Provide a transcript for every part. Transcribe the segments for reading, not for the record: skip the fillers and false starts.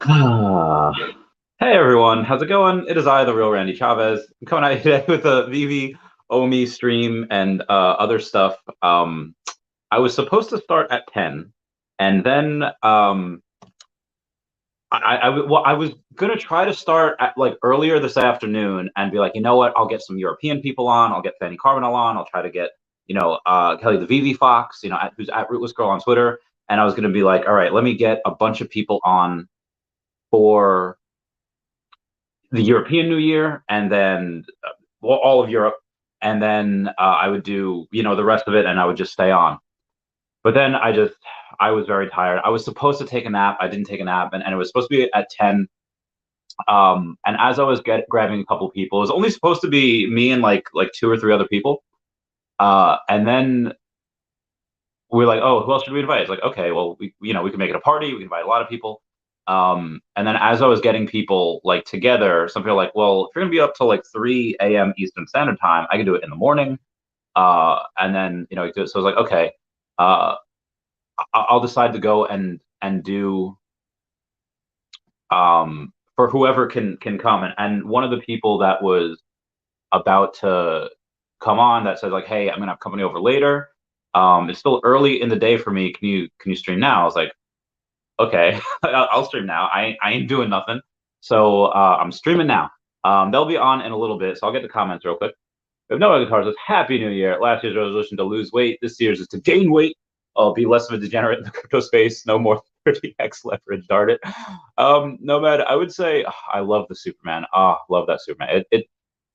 Ah. Hey everyone, how's it going? It is I, the real Randy Chavez. I'm coming at you today with a Veve Omi stream and other stuff. I was supposed to start at 10, and then I was gonna try to start at like earlier this afternoon and be like, you know what? I'll get some European people on. I'll get Fanny Carbonell on. I'll try to get Kelly the Veve Fox, who's at Rootless Girl on Twitter. And I was gonna be like, all right, let me get a bunch of people on for the European New Year, and then well, all of Europe, and then I would do the rest of it, and I would just stay on. But then I was very tired. I was supposed to take a nap. I didn't take a nap, and it was supposed to be at 10. And as I was grabbing a couple of people, it was only supposed to be me and like two or three other people. And then we're like, oh, who else should we invite? It's like, okay, well, we can make it a party. We can invite a lot of people. And then as I was getting people like together, some people were like, well, if you're gonna be up till like 3 a.m. Eastern Standard Time, I can do it in the morning. And then so I was like, okay, I'll decide to go and do for whoever can come. And one of the people that was about to come on that said like, hey, I'm gonna have company over later. It's still early in the day for me. Can you stream now? I was like, okay, I'll stream now. I ain't doing nothing. So I'm streaming now. They'll be on in a little bit, so I'll get the comments real quick. We have no guitars. Says, Happy New Year. Last year's resolution to lose weight. This year's is to gain weight. I'll be less of a degenerate in the crypto space. No more 30x leverage. Darn it. Nomad, I would say I love the Superman. Love that Superman.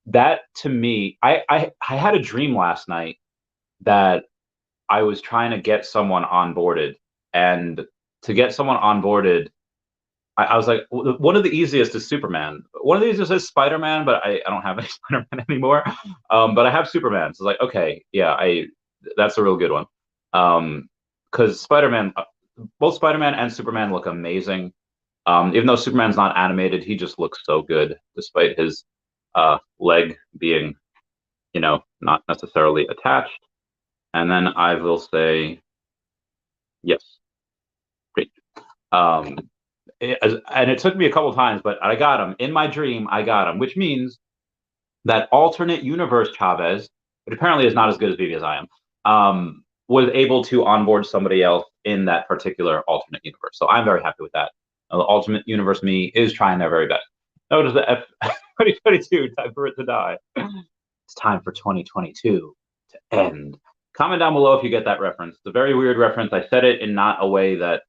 That to me, I had a dream last night that I was trying to get someone onboarded, and to get someone onboarded, I was like, one of the easiest is Superman. One of the easiest is Spider-Man, but I don't have any Spider-Man anymore. But I have Superman, so it's like, okay, yeah, that's a real good one. Because Spider-Man, both Spider-Man and Superman look amazing. Even though Superman's not animated, he just looks so good, despite his leg being, not necessarily attached. And then I will say, yes, great. Um, and it took me a couple times, but I got him in my dream. I got him, which means that alternate universe Chavez, but apparently is not as good as Vivi as I am, was able to onboard somebody else in that particular alternate universe. So I'm very happy with that. The alternate universe me is trying their very best. Notice the F 2022, time for it to die. It's time for 2022 to end. Comment down below if you get that reference. It's a very weird reference. I said it in not a way that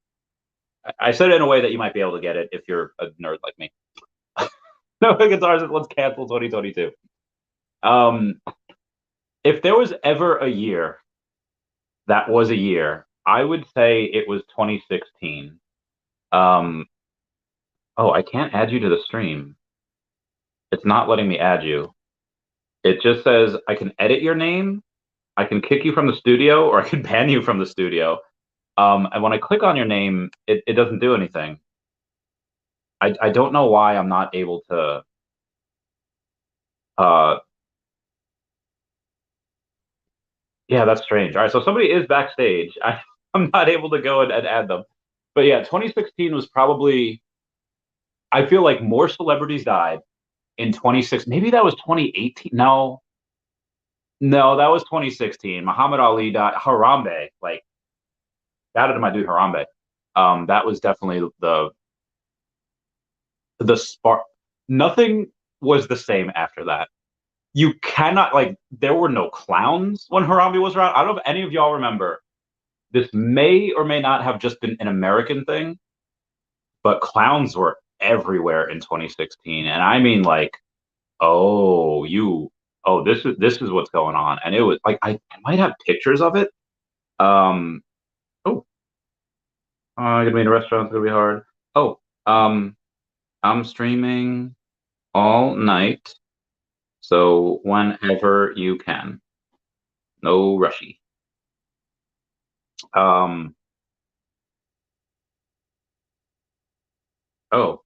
I said it in a way that you might be able to get it if you're a nerd like me. No guitars. Let's cancel 2022. If there was ever a year that was a year, I would say it was 2016. Oh, I can't add you to the stream. It's not letting me add you. It just says I can edit your name, I can kick you from the studio, or I can ban you from the studio. And when I click on your name, it doesn't do anything. I don't know why I'm not able to. Yeah, that's strange. All right, so somebody is backstage. I'm not able to go and add them. But yeah, 2016 was probably. I feel like more celebrities died in 26. Maybe that was 2018. No, no, that was 2016. Muhammad Ali died. Harambe, like that to my dude Harambe. That was definitely the spark. Nothing was the same after that. You cannot like there were no clowns when Harambe was around. I don't know if any of y'all remember. This may or may not have just been an American thing, but clowns were everywhere in 2016, and I mean like, oh, this is what's going on, and it was like I might have pictures of it. Um, oh, gonna be in a restaurant. It's gonna be hard. Oh, I'm streaming all night, so whenever you can, no rushy. Um, oh,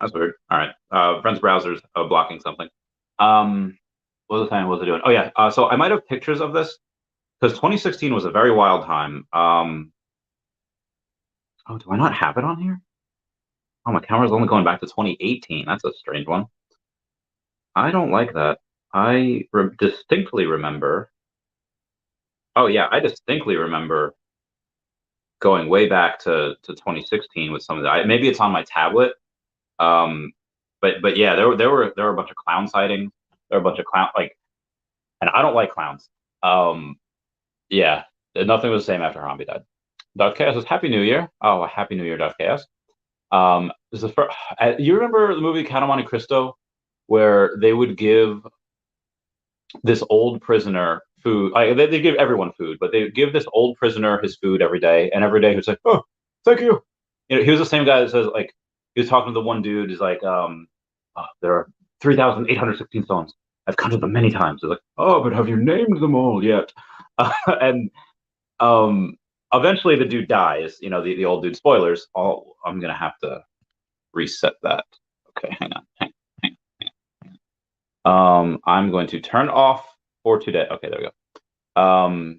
that's weird. All right. Friends browsers blocking something. What was the time? What was I doing? Oh yeah. So I might have pictures of this because 2016 was a very wild time. Oh, do I not have it on here? Oh, my camera's only going back to 2018. That's a strange one. I don't like that. I distinctly remember. Oh yeah, I distinctly remember going way back to 2016 with some of that. Maybe it's on my tablet. Um, but yeah, there were a bunch of clown sightings. There were a bunch of and I don't like clowns. Um, yeah, nothing was the same after Harambe died. Darth Chaos says Happy New Year. Oh, Happy New Year, Darth Chaos. This is the first. You remember the movie Count of Monte Cristo, where they would give this old prisoner food. They give everyone food, but they give this old prisoner his food every day, and every day he was like, "Oh, thank you." You know, he was the same guy that says like he was talking to the one dude. He's like, "There are 3,816 stones. I've counted them many times." He's like, "Oh, but have you named them all yet?" And um, eventually the dude dies. You know, the old dude. Spoilers. I'm gonna have to reset that. Okay, hang on. I'm going to turn off for today. Okay, there we go.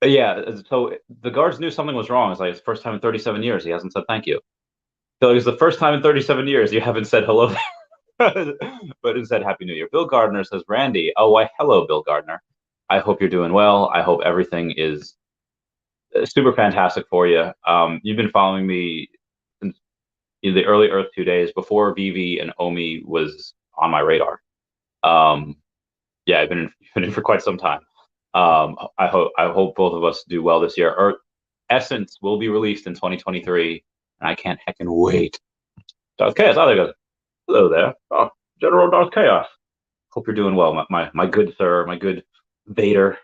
Yeah, so the guards knew something was wrong. It's like it's the first time in 37 years he hasn't said thank you. So it's the first time in 37 years you haven't said hello, but instead Happy New Year. Bill Gardner says, Randy, oh, why, hello, Bill Gardner. I hope you're doing well. I hope everything is super fantastic for you. You've been following me since the early Earth 2 days before Veve and Omi was on my radar. Yeah, I've been in for quite some time. I hope both of us do well this year. Earth Essence will be released in 2023, and I can't heckin' wait. Darth Chaos, oh, there goes. Hello there. Oh, General Darth Chaos. Hope you're doing well, my good sir, my good Vader.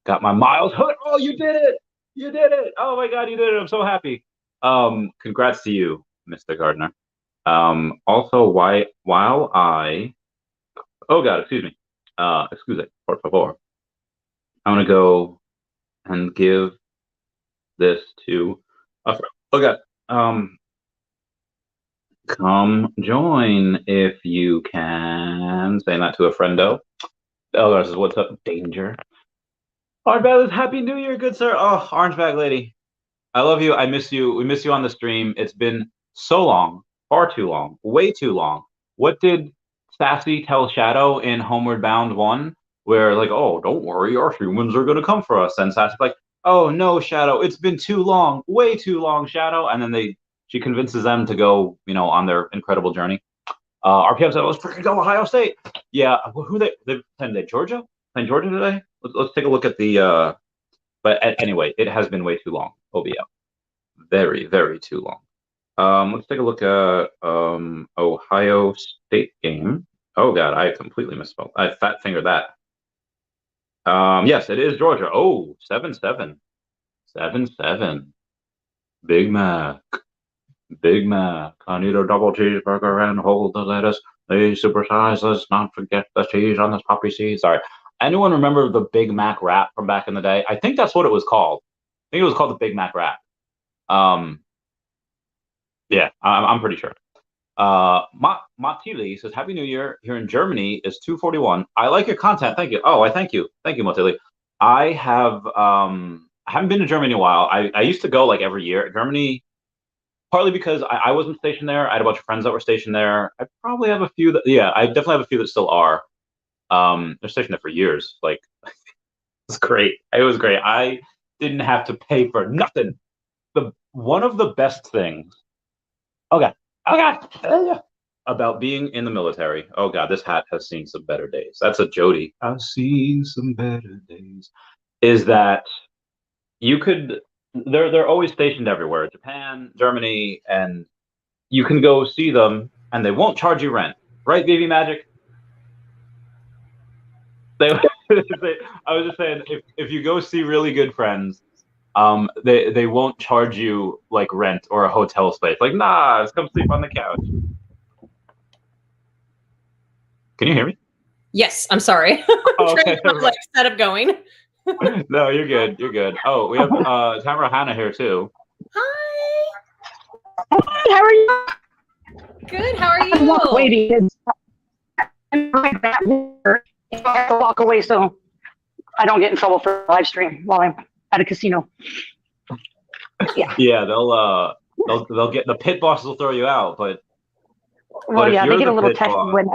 Got my Miles hood. Oh, you did it! You did it! Oh my God, you did it! I'm so happy. Congrats to you, Mr. Gardner. Also, while I, oh God, excuse me, excuse me, por favor. I'm gonna go and give this to a friend. Okay. Come join if you can. Saying that to a friendo. Elgar says, "What's up, danger?" Orange Bag says, Happy New Year, good sir. Oh, Orange Bag lady, I love you. I miss you. We miss you on the stream. It's been so long, far too long, way too long. What did Sassy tell Shadow in Homeward Bound 1? Where like, oh, don't worry, our humans are gonna come for us. And Sassy's like, oh no, Shadow, it's been too long, way too long, Shadow. And then she convinces them to go, on their incredible journey. RPM said, let's freaking go Ohio State. Yeah, who they playing? Georgia? Playing Georgia today? Let's take a look at the. But anyway, it has been way too long. OBL, very, very too long. Let's take a look at Ohio State game. Oh God, I completely misspelled. I fat fingered that. Yes, it is Georgia. Oh, 7-7. 7-7. Big Mac. Big Mac. I need a double cheeseburger and hold the lettuce. Please supersize. Let's not forget the cheese on this poppy seed. Sorry. Anyone remember the Big Mac rap from back in the day? I think that's what it was called. I think it was called the Big Mac rap. Yeah, I'm pretty sure. Matili says, Happy New Year. Here in Germany is 2:41. I like your content. Thank you. Oh, I thank you. Thank you, Matili. I haven't been to Germany in a while. I used to go like every year. Germany, partly because I wasn't stationed there. I had a bunch of friends that were stationed there. I probably have a few that, yeah, I definitely have a few that still are. They're stationed there for years. Like, it's great. It was great. I didn't have to pay for nothing. One of the best things. Oh God. About being in the military. Oh God, this hat has seen some better days. That's a Jody. I've seen some better days. Is that you could? They're always stationed everywhere. Japan, Germany, and you can go see them, and they won't charge you rent. Right, Veve Magic? I was just saying, if you go see really good friends, they won't charge you like rent or a hotel space. Like, nah, let's come sleep on the couch. Can you hear me? Yes, I'm sorry. Oh, okay. Like setup going. No, you're good. You're good. Oh, we have Tamara Hannah here too. Hi. Hi, how are you? Good. How are you? Waiting. I have to walk away so I don't get in trouble for live stream while I'm at a casino. Yeah, they'll they'll get the pit bosses will throw you out, but Well, if yeah, they you're get the a little pit testy boss, when.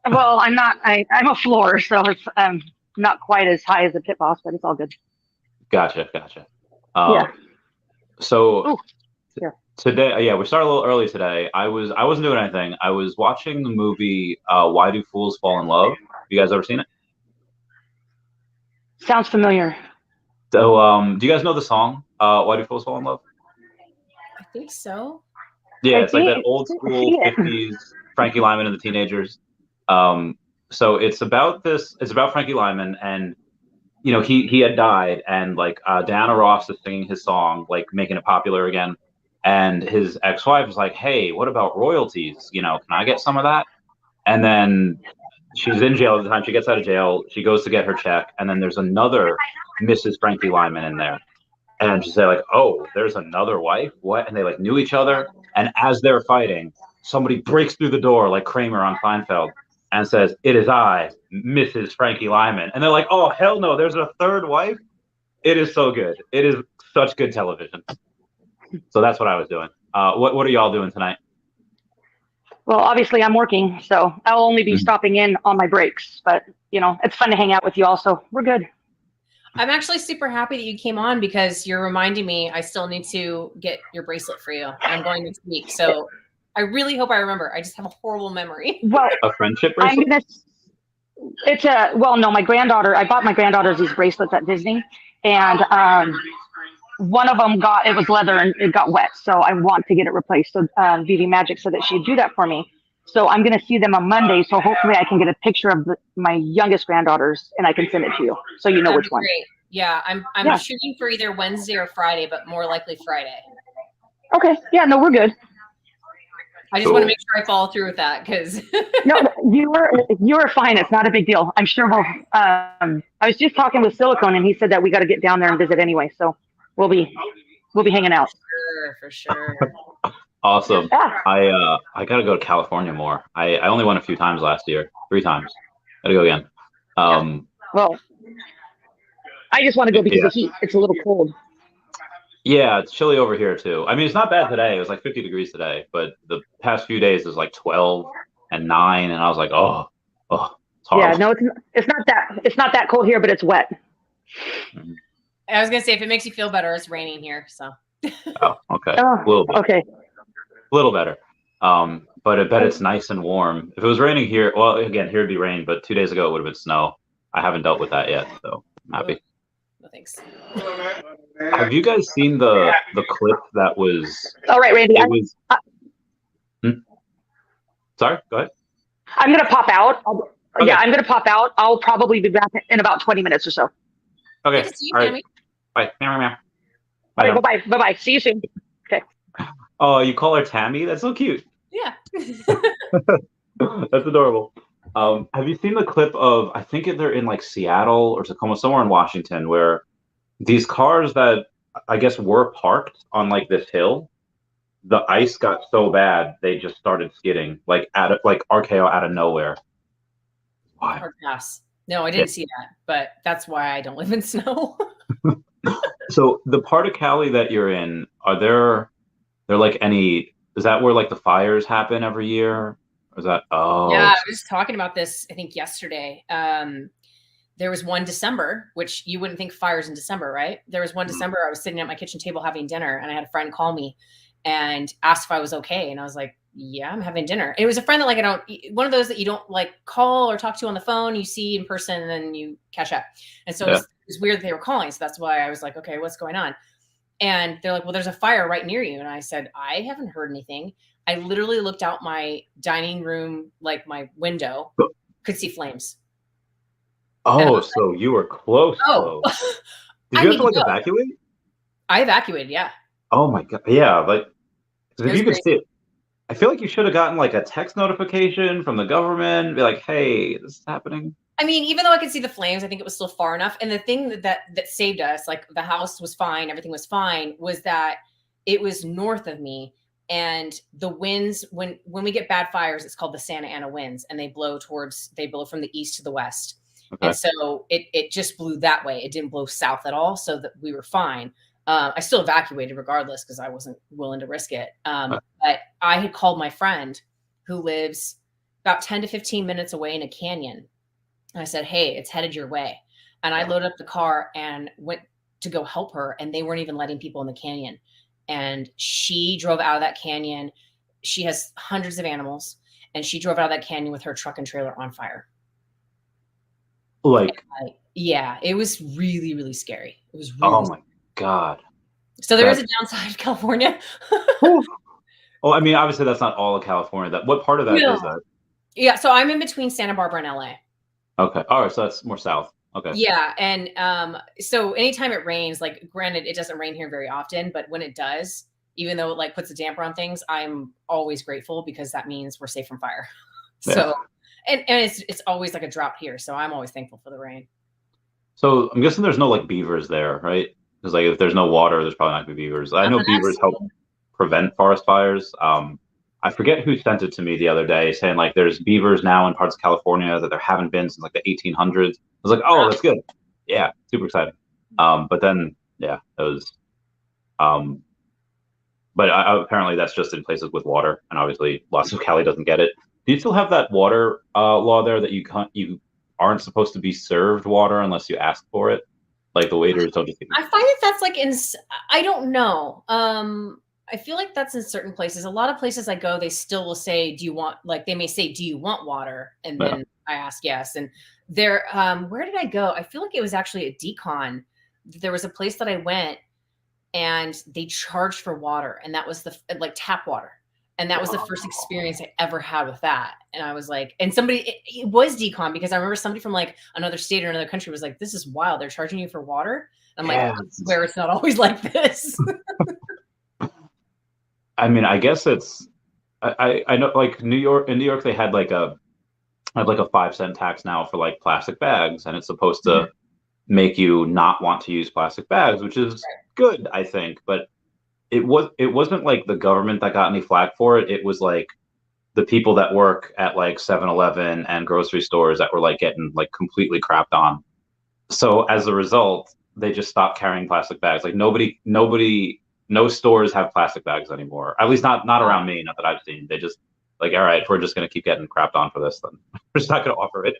Well, I'm not. I'm a floor, so it's not quite as high as a pit boss, but it's all good. gotcha. Yeah. So Ooh, yeah. today, yeah, we started a little early today. I wasn't doing anything. I was watching the movie Why Do Fools Fall in Love? You guys ever seen it? Sounds familiar. So, do you guys know the song Why Do Fools Fall in Love? I think so. Yeah, I it's like that think old I school see it. 50s Frankie Lyman and the Teenagers. So it's about Frankie Lyman, and he had died, and like Diana Ross is singing his song, like making it popular again. And his ex-wife was like, "Hey, what about royalties? Can I get some of that?" And then she's in jail at the time. She gets out of jail. She goes to get her check, and then there's another Mrs. Frankie Lyman in there. And she's like, "Oh, there's another wife? What?" And they like knew each other. And as they're fighting, somebody breaks through the door like Kramer on Seinfeld and says, "It is I, Mrs. Frankie Lyman." And they're like, "Oh, hell no, there's a third wife?" It is so good. It is such good television. So that's what I was doing. What are y'all doing tonight? Well, obviously I'm working, so I'll only be stopping in on my breaks. But it's fun to hang out with you all, so we're good. I'm actually super happy that you came on because you're reminding me I still need to get your bracelet for you. I'm going next week. So I really hope I remember. I just have a horrible memory. Well, A friendship bracelet? No, my granddaughter, I bought my granddaughters these bracelets at Disney, and one of them it was leather and it got wet. So I want to get it replaced. So Veve Magic said that she'd do that for me. So I'm going to see them on Monday. So hopefully I can get a picture of my youngest granddaughters and I can send it to you. So you know which one. Great. Yeah. I'm shooting for either Wednesday or Friday, but more likely Friday. Okay. Yeah, no, we're good. I just want to make sure I follow through with that because no, you were fine. It's not a big deal. I'm sure we'll, I was just talking with Silicone and he said that we got to get down there and visit anyway. So we'll be hanging out. For sure. Awesome. Yeah. I gotta go to California more. I only went a few times last year, 3 times. Gotta go again. Well, I just want to go because of heat. It's a little cold. Yeah, it's chilly over here too. I mean, it's not bad today. It was like 50 degrees today, but the past few days is like 12 and 9, and I was like, oh, it's horrible. Yeah, no, it's not that cold here, but it's wet. Mm-hmm. I was gonna say if it makes you feel better, it's raining here, so. Oh, okay. A little bit. Okay. A little better. But I bet it's nice and warm. If it was raining here, well, again, here would be rain, but 2 days ago it would have been snow. I haven't dealt with that yet, so I'm happy. No thanks. Have you guys seen the clip that was? All right, Randy. Sorry, go ahead. I'm gonna pop out. Okay. Yeah, I'm gonna pop out. I'll probably be back in about 20 minutes or so. Okay. Good to see you, all Tammy. Right. Bye. Meow. Bye. Okay, bye. See you soon. Okay. Oh, you call her Tammy? That's so cute. Yeah. That's adorable. Have you seen the clip of, I think they're in like Seattle or Tacoma, somewhere in Washington, where these cars that I guess were parked on like this hill, the ice got so bad they just started skidding like RKO out of nowhere. Why? Hard pass. No, I didn't see that, but that's why I don't live in snow. So the part of Cali that you're in, are there like any? Is that where like the fires happen every year? Or is that? Oh, yeah, I was talking about this I think yesterday. There was one December, which you wouldn't think fires in December, right? There was one December. I was sitting at my kitchen table having dinner, and I had a friend call me and asked if I was okay, and I was like, "Yeah, I'm having dinner." It was a friend that one of those that you don't like call or talk to on the phone. You see in person, and then you catch up. And so it was weird that they were calling. So that's why I was like, "Okay, what's going on?" And they're like, "Well, there's a fire right near you." And I said, "I haven't heard anything." I literally looked out my dining room, like my window, could see flames. Oh, so you were close. Oh, did you have to like evacuate? I evacuated. Yeah. Oh my God. Yeah. Like, if you could see it, I feel like you should have gotten like a text notification from the government, be like, "Hey, this is happening." I mean, even though I could see the flames, I think it was still far enough. And the thing that saved us, like the house was fine, everything was fine, was that it was north of me. And the winds, when we get bad fires, it's called the Santa Ana winds, and they blow from the east to the west. Okay. And so it just blew that way. It didn't blow south at all, so that we were fine. I still evacuated regardless because I wasn't willing to risk it. But I had called my friend who lives about 10 to 15 minutes away in a canyon. And I said, hey, it's headed your way. And I loaded up the car and went to go help her. And they weren't even letting people in the canyon. And she drove out of that canyon. She has hundreds of animals. And she drove out of that canyon with her truck and trailer on fire. Like, yeah, it was really, really scary. It was really oh my God. So there is a downside of California. Well, I mean, obviously that's not all of California. What part of that is that? Yeah, so I'm in between Santa Barbara and LA. Okay. All right, so that's more south. Okay. Yeah, and so anytime it rains, like granted, it doesn't rain here very often, but when it does, even though it like puts a damper on things, I'm always grateful because that means we're safe from fire. So, and it's always like a drought here, so I'm always thankful for the rain. So I'm guessing there's no like beavers there, right? Because like if there's no water, there's probably not gonna be beavers. I know beavers help prevent forest fires. I forget who sent it to me the other day saying like there's beavers now in parts of California that there haven't been since like the 1800s. I was like, oh, that's good. Yeah, super exciting. But then, yeah, it was, but apparently that's just in places with water. And obviously lots of Cali doesn't get it. Do you still have that water law there that you aren't supposed to be served water unless you ask for it? Like the waiters don't just. I find that that's like I don't know. I feel like that's in certain places. A lot of places I go, they still will say, do you want, like they may say, do you want water? And then I ask yes. And there, where did I go? I feel like it was actually at Decon. There was a place that I went and they charged for water. And that was like tap water. And that was the first experience I ever had with that. And I was like, and it was Decon because I remember somebody from like another state or another country was like, this is wild. They're charging you for water. I'm like, I swear it's not always like this. I mean, I guess I know like in New York they had like a 5-cent tax now for like plastic bags, and it's supposed to make you not want to use plastic bags, which is good, I think. But it wasn't like the government that got any flack for it. It was like the people that work at like 7-Eleven and grocery stores that were like getting like completely crapped on. So as a result, they just stopped carrying plastic bags. Like no stores have plastic bags anymore. At least not around me, not that I've seen. They just like, all right, if we're just going to keep getting crapped on for this, then we're just not going to offer it.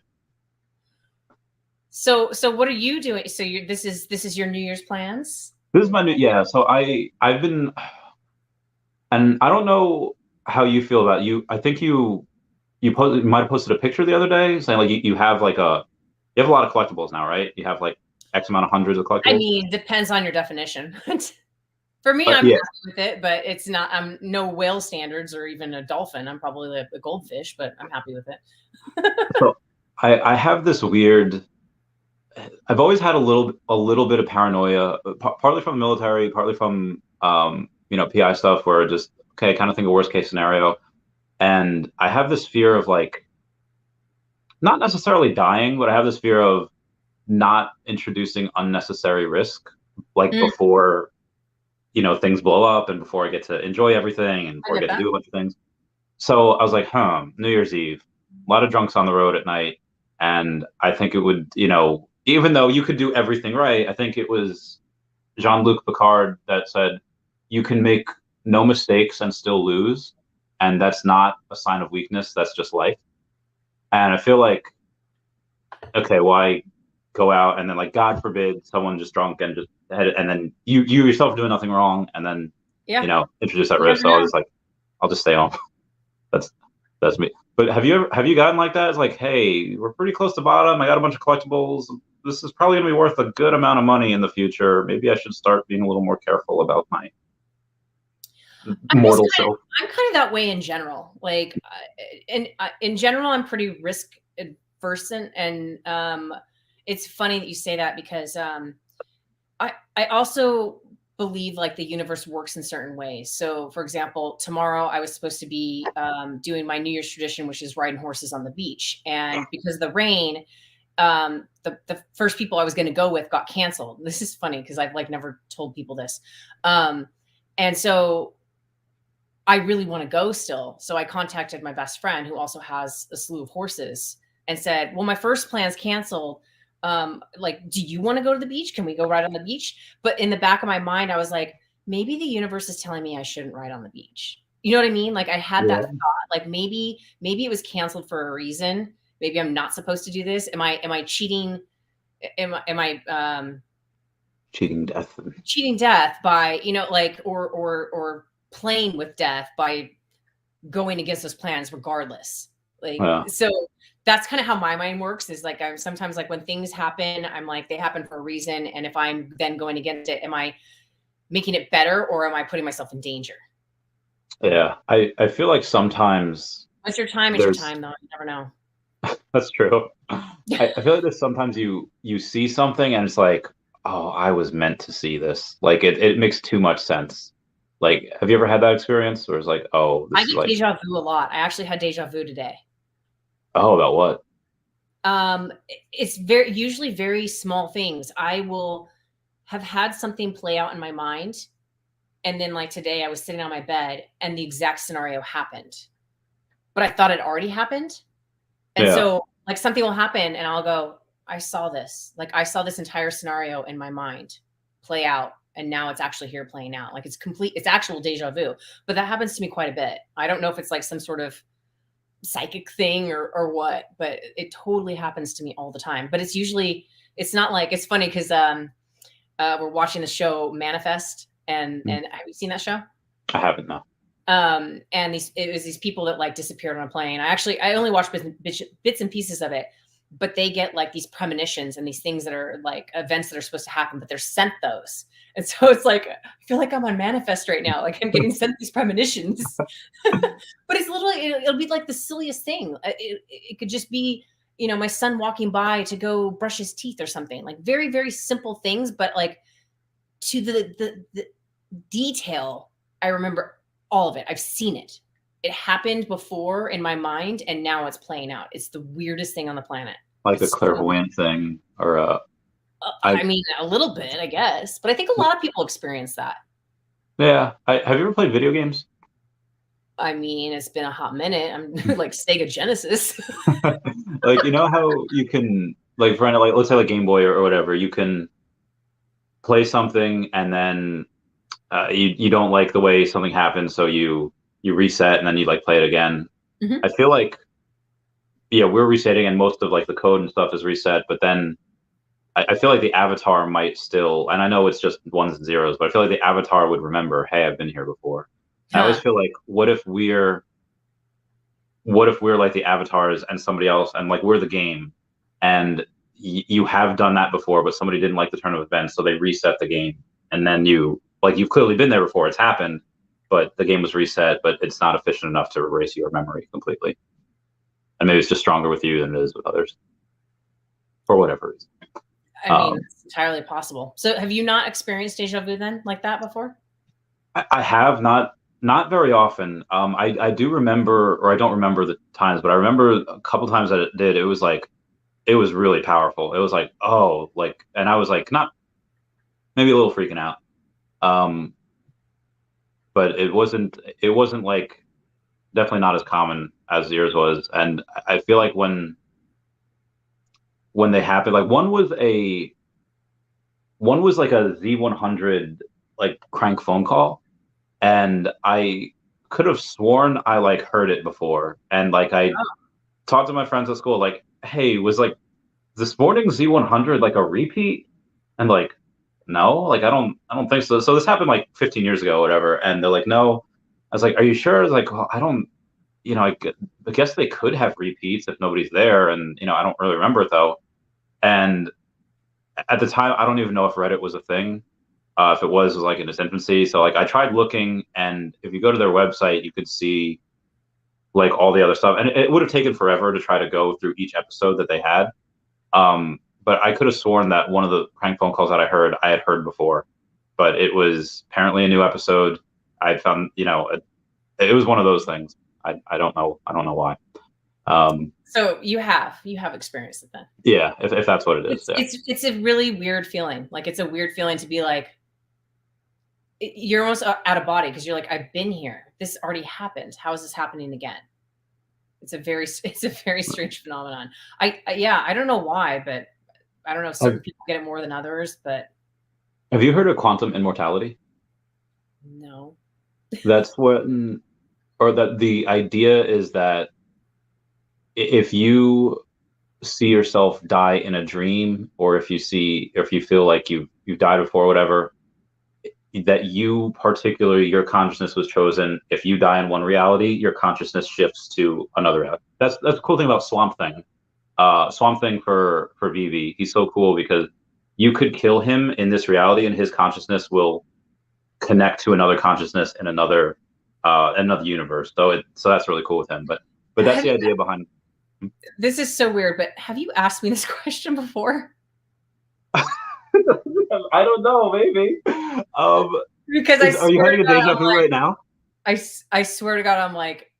So what are you doing? So this is your New Year's plans? This is my new, so I've been, and I don't know how you feel about you. I think you might have posted a picture the other day saying like you have like you have a lot of collectibles now, right? You have like X amount of hundreds of collectibles. I mean, depends on your definition. For me, I'm happy with it, but it's not. I'm no whale standards or even a dolphin. I'm probably a goldfish, but I'm happy with it. So I have this weird. I've always had a little bit of paranoia, partly from the military, partly from PI stuff, where just kind of think of worst case scenario, and I have this fear of like not necessarily dying, but I have this fear of not introducing unnecessary risk, like before things blow up and before I get to enjoy everything and before I get to do a bunch of things. So I was like, New Year's Eve, a lot of drunks on the road at night. And I think it would, even though you could do everything right, I think it was Jean-Luc Picard that said, you can make no mistakes and still lose. And that's not a sign of weakness. That's just life. And I feel like, okay, why go out and then like, God forbid someone just drunk and just and then you yourself doing nothing wrong and then introduce that risk. So I was like, I'll just stay home. That's me. But have you gotten like that? It's like, hey, we're pretty close to bottom. I got a bunch of collectibles. This is probably gonna be worth a good amount of money in the future. Maybe I should start being a little more careful about my mortal self. I'm kind of that way in general. Like, in general, I'm pretty risk averse, and it's funny that you say that because I also believe like the universe works in certain ways. So for example, tomorrow I was supposed to be doing my New Year's tradition, which is riding horses on the beach. And because of the rain, the first people I was going to go with got canceled. This is funny because I've like never told people this. And so I really want to go still. So I contacted my best friend who also has a slew of horses and said, well, my first plan's canceled, like, do you want to go to the beach? Can we go ride on the beach? But in the back of my mind, I was like, maybe the universe is telling me I shouldn't ride on the beach. You know what I mean? Like I had that thought, like maybe it was canceled for a reason. Maybe I'm not supposed to do this. Am I cheating? Am I cheating death? Cheating death by, you know, like, or playing with death by going against those plans regardless. Like, so that's kind of how my mind works, is like, I'm sometimes like when things happen, I'm like, they happen for a reason. And if I'm then going against it, am I making it better or am I putting myself in danger? Yeah. I feel like sometimes once your time is your time, though. You never know. That's true. I feel like there's sometimes you see something and it's like, oh, I was meant to see this. Like it makes too much sense. Like, have you ever had that experience where it's like, oh, I get deja vu a lot. I actually had deja vu today. Oh, about what? It's usually very small things. I will have had something play out in my mind. And then like today I was sitting on my bed and the exact scenario happened, but I thought it already happened. And so like something will happen and I'll go, I saw this. Like I saw this entire scenario in my mind play out. And now it's actually here playing out. Like it's actual deja vu. But that happens to me quite a bit. I don't know if it's like some sort of psychic thing or what, but it totally happens to me all the time. But it's not like, it's funny because we're watching the show Manifest. And have you seen that show? I haven't, no. And it was these people that like disappeared on a plane. I only watched bits and pieces of it, but they get like these premonitions and these things that are like events that are supposed to happen, but they're sent those. And so it's like, I feel like I'm on Manifest right now. Like I'm getting sent these premonitions, but it's literally, it'll be like the silliest thing. It could just be, you know, my son walking by to go brush his teeth or something, like very, very simple things, but like to the detail, I remember all of it. I've seen it. It happened before in my mind, and now it's playing out. It's the weirdest thing on the planet. Like it's a clairvoyant thing, or I mean, a little bit, I guess, but I think a lot of people experience that. Yeah. Have you ever played video games? I mean, it's been a hot minute. I'm like Sega Genesis. Like, you know how you can, like, for like, let's say like Game Boy or whatever, you can play something and then you don't like the way something happens, so you reset and then you like play it again. I feel like, yeah, we're resetting and most of like the code and stuff is reset, but then I feel like the avatar might still, and I know it's just ones and zeros, but I feel like the avatar would remember, hey, I've been here before. I always feel like, what if we're like the avatars and somebody else, and like we're the game, and you have done that before, but somebody didn't like the turn of events, so they reset the game, and then you've clearly been there before, it's happened, but the game was reset, but it's not efficient enough to erase your memory completely, and maybe it's just stronger with you than it is with others, for whatever reason. I mean, it's entirely possible. So, have you not experienced deja vu then, like that before? I have not very often. I do remember, or I don't remember the times, but I remember a couple times that it did. It was like, it was really powerful. It was like, oh, like, and I was like, not maybe a little freaking out. But it wasn't like, definitely not as common as yours was. And I feel like when they happened, like one was like a Z100 like crank phone call, and I could have sworn I like heard it before, and like I talked to my friends at school, like, hey, was like this morning Z100 like a repeat? And like, no, like I don't think so. So this happened like 15 years ago, or whatever, and they're like, no. I was like, are you sure? I was like, well, I don't, you know, I guess they could have repeats if nobody's there, and you know, I don't really remember it though. And at the time, I don't even know if Reddit was a thing. If it was like in its infancy. So like I tried looking, and if you go to their website, you could see like all the other stuff, and it would have taken forever to try to go through each episode that they had. But I could have sworn that one of the prank phone calls that I had heard before, but it was apparently a new episode. I found, you know, it was one of those things. I don't know why. So you have experienced it then? Yeah, if that's what it is. It's a really weird feeling. Like it's a weird feeling to be like, you're almost out of body because you're like, I've been here. This already happened. How is this happening again? It's a very strange phenomenon. I don't know why, but I don't know if certain people get it more than others, but have you heard of quantum immortality? no. That's or that the idea is that if you see yourself die in a dream, or if you feel like you've died before, whatever, that you particularly, your consciousness was chosen. If you die in one reality, your consciousness shifts to another reality. That's the cool thing about Swamp Thing. Swamp Thing for Veve, he's so cool because you could kill him in this reality and his consciousness will connect to another consciousness in another universe. So that's really cool with him. But that's the idea behind. This is so weird, but have you asked me this question before? I don't know, maybe. Because are you having a deja vu right now? I swear to God, I'm like,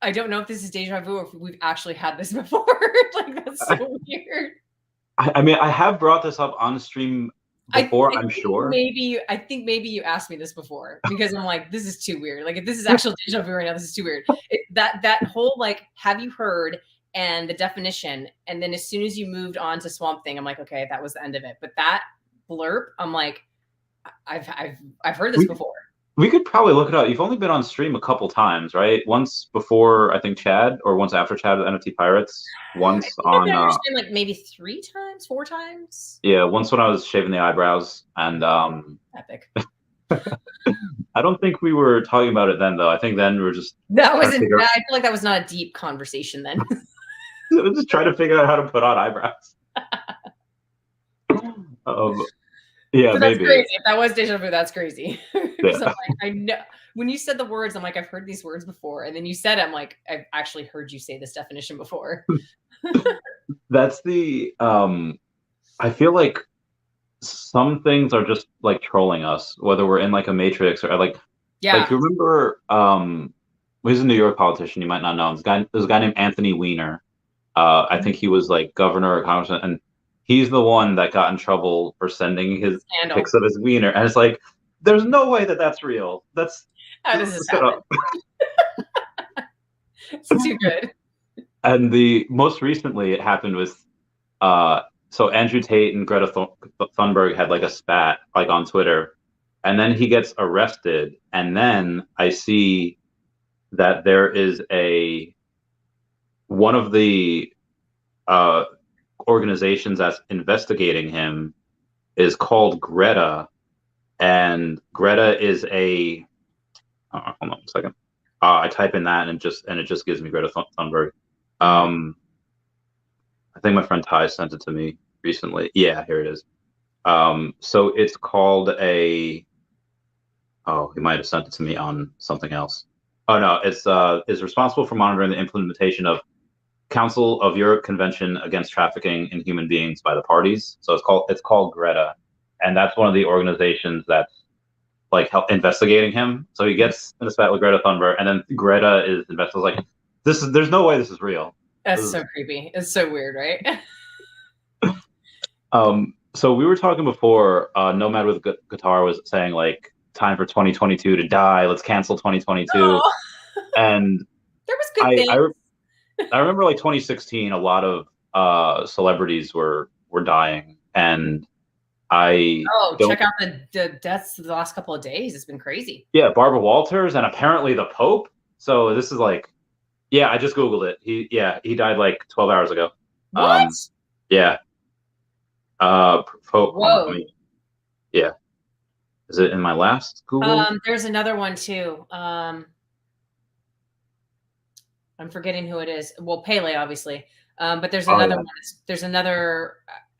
I don't know if this is deja vu or if we've actually had this before. Like, that's so weird. I mean, I have brought this up on stream before, I'm sure. I think maybe you asked me this before because I'm like, this is too weird. Like, if this is actual deja vu right now, this is too weird. That whole, like, have you heard and the definition, and then as soon as you moved on to Swamp Thing, I'm like, okay, that was the end of it. But that blurb, I'm like, I've heard this before. We could probably look it up. You've only been on stream a couple times, right? Once before, I think, Chad, or once after Chad with NFT Pirates. Once on like maybe 3 times, 4 times. Yeah, once when I was shaving the eyebrows, and epic. I don't think we were talking about it then, though. I think then we were just I feel like that was not a deep conversation then. Just trying to figure out how to put on eyebrows. Yeah, that's maybe. Crazy. If that was deja vu, that's crazy. Yeah. Like, I know when you said the words, I'm like, I've heard these words before, and then you said it, I'm like, I've actually heard you say this definition before. That's the I feel like some things are just like trolling us, whether we're in like a matrix or like like you remember he's a New York politician, you might not know him. There's a guy named Anthony Weiner. I think he was like governor or congressman, and he's the one that got in trouble for sending his pics of his wiener. And it's like, there's no way that that's real. How does this happen? It's too good. And the most recently it happened with, so Andrew Tate and Greta Thunberg had like a spat like on Twitter, and then he gets arrested. And then I see that there is one of the organizations that's investigating him is called Greta, and Greta is hold on a second. I type in that and it just gives me Greta Thunberg. I think my friend Ty sent it to me recently. Yeah, here it is. So it's called he might have sent it to me on something else. Oh no, it's responsible for monitoring the implementation of Council of Europe Convention Against Trafficking in Human Beings by the parties. So it's called Greta, and that's one of the organizations that's like investigating him. So he gets in a spat with Greta Thunberg, and then Greta is investigating. Like, there's no way this is real. That's so creepy. It's so weird, right? So we were talking before. Nomad with Guitar was saying like, time for 2022 to die. Let's cancel 2022. Oh. And there was good things. I remember like 2016, a lot of celebrities were dying, and check out the deaths of the last couple of days. It's been crazy. Yeah, Barbara Walters and apparently the Pope. So this is like, yeah, I just Googled it. He died like 12 hours ago. What? Yeah. Pope. Whoa. Yeah. Is it in my last Google? There's another one too. I'm forgetting who it is. Well, Pele, obviously. But there's another one. There's another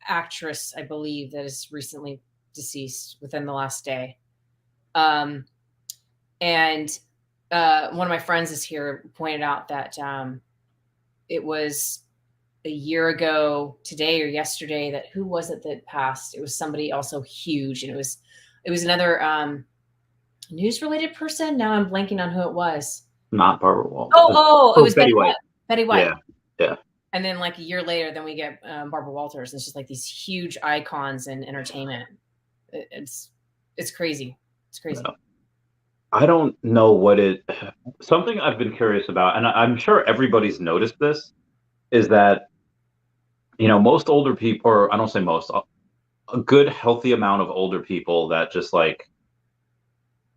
actress, I believe, that is recently deceased within the last day. And one of my friends is here pointed out that it was a year ago today or yesterday that who was it that passed? It was somebody also huge, and it was another news related person. Now I'm blanking on who it was. Not Barbara Walters. Oh, it was Betty White. Betty White. Yeah. And then like a year later, then we get Barbara Walters. It's just like these huge icons in entertainment. It's crazy. It's crazy. Yeah. I don't know something I've been curious about, and I'm sure everybody's noticed this, is that most older people, or I don't say most, a good healthy amount of older people that just like,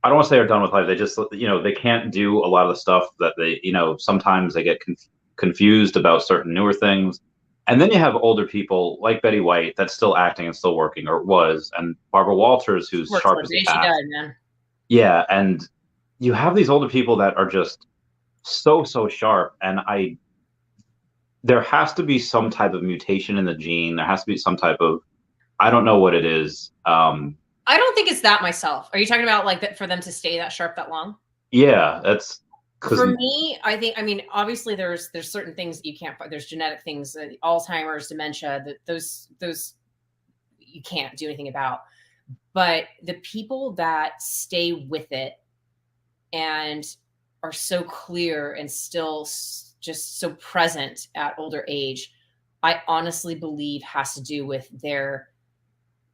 I don't want to say are done with life. They just, they can't do a lot of the stuff that they, sometimes they get confused about certain newer things. And then you have older people like Betty White that's still acting and still working, or was, and Barbara Walters, who's Worked till sharp the as a day she tack. died, man. Yeah, and you have these older people that are just so sharp, and there has to be some type of mutation in the gene. There has to be some type of, I don't know what it is. I don't think it's that myself. Are you talking about like that for them to stay that sharp that long? Yeah, that's because For me, I mean, obviously there's certain things that you can't. There's genetic things, Alzheimer's, dementia. That those you can't do anything about. But the people that stay with it and are so clear and still just so present at older age, I honestly believe has to do with their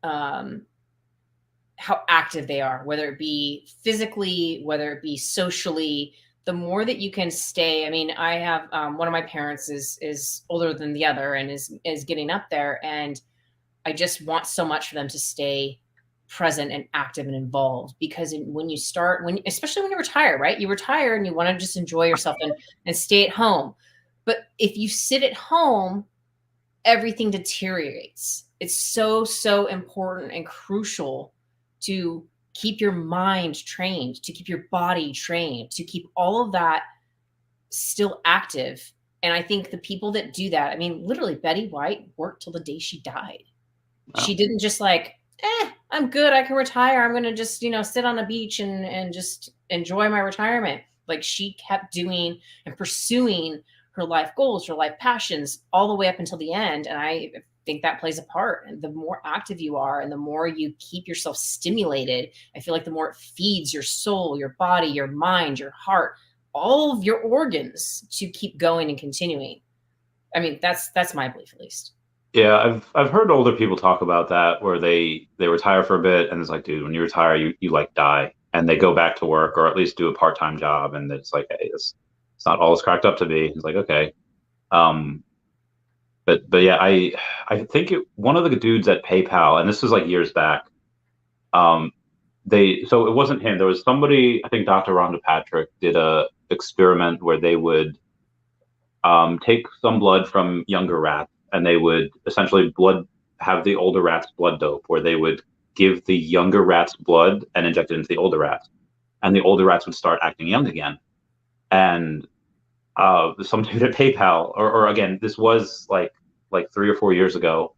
how active they are, whether it be physically, whether it be socially. The more that you can stay, I mean, I have one of my parents is older than the other and is getting up there, and I just want so much for them to stay present and active and involved, because when you start, especially when you retire, right? You retire and you want to just enjoy yourself and stay at home. But if you sit at home, everything deteriorates. It's so important and crucial to keep your mind trained, to keep your body trained, to keep all of that still active. And I think the people that do that, I mean, literally Betty White worked till the day she died. She didn't just like, I'm good, I can retire, I'm going to just, sit on a beach and just enjoy my retirement. Like, she kept doing and pursuing her life goals, her life passions, all the way up until the end. And I think that plays a part. And the more active you are and the more you keep yourself stimulated, I feel like the more it feeds your soul, your body, your mind, your heart, all of your organs to keep going and continuing. I mean, that's my belief, at least. Yeah, I've heard older people talk about that, where they retire for a bit and it's like, dude, when you retire, you like die, and they go back to work or at least do a part-time job, and it's like, hey, it's not all it's cracked up to be. It's like, okay. But yeah, I think one of the dudes at PayPal, and this was like years back, so it wasn't him. There was somebody, I think Dr. Rhonda Patrick did a experiment where they would take some blood from younger rats, and they would essentially have the older rats blood dope, where they would give the younger rats blood and inject it into the older rats, and the older rats would start acting young again. And some dude at PayPal, or again, this was like 3 or 4 years ago.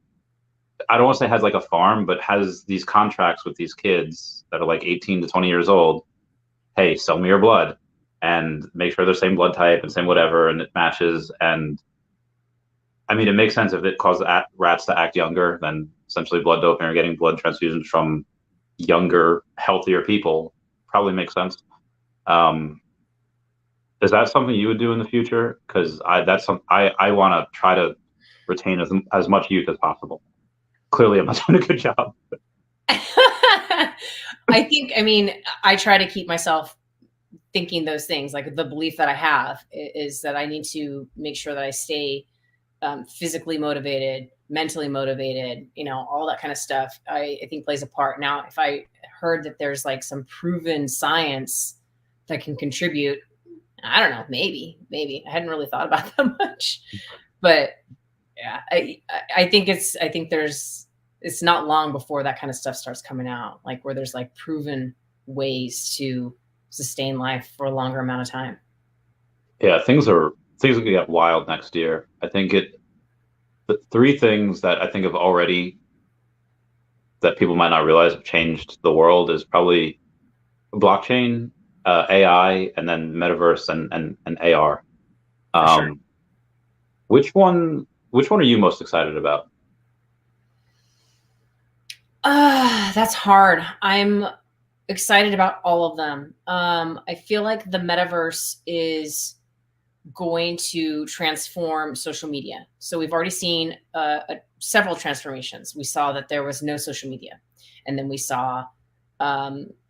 I don't want to say has like a farm, but has these contracts with these kids that are like 18 to 20 years old. Hey, sell me your blood and make sure they're same blood type and same whatever, and it matches. And I mean, it makes sense if it causes rats to act younger, then essentially blood doping or getting blood transfusions from younger, healthier people probably makes sense. Is that something you would do in the future? Because I want to try to retain as much youth as possible. Clearly, I'm not doing a good job. I mean, I try to keep myself thinking those things. Like, the belief that I have is that I need to make sure that I stay physically motivated, mentally motivated, all that kind of stuff, I think plays a part. Now, if I heard that there's like some proven science that can contribute, I don't know, maybe I hadn't really thought about that much, but yeah, I think it's not long before that kind of stuff starts coming out, like where there's like proven ways to sustain life for a longer amount of time. Yeah, things are going to get wild next year. I think the three things that I think have already, that people might not realize have changed the world, is probably blockchain, AI, and then metaverse and AR. Sure. Which one are you most excited about? That's hard. I'm excited about all of them. I feel like the metaverse is going to transform social media. So we've already seen several transformations. We saw that there was no social media, and then we saw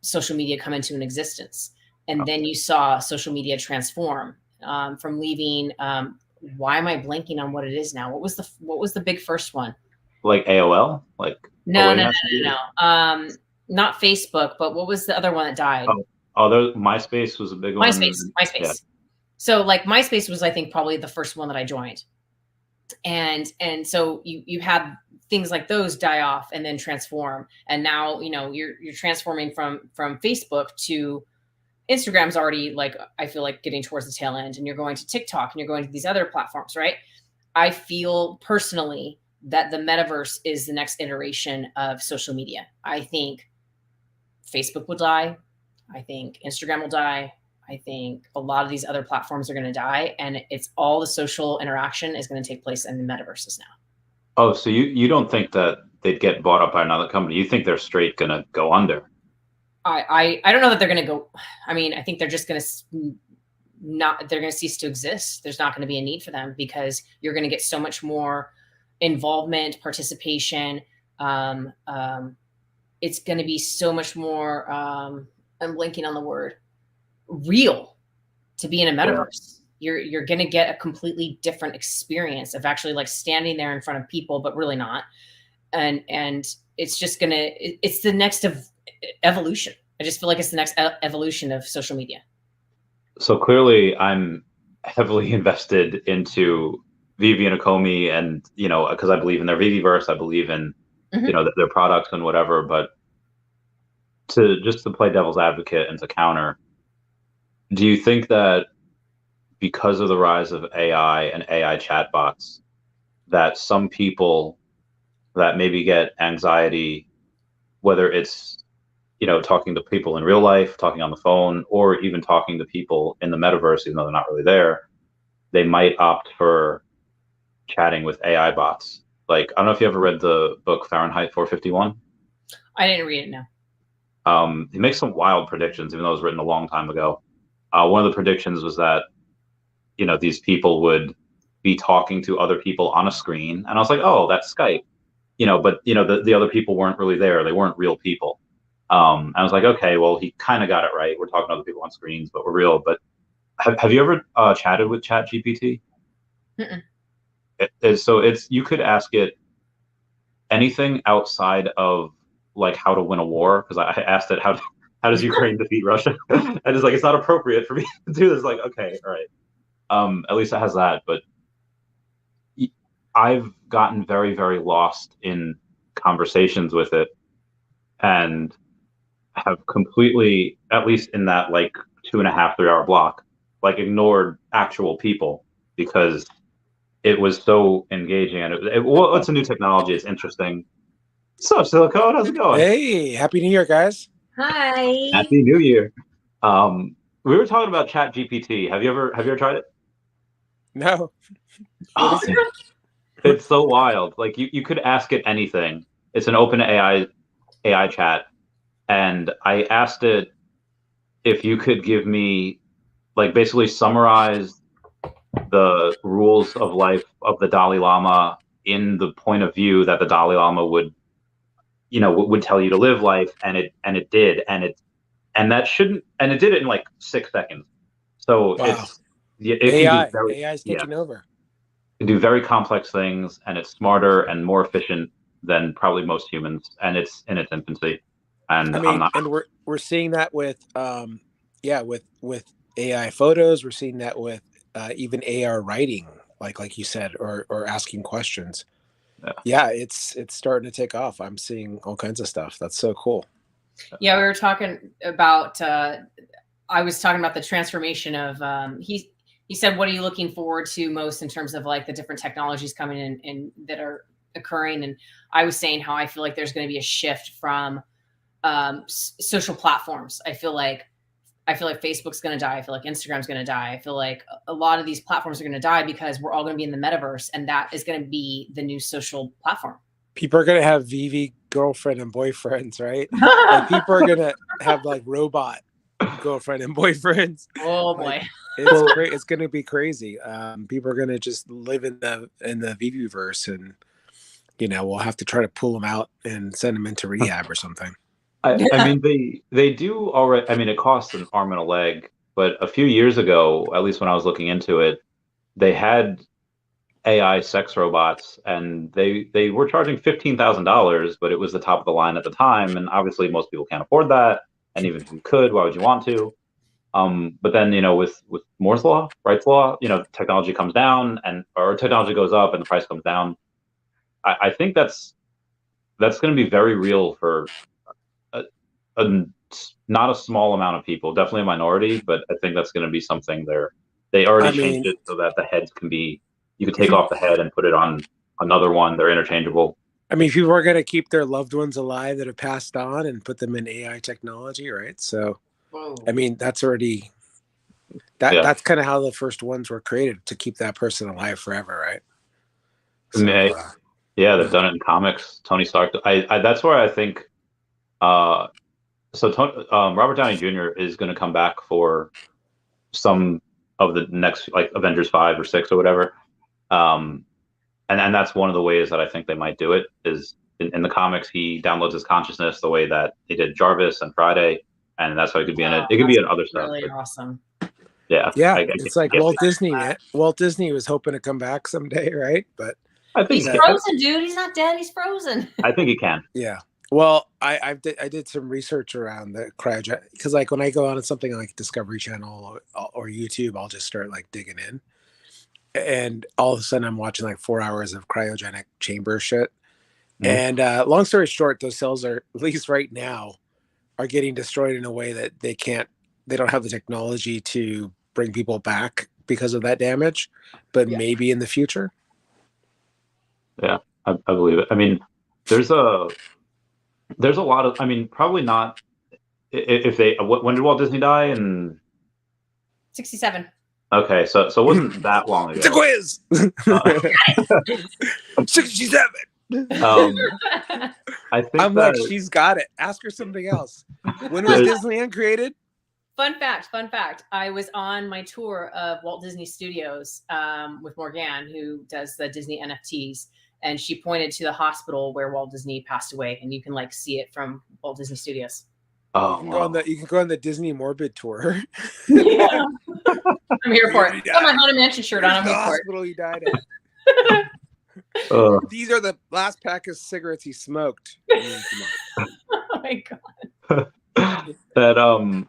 social media come into an existence, and then you saw social media transform from leaving why am I blanking on what it is now? What was the big first one? Like AOL? Like no. Not Facebook, but what was the other one that died? MySpace was a big one. MySpace. Yeah. So like MySpace was, I think, probably the first one that I joined. And so you had things like those die off and then transform. And now, you're transforming from Facebook to Instagram's already, like, I feel like getting towards the tail end, and you're going to TikTok and you're going to these other platforms, right? I feel personally that the metaverse is the next iteration of social media. I think Facebook will die. I think Instagram will die. I think a lot of these other platforms are going to die, and it's all the social interaction is going to take place in the metaverses now. Oh, so you don't think that they'd get bought up by another company? You think they're straight going to go under? I don't know that they're going to go. I mean, I think they're just going to they're going to cease to exist. There's not going to be a need for them because you're going to get so much more involvement, participation. It's going to be so much more, I'm blanking on the word, real to be in a metaverse. You're going to get a completely different experience of actually like standing there in front of people, but really not. And it's just it's the next evolution. I just feel like it's the next evolution of social media. So clearly I'm heavily invested into Veve and Akomi, and, because I believe in their Veveverse, I believe in, their products and whatever, but to play devil's advocate and to counter, do you think that because of the rise of AI and AI chatbots, that some people that maybe get anxiety, whether it's, talking to people in real life, talking on the phone, or even talking to people in the metaverse, even though they're not really there, they might opt for chatting with AI bots? Like, I don't know if you ever read the book Fahrenheit 451. I didn't read it, no. He makes some wild predictions, even though it was written a long time ago. One of the predictions was that, these people would be talking to other people on a screen. And I was like, oh, that's Skype, but, the other people weren't really there. They weren't real people. I was like, okay, well, he kind of got it right. We're talking to other people on screens, but we're real. But have you ever chatted with ChatGPT? So you could ask it anything outside of like how to win a war, because I asked it how does Ukraine defeat Russia, and it's like, it's not appropriate for me to do this. Like, okay, all right, at least it has that. But I've gotten very, very lost in conversations with it, and have completely, at least in that like 2.5, 3 hour block, like ignored actual people because it was so engaging. And what's a new technology? It's interesting. So, Silicone, how's it going? Hey, Happy New Year, guys. Hi. Happy New Year. We were talking about ChatGPT. Have you ever tried it? No. Oh, it's so wild. Like, you could ask it anything. It's an open AI chat. And I asked it if you could give me, like, basically summarize the rules of life of the Dalai Lama in the point of view that the Dalai Lama would tell you to live life, and it did, and it did it in like 6 seconds. So wow. AI's taking over. It can do very complex things, and it's smarter and more efficient than probably most humans, and it's in its infancy. And we're seeing that with with AI photos. We're seeing that with even AR writing, like you said, or asking questions. Yeah, it's starting to take off. I'm seeing all kinds of stuff. That's so cool. Yeah, we were talking about. I was talking about the transformation of. He said, "What are you looking forward to most in terms of like the different technologies coming in and that are occurring?" And I was saying how I feel like there's going to be a shift from social platforms. I feel like Facebook's going to die. I feel like Instagram's going to die. I feel like a lot of these platforms are going to die because we're all going to be in the metaverse, and that is going to be the new social platform. People are going to have Veve girlfriend and boyfriends, right? Like, people are going to have like robot girlfriend and boyfriends. Oh boy. It's great. It's going to be crazy. People are going to just live in the Veveverse, and we'll have to try to pull them out and send them into rehab or something. I mean, they do already. I mean, it costs an arm and a leg, but a few years ago, at least when I was looking into it, they had AI sex robots, and they were charging $15,000, but it was the top of the line at the time, and obviously most people can't afford that. And even if you could, why would you want to? But then, with Moore's law, Wright's law, technology comes down or technology goes up and the price comes down. I think that's going to be very real for not a small amount of people, definitely a minority, but I think that's going to be something they already changed it so that the heads you can take off the head and put it on another one. They're interchangeable. I mean, people are going to keep their loved ones alive that have passed on and put them in AI technology, right? So, I mean, that's already that's kind of how the first ones were created, to keep that person alive forever, right? So, they've done it in comics. Tony Stark. That's where I think. Robert Downey Jr. is going to come back for some of the next, like Avengers 5 or 6 or whatever. And that's one of the ways that I think they might do it is in the comics, he downloads his consciousness the way that they did Jarvis and Friday. And that's how he could be in it. It could be in other stuff. Really awesome. Yeah. It's like Walt Disney. Walt Disney was hoping to come back someday, right? But I think he's frozen, dude. He's not dead. He's frozen. I think he can. Yeah. Well, I did some research around the cryogenic, because like when I go on something like Discovery Channel or YouTube, I'll just start like digging in, and all of a sudden I'm watching like 4 hours of cryogenic chamber shit. And long story short, those cells are, at least right now, are getting destroyed in a way that they don't have the technology to bring people back because of that damage, but maybe in the future. Yeah, I believe it. I mean, there's a lot of, I mean, probably not if they, when did Walt Disney die? In 67. Okay, so it wasn't that long ago. It's a quiz. 67. I think I'm like, she's got it. Ask her something else. When was Disneyland created? Fun fact. I was on my tour of Walt Disney Studios with Morgan, who does the Disney NFTs. And she pointed to the hospital where Walt Disney passed away, and you can like see it from Walt Disney Studios. Oh, you can go on the Disney Morbid tour. Yeah. I'm here for it. Got my Haunted Mansion shirt on. I'm here for it. Hospital he died at. These are the last pack of cigarettes he smoked. I mean, come on. Oh my god. That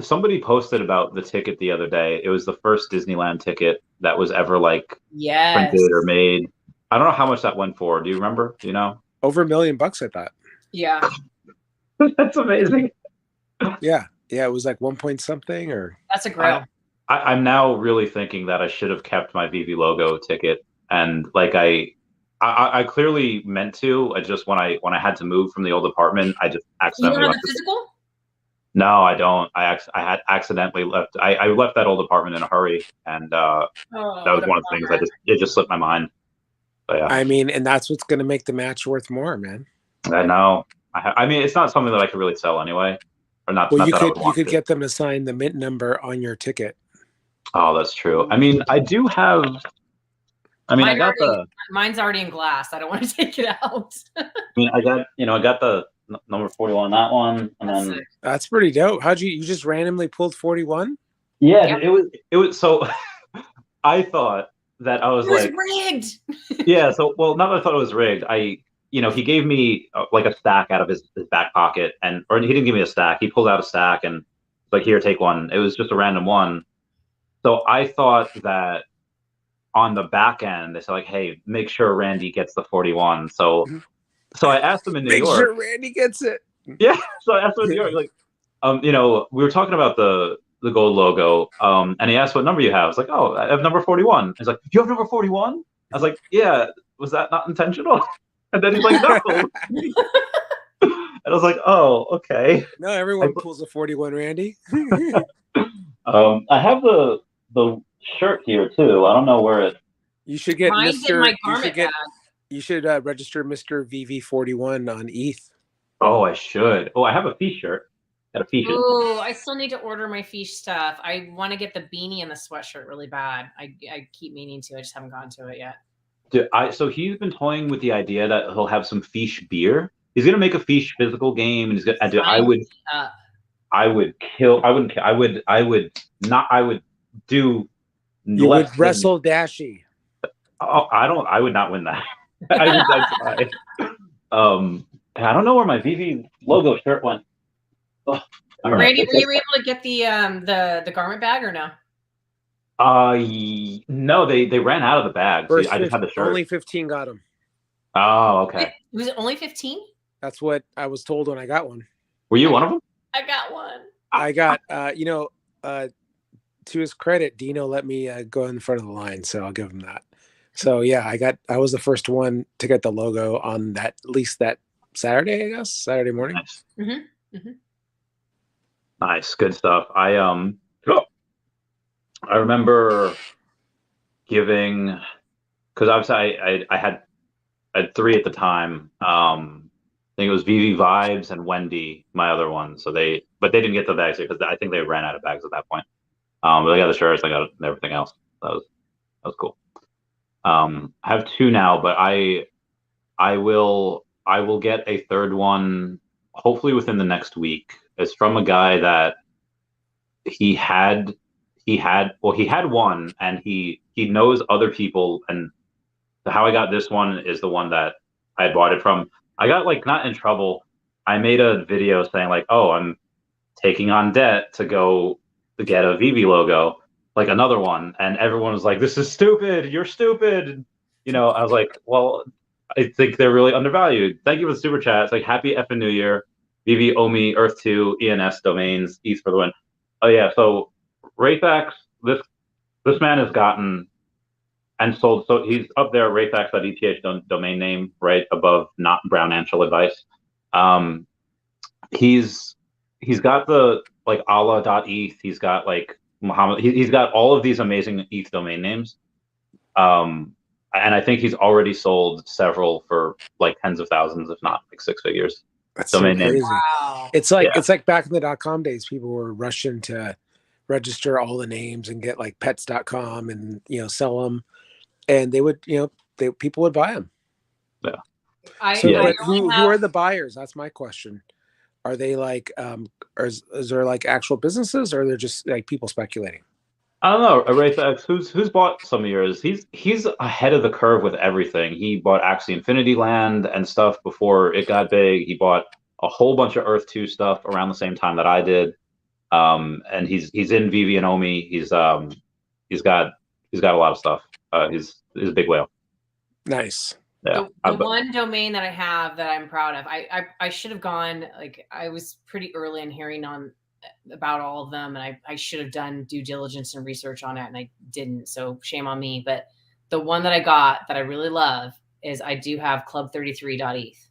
somebody posted about the ticket the other day. It was the first Disneyland ticket that was ever like printed or made. I don't know how much that went for. Do you remember? Do you know? Over $1 million, I thought. Yeah. That's amazing. Yeah. It was like 1 point something, or that's a grail. I'm now really thinking that I should have kept my Veve logo ticket, and like I clearly meant to. I just when I had to move from the old apartment, I just accidentally. You don't have the physical? No, I don't. I had accidentally left. I left that old apartment in a hurry, and that was one of the things it just slipped my mind. But, yeah. I mean, and that's what's going to make the match worth more, man. I know. I mean, it's not something that I could really sell anyway, or not. Well, not you could get them to sign the mint number on your ticket. Oh, that's true. I mean, I do have. I mean, mine's already in glass. I don't want to take it out. I mean, I got the number 41 on that one, and then that's pretty dope. How'd you just randomly pulled 41? Yeah, it was so. I thought that I was like rigged. Yeah, so not that I thought it was rigged. He gave me like a stack out of his back pocket, or he didn't give me a stack. He pulled out a stack and like, here, take one. It was just a random one. So I thought that on the back end, they said like, hey, make sure Randy gets the 41. So I asked him in New York. Make sure Randy gets it. Yeah. So I asked him in New York, like, we were talking about the gold logo, and he asked what number you have. I was like, oh, I have number 41. He's like, you have number 41? I was like, yeah. Was that not intentional? And then he's like, no. And I was like, oh, okay. No, everyone pulls a 41, Randy. I have the shirt here too. I don't know where it. You should get Mine's in my garment bag. You should register Mr. VV41 on ETH. Oh, I should. Oh, I have a Feesh shirt. Oh, I still need to order my Feesh stuff. I want to get the beanie and the sweatshirt really bad. I keep meaning to. I just haven't gotten to it yet. Dude, so he's been toying with the idea that he'll have some Feesh beer. He's gonna make a Feesh physical game, and he's gonna. I would do You less would wrestle Dashi. Oh, I would not win that. I'd try. I don't know where my Veve logo shirt went. Oh, all right. Randy, were you able to get the garment bag or no? No, they ran out of the bag. So I just had the shirt. Only 15 got them. Oh, okay. Was it only 15? That's what I was told when I got one. Were you one of them? I got one. I got, to his credit, Dino let me go in front of the line, so I'll give him that. So yeah, I was the first one to get the logo on that, at least that Saturday, I guess, Saturday morning. Nice. Mm-hmm. Mm-hmm. Nice, good stuff. I remember giving, because obviously I had 3 at the time. I think it was Veve Vibes and Wendy, my other one. So but they didn't get the bags because I think they ran out of bags at that point. But they got the shirts, they got everything else. That was cool. I have 2 now, but I will get a 3rd one hopefully within the next week. It's from a guy that he had one, and he knows other people, and how I got this one is the one that I had bought it from. I got not in trouble. I made a video saying oh, I'm taking on debt to go to get a Veve logo, another one, and everyone was like, "This is stupid. You're stupid." I was like, "Well, I think they're really undervalued. Thank you for the super chat. It's happy effing New Year. Veve owe me Earth 2 ENS domains. ETH for the win." Oh yeah, so Rayfax, this man has gotten and sold. So he's up there, Rayfax.eth domain name, right above not Brownantial advice. He's got the Allah.eth. He's got Muhammad. He's got all of these amazing ETH domain names. And I think he's already sold several for tens of thousands, if not 6 figures. That's domain so crazy. Wow. It's like back in the .com days, people were rushing to register all the names and get pets.com and sell them, and they would people would buy them. Yeah. Who are the buyers? That's my question. Are they is there actual businesses, or are they just people speculating? I don't know. Rayfax, who's bought some of yours? He's ahead of the curve with everything. He bought Axie Infinity Land and stuff before it got big. He bought a whole bunch of Earth 2 stuff around the same time that I did. And he's in Veve and Omi. He's got a lot of stuff. He's a big whale. Nice. Yeah. The one domain that I have that I'm proud of, I should have gone, I was pretty early in hearing about all of them, and I should have done due diligence and research on it, and I didn't, so shame on me. But the one that I got that I really love is I do have club33.eth.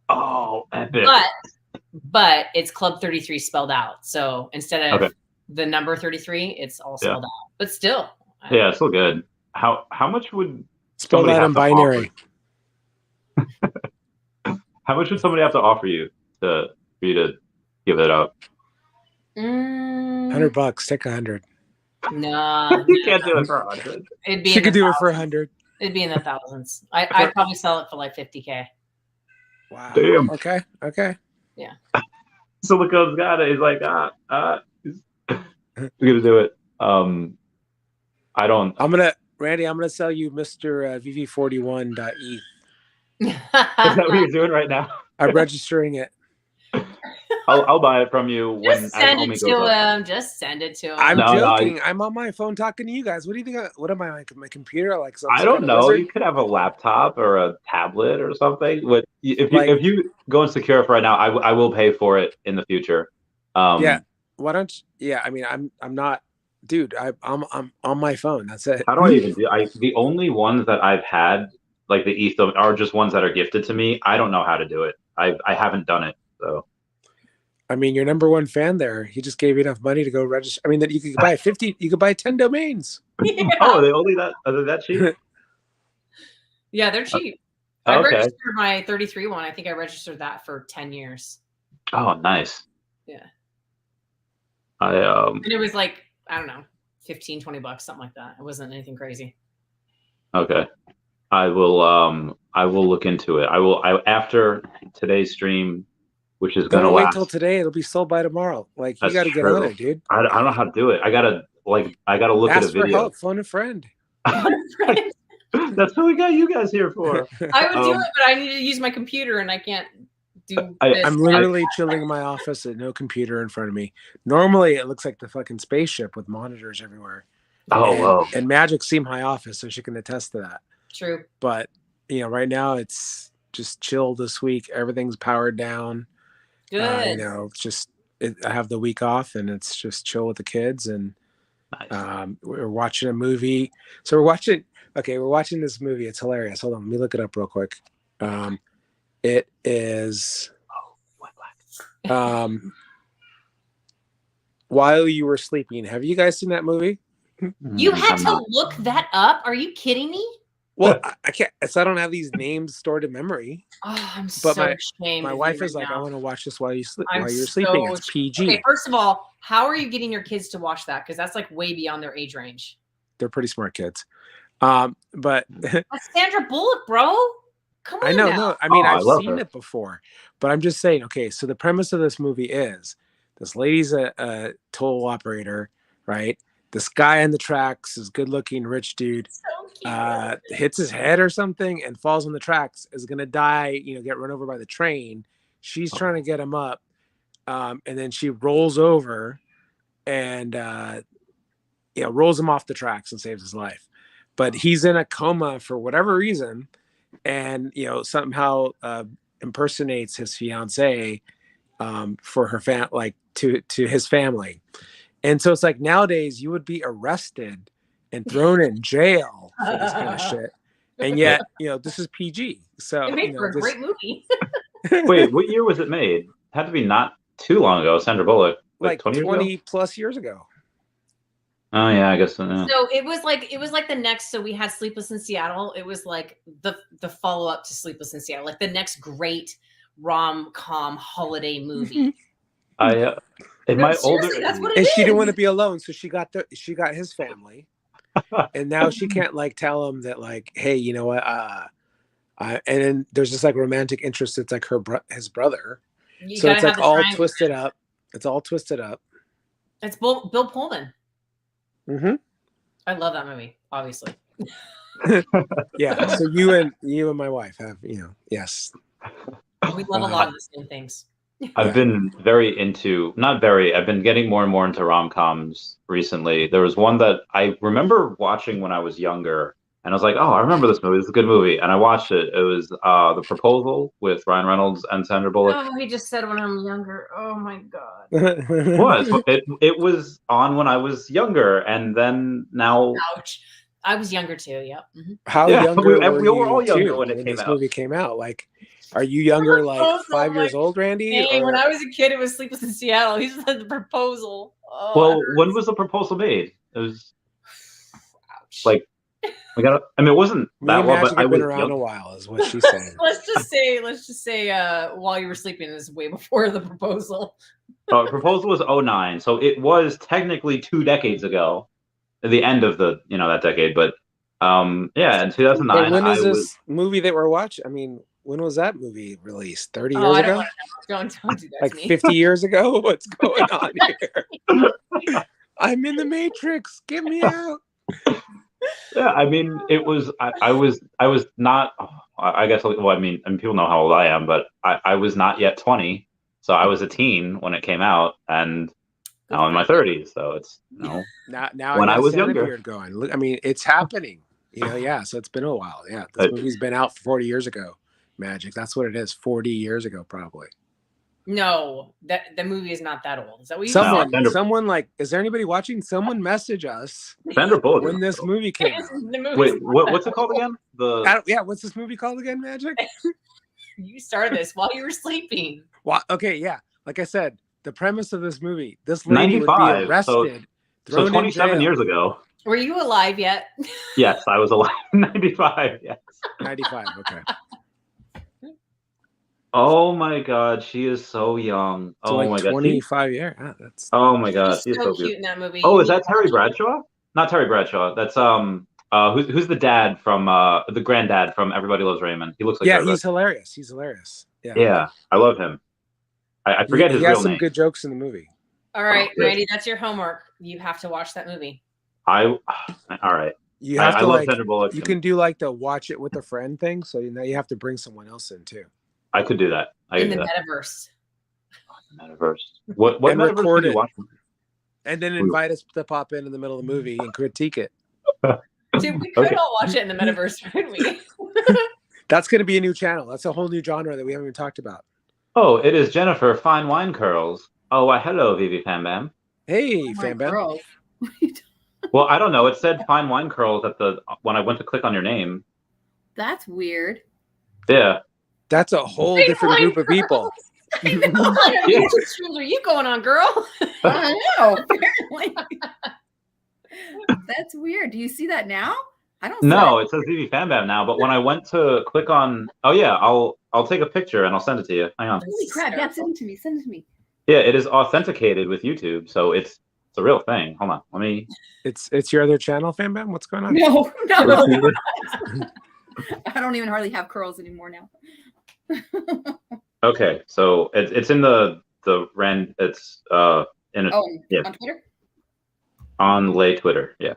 Oh, epic. But it's Club 33 spelled out. So instead of the number 33, it's all spelled out. But still. Yeah, it's still good. How much would spell that in binary? How much would somebody have to offer you for you to give it up? $100. Take 100. No. You can't do it for 100. She could do it for 100. It'd be in the thousands. I'd probably sell it for $50K. Wow. Damn. Okay. Yeah. Silicone's got it. He's like, we're gonna do it. Randy, I'm gonna sell you Mr. Veve41.eth. Is that what you're doing right now? I'm registering it. I'll buy it from you when Just send it to him. Just send it to him. I'm joking. I'm on my phone talking to you guys. What do you think? What am I, my computer? I don't know. You could have a laptop or a tablet or something. But if you go and secure it for right now, I will pay for it in the future. Yeah. Why don't you? Yeah. I mean, I'm not, dude. I'm on my phone. That's it. How do I even do? The only ones that I've had, the ETH, are just ones that are gifted to me. I don't know how to do it. I haven't done it. So. I mean, your number one fan there, he just gave you enough money to go register. I mean, that you could buy 50, you could buy 10 domains. Yeah. Oh, they only that cheap? Yeah, they're cheap. Okay. I registered my 33 one. I think I registered that for 10 years. Oh, nice. Yeah. And it was I don't know, $15, $20, something like that. It wasn't anything crazy. Okay. I will look into it. After today's stream, which is going to Don't wait last. till today. It'll be sold by tomorrow. Like, you That's got to get true. on it, dude. I don't know how to do it. I gotta look at a Ask for video. help. Phone a friend. That's what we got you guys here for. I would do it, but I need to use my computer, and I can't do this. I'm literally chilling in my office with no computer in front of me. Normally, it looks like the fucking spaceship with monitors everywhere. Whoa. And Magic's seen my office, so she can attest to that. True. But, right now it's just chill this week. Everything's powered down. Good. I have the week off, and it's just chill with the kids. And Nice. We're watching a movie. So we're watching this movie. It's hilarious. Hold on, let me look it up real quick. It is While You Were Sleeping. Have you guys seen that movie? You had to look that up? Are you kidding me? Well, I can't. I don't have these names stored in memory. Oh, I'm But so ashamed. My of wife you is right like, now. I want to watch this while you're so sleeping. It's PG. Okay, first of all, how are you getting your kids to watch that? Because that's like way beyond their age range. They're pretty smart kids. But That's Sandra Bullock, bro. Come on. I know. now. No, I mean, I I've love seen her. it before, but I'm just saying. Okay, so the premise of this movie is this lady's a toll operator, right? This guy on the tracks is good-looking, rich dude. So cute. Hits his head or something and falls on the tracks. Is gonna die. Get run over by the train. She's trying to get him up, and then she rolls over, and rolls him off the tracks and saves his life. But he's in a coma for whatever reason, and somehow impersonates his fiance for her to his family. And so it's like nowadays you would be arrested and thrown in jail for this kind of shit. And yet, this is PG. So It made for a great movie. Wait, what year was it made? It had to be not too long ago. Sandra Bullock, like 20 years ago? plus years ago. Oh yeah, I guess so. Yeah. So it was like the next. So we had Sleepless in Seattle. It was like the follow up to Sleepless in Seattle, like the next great rom-com holiday movie. In my older, that's what it And is. she didn't want to be alone, so she got his family, and now she can't tell him that hey, you know what? And then there's this romantic interest. It's like his brother. So it's all twisted up. It's all twisted up. It's Bill Pullman. Mm-hmm. I love that movie, obviously. Yeah. So you and my wife have yes. We love a lot of the same things. I've been I've been getting more and more into rom-coms recently. There was one that I remember watching when I was younger, and I was like, oh, I remember this movie. It's a good movie. And I watched it. It was The Proposal with Ryan Reynolds and Sandra Bullock. Oh, he just said when I'm younger. Oh my God. It was on when I was younger, and then now. Ouch. I was younger too. Yep. Mm-hmm. How younger we were all younger when this movie came out? Are you younger, 5 years old, Randy? Hey, when I was a kid, it was Sleepless in Seattle. He said The Proposal. Oh, well, when was The Proposal made? It was ouch. it wasn't that long, but I've been around a while, is what she's saying. let's just say, While You Were Sleeping is way before The Proposal. Proposal was 2009, so it was technically 2 decades ago, at the end of that decade. But in 2009, When is this movie that we're watching? I mean, when was that movie released? 30 years I ago? don't do that to me. 50 years ago? What's going on here? I'm in the Matrix. Get me out. Yeah, I mean, it was. I was not. I guess. Well, I mean, people know how old I am, but I was not yet 20, so I was a teen when it came out, and now I'm in my 30s. So it's now when I was Santa younger. Beard going. Look, I mean, it's happening. So it's been a while. Yeah, this movie's been out 40 years ago. Magic. That's what it is. 40 years ago, probably. No, the movie is not that old. Is that what you said? Someone is there anybody watching? Someone message us. Sandra Bullock. When this movie came out. Wait, what's it called again? What's this movie called again, Magic? You started this while you were sleeping. Well, okay, yeah. Like I said, the premise of this movie, this lady would be arrested. So 27 years ago. Were you alive yet? Yes, I was alive. 95. Yes. 95. Okay. Oh my God, she is so young. So my God, 25 years. that's. Oh my God, she's so cute in that movie. Oh, is that Terry Bradshaw? Not Terry Bradshaw. That's who's the dad from the granddad from Everybody Loves Raymond? He looks like. Yeah, he's hilarious. He's hilarious. Yeah. Yeah, I love him. I forget his He has real some name. good jokes in the movie. All right, Randy, that's your homework. You have to watch that movie. All right. You have I to love like. Sandra Bullock. You can do like the watch it with a friend thing. So now you have to bring someone else in too. I could do that. In the metaverse. Metaverse. What and metaverse record can you it, watch? and then invite us to pop in the middle of the movie and critique it. Dude, we could all watch it in the metaverse, couldn't we? That's going to be a new channel. That's a whole new genre that we haven't even talked about. Oh, it is Jennifer Fine Wine Curls. Oh, why hello, Vivi Fam Bam. Hey, Fam Bam. Well, I don't know. It said Fine Wine Curls when I went to click on your name. That's weird. Yeah. That's a whole different group of people. I know. What YouTube streams are you going on, girl? I know. Apparently. That's weird. Do you see that now? I don't. No, it says Vivi Fam Bam now. But when I went to click on, oh yeah, I'll take a picture and I'll send it to you. Hang on. Holy crap! Yeah, send it to me. Send it to me. Yeah, it is authenticated with YouTube, so it's a real thing. Hold on, let me. It's your other channel, Fam Bam. What's going on? No. I don't even hardly have curls anymore now. Okay, so it's in the Rand. It's in a, yeah, on Twitter. On Lay Twitter, yeah.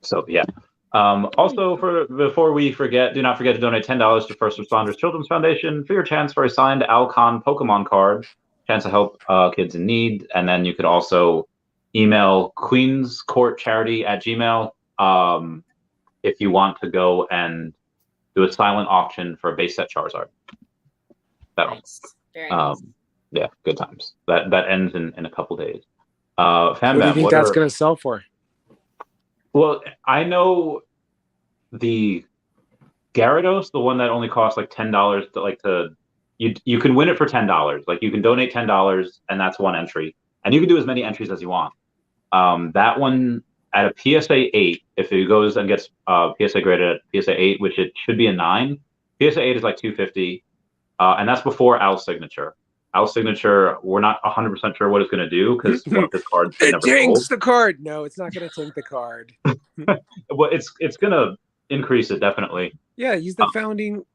So yeah. Also, before we forget, do not forget to donate $10 to First Responders Children's Foundation for your chance for a signed Alcon Pokemon card. Chance to help kids in need, and then you could also email queenscourtcharity@gmail if you want to go and do a silent auction for a base set Charizard. Nice. Very nice. Yeah, good times. That ends in a couple days. Fam What do you think that's going to sell for? Well, I know the Gyarados, the one that only costs like $10 you can win it for $10. Like you can donate $10 and that's one entry. And you can do as many entries as you want. That one at a PSA 8, if it goes and gets PSA graded at PSA 8, which it should be a 9, PSA 8 is like $250. And that's before Al's signature. Al's signature, we're not 100% sure what it's going to do because one of his cards it never tanks sold. the card. No, it's not going to tank the card. Well, it's going to increase it definitely. Yeah, he's the founding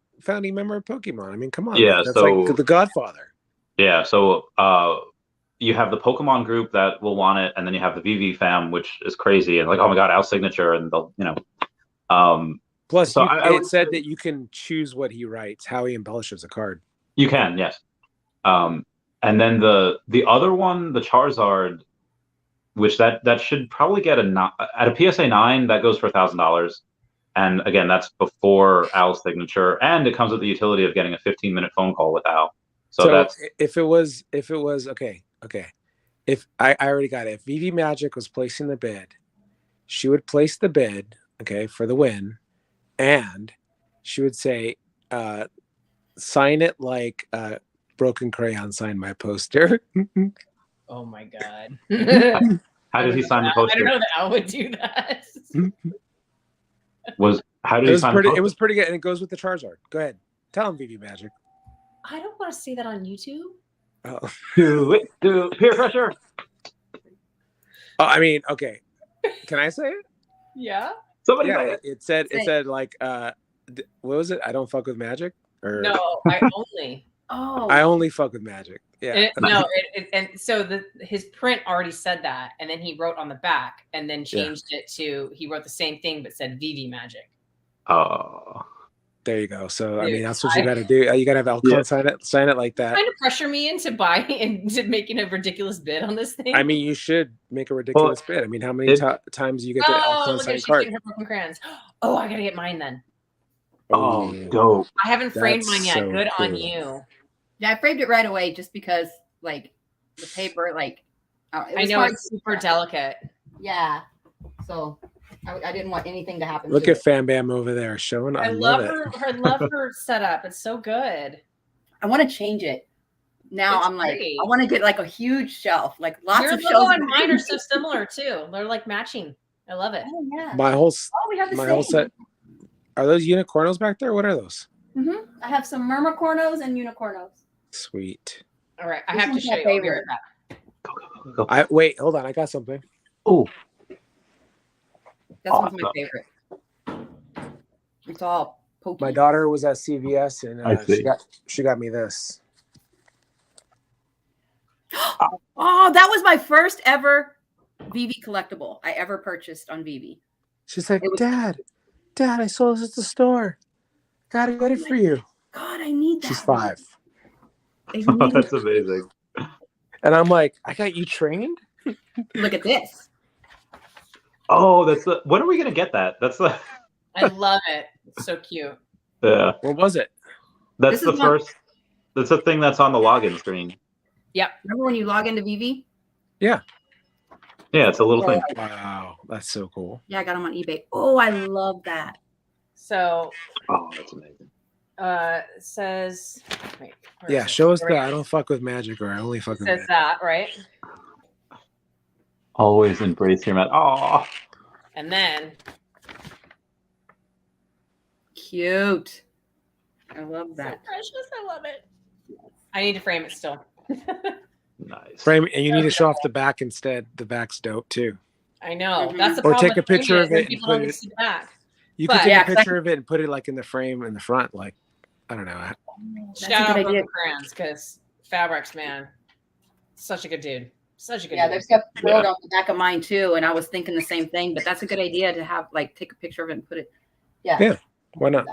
member of Pokemon. I mean, come on. Yeah, man. That's so like the Godfather. Yeah, so you have the Pokemon group that will want it, and then you have the VV fam, which is crazy, and like, oh my god, Al's signature, and they'll, Plus, so it said that you can choose what he writes, how he embellishes a card. You can, yes. And then the other one, the Charizard, which that should probably get at a PSA 9, that goes for $1,000. And again, that's before Al's signature, and it comes with the utility of getting a 15-minute phone call with Al. So that's if it was okay. If I already got it. If Vivi Magic was placing the bid, she would place the bid, okay, for the win, and she would say, sign it like Broken Crayon signed my poster. Oh my god. How did he sign the poster? I don't know that Al would do that. How did he sign the poster? It was pretty good, and it goes with the Charizard. Go ahead. Tell him, Vivi Magic. I don't want to see that on YouTube. Oh. Do peer pressure. Oh, I mean, okay. Can I say it? Yeah. Somebody say it. It said like what was it? I don't fuck with magic? Or No, I only. Oh. I only fuck with magic. Yeah. And so his print already said that, and then he wrote on the back, and then changed it to he wrote the same thing but said VV Magic. Oh. There you go. So Dude, I mean, that's what you got to do. You got to have Alcon sign it like that. Trying to pressure me into making a ridiculous bid on this thing. I mean, you should make a ridiculous bid. I mean, how many times you get the Alcon signed card? Crayons. Oh, I gotta get mine then. Oh, dope! I haven't framed mine yet. So good cool. On you. Yeah, I framed it right away just because, like, the paper, like, I know it's super delicate. Yeah, so. I didn't want anything to happen. Look at Fam Bam over there showing. I love her. I love her setup. It's so good. I want to change it. Now I'm like, I want to get like a huge shelf, like lots of shelves. Your and mine are so similar too. They're like matching. I love it. Oh yeah. We have the same. Whole set. Are those unicornos back there? What are those? Mm-hmm. I have some Murmurcornos and unicornos. Sweet. All right, I have to show you. I'll be right back. Wait, hold on. I got something. Oh. That's one's my favorite. It's all Pokemon. My daughter was at CVS and she got me this. Oh, that was my first ever Veve collectible I ever purchased on Veve. She's like, Dad, I saw this at the store. Gotta get it for you. God, I need that. She's 5. That's amazing. And I'm like, I got you trained? Look at this. Oh, that's the. When are we gonna get that? That's the. I love it. It's so cute. Yeah. What was it? That's the first. That's the thing that's on the login screen. Yep. Remember when you log into Veve? Yeah. Yeah, it's a little thing. Wow, that's so cool. Yeah, I got them on eBay. Oh, I love that. So. Oh, that's amazing. It says. Wait, yeah, show us that. I don't fuck with magic, or I only fuck with magic. Says that, right? Always embrace your magic. Oh. And then. Cute. I love that. So precious. I love it. I need to frame it still. Nice. Frame it, and you need to show off the back instead. The back's dope too. I know. Mhm. That's the Or problem. take a picture of it and People don't put get it. to see the back. You can But- take Yeah, a picture of it and put it like in the frame in the front. Like, I don't know. That's Shout a out good idea. Broken Crayons because Fabrics, man, such a good dude. Such a good Yeah, dude. there's got word on the back of mine too, and I was thinking the same thing. But that's a good idea to have, like, take a picture of it and put it. Yeah. Why not?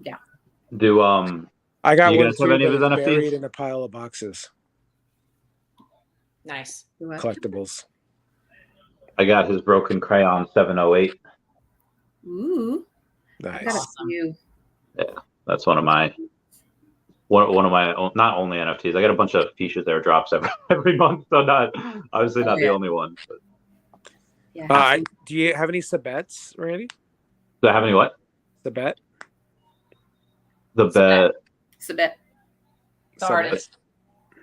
Yeah. Do I got You one guys have too, any of but his it's NFTs? buried in a pile of boxes. Nice. Collectibles. I got his Broken Crayon 708. Ooh. I got Nice. a few. That's one of my not only NFTs. I get a bunch of Feesh's airdrops every month, so not obviously not the only one. But. Yeah. Do you have any Sabets, Randy? Do I have any what? Sabet? The bet. Sabet. The artist.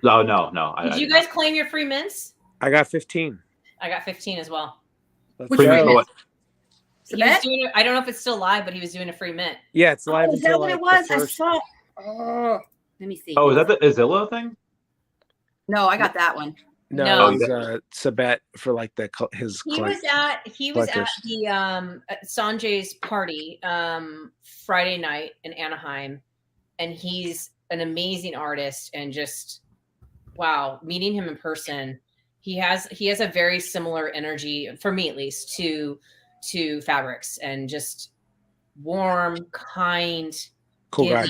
Oh no. Did you guys claim your free mints? I got 15. I got 15 as well. Let's Which Free free mint mint? what? He was doing, I don't know if it's still live, but he was doing a free mint. Yeah, it's live Oh, is that until what like it was? the I first. saw. Oh, let me see. Oh, is that the Izilla thing? No, I got that one. No, No. it was Sabet for like his. He was at the at Sanjay's party Friday night in Anaheim, and he's an amazing artist. And just wow, meeting him in person, he has a very similar energy, for me at least, to Fabrics, and just warm, kind, Cool guy.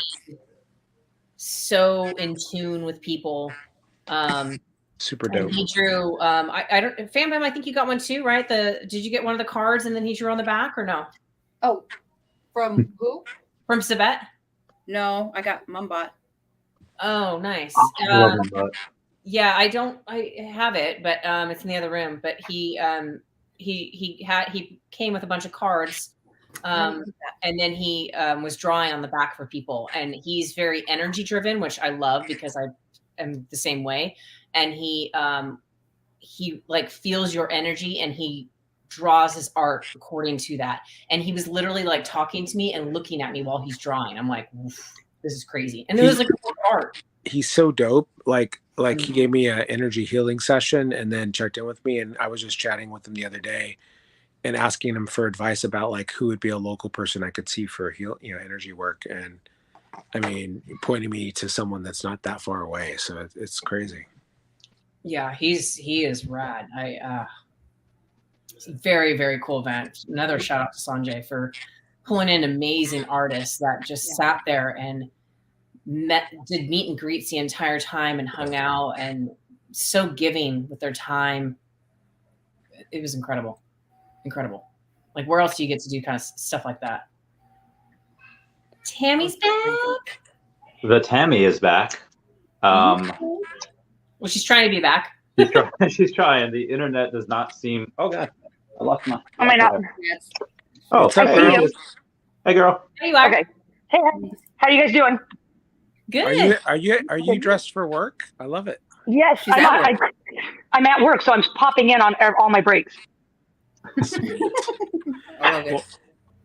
so in tune with people. Super dope. He drew. I don't. Fambam, I think you got one too, right? Did you get one of the cards and then he drew on the back, or no? Oh, from who? From Sabet? No, I got Mumbot. Oh, nice. I love them, but- Yeah, I have it, but it's in the other room. But he came with a bunch of cards, and then he was drawing on the back for people. And he's very energy driven, which I love because I am the same way. And he like feels your energy, and he draws his art according to that. And he was literally like talking to me and looking at me while he's drawing. I'm like, this is crazy. And it was like art. He's so dope. Like he gave me an energy healing session and then checked in with me, and I was just chatting with him the other day and asking him for advice about like who would be a local person I could see for energy work. And I mean, pointing me to someone that's not that far away. So it's crazy. Yeah, he is rad. It's a very, very cool event. Another shout out to Sanjay for pulling in amazing artists that just sat there and did meet and greets the entire time and hung out, and so giving with their time. It was incredible. Like, where else do you get to do kind of stuff like that? Tammy's back. The Tammy is back. Well, she's trying to be back. She's trying. The internet does not seem. Oh god, I lost my. Oh my god. Oh, I see you. Hey, girl. There you are. Okay. Hey, how are you guys doing? Good. Are you dressed for work? I love it. Yes, I'm at work, so I'm popping in on all my breaks. I love it. Well,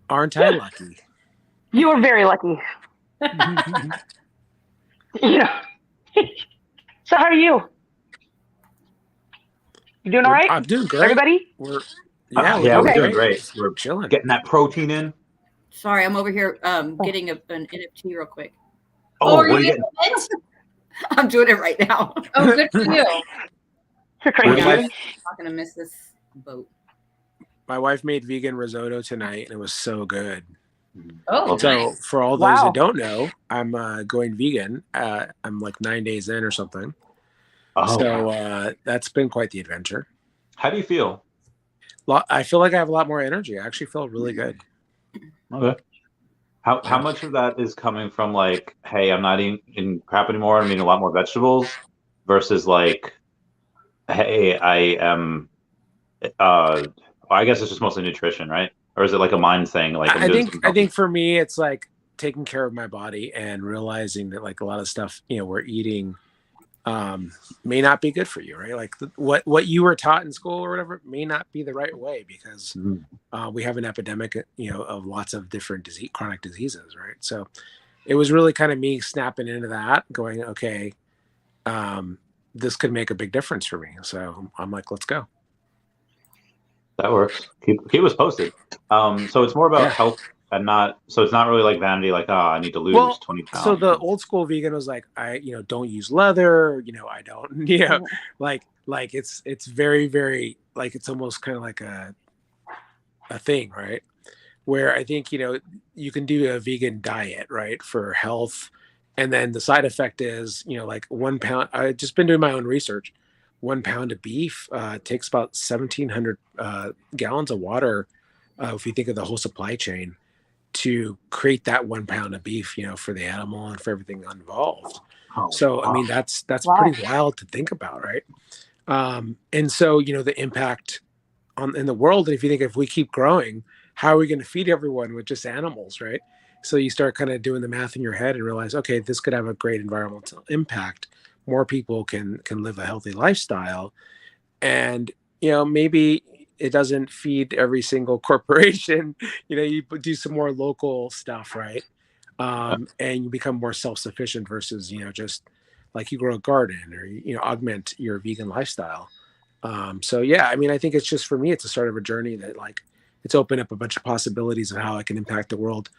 aren't I lucky? You are very lucky. Yeah. So how are you? You doing all right? I'm doing great. Everybody? We're we're doing great. We're chilling. Getting that protein in. Sorry, I'm over here getting an NFT real quick. Oh, are what are you you getting? getting it? I'm doing it right now. Oh, good for you. You're crazy. I'm not gonna miss this boat. My wife made vegan risotto tonight, and it was so good. Oh, So nice. for all those that don't know, I'm going vegan. I'm like 9 days in or something. Oh, so that's been quite the adventure. How do you feel? I feel like I have a lot more energy. I actually feel really good. Okay. How much of that is coming from like, hey, I'm not eating crap anymore, I'm eating a lot more vegetables, versus like, hey, I am I guess it's just mostly nutrition, right? Or is it like a mind thing? Like I'm doing something I think for me, it's like taking care of my body and realizing that like a lot of stuff, we're eating may not be good for you, right? Like what you were taught in school or whatever may not be the right way, because we have an epidemic, of lots of different chronic diseases, right? So it was really kind of me snapping into that, going, okay, this could make a big difference for me. So I'm like, let's go. That works. Keep us posted. So it's more about health and so it's not really like vanity, like, I need to lose 20 pounds. So the old school vegan was like, I don't use leather, I don't, like it's very, very, like, it's almost kind of like a thing, right? Where I think, you can do a vegan diet, right, for health. And then the side effect is, like 1 pound, I've just been doing my own research. 1 pound of beef takes about 1,700 gallons of water, if you think of the whole supply chain, to create that 1 pound of beef, for the animal and for everything involved. So, I mean, that's pretty wild to think about, right? And so, the impact in the world, and if you think if we keep growing, how are we going to feed everyone with just animals, right? So you start kind of doing the math in your head and realize, okay, this could have a great environmental impact. More people can live a healthy lifestyle, and maybe it doesn't feed every single corporation. You do some more local stuff, right? And you become more self-sufficient versus just like you grow a garden or augment your vegan lifestyle. So yeah, I mean, I think it's just, for me, it's a start of a journey that, like, it's opened up a bunch of possibilities of how I can impact the world.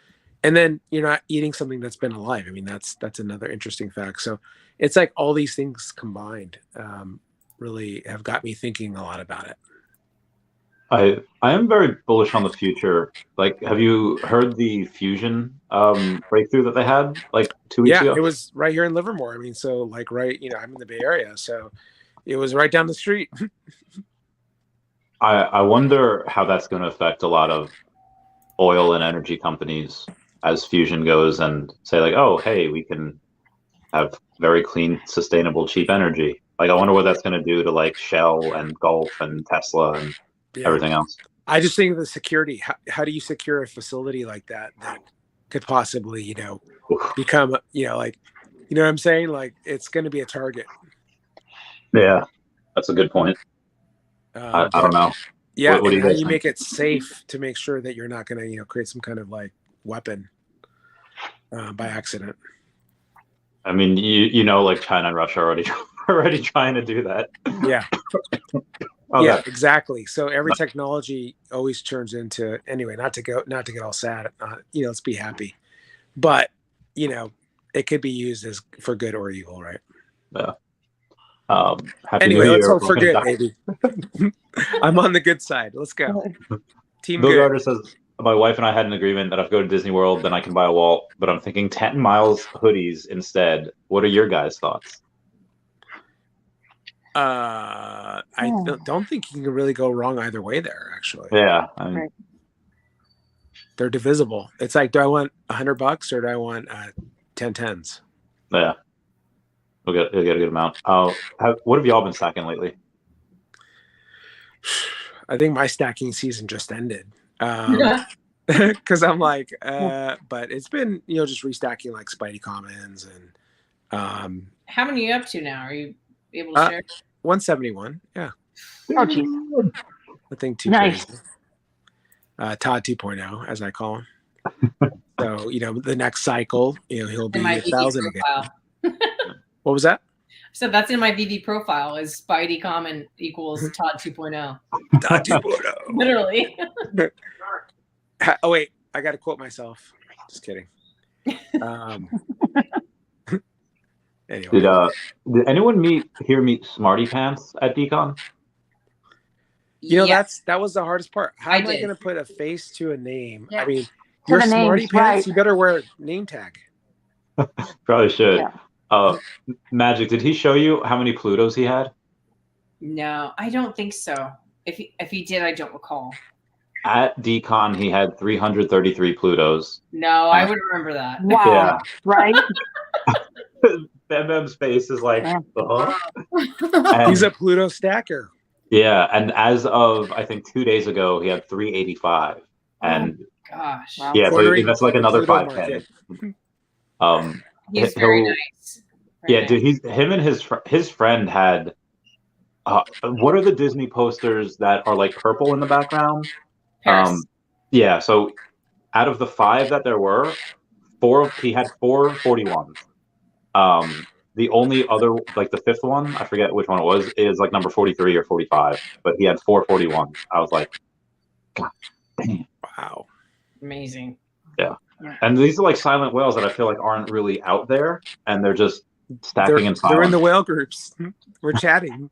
And then you're not eating something that's been alive. I mean, that's another interesting fact. So it's like all these things combined really have got me thinking a lot about it. I am very bullish on the future. Like, have you heard the fusion breakthrough that they had like 2 weeks ago? Yeah, it was right here in Livermore. I mean, so like I'm in the Bay Area, so it was right down the street. I wonder how that's going to affect a lot of oil and energy companies as fusion goes, and say like, oh, hey, we can have very clean, sustainable, cheap energy. Like, I wonder what that's going to do to like Shell and Gulf and Tesla and everything else. I just think of the security. How do you secure a facility like that could possibly, become, like, what I'm saying? Like, it's going to be a target. Yeah, that's a good point. I don't know. Yeah, what do and how guys you think? make it safe to make sure that you're not going to, create some kind of like weapon by accident. I mean, like China and Russia are already trying to do that. Yeah. Okay. Yeah, exactly. So every technology always turns into, anyway, not to get all sad, let's be happy, but it could be used as for good or evil, right? Yeah. Happy anyway, New let's Year. hope for good, baby. I'm on the good side. Let's go. Team Bill good. Gardner says, my wife and I had an agreement that if I go to Disney World, then I can buy a wall, but I'm thinking 10 miles hoodies instead. What are your guys' thoughts? I don't think you can really go wrong either way there, actually. Yeah. I mean, they're divisible. It's like, do I want $100 or do I want 10 tens? Yeah. You'll get a good amount. What have y'all been stacking lately? I think my stacking season just ended. Because I'm like, but it's been, just restacking like Spidey Commons and. How many are you up to now? Are you able to share? 171. Yeah. Oh, geez. I think too nice. crazy. Todd 2.0, as I call him. So, the next cycle, he'll be 1,000 again. What was that? So that's in my VV profile, is Spidey Common equals Todd 2.0. Todd 2.0. Literally. Oh, wait. I got to quote myself. Just kidding. Anyway. Did anyone meet Smarty Pants at Decon? You know, Yes. that was the hardest part. How am I did. going to put a face to a name? Yeah. I mean, To you're the Smarty names, Pants. right. You better wear a name tag. Probably should. Yeah. Magic, did he show you how many Plutos he had? No, I don't think so. If he did, I don't recall. At Decon, he had 333 Plutos. No, I would remember that. Wow. Yeah. Right? Bam Bam's face is like, Yeah. He's a Pluto stacker. Yeah, and as of I think 2 days ago, he had 385, and Gosh, Wow. yeah, so Cornering that's like another Pluto 5K. market. he's very nice. Yeah, dude, him and his friend had. What are the Disney posters that are like purple in the background? Paris. Yeah, so out of the 5 that there were, he had 4 41s. The only other, like the 5th one, I forget which one it was, is like number 43 or 45, but he had 4 41s. I was like, God damn. Wow. Amazing. Yeah. And these are like silent whales that I feel like aren't really out there, and they're just stacking in silence. They're in the whale groups. We're chatting.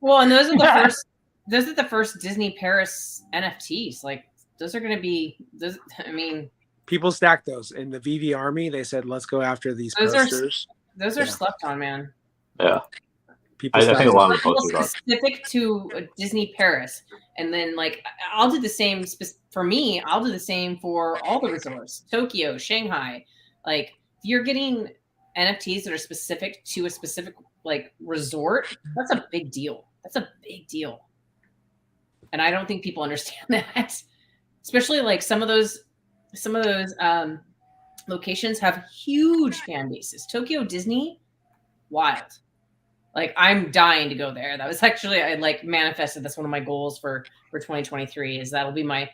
Well, and those are the first. Those are the first Disney Paris NFTs. Like those are going to be. I mean, people stack those in the Veve army. They said, "Let's go after these posters." Those are slept on, man. Yeah. People I think a lot of the posters are specific to Disney Paris, and then like I'll do the same for me. I'll do the same for all the resorts: Tokyo, Shanghai. Like if you're getting NFTs that are specific to a specific like resort, that's a big deal. That's a big deal, and I don't think people understand that. Especially like some of those locations have huge fan bases. Tokyo Disney, wild. Like I'm dying to go there. That was actually I like manifested. That's one of my goals for 2023. Is that'll be my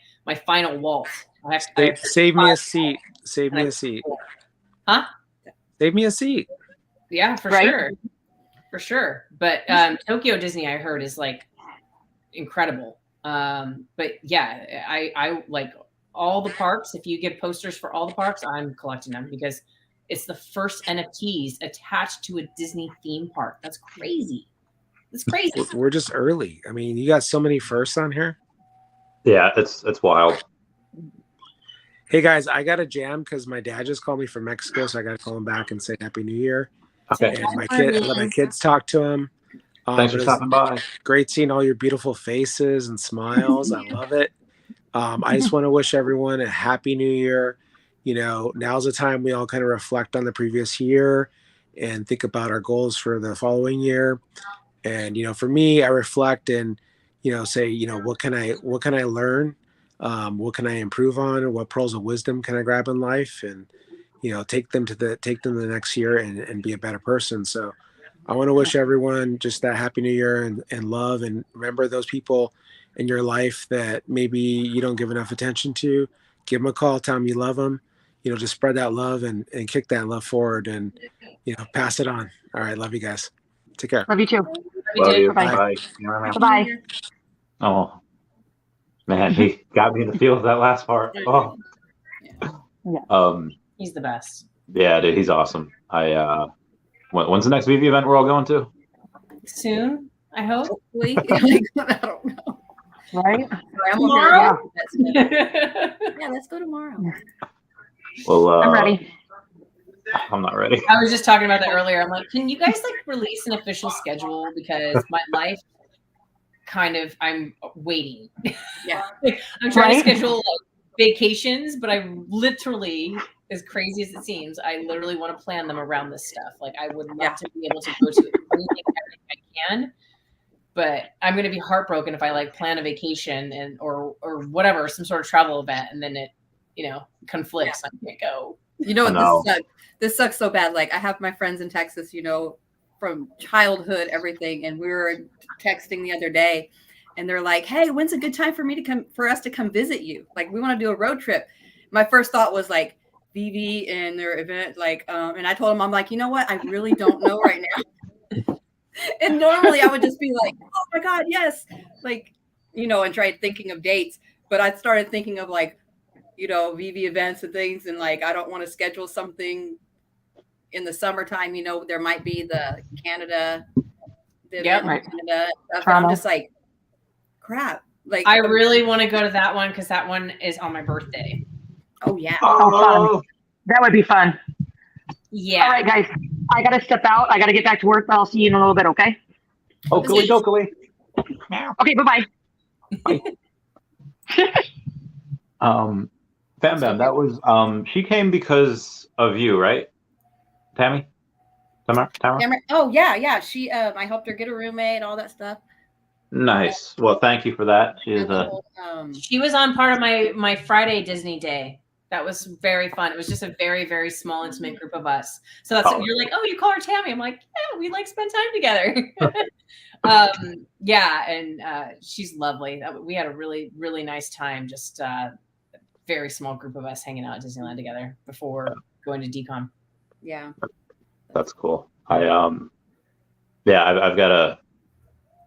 final waltz. Save me a seat. Save me a seat. Huh? Save me a seat. Yeah, for sure. But Tokyo Disney, I heard, is like incredible. But yeah, I like all the parks. If you get posters for all the parks, I'm collecting them because it's the first NFTs attached to a Disney theme park. That's crazy. That's crazy. We're just early. I mean, you got so many firsts on here. Yeah, it's wild. Hey guys, I got a jam because my dad just called me from Mexico, so I got to call him back and say Happy New Year. Okay. And let my kids talk to him. Thanks for stopping by. Great seeing all your beautiful faces and smiles. I love it. I just want to wish everyone a Happy New Year. You know, now's the time we all kind of reflect on the previous year and think about our goals for the following year. And, you know, for me, I reflect and, you know, say, you know, what can I learn? What can I improve on? What pearls of wisdom can I grab in life? And, you know, take them to the next year and be a better person. So I want to wish everyone just that Happy New Year and love, and remember those people in your life that maybe you don't give enough attention to. Give them a call, tell them you love them, you know, just spread that love and kick that love forward and, you know, pass it on. All right. Love you guys. Take care. Love you too. Love you. Bye. Bye. Bye. Oh, man, he got me in the feel of that last part. Oh, yeah. He's the best. Yeah, dude, he's awesome. When's the next Veve event we're all going to? Soon, I hope. Hopefully. I don't know. Right? Tomorrow? Yeah, let's go tomorrow. Well, I'm ready. I'm not ready. I was just talking about that earlier. I'm like, can you guys like release an official schedule? Because my life I'm waiting. Yeah. Like, I'm trying to schedule like vacations, but I literally, as crazy as it seems, I literally want to plan them around this stuff. Like I would love to be able to go to anything I can, but I'm going to be heartbroken if I like plan a vacation or whatever, some sort of travel event, and then it, you know, conflicts. I can't go. You know, this sucks so bad. Like I have my friends in Texas, you know, from childhood, everything. And we were texting the other day and they're like, hey, when's a good time for us to come visit you? Like, we want to do a road trip. My first thought was like Veve and their event. Like, and I told them, I'm like, you know what? I really don't know right now. And normally I would just be like, oh my God, yes. Like, you know, and try thinking of dates. But I started thinking of like, you know, Veve events and things. And like, I don't want to schedule something in the summertime, there might be the Canada, Yep. Canada stuff. And Toronto. I'm just like, crap. Like, I really want to go to that one because that one is on my birthday. oh yeah. Oh, fun. That would be fun. Yeah. All right, guys. I got to step out. I got to get back to work, but I'll see you in a little bit, okay? Oakley, Oakley. Okay, bye-bye. Bam Bam, that was she came because of you, right? Tamara? Oh yeah. She I helped her get a roommate, all that stuff. Nice. Well, thank you for that. She is And the a whole, She was on part of my Friday Disney day. That was very fun. It was just a very, very small, intimate group of us. So that's you're like, oh, you call her Tammy. I'm like, yeah, we like spend time together. Yeah, and she's lovely. We had a really, really nice time. Just very small group of us hanging out at Disneyland together before going to Decon. yeah. That's cool. I've got to.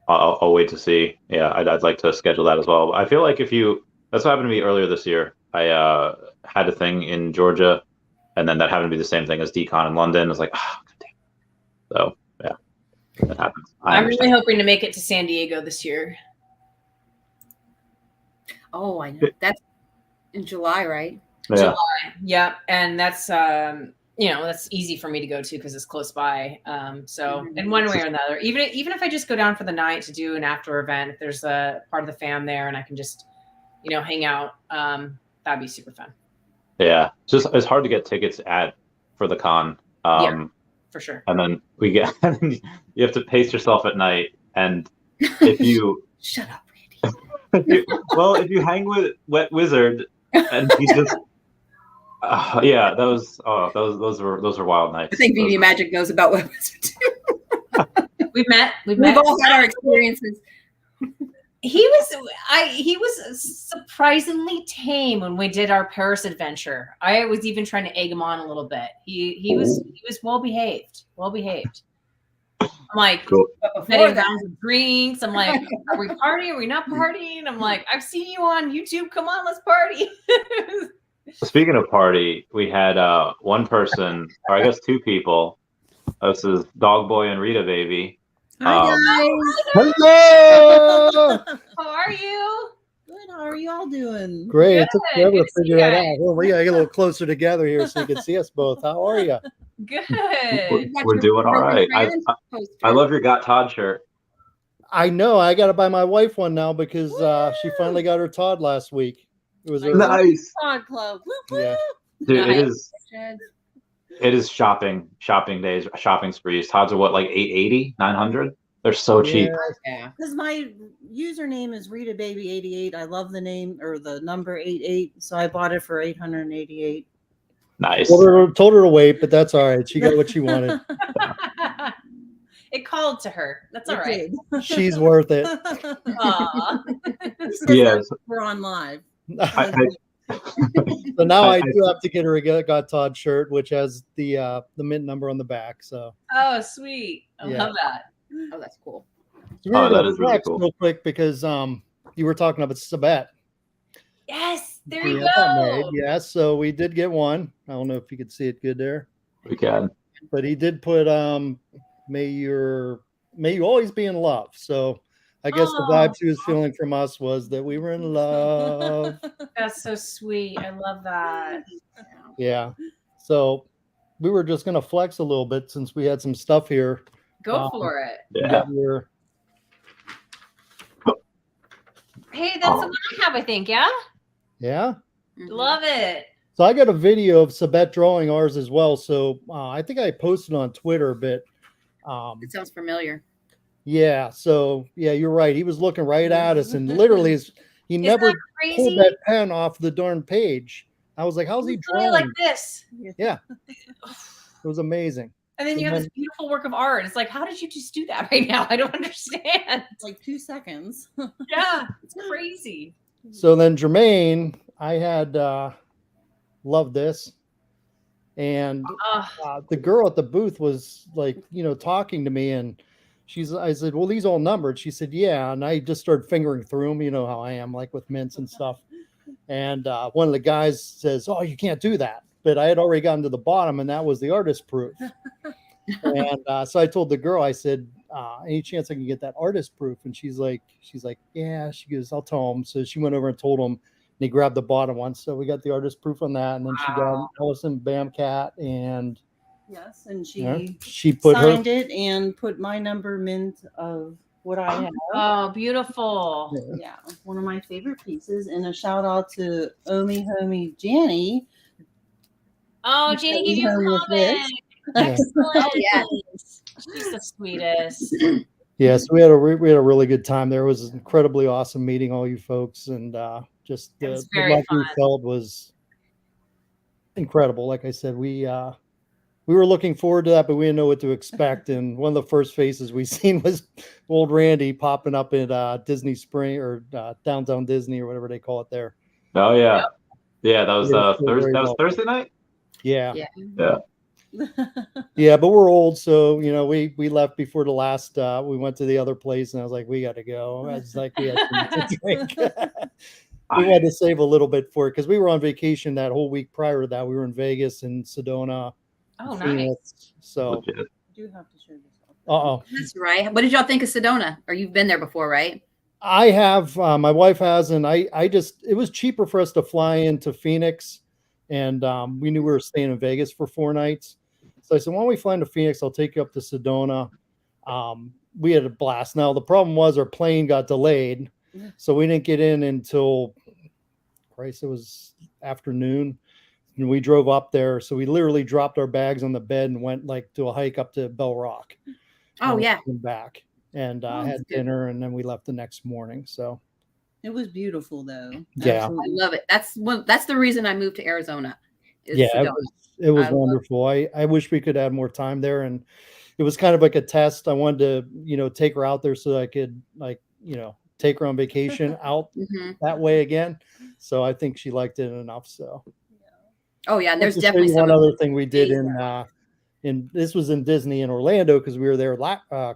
I'll wait to see. Yeah, I'd like to schedule that as well. I feel like that's what happened to me earlier this year. I had a thing in Georgia, and then that happened to be the same thing as Decon in London. I was like, oh, good damn. So yeah, that happens. I'm really hoping to make it to San Diego this year. Oh, I know. That's in July, right? Yeah. July. Yeah, and that's that's easy for me to go to because it's close by. So in one way or another, even if I just go down for the night to do an after event, if there's a part of the fam there and I can just hang out, that'd be super fun. Yeah, it's hard to get tickets for the con. Yeah, for sure. And then you have to pace yourself at night, and if you shut up, Randy. if you hang with Wet Wizard, and he's just those were wild nights. I think Veve Magic knows about Wet Wizard too. We've met. We've all had our experiences. He was surprisingly tame when we did our Paris adventure. I was even trying to egg him on a little bit. He was well behaved. I'm like, cool. getting rounds of drinks. I'm like, are we partying? Are we not partying? I'm like, I've seen you on YouTube. Come on, let's party. Speaking of party, we had one person, or I guess two people. This is Dog Boy and Rita Baby. Hi guys. Hello. How are you? Good. How are you all doing? Great. Good. It took forever Good to to see figure you that guys. out. Well, we gotta get a little closer together here so you can see us both. How are you? Good. We're doing all right. I love your Got Todd shirt. I know. I got to buy my wife one now because she finally got her Todd last week. It was Nice. Todd Club. Woo, Yeah. Dude, Nice. it is shopping days, shopping sprees. Todd's are what, like 880, 900? They're so cheap. Yeah. Because my username is Rita Baby 88. I love the name or the number 88, so I bought it for 888. Nice. Told her to wait, but that's all right. She got what she wanted. It called to her. That's all right. She's worth it. Aw. Yes. We're on live. So now I do have to get her a Got Todd shirt, which has the mint number on the back. So Oh, sweet. I Yeah. love that. Oh, that's cool. So we're gonna that is really flex cool. real quick because you were talking about Sabette. Yes, there you We had that go. made. Yes, so we did get one. I don't know if you could see it good there, We can. but he did put may you always be in love. So I guess the Aw. vibes he was feeling from us was that we were in love. That's so sweet. I love that. Yeah. So we were just gonna flex a little bit since we had some stuff here. Go for it. Yeah. that we're- Hey, that's the one I have, I think. Yeah. yeah. Love it. So I got a video of Sabette drawing ours as well. So I think I posted on Twitter a bit. It sounds familiar. Yeah. So yeah, you're right. He was looking right at us, and literally, he never Isn't that pulled crazy? that pen off the darn page. I was like, "How's he It's really drawing?" like this. Yeah, it was amazing. And then you have this beautiful work of art. It's like, how did you just do that right now? I don't understand. It's like 2 seconds. Yeah, it's crazy. So then Jermaine, I had loved this, and the girl at the booth was like, talking to me, and I said, "Well, these all numbered." She said, "Yeah," and I just started fingering through them. You know how I am, like with mints and stuff. And one of the guys says, "Oh, you can't do that." but I had already gotten to the bottom, and that was the artist proof. And so I told the girl, I said, any chance I can get that artist proof? And she's like, yeah. She goes, I'll tell him. So she went over and told him, and he grabbed the bottom one. So we got the artist proof on that, and then she got Ellison Bamcat, and yes, and she put signed it and put my number mint of what I have. Oh, beautiful. Yeah, one of my favorite pieces. And a shout out to Omi Homie Janny. Oh, Janny gave you a comment. Excellent. Yes. She's the sweetest. Yes, we had a really good time there. It was incredibly awesome meeting all you folks, and just the love we felt was incredible. Like I said, we were looking forward to that, but we didn't know what to expect. And one of the first faces we seen was old Randy popping up at Disney Spring or Downtown Disney or whatever they call it there. Oh yeah, yeah. That was Thursday. That was Thursday night. Yeah. Yeah. Yeah, but we're old, so we left before the last. We went to the other place, and I was like, we got to go. I was like, we had to drink. We had to save a little bit for it because we were on vacation that whole week prior to that. We were in Vegas and Sedona. Oh, Phoenix, nice. So You do have to show yourself. That's right. What did y'all think of Sedona? Or you've been there before, right? I have. My wife has, and it was cheaper for us to fly into Phoenix, and we knew we were staying in Vegas for 4 nights. So I said, why don't we fly into Phoenix? I'll take you up to Sedona. We had a blast. Now, the problem was our plane got delayed, so we didn't get in until, it was afternoon. And we drove up there. So we literally dropped our bags on the bed and went to a hike up to Bell Rock. Oh, yeah. Came back and had dinner, and then we left the next morning. So it was beautiful, though. Yeah. I love it. That's the reason I moved to Arizona. Yeah, it was wonderful. I wish we could add more time there, and it was kind of like a test. I wanted to, take her out there so that I could take her on vacation out that way again. So I think she liked it enough. So oh yeah, and there's definitely one other thing we did in this was in Disney in Orlando because we were there 2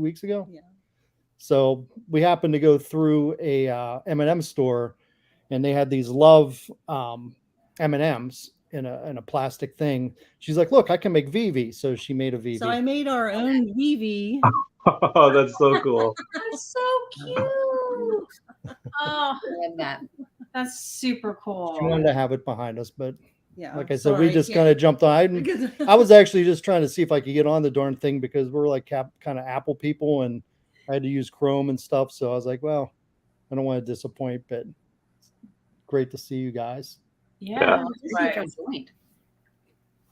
weeks ago. Yeah. So we happened to go through a M&M store, and they had these love M&Ms in a plastic thing. She's like, look, I can make Veve. So she made a Veve. So I made our own Veve. Oh, that's so cool. That's so cute. Oh, I love that. That's super cool. She wanted to have it behind us, but yeah, like I said, we just kind of jumped on. I was actually just trying to see if I could get on the darn thing because we're like kind of Apple people, and I had to use Chrome and stuff. So I was like, well, I don't want to disappoint, but great to see you guys. Yeah. Right.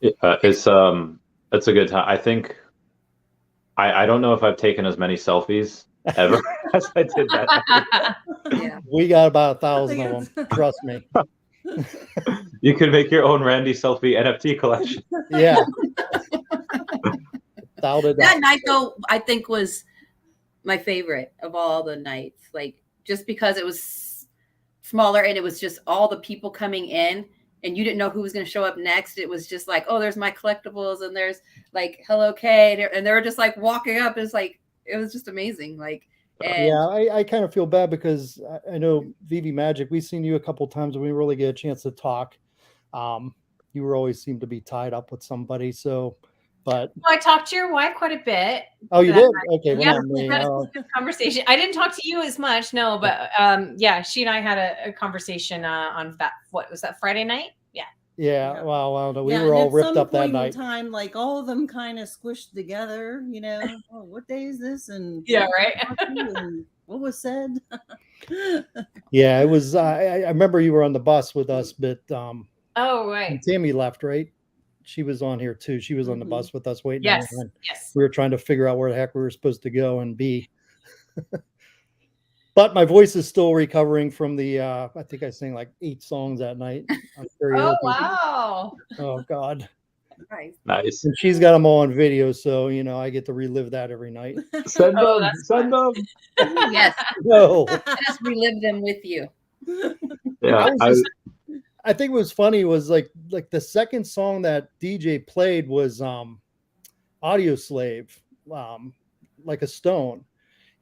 It's a good time. I think I don't know if I've taken as many selfies ever as I did that. Yeah. We got about 1,000 of them. Trust me. You could make your own Randy selfie NFT collection. Yeah. That night though, I think was my favorite of all the nights. Like just because it was smaller and it was just all the people coming in and you didn't know who was going to show up next. It was just like, oh, there's my collectibles and there's like Hello K, and they were just like walking up. It was just amazing. Like, and yeah, I kind of feel bad because I know Veve Magic, we've seen you a couple times and we really get a chance to talk. You were always seem to be tied up with somebody. So, but I talked to your wife quite a bit. Oh, you did? Okay. Yeah, we had a good conversation. I didn't talk to you as much, no, but yeah, she and I had a conversation on that. What was that, Friday night? Yeah. Yeah. Well, we were all ripped up that night. Time, like all of them kind of squished together. Oh, what day is this? And yeah, right. And what was said? Yeah, it was. I remember you were on the bus with us, but oh right. Tammy left, right? She was on here too. She was on the bus with us waiting. Yes. Yes. We were trying to figure out where the heck we were supposed to go and be. But my voice is still recovering from the I think I sang like 8 songs that night. Oh wow. Oh God. Nice. And she's got them all on video, so I get to relive that every night. Send them. Send them. Yes. No. Just relive them with you. Yeah. I think what was funny was like the second song that DJ played was Audio Slave, like a stone.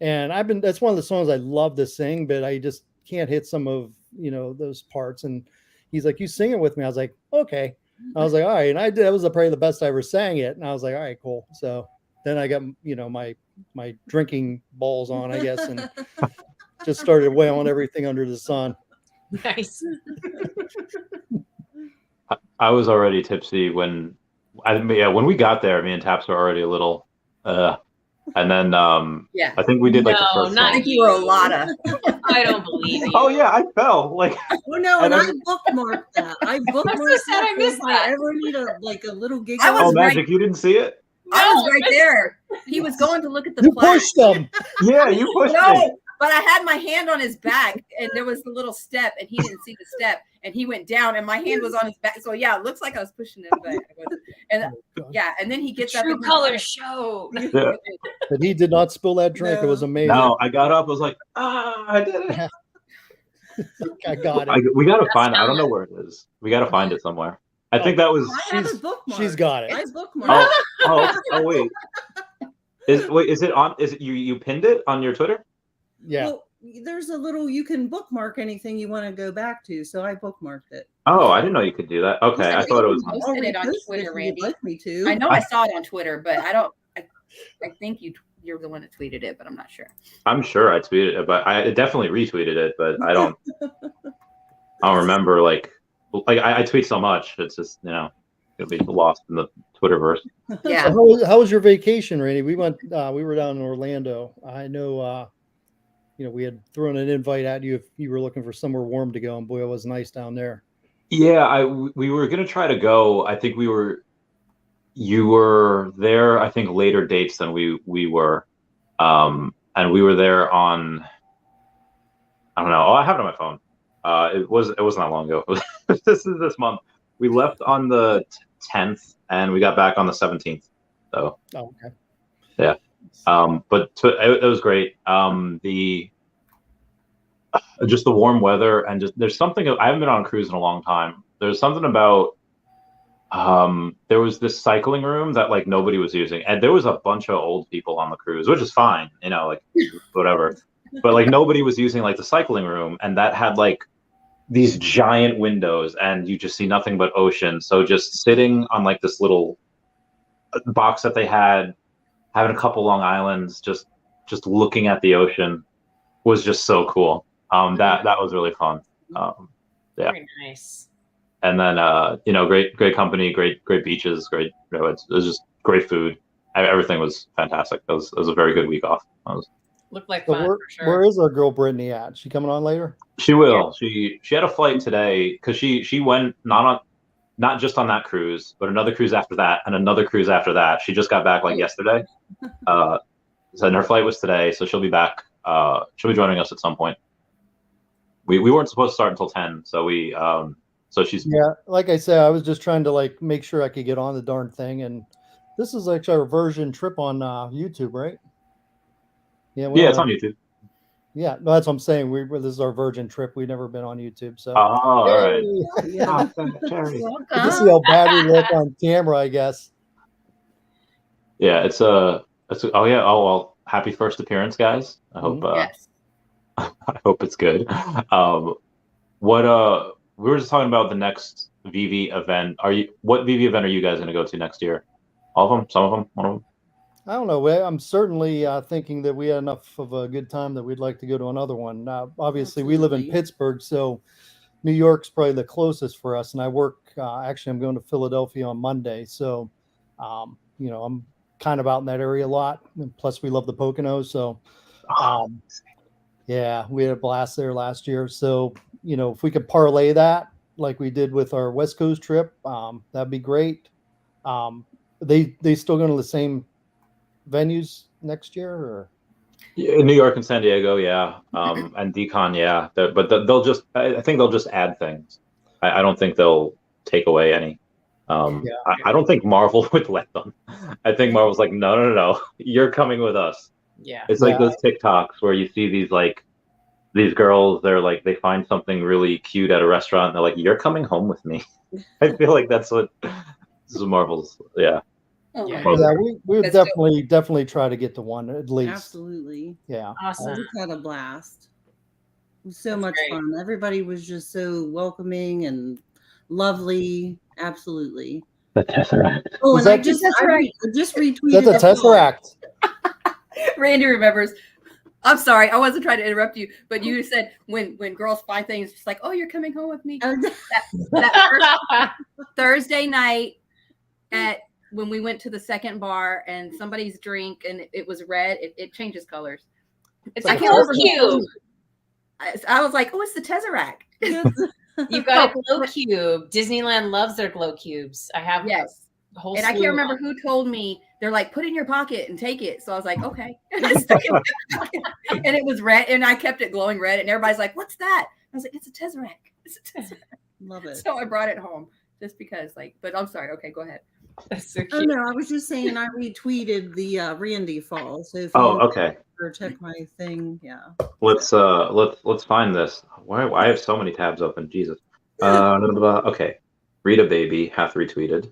And that's one of the songs I love to sing, but I just can't hit some of those parts. And he's like, you sing it with me. I was like, okay. I was like, all right. And I did, that was probably the best I ever sang it. And I was like, all right, cool. So then I got, my drinking balls on, I guess, and just started wailing everything under the sun. Nice. I was already tipsy when we got there. Me and Taps were already a little, and then Yeah. I think we did like the No, first not I think song. you were a lotta. I don't believe you. Oh yeah, I fell like. Oh no, and And I bookmarked that. I bookmarked sad I that missed if that. I ever need a little gig. I was Oh, right- Magic, you didn't see it? I was No, right there. He was going to look at the You plaque. pushed them. Yeah, you pushed me. No, but I had my hand on his back, and there was the little step, and he didn't see the step, and he went down, and my hand was on his back. So yeah, it looks like I was pushing him back. And yeah, and then he gets up. True and colors show. Yeah. But he did not spill that drink. It was No. amazing. No, I got up. I was like, I did it. I got it. We gotta That's find it. I don't valid. know where it is. We gotta find it somewhere. I think that was. I have it bookmarked. She's got it. I bookmarked. Oh wait. Is it on? Is it you pinned it on your Twitter? Yeah. Well, there's a little, you can bookmark anything you want to go back to, so I bookmarked it. Oh, I didn't know you could do that. Okay, I thought it was. I'll posted it on repost it Twitter, if you'd Randy. like me to. I know I saw it on Twitter, but I don't. I think you're the one that tweeted it, but I'm not sure. I'm sure I tweeted it, but I definitely retweeted it. But I don't remember like I tweet so much. It's just it'll be lost in the Twitterverse. Yeah. So how was your vacation, Randy? We went. We were down in Orlando. I know. We had thrown an invite at you if you were looking for somewhere warm to go, and boy, it was nice down there. Yeah, we were gonna try to go. I think you were there. I think later dates than we were, and we were there on. I don't know. Oh, I have it on my phone. It wasn't that long ago. This is this month. We left on the 10th and we got back on the 17th. So. Oh, okay. Yeah. But it was great. Just the warm weather and just there's something. I haven't been on a cruise in a long time. There's something about. There was this cycling room that like nobody was using, and there was a bunch of old people on the cruise, which is fine, like whatever. But like nobody was using like the cycling room, and that had like these giant windows, and you just see nothing but ocean. So just sitting on like this little box that they had, having a couple Long Islands, just looking at the ocean was just so cool. That was really fun. Yeah. Very nice. And then great company, great beaches, great. It was just great food. Everything was fantastic. It was a very good week off. Looked like So fun for sure. where is our girl Brittany at? She coming on later? She will. She had a flight today because she went not just on that cruise, but another cruise after that and another cruise after that. She just got back like yesterday. And her flight was today, so she'll be back. She'll be joining us at some point. We weren't supposed to start until 10, so we so she's like I said, I was just trying to like make sure I could get on the darn thing, and this is actually our version trip on YouTube, right? Yeah, it's on YouTube. Yeah, no, that's what I'm saying. This is our virgin trip. We've never been on YouTube, so. Oh, all right. Yeah. Good to see how bad we look on camera, I guess. Yeah, it's oh well, happy first appearance, guys. I hope Yes. I hope it's good. What we were just talking about the next Veve event. What Veve event are you guys going to go to next year? All of them? Some of them? One of them? I don't know. I'm certainly thinking that we had enough of a good time that we'd like to go to another one. Obviously, we live in Absolutely. Pittsburgh, so New York's probably the closest for us. And I work. Actually, I'm going to Philadelphia on Monday, so I'm kind of out in that area a lot. And plus, we love the Poconos, so yeah, we had a blast there last year. So if we could parlay that like we did with our West Coast trip, that'd be great. They still going to the same venues next year, or New York and San Diego, yeah, and Decon, yeah. But they'll just, I think they'll just add things. I don't think they'll take away any. I don't think Marvel would let them. I think Marvel's like, no, you're coming with us. Yeah. It's like those TikToks where you see these girls, they're like, they find something really cute at a restaurant, and they're like, you're coming home with me. I feel like that's what this is Marvel's, yeah. Oh, Yeah. yeah, we would That's definitely try to get to one at least. Absolutely. Yeah. Awesome. We had a blast. It was so That's much great. fun. Everybody was just so welcoming and lovely, absolutely. The Tesseract. Oh, Is and I that- just retweeted. That's a Tesseract. Randy remembers. I'm sorry, I wasn't trying to interrupt you, but you said when girls find things, it's like, oh, you're coming home with me. That first Thursday night when we went to the second bar and somebody's drink and it was red, it changes colors. It's I a can't glow remember cube. I was like, oh, it's the Tesseract. You've got a glow cube. Disneyland loves their glow cubes. I have Yes. a whole And I slew can't of remember them. who told me. They're like, put it in your pocket and take it. So I was like, okay. And I stuck it in my pocket. And it was red, and I kept it glowing red. And everybody's like, what's that? I was like, it's a Tesseract. It's a Tesseract. Love it. So I brought it home just because, but I'm sorry. Okay, go ahead. That's so Oh cute. no, I was just saying I retweeted the Randy fall. So if Oh, you okay. check my thing, yeah. Let's find this. Why I have so many tabs open? Jesus. Okay. Rita Baby hath retweeted.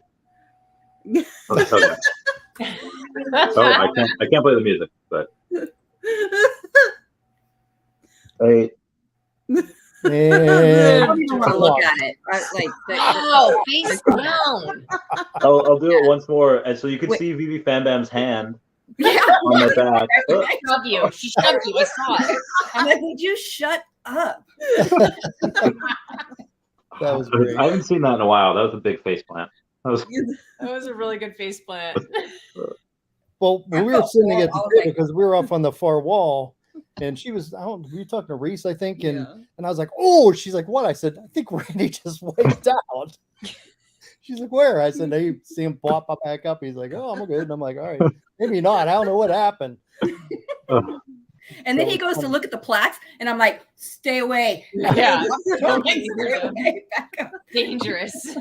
Okay. Oh, I can't play the music, but hey. I And don't even want to look at it. Oh, face down. I'll do it once more, and so you can see Veve Fanbam's hand Yeah. on my back. Oh, She shoved you. She shoved you. I saw it. I'm like, would you shut up? that was great. I haven't seen that in a while. That was a big face plant. That was That was a really good face plant. Well, when we were sitting at I the was table like- because we were off on the far wall, and she was, we were talking to Reese, I think, and Yeah. and I was like, oh, she's like, what? I said, I think Randy just wiped out. She's like, where? I said, they see him pop up back up. He's like, oh, I'm good. And I'm like, all right, maybe not. I don't know what happened. And then he goes to look at the plaques, and I'm like, stay away. Yeah. Don't stay away. Back up. Dangerous.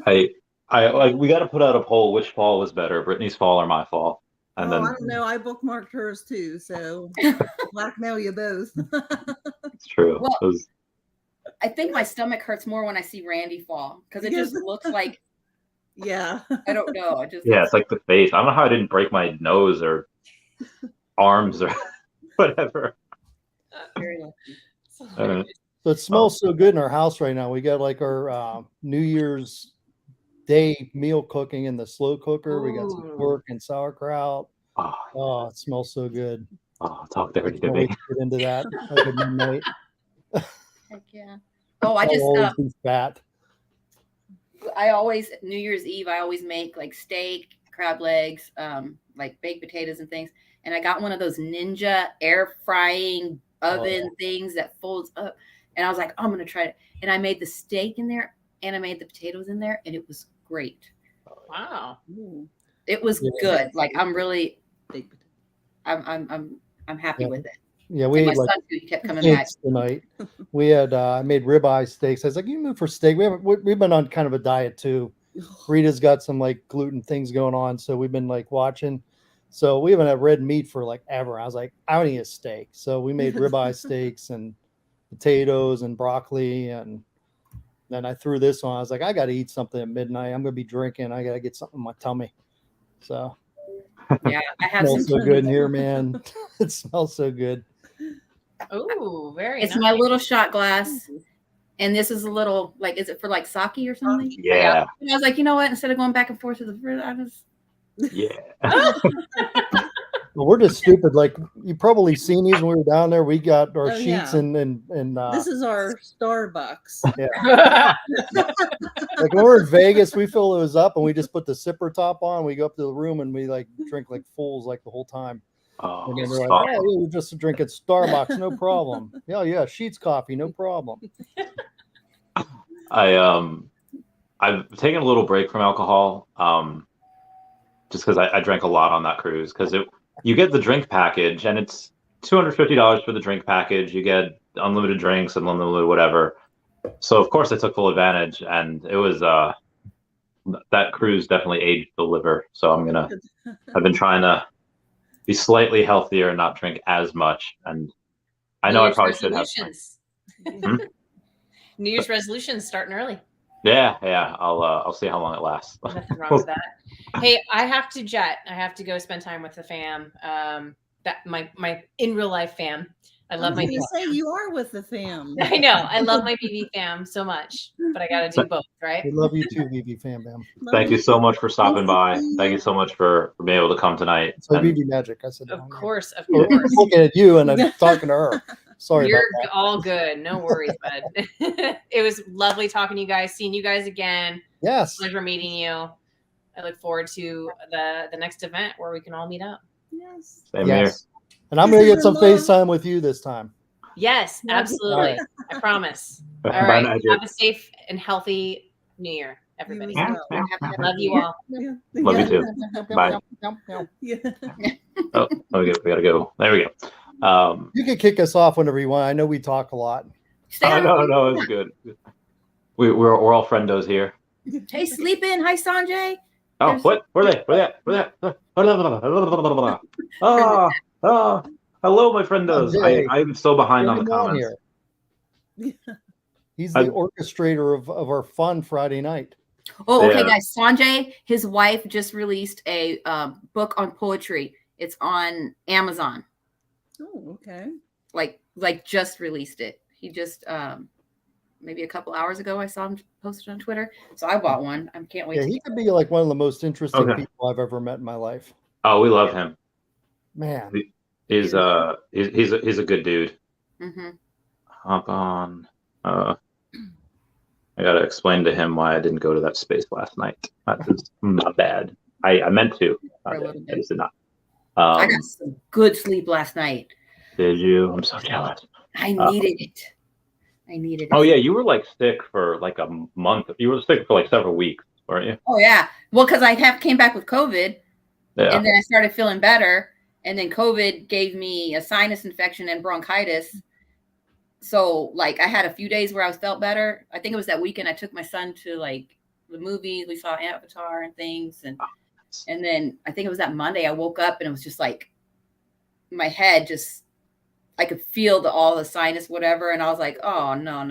I like. We got to put out a poll. Which fall was better, Brittany's fall or my fall? And I then don't know. I bookmarked hers too, so blackmail you both. it's true. Well, It was- I think my stomach hurts more when I see Randy fall because it just looks like Yeah. I don't know. I just yeah, it's like the face. I don't know how I didn't break my nose or arms or whatever. very lucky. I don't know. So it smells so good in our house right now. We got like our New Year's Day meal cooking in the slow cooker. We got some Ooh. pork and sauerkraut. Oh, Oh, it smells so good. talk dirty to Can't wait me. to get into that. Like at midnight. Heck yeah. Oh, I I'll just always be fat. I always New Year's Eve I always make like steak, crab legs, like baked potatoes and things. And I got one of those Ninja air frying oven things that folds up. And I was like, I'm gonna try it. And I made the steak in there and I made the potatoes in there, and it was great. Wow. Ooh, It was Yeah. good. Like I'm really big potato. I'm happy Yeah. with it. Yeah, And we my ate like son too, he kept coming back. steaks tonight. We had I made ribeye steaks. I was like, you move for steak. We've been on kind of a diet too. Rita's got some like gluten things going on, so we've been like watching. So we haven't had red meat for like ever. I was like, I would eat a steak. So we made ribeye steaks and potatoes and broccoli, and then I threw this on. I was like, I got to eat something at midnight. I'm gonna be drinking. I got to get something in my tummy. So Yeah, I it have smells some. so good in here, man. It smells so good. Oh, very It's nice. my little shot glass. And this is a little like, is it for like sake or something? Yeah, And I was like, you know what? Instead of going back and forth to the fridge, I just yeah. Well, we're just stupid. Like you probably seen these when we were down there. We got our Oh, sheets yeah. and This is our Starbucks. like when we're in Vegas, we fill those up and we just put the sipper top on. We go up to the room and we like drink like fools like the whole time. Oh, And then they're like, stop. "Oh, yeah, we're just drinking Starbucks, no problem." Yeah, Sheets coffee, no problem. I've taken a little break from alcohol, just because I drank a lot on that cruise. Because you get the drink package and it's $250 for the drink package. You get unlimited drinks and unlimited whatever. So of course I took full advantage, and it was that cruise definitely aged the liver. So I've been trying to be slightly healthier and not drink as much. And I know I probably should have. New Year's resolutions starting early. Yeah. I'll see how long it lasts. Nothing wrong with that. Hey, I have to jet. I have to go spend time with the fam. That my in real life fam. I love my You Veve. say you are with the fam. I know. I love my Veve fam so much, but I got to do both, right? We love you too, Veve fam bam. Thank you so much for stopping by. Thank you so much for being able to come tonight. So And- Veve Magic, I said. Of course, of I'm course. looking at you and I'm talking to her. Sorry You're about that. all good. No worries, bud. It was lovely talking to you guys, seeing you guys again. Yes. Pleasure meeting you. I look forward to the next event where we can all meet up. Yes. Same here. Yes. And I'm going to get some FaceTime with you this time. Yes, absolutely. I promise. All Bye, right. Nigel. Have a safe and healthy New Year, everybody. Yeah, yeah, yeah. Love you all. Love you too. Bye. Yeah. Oh, we gotta go. There we go. You can kick us off whenever you want. I know we talk a lot. No, it's good. We're all friendos here. Hey, sleep in. Hi, Sanjay. Oh, There's- what? Where are they? Oh, hello, my friendos. Jay. I'm so behind on the Bring him on comments. here. He's the orchestrator of our fun Friday night. Oh, okay, Yeah. guys. Sanjay, his wife just released a book on poetry. It's on Amazon. Oh, okay. Like just released it. He just maybe a couple hours ago I saw him posted on Twitter. So I bought one. I can't wait Yeah, to he get could be like one of the most interesting Okay. people I've ever met in my life. Oh, we love him. Man. He's a good dude. Mm-hmm. Hop on. I gotta explain to him why I didn't go to that space last night. That was not bad. I meant to. For a little bit. I just did not. I got some good sleep last night. Did you? I'm so jealous. I needed it. I needed it. Oh yeah, you were like sick for like a month. You were sick for like several weeks, weren't you? Oh yeah. Well, because I came back with COVID, Yeah. and then I started feeling better, and then COVID gave me a sinus infection and bronchitis. So like I had a few days where I felt better. I think it was that weekend I took my son to like the movies. We saw Avatar and things, and then I think it was that Monday I woke up and it was just like my head just. I could feel all the sinus, whatever. And I was like, oh, no.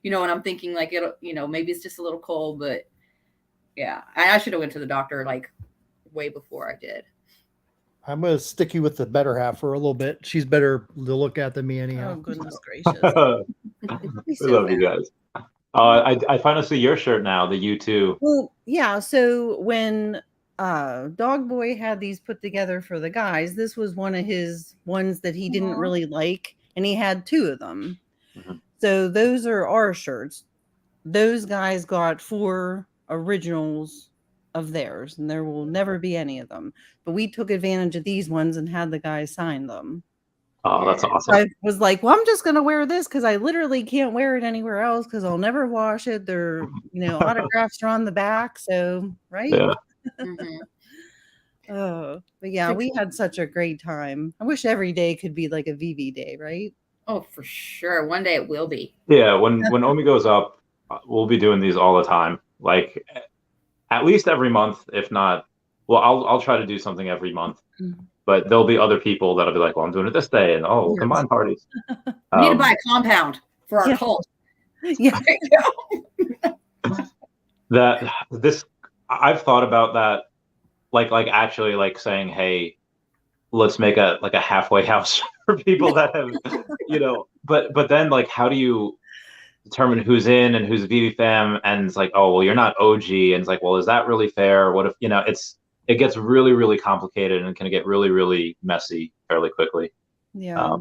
You know, and I'm thinking like, maybe it's just a little cold, but yeah, I should have went to the doctor like way before I did. I'm going to stick you with the better half for a little bit. She's better to look at than me anyhow. Oh, goodness gracious. We love you guys. I finally see your shirt now, the U2. Well, yeah. So when Dog Boy had these put together for the guys, this was one of his ones that he didn't really like, and he had two of them. Mm-hmm. So those are our shirts. Those guys got 4 originals of theirs, and there will never be any of them. But we took advantage of these ones and had the guys sign them. Oh, that's awesome. I was like, well, I'm just going to wear this because I literally can't wear it anywhere else because I'll never wash it. They're, autographs are on the back. So, right? Yeah. Mm-hmm. Oh, but yeah, we had such a great time. I wish every day could be like a Veve day, right? Oh, for sure. One day it will be. Yeah, when Omi goes up, we'll be doing these all the time. Like at least every month, if not. Well, I'll try to do something every month. Mm-hmm. But there'll be other people that'll be like, well, I'm doing it this day, and we'll combine parties. We need to buy a compound for our cult. Yeah. I've thought about that, like actually like saying, hey, let's make a halfway house for people that have, but then like, how do you determine who's in and who's Veve fam? And it's like, oh, well, you're not OG, and it's like, well, is that really fair? What if it gets really, really complicated and can get really, really messy fairly quickly. Yeah.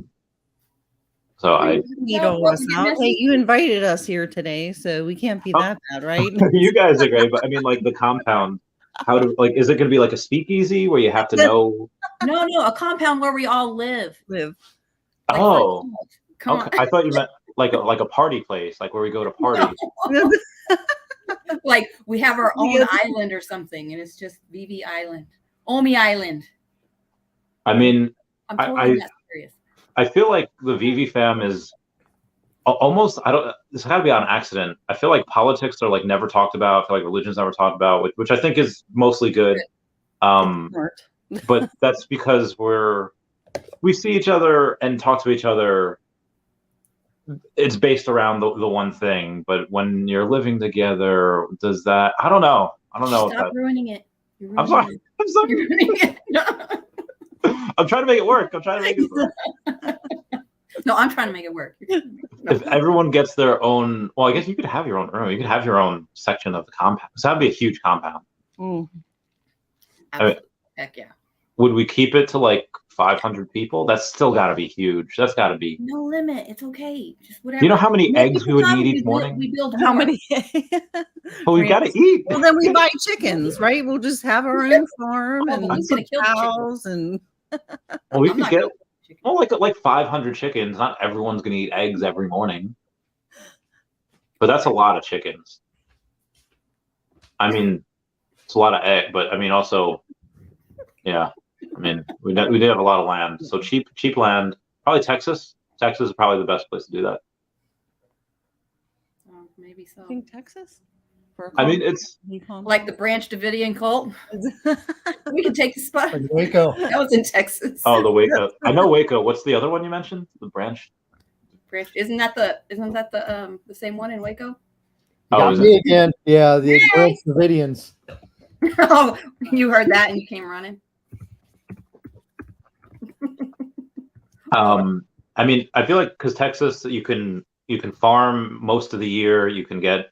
So I need all us out. Hey, you invited us here today, so we can't be that bad, right? You guys are great, but I mean, like the compound. Is it going to be like a speakeasy where you have to know? No, a compound where we all live. Live. Oh, Come okay. on. I thought you meant like a party place, like where we go to party. No. Like we have our own island or something, and it's just Veve Island, Omi Island. I mean, I'm totally not serious. I feel like the Veve fam is almost. This got to be on accident. I feel like politics are like never talked about. I feel like religion's never talked about, which I think is mostly good. But that's because we see each other and talk to each other. It's based around the one thing, but when you're living together, does that? I don't know. Stop ruining it. I'm sorry. You're ruining it. I'm trying to make it work. I'm trying to make it work. No, I'm trying to make it work. If everyone gets their own, well, I guess you could have your own room. You could have your own section of the compound. So that'd be a huge compound. Absolutely. Heck yeah. Would we keep it to like 500 people? That's still got to be huge. That's got to be. No limit. It's okay. Just whatever. You know how many eggs we would need each morning? We build How more. many? Well, we got to eat. Well, then we buy chickens, right? We'll just have our own farm and who's gonna kill the cows and. Well, we I'm could not get killing chicken. like 500 chickens. Not everyone's gonna eat eggs every morning, but that's a lot of chickens. I mean, it's a lot of egg, but I mean also, yeah. I mean, we did have a lot of land, so cheap land. Probably Texas. Texas is probably the best place to do that. Maybe so. I think Texas. I mean, it's Like the Branch Davidian cult. We can take the spot. Like Waco. That was in Texas. oh the Waco. I know Waco. What's the other one you mentioned? The Branch. Branch. Isn't that the same one in Waco? Oh, Got is me it? again. Yeah, the Branch Davidians. Oh, you heard that and you came running. I mean, I feel like because Texas, you can farm most of the year. You can get.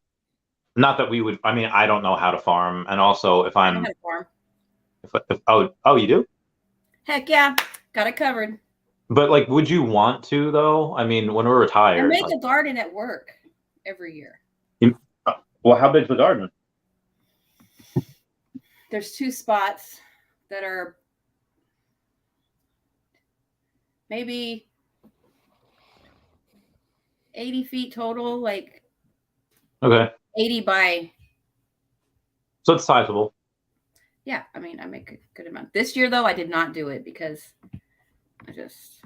Not that we would. I mean, I don't know how to farm, and also if I I'm. know how to farm. Oh, you do? Heck yeah, got it covered. But like, would you want to though? I mean, when we're I retired. make a garden at work every year. Well, how big's the garden? There's 2 spots that are maybe 80 feet total, like Okay, 80 by. so it's sizable. Yeah, I mean, I make a good amount. This year, though, I did not do it because I just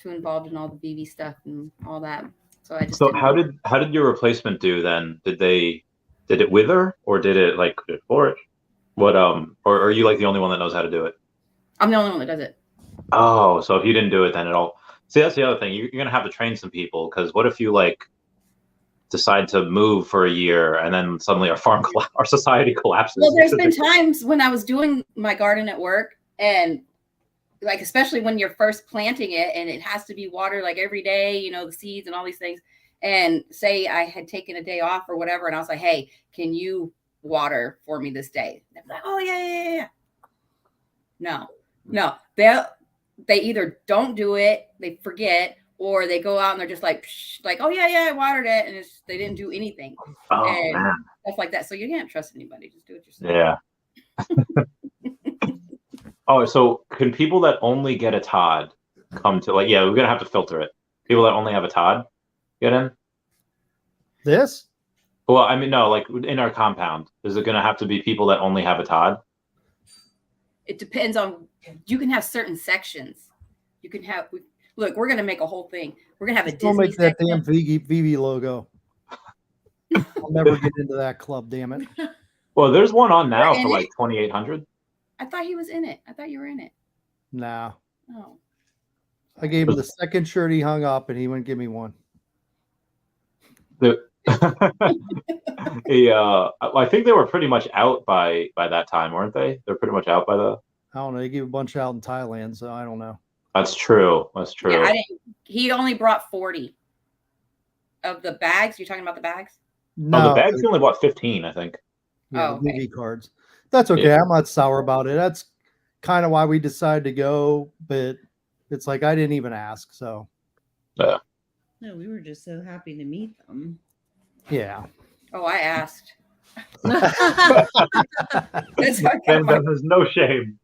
too involved in all the Veve stuff and all that. So I just. So didn't how did your replacement do then? Did it wither or did it like flourish? What or are you like the only one that knows how to do it? I'm the only one that does it. Oh, so if you didn't do it, then it'll. See, that's the other thing. You're gonna have to train some people because what if you like decide to move for a year and then suddenly our society collapses? Well, there's been times when I was doing my garden at work and like, especially when you're first planting it and it has to be watered like every day, you know, the seeds and all these things. And say I had taken a day off or whatever. And I was like, hey, can you water for me this day? And they're like, oh yeah. No, they either don't do it, they forget, or they go out and they're just like, oh yeah, I watered it, and they didn't do anything. Oh, and man. stuff like that. So you can't trust anybody. Just do it yourself. Yeah. Oh, so can people that only get a Todd come to like? Yeah, we're gonna have to filter it. People that only have a Todd get in. This? Well, I mean, no, like in our compound, is it gonna have to be people that only have a Todd? It depends on. You can have certain sections. You can have. Look, we're gonna make a whole thing. We're gonna have a Disney. Don't make that section. damn Veve logo. I'll never get into that club. Damn it. Well, there's one on now You're in for like it? 2,800. I thought he was in it. I thought you were in it. Nah. Oh. I gave him the second shirt he hung up, and he wouldn't give me one. I think they were pretty much out by that time, weren't they? They're pretty much out by the. I don't know. He gave a bunch out in Thailand, so I don't know. That's true. That's true. Yeah, he only brought 40 of the bags. You're talking about the bags? No, Oh, the bags only bought 15, I think. yeah, Oh, the okay. Veve cards. That's okay. Yeah. I'm not sour about it. That's kind of why we decided to go, but it's like I didn't even ask. So No, we were just so happy to meet them. yeah. Oh, I asked. Then there's no shame.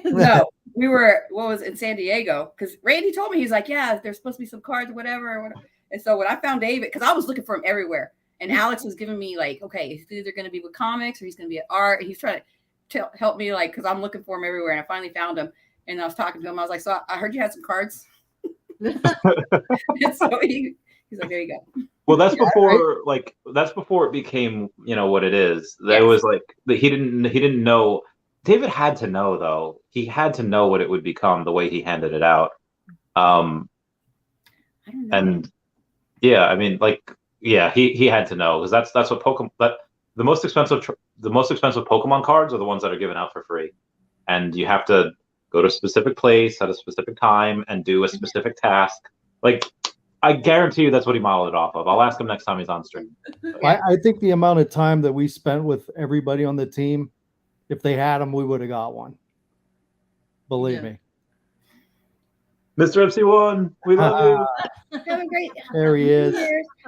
No, we were, in San Diego? Because Randy told me, he's like, yeah, there's supposed to be some cards or whatever. And so when I found David, because I was looking for him everywhere, and Alex was giving me like, okay, he's either going to be with comics or he's going to be at art. He's trying to help me, like, because I'm looking for him everywhere. And I finally found him, and I was talking to him. I was like, so I heard you had some cards. And so he's like, there you go. Well, that's before it became, what it is. That Yes. was like he didn't know. David had to know though. He had to know what it would become the way he handed it out. I don't know. And yeah, I mean, he had to know because that's what Pokemon. The most expensive Pokemon cards are the ones that are given out for free, and you have to go to a specific place at a specific time and do a specific task. Like, I guarantee you that's what he modeled it off of. I'll ask him next time he's on stream. I think the amount of time that we spent with everybody on the team, if they had them, we would have got one. Believe me. Mr. MC1, we love you. Have a great. There he is.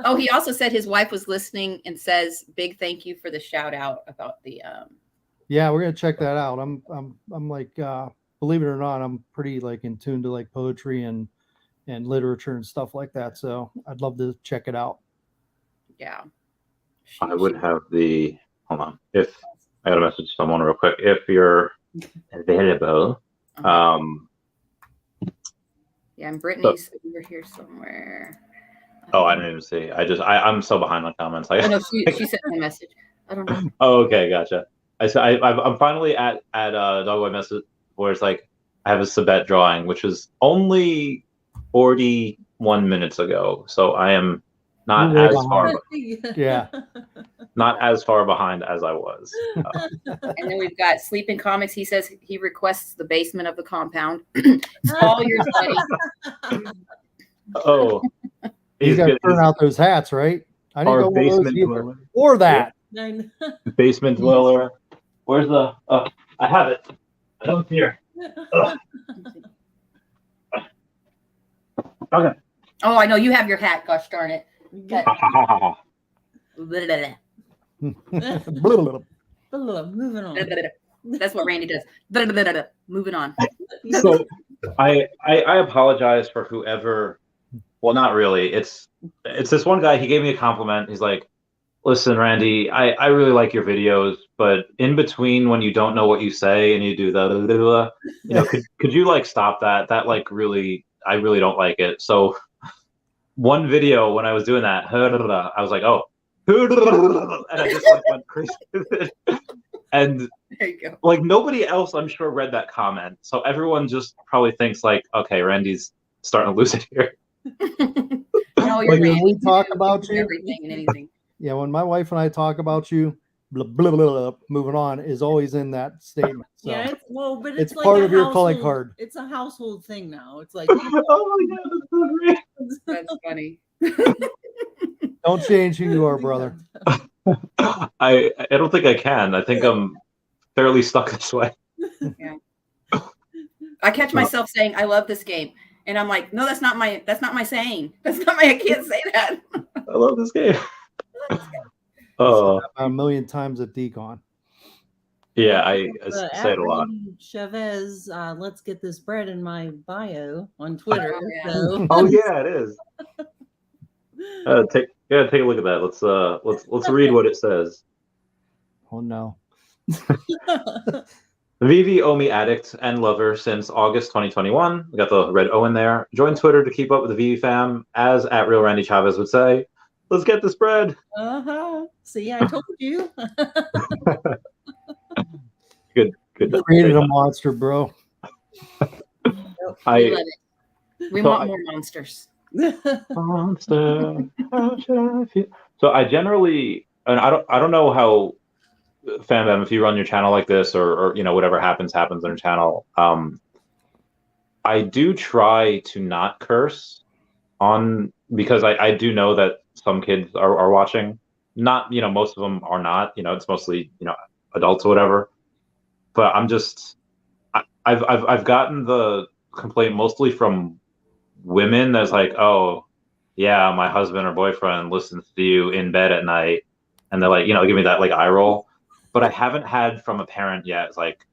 Oh, he also said his wife was listening and says, "Big thank you for the shout out about the." Yeah, we're gonna check that out. I'm like, believe it or not, I'm pretty like in tune to like poetry and literature and stuff like that. So I'd love to check it out. Yeah. I would have the. Hold on. If I got to message someone real quick. If you're available. Yeah, and Brittany's over here somewhere. Oh, I didn't even see. I'm so behind on comments. Oh, no, she sent me a message. I don't know. Oh, okay, gotcha. I'm finally at Dogboy message where it's like I have a Sabette drawing, which is only 41 minutes ago, so I am not as far. Yeah, not as far behind as I was. And then we've got Sleeping Comics. He says he requests the basement of the compound. It's all yours, buddy. Oh, he's got to turn out those hats, right? I didn't go basement dweller. Or that basement dweller. Where's the? I have it. I know it's here. Okay. Oh, I know you have your hat. Gosh darn it. Moving on. That's what Randy does. Moving on. So I apologize for whoever. Well, not really. It's this one guy. He gave me a compliment. He's like, "Listen, Randy, I really like your videos, but in between when you don't know what you say and you do the, could you like stop that? That like really, I really don't like it." So one video when I was doing that, I was like, "Oh," and I just like went crazy with it. And there you go. Like nobody else, I'm sure, read that comment, so everyone just probably thinks like, "Okay, Randy's starting to lose it here." No, like when we talk about you, everything and anything. Yeah, when my wife and I talk about you, blah, blah, blah, blah, moving on is always in that statement. So yeah, but it's like part of your calling card. It's a household thing now. It's like, oh my god, that's so great. That's funny. Don't change who you are, brother. I don't think I can. I think I'm fairly stuck this way. Yeah. I catch myself saying, "I love this game," and I'm like, "No, that's not my saying. That's not my. I can't say that." I love this game. Oh, a million times at Decon. Yeah, I say it a lot. Chavez, let's get this bread in my bio on Twitter. Oh yeah, it is. Take a look at that. Let's read what it says. Oh no. Veve Omi addict and lover since August 2021. We got the red O in there. Join Twitter to keep up with the Veve fam, as at Real Randy Chavez would say. Let's get this bread. See, I told you. Good. You created a monster, bro. We love it. We want more monsters. Monster. How should I feel? So I generally, and I don't know how, fam, if you run your channel like this or whatever happens on your channel. I do try to not curse on, because I do know that some kids are watching. Not, most of them are not. It's mostly adults or whatever. But I'm just, I've gotten the complaint mostly from women that's like, "Oh, yeah, my husband or boyfriend listens to you in bed at night," and they're like, give me that like eye roll. But I haven't had from a parent yet. It's like,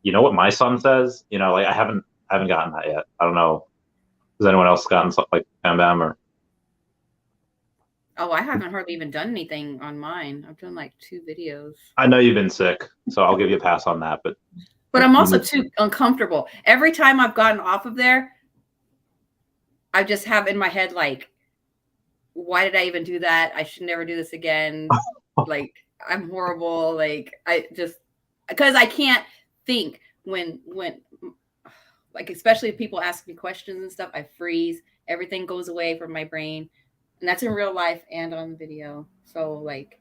what my son says. Like I haven't gotten that yet. I don't know. Has anyone else gotten something like Bam Bam or? Oh, I haven't hardly even done anything on mine. I've done like 2 videos. I know you've been sick, so I'll give you a pass on that. But I'm also too uncomfortable. Every time I've gotten off of there, I just have in my head like, why did I even do that? I should never do this again. Like, I'm horrible. Like, I just, because I can't think when like, especially if people ask me questions and stuff, I freeze. Everything goes away from my brain. And that's in real life and on video. So like,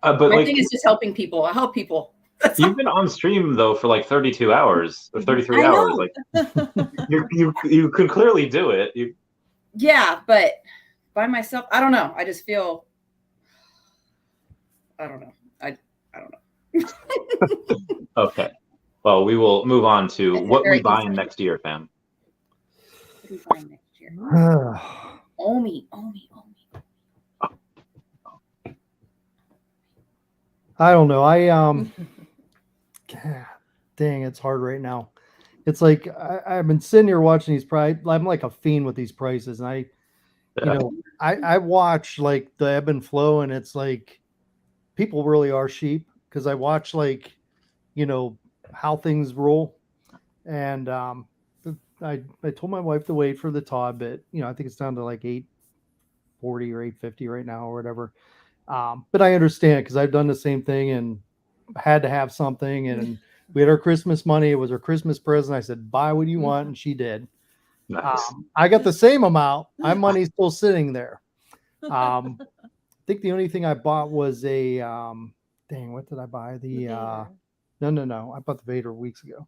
my thing is just helping people. I help people. You've been on stream though for like 32 hours or 33 I hours. know. Like you could clearly do it. Yeah, but by myself, I don't know. I just feel, I don't know. I don't know. Okay. Well, we will move on to That's what we very buy easy. next year, fam. What do we buy next year? Omi. I don't know. God, dang, it's hard right now. It's like I've been sitting here watching these price. I'm like a fiend with these prices, and I watch like the ebb and flow, and it's like people really are sheep because I watch like how things roll, and I told my wife to wait for the Todd, but I think it's down to like 840 or 850 right now or whatever. But I understand because I've done the same thing and had to have something, and we had our Christmas money. It was her Christmas present. I said, buy what you want, and she did. Nice. I got the same amount. My money's still sitting there. I think the only thing I bought was a dang, what did I buy? No. I bought the Vader weeks ago.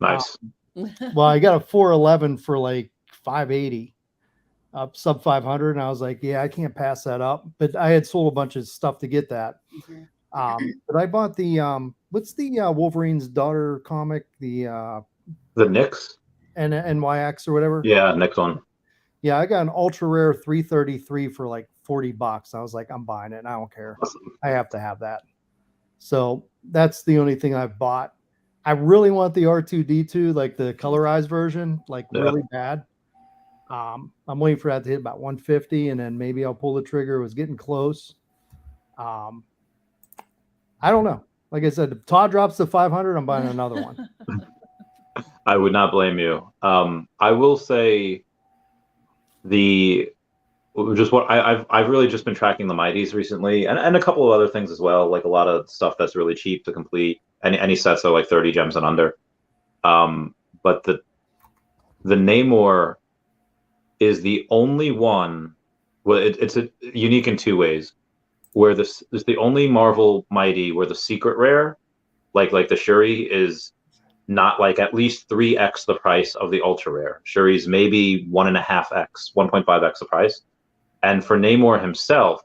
Nice. Well, I got a 411 for like 580. Up sub 500, and I was like, yeah, I can't pass that up. But I had sold a bunch of stuff to get that. But I bought the what's the Wolverine's daughter comic, the Nyx NYX or whatever. Yeah, next one. Yeah, I got an ultra rare 333 for like $40. I was like, I'm buying it. And I don't care. Awesome. I have to have that. So that's the only thing I've bought. I really want the R2D2, like the colorized version, like really bad. I'm waiting for that to hit about 150, and then maybe I'll pull the trigger. It was getting close. I don't know. Like I said, if Todd drops to 500, I'm buying another one. I would not blame you. I will say I've really just been tracking the Mighties recently, and a couple of other things as well, like a lot of stuff that's really cheap to complete. Any sets are like 30 gems and under. But the Namor is the only one. Well, it's unique in two ways. Where this is the only Marvel Mighty where the secret rare, like the Shuri, is not like at least 3x the price of the ultra rare. Shuri's maybe 1.5x, 1.5x the price. And for Namor himself,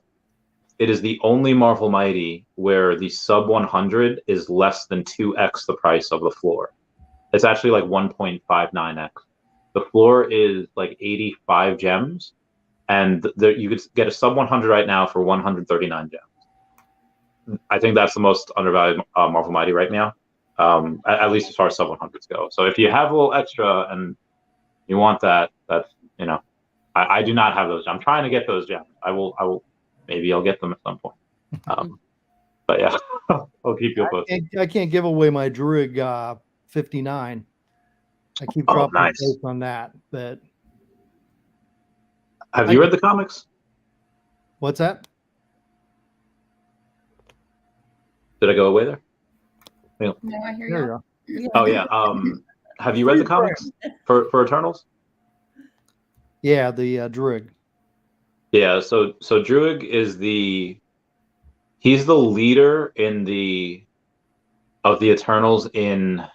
it is the only Marvel Mighty where the sub 100 is less than 2x the price of the floor. It's actually like 1.59x. The floor is like 85 gems, and you could get a sub 100 right now for 139 gems. I think that's the most undervalued Marvel Mighty right now, at least as far as sub 100s go. So if you have a little extra and you want that, I do not have those. I'm trying to get those gems. I will. Maybe I'll get them at some point. But yeah, I'll keep you posted. I can't give away my Druid 59. I keep dropping nice on that. But have you read the comics? What's that? Did I go away there? No, I hear you. Oh yeah. Have you read the comics for Eternals? Yeah, the Druid. Yeah. So Druid is he's the leader of the Eternals in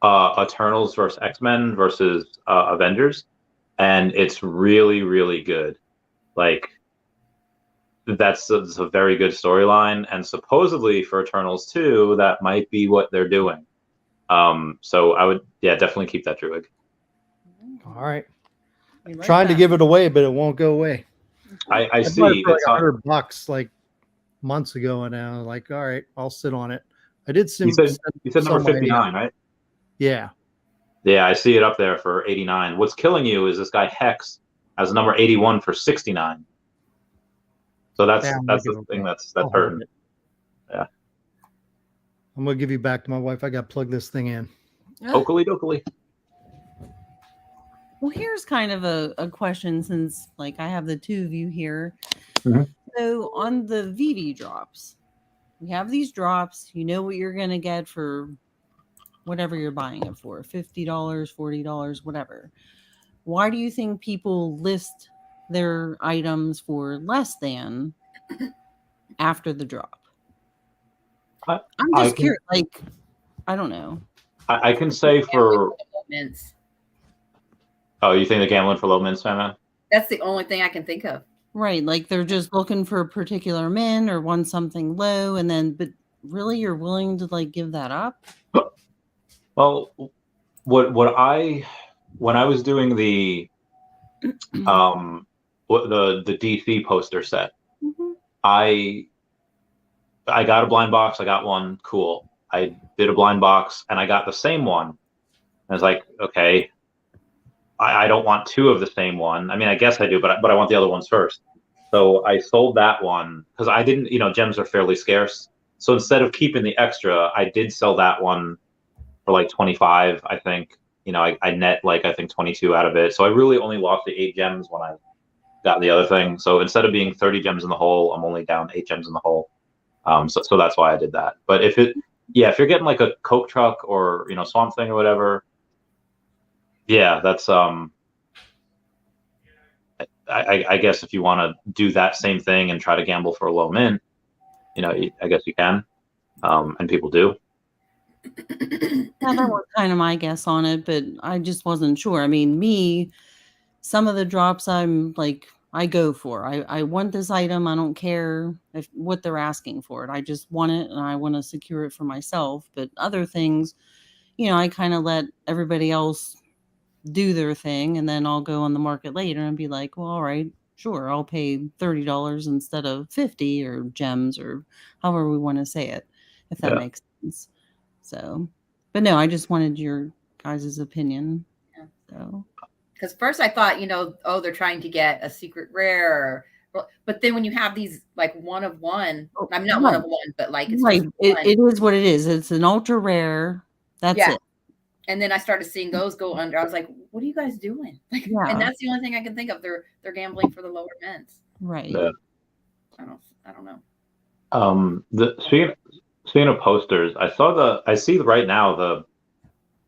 Eternals versus X-Men versus Avengers, and it's really, really good. Like that's a very good storyline, and supposedly for Eternals 2, that might be what they're doing. So I would definitely keep that Druid. All right. Trying to give it away, but it won't go away. I see. It's like $100 like months ago, and I was like, all right, I'll sit on it. I did. You said number 59, right? Yeah. Yeah, I see it up there for 89. What's killing you is this guy Hex has number 81 for 69. So that's the thing that's hurting. Yeah. I'm gonna give you back to my wife. I got to plug this thing in. Dokily. Well, here's kind of a question, since like I have the two of you here. Mm-hmm. So on the Veve drops, we have these drops. You know what you're gonna get for whatever you're buying it for, $50, $40, whatever. Why do you think people list their items for less than after the drop? I'm I just can- curious. Like, I don't know. I can say for. Mints. Oh, you think the gambling for low mints, man? That's the only thing I can think of. Right, like they're just looking for a particular min or want something low, and then, but really, you're willing to like give that up? Well, when I was doing the the DC poster set, Mm-hmm. I got a blind box. I got one. Cool. I did a blind box, and I got the same one. I was like, okay, I don't want two of the same one. I mean, I guess I do, but I want the other ones first. So I sold that one because I didn't, gems are fairly scarce. So instead of keeping the extra, I did sell that one for like 25, I think. I net like, I think 22 out of it. So I really only lost the 8 gems when I got the other thing. So instead of being 30 gems in the hole, I'm only down 8 gems in the hole. So that's why I did that. But if you're getting like a Coke truck or, Swamp Thing or whatever, yeah, that's I guess if you want to do that same thing and try to gamble for a low min, I guess you can, and people do. Yeah, that was kind of my guess on it, but I just wasn't sure. I mean, some of the drops I'm like, I go for. I want this item. I don't care what they're asking for it. I just want it, and I want to secure it for myself. But other things, I kind of let everybody else do their thing, and then I'll go on the market later and be like, well, all right, sure, I'll pay $30 instead of 50 or gems or however we want to say it, if that makes sense. So, but no, I just wanted your guys' opinion. Yeah. So, because first I thought, they're trying to get a secret rare, but then when you have these like one of one, I'm not one of one, but like it's right, just it is what it is. It's an ultra rare. That's it. And then I started seeing those go under. I was like, what are you guys doing? Like, and that's the only thing I can think of. They're gambling for the lower mints. Right. Yeah. I don't know. Speaking of posters, I see right now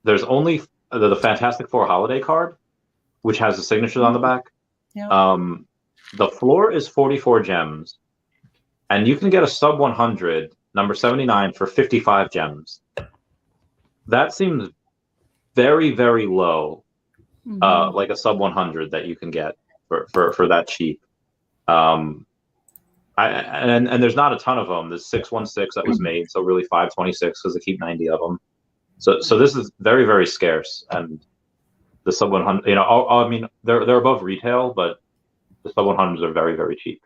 there's only the Fantastic Four holiday card, which has the signatures on the back. Yeah. The floor is 44 gems, and you can get a sub 100 number 79 for 55 gems. That seems very, very low, like a sub 100 that you can get for that cheap. And there's not a ton of them. There's 616 that was made, so really 526 because they keep 90 of them. So this is very, very scarce. And the sub 100, I mean, they're above retail, but the sub 100s are very, very cheap.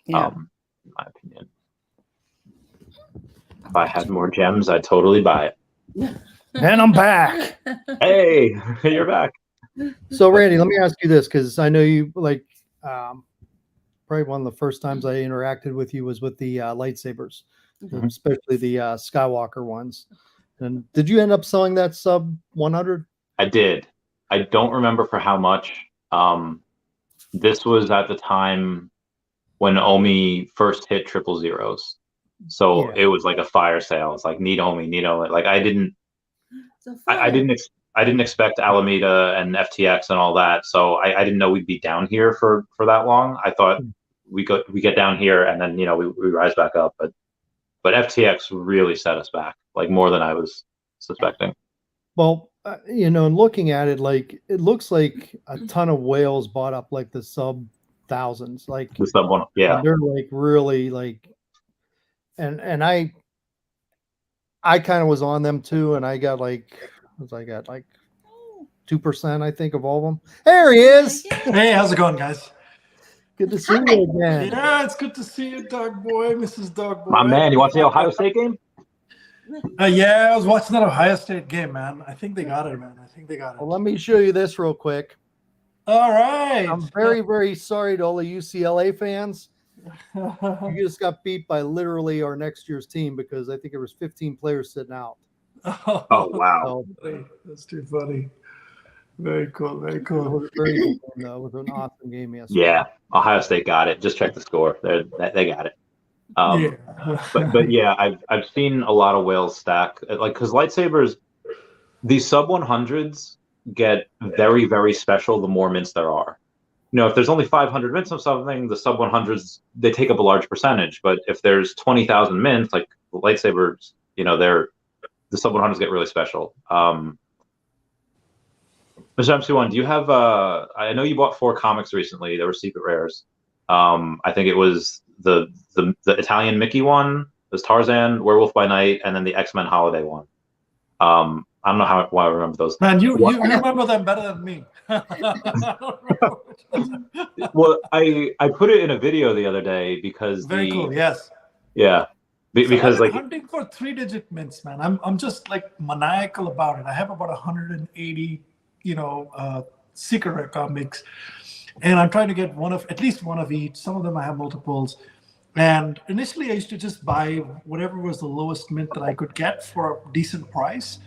Yeah. In my opinion. If I had more gems, I'd totally buy it. And I'm back. Hey, you're back. So Randy, let me ask you this, because I know you like probably one of the first times I interacted with you was with the lightsabers, especially the Skywalker ones. And did you end up selling that sub 100? I did. I don't remember for how much. This was at the time when Omi first hit 000s. So it was like a fire sale. It's like need Omi. Like I didn't expect Alameda and FTX and all that. So I didn't know we'd be down here for that long. I thought we get down here and then we rise back up. But FTX really set us back, like more than I was suspecting. Well, looking at it, like it looks like a ton of whales bought up like the sub thousands, like the sub one, yeah. They're like really like, and I kind of was on them too, and I got like 2%, I think, of all of them. There he is. Hey, how's it going, guys? Good to see you again. Yeah, it's good to see you, Dog Boy, Mrs. Dog Boy. My man, you watch the Ohio State game? Yeah, I was watching that Ohio State game, man. I think they got it, man. I think they got it. Well, let me show you this real quick. All right. I'm very, very sorry to all the UCLA fans. You just got beat by literally our next year's team because I think there was 15 players sitting out. Oh wow, that's too funny. Very cool, very cool. It was very good game, though. It was an awesome game yesterday. Yeah, Ohio State got it. Just check the score. They got it. But yeah, I've seen a lot of whales stack, like, because lightsabers, these sub 100s get very, very special the more mints there are. If there's only 500 mints of something, the sub 100s, they take up a large percentage. But if there's 20,000 mints, like lightsabers, the sub 100s get really special. Mr. MC1, do you have? I know you bought 4 comics recently. They were secret rares. I think it was the Italian Mickey one. There's Tarzan, Werewolf by Night, and then the X-Men Holiday one. I don't know why I remember those. Man, you remember them better than me. Well, I put it in a video the other day because very cool. Yes. Yeah. Because I've been hunting for 3-digit mints, man. I'm just like maniacal about it. I have about 180, secret rare comics, and I'm trying to get at least one of each. Some of them I have multiples. And initially, I used to just buy whatever was the lowest mint that I could get for a decent price.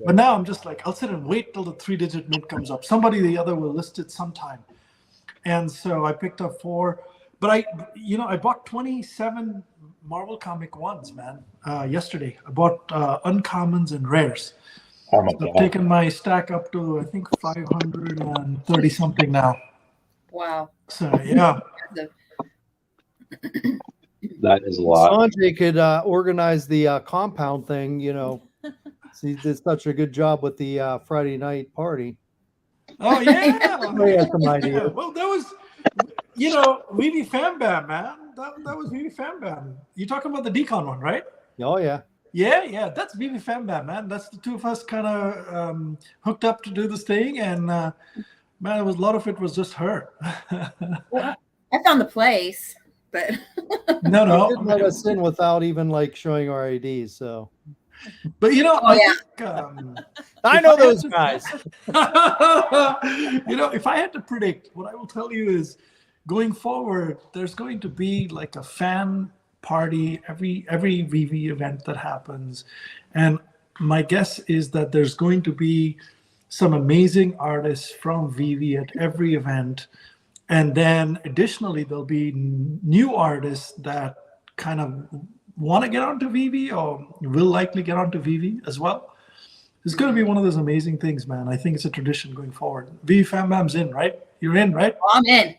But now I'm just like, I'll sit and wait till the 3-digit mint comes up. Somebody or the other will list it sometime. And so I picked up 4. But I bought 27 Marvel comic ones, man, yesterday. I bought uncommons and rares. Oh my So God. I've taken my stack up to, I think, 530 something now. Wow. So, yeah. That is a lot. Sanjay could organize the compound thing, He did such a good job with the Friday night party. Oh, yeah. He has some ideas. Well, that was, Veve Fam Bam, man. That was Veve Fam Bam. You're talking about the Decon one, right? Oh, yeah. Yeah. That's Veve Fam Bam, man. That's the two of us kind of hooked up to do this thing. And, man, a lot of it was just her. Well, I found the place, but. No. He didn't let us in without even, showing our IDs, so. But, I think, I know those guys. If I had to predict, what I will tell you is going forward, there's going to be like a fan party every Veve event that happens. And my guess is that there's going to be some amazing artists from Veve at every event. And then additionally, there'll be new artists that kind of want to get onto Veve or will likely get onto Veve as well. It's going to be one of those amazing things, man. I think it's a tradition going forward. Veve Fam Bam's in, right? You're in, right? I'm in.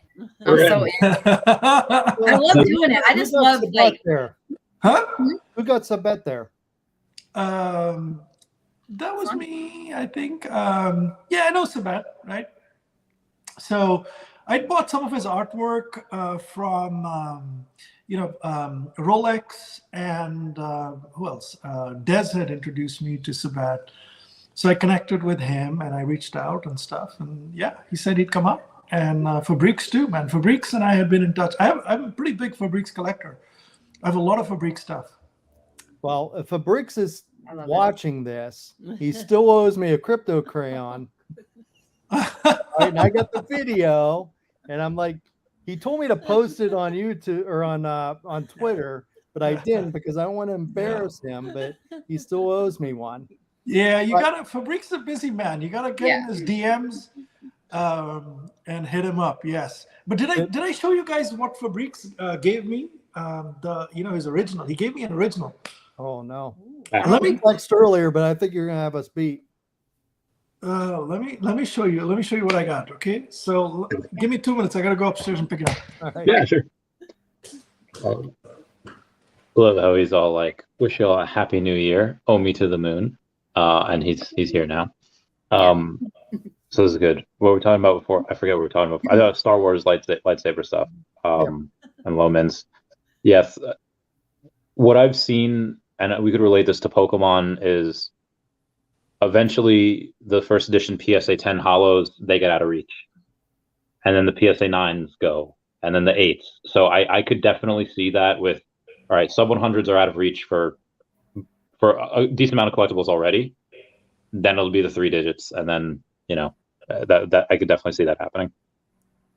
I'm so in. I love doing it. I just love there. Huh? Who got Sabet there? That was me, I think. I know Sabat, right? So I bought some of his artwork from Rolex, and who else? Des had introduced me to Sabat. So I connected with him and I reached out and stuff. And yeah, he said he'd come up. And Fabriks too, man. Fabriks and I have been in touch. I'm a pretty big Fabriks collector. I have a lot of Fabriks stuff. Well, if Fabriks is watching this, he still owes me a crypto crayon. Right, and I got the video, and I'm like, he told me to post it on YouTube or on Twitter, but I didn't because I don't want to embarrass him. But he still owes me one. Yeah, Fabriks a busy man. You gotta get in his DMs and hit him up. Yes, but did I show you guys what Fabriks gave me? His original. He gave me an original. Oh no! Let me text earlier, but I think you're gonna have us beat. Let me show you. Let me show you what I got. Okay, so give me 2 minutes. I gotta go upstairs and pick it up. Right. Yeah, sure. Love how he's all like, "Wish you all a happy new year. Owe me to the moon," and he's here now. So this is good. What were we talking about before? I forget what we were talking about. I thought Star Wars lightsaber stuff and Lomans. Yes, what I've seen, and we could relate this to Pokemon, is eventually the first edition PSA 10 hollows, they get out of reach, and then the PSA 9s go, and then the 8s. So I could definitely see that with, all right, sub 100s are out of reach for a decent amount of collectibles already. Then it'll be the 3 digits, and then that I could definitely see that happening.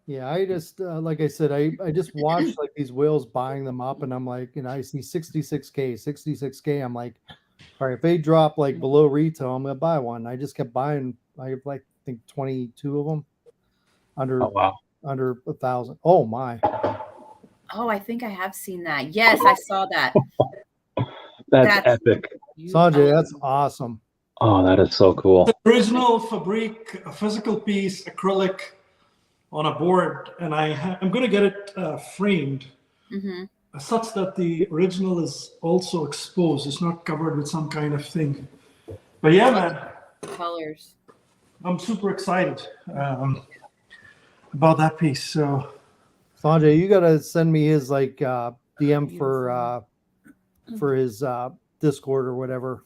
Yeah, I just like I said, I just watched like these whales buying them up, and I'm like, I see 66K. I'm like, all right, if they drop like below retail, I'm gonna buy one. I just kept buying. I have like I think 22 of them under 1,000. Oh my! Oh, I think I have seen that. Yes, I saw that. That's epic. Sanjay, that's awesome. Oh, that is so cool. The original Fabrik, a physical piece, acrylic on a board, and I'm going to get it framed. Mm-hmm. such that the original is also exposed. It's not covered with some kind of thing. But yeah, man, Colors. I'm super excited about that piece. So, Sanjay, you gotta send me his like DM for his Discord or whatever,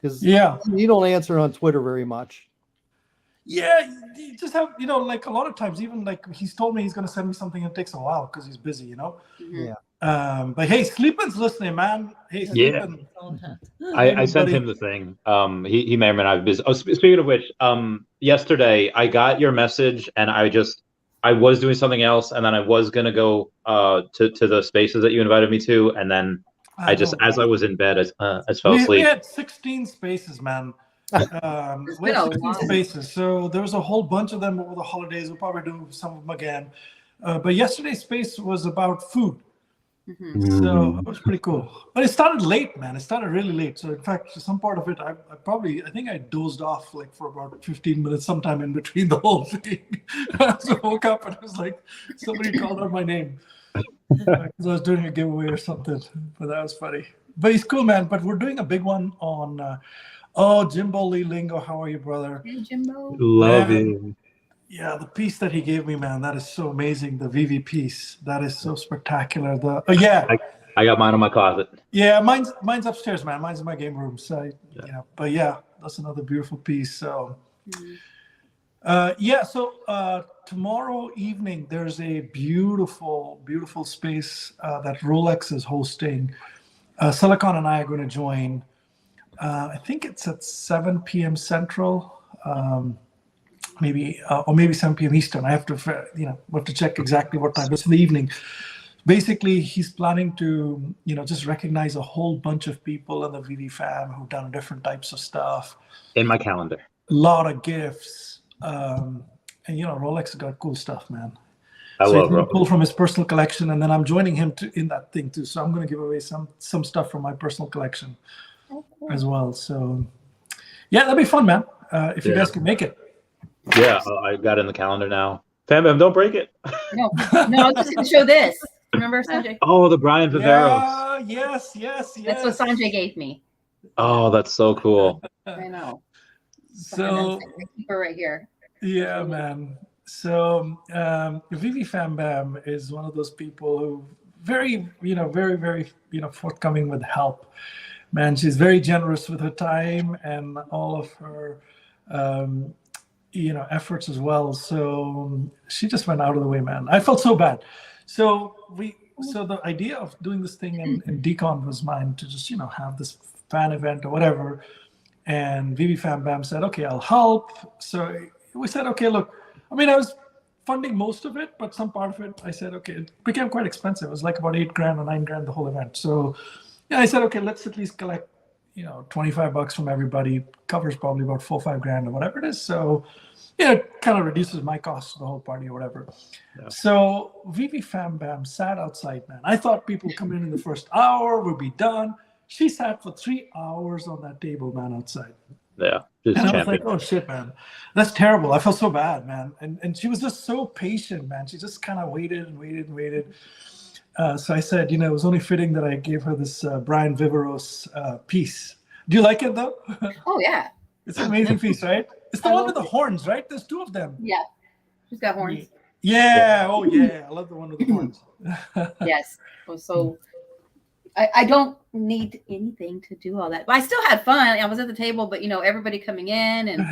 because yeah, you don't answer on Twitter very much. yeah, you just have, like a lot of times, even like he's told me he's going to send me something, and it takes a while because he's busy, Mhm. Yeah. But hey, Sleepin's listening, man. Hey, Sleepin. I sent him the thing. He may or may not be busy. Oh, speaking of which, yesterday I got your message, and I was doing something else, and then I was gonna go to the spaces that you invited me to, and then I just, as I was in bed, I fell We asleep. had 16 spaces, man. We had 16 spaces, so there was a whole bunch of them over the holidays. We'll probably do some of them again. But yesterday's space was about food. So it was pretty cool. But it started late, man. It started really late. So in fact, some part of it, I think I dozed off like for about 15 minutes sometime in between the whole thing. So I woke up and it was like somebody called out my name because I was doing a giveaway or something. But that was funny. But he's cool, man. But we're doing a big one on Jimbo Lee Lingo. How are you, brother? Hey, Jimbo. Love him. Yeah, the piece that he gave me, man, that is so amazing. The Veve piece, that is so spectacular. Yeah, I got mine in my closet. Yeah, mine's upstairs, man. Mine's in my game room. So but yeah, that's another beautiful piece. So So tomorrow evening there's a beautiful, beautiful space that Rolex is hosting. Silicon and I are going to join. I think it's at 7 p.m. Central. Maybe 7 p.m. Eastern. I have to, we have to check exactly what time. It's in the evening. Basically, he's planning to, just recognize a whole bunch of people in the Veve fam who've done different types of stuff. In my calendar. A lot of gifts. And Rolex has got cool stuff, man. I love he's going Rolex. to pull from his personal collection, and then I'm joining him in that thing too. So I'm going to give away some stuff from my personal collection as well. So yeah, that'd be fun, man. If you guys can make it. Yeah, I got it in the calendar now. Fam, don't break it. No, I was just going to show this. Remember Sanjay? Oh, the Brian Viveros. Yes. That's what Sanjay gave me. Oh, that's so cool. I know. So I keep her right here. Yeah, man. So Veve Fam Bam is one of those people who very, very, forthcoming with help. Man, she's very generous with her time and all of her efforts as well. So she just went out of the way, man. I felt so bad. So the idea of doing this thing in Decon was mine to just, have this fan event or whatever. And Veve Fam Bam said, okay, I'll help. So we said, okay, look, I was funding most of it, but some part of it, I said, okay, it became quite expensive. It was like about $8,000 or $9,000 the whole event. So I said, okay, let's at least collect, $25 from everybody. Covers probably about $4,000 or $5,000 or whatever it is. So it kind of reduces my cost to the whole party or whatever. Yeah. So Veve Fam Bam sat outside, man. I thought people would come in the first hour, we'll be done. She sat for 3 hours on that table, man, outside. Yeah. And I was like, oh shit, man. That's terrible. I felt so bad, man. And she was just so patient, man. She just kind of waited and waited and waited. So I said, it was only fitting that I gave her this Brian Viveros piece. Do you like it though? Oh yeah. It's an amazing piece, right? It's the one with the horns, right? There's two of them. Yeah. She's got horns. Yeah. Oh yeah. I love the one with the horns. Yes. So I don't need anything to do all that. But I still had fun. I was at the table, but everybody coming in and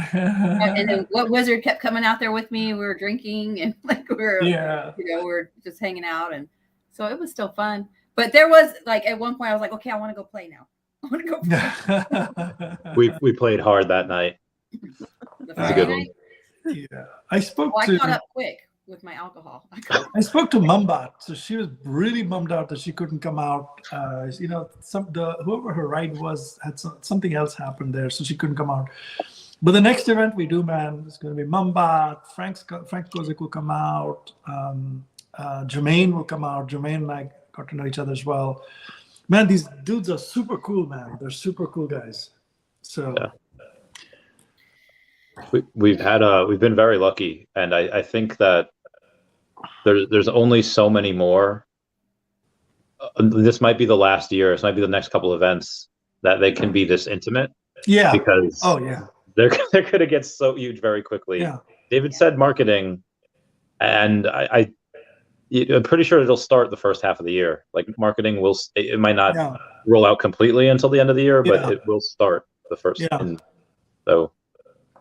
then what wizard kept coming out there with me. We were drinking and we were just hanging out, and so it was still fun. But there was at one point I was like, okay, I want to go play now. I want to go play. we played hard that night. That's a good one. Yeah. I caught up quick with my alcohol. I spoke to Mumbat, so she was really bummed out that she couldn't come out. Whoever her ride was had something else happened there, so she couldn't come out. But the next event we do, man, it's going to be Mumbat. Frank Kozik will come out. Jermaine will come out. Jermaine and I got to know each other as well. Man, these dudes are super cool, man. They're super cool guys. So. Yeah. We've been very lucky, and I think that there's only so many more this might be the last year. This might be the next couple events that they can be this intimate. Yeah. Because they're going to get so huge very quickly. Yeah. David said marketing, and I'm pretty sure it'll start the first half of the year. Like marketing it might not roll out completely until the end of the year, but it will start the first. So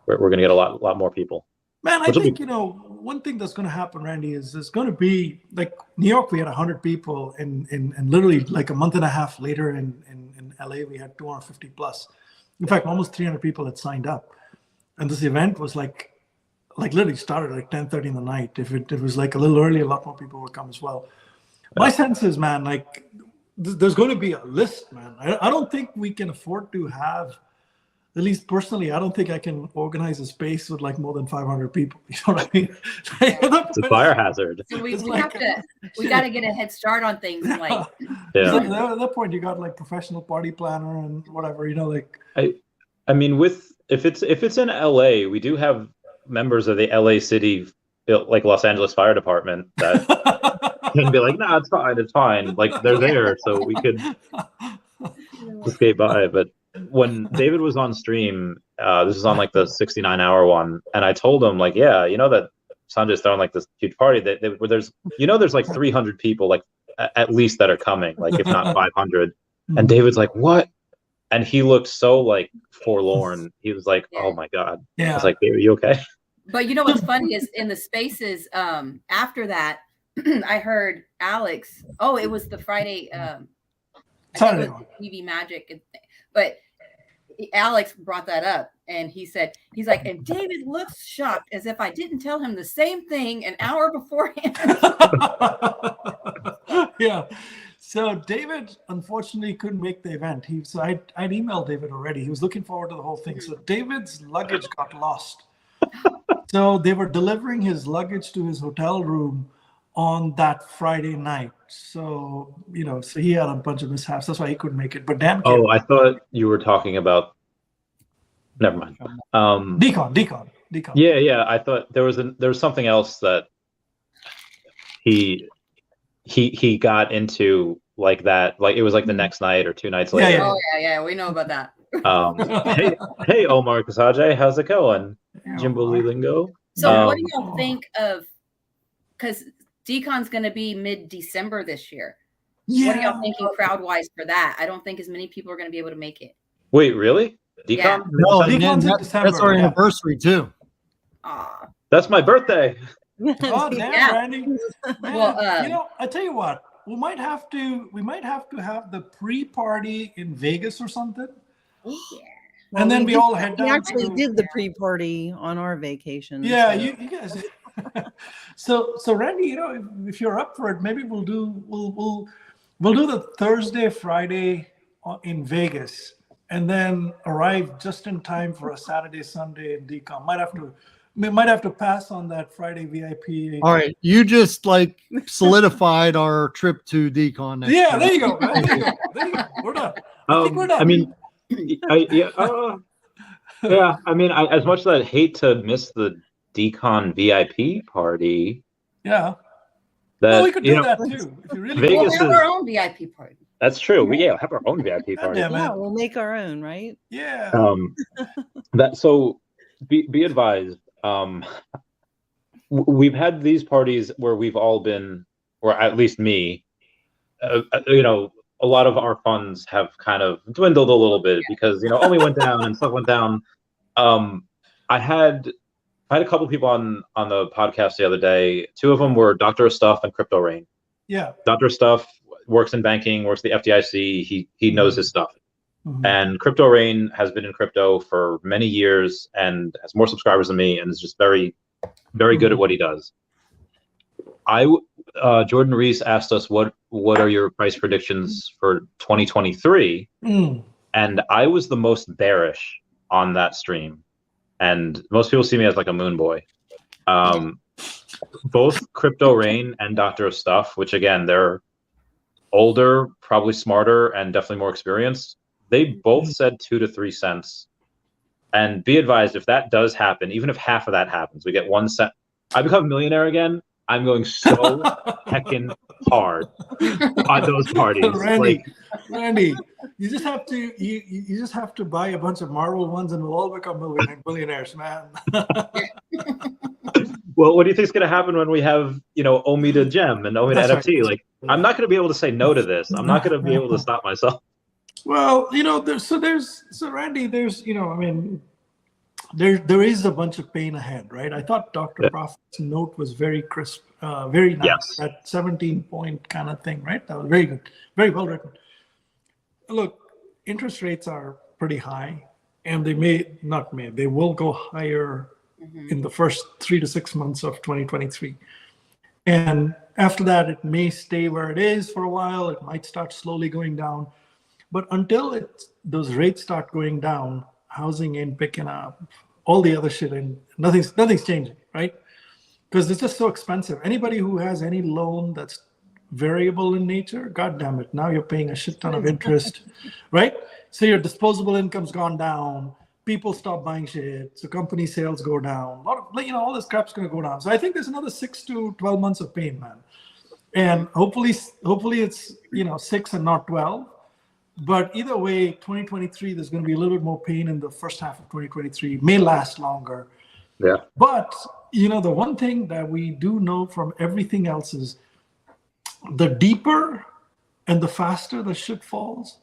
we're going to get a lot more people. Man, I think, one thing that's going to happen, Randy, is there's going to be, like New York, we had 100 people, and literally like a month and a half later in LA, we had 250 plus. In fact, almost 300 people had signed up. And this event was like literally started at like 10:30 in the night. If it was like a little early, a lot more people would come as well. My sense is, man, like there's going to be a list, man. I don't think we can afford to have, at least personally, I don't think I can organize a space with like more than 500 people. You know what I mean? It's a fire hazard. So we got to get a head start on things. Like, at that point, you got like professional party planner and whatever. I mean, if it's in LA, we do have members of the LA City, like Los Angeles Fire Department, that can be like, "No, it's fine." Like they're there, so we could skate by. But when David was on stream, this is on like the 69-hour one, and I told him like, yeah, that Sanjay's throwing like this huge party where there's like 300 people like at least that are coming, like if not 500. And David's like, what? And he looked so like forlorn. He was like, oh my God. I was like, David, are you okay? But what's funny is in the spaces after that, I heard Alex. Oh, it was the Friday. I think it was TV Magic, but Alex brought that up, and he's like, and David looks shocked as if I didn't tell him the same thing an hour beforehand. Yeah. So David unfortunately couldn't make the event. I'd emailed David already. He was looking forward to the whole thing. So David's luggage got lost. So they were delivering his luggage to his hotel room on that Friday night. So, so he had a bunch of mishaps. That's why he couldn't make it. But Dan came. Oh, I thought you were talking about. Never mind. Decon. Yeah. I thought there was something else that he got into like that. Like it was like the next night or 2 nights later. Yeah. Oh yeah. We know about that. Hey, Omar Kasaje, how's it going? Jimbo Lingo. So what do y'all think of? Because Decon's going to be mid-December this year. Yeah. What are y'all thinking crowd-wise for that? I don't think as many people are going to be able to make it. Wait, really? Decon? Yeah. No, that's our anniversary too. Aw. That's my birthday. Oh, damn, Randy. Man, well, I tell you what, we might have to have the pre-party in Vegas or something. Yeah. And then we all head down. We actually did the pre-party on our vacation. Yeah, so. You guys. So Randy, if you're up for it, maybe we'll do the Thursday, Friday in Vegas, and then arrive just in time for a Saturday, Sunday in Decon. We might have to pass on that Friday VIP. All right, you just like solidified our trip to Decon next year. There you go, man. There you go. We're done. I think we're done. I mean, yeah. I mean, as much as I'd hate to miss the Decon VIP party. Yeah. We could do that too. If you really we'll have our own VIP party. That's true. We have our own VIP party. Yeah, we'll make our own, right? Yeah. So be advised. We've had these parties where we've all been, or at least me, a lot of our funds have kind of dwindled a little bit because, only went down and stuff went down. I had a couple people on the podcast the other day. 2 of them were Dr. Stuff and Crypto Rain. Yeah. Dr. Stuff works in banking, works at the FDIC. He knows his stuff. Mm-hmm. And Crypto Rain has been in crypto for many years and has more subscribers than me and is just very, very good at what he does. Jordan Reese asked us what are your price predictions for 2023, and I was the most bearish on that stream, and most people see me as like a moon boy. Both Crypto Rain and Dr. Stuff, which again they're older, probably smarter, and definitely more experienced. They both said 2 to 3 cents. And be advised, if that does happen, even if half of that happens, we get 1 cent. I become a millionaire again. I'm going so heckin' hard at those parties. Randy, you just have to buy a bunch of Marvel ones, and we'll all become millionaires, man. Well, what do you think is going to happen when we have, Omi to Gem and Omi to NFT? Right. Like, I'm not going to be able to say no to this. I'm not going to be able to stop myself. Well, Randy, there is a bunch of pain ahead, right? I thought Dr. Profit's note was very crisp, very nice. Yes. That 17-point kind of thing, right? That was very good, very well written. Look, interest rates are pretty high, and they will go higher in the first 3 to 6 months of 2023. And after that, it may stay where it is for a while. It might start slowly going down. But until those rates start going down, housing ain't picking up, all the other shit, and nothing's changing, right? Because it's just so expensive. Anybody who has any loan that's variable in nature, God damn it, now you're paying a shit ton of interest, right? So your disposable income's gone down. People stop buying shit, so company sales go down. A lot of, all this crap's going to go down. So I think there's another 6 to 12 months of pain, man. And hopefully it's 6 and not 12. But either way, 2023, there's going to be a little bit more pain in the first half of 2023. May last longer. Yeah. But the one thing that we do know from everything else is the deeper and the faster the shit falls,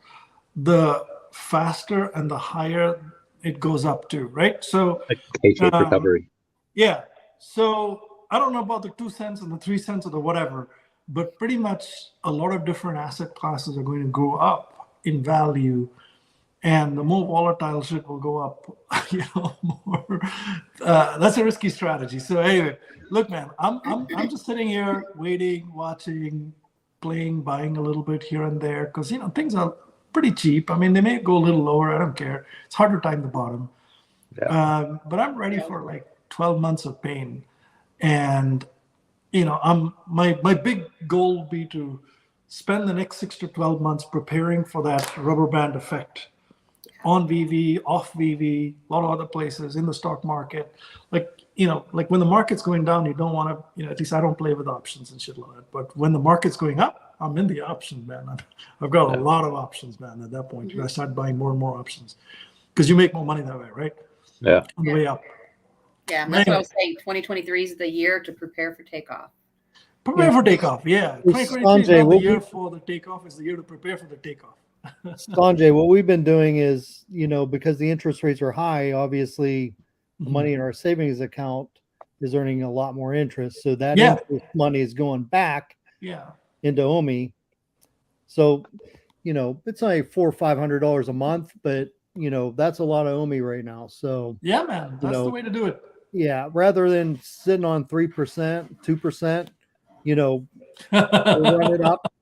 the faster and the higher it goes up to, right? So like K-shaped recovery. Yeah. So I don't know about the 2 cents and the 3 cents or the whatever, but pretty much a lot of different asset classes are going to go up in value, and the more volatile shit will go up. More. That's a risky strategy. So anyway, look, man, I'm just sitting here waiting, watching, playing, buying a little bit here and there because things are pretty cheap. I mean, they may go a little lower. I don't care. It's hard to time the bottom. Yeah. But I'm ready for like 12 months of pain, and my big goal will be to spend the next 6 to 12 months preparing for that rubber band effect on Veve, off Veve, a lot of other places in the stock market. Like when the market's going down, you don't want to, at least I don't play with options and shit like that. But when the market's going up, I'm in the options, man. I've got a lot of options, man, at that point. I start buying more and more options because you make more money that way, right? Yeah. On the way up. Yeah, that's what I was saying. 2023 is the year to prepare for takeoff. Prepare for takeoff, yeah. 2023 is not the year for the takeoff, it's the year to prepare for the takeoff. Sanjay, what we've been doing is, because the interest rates are high, obviously the money in our savings account is earning a lot more interest. So that interest money is going back into Omi. So, it's only $400 or $500 a month, but that's a lot of Omi right now. So yeah, man, that's the way to do it. Yeah, rather than sitting on 3%, 2%, run it up,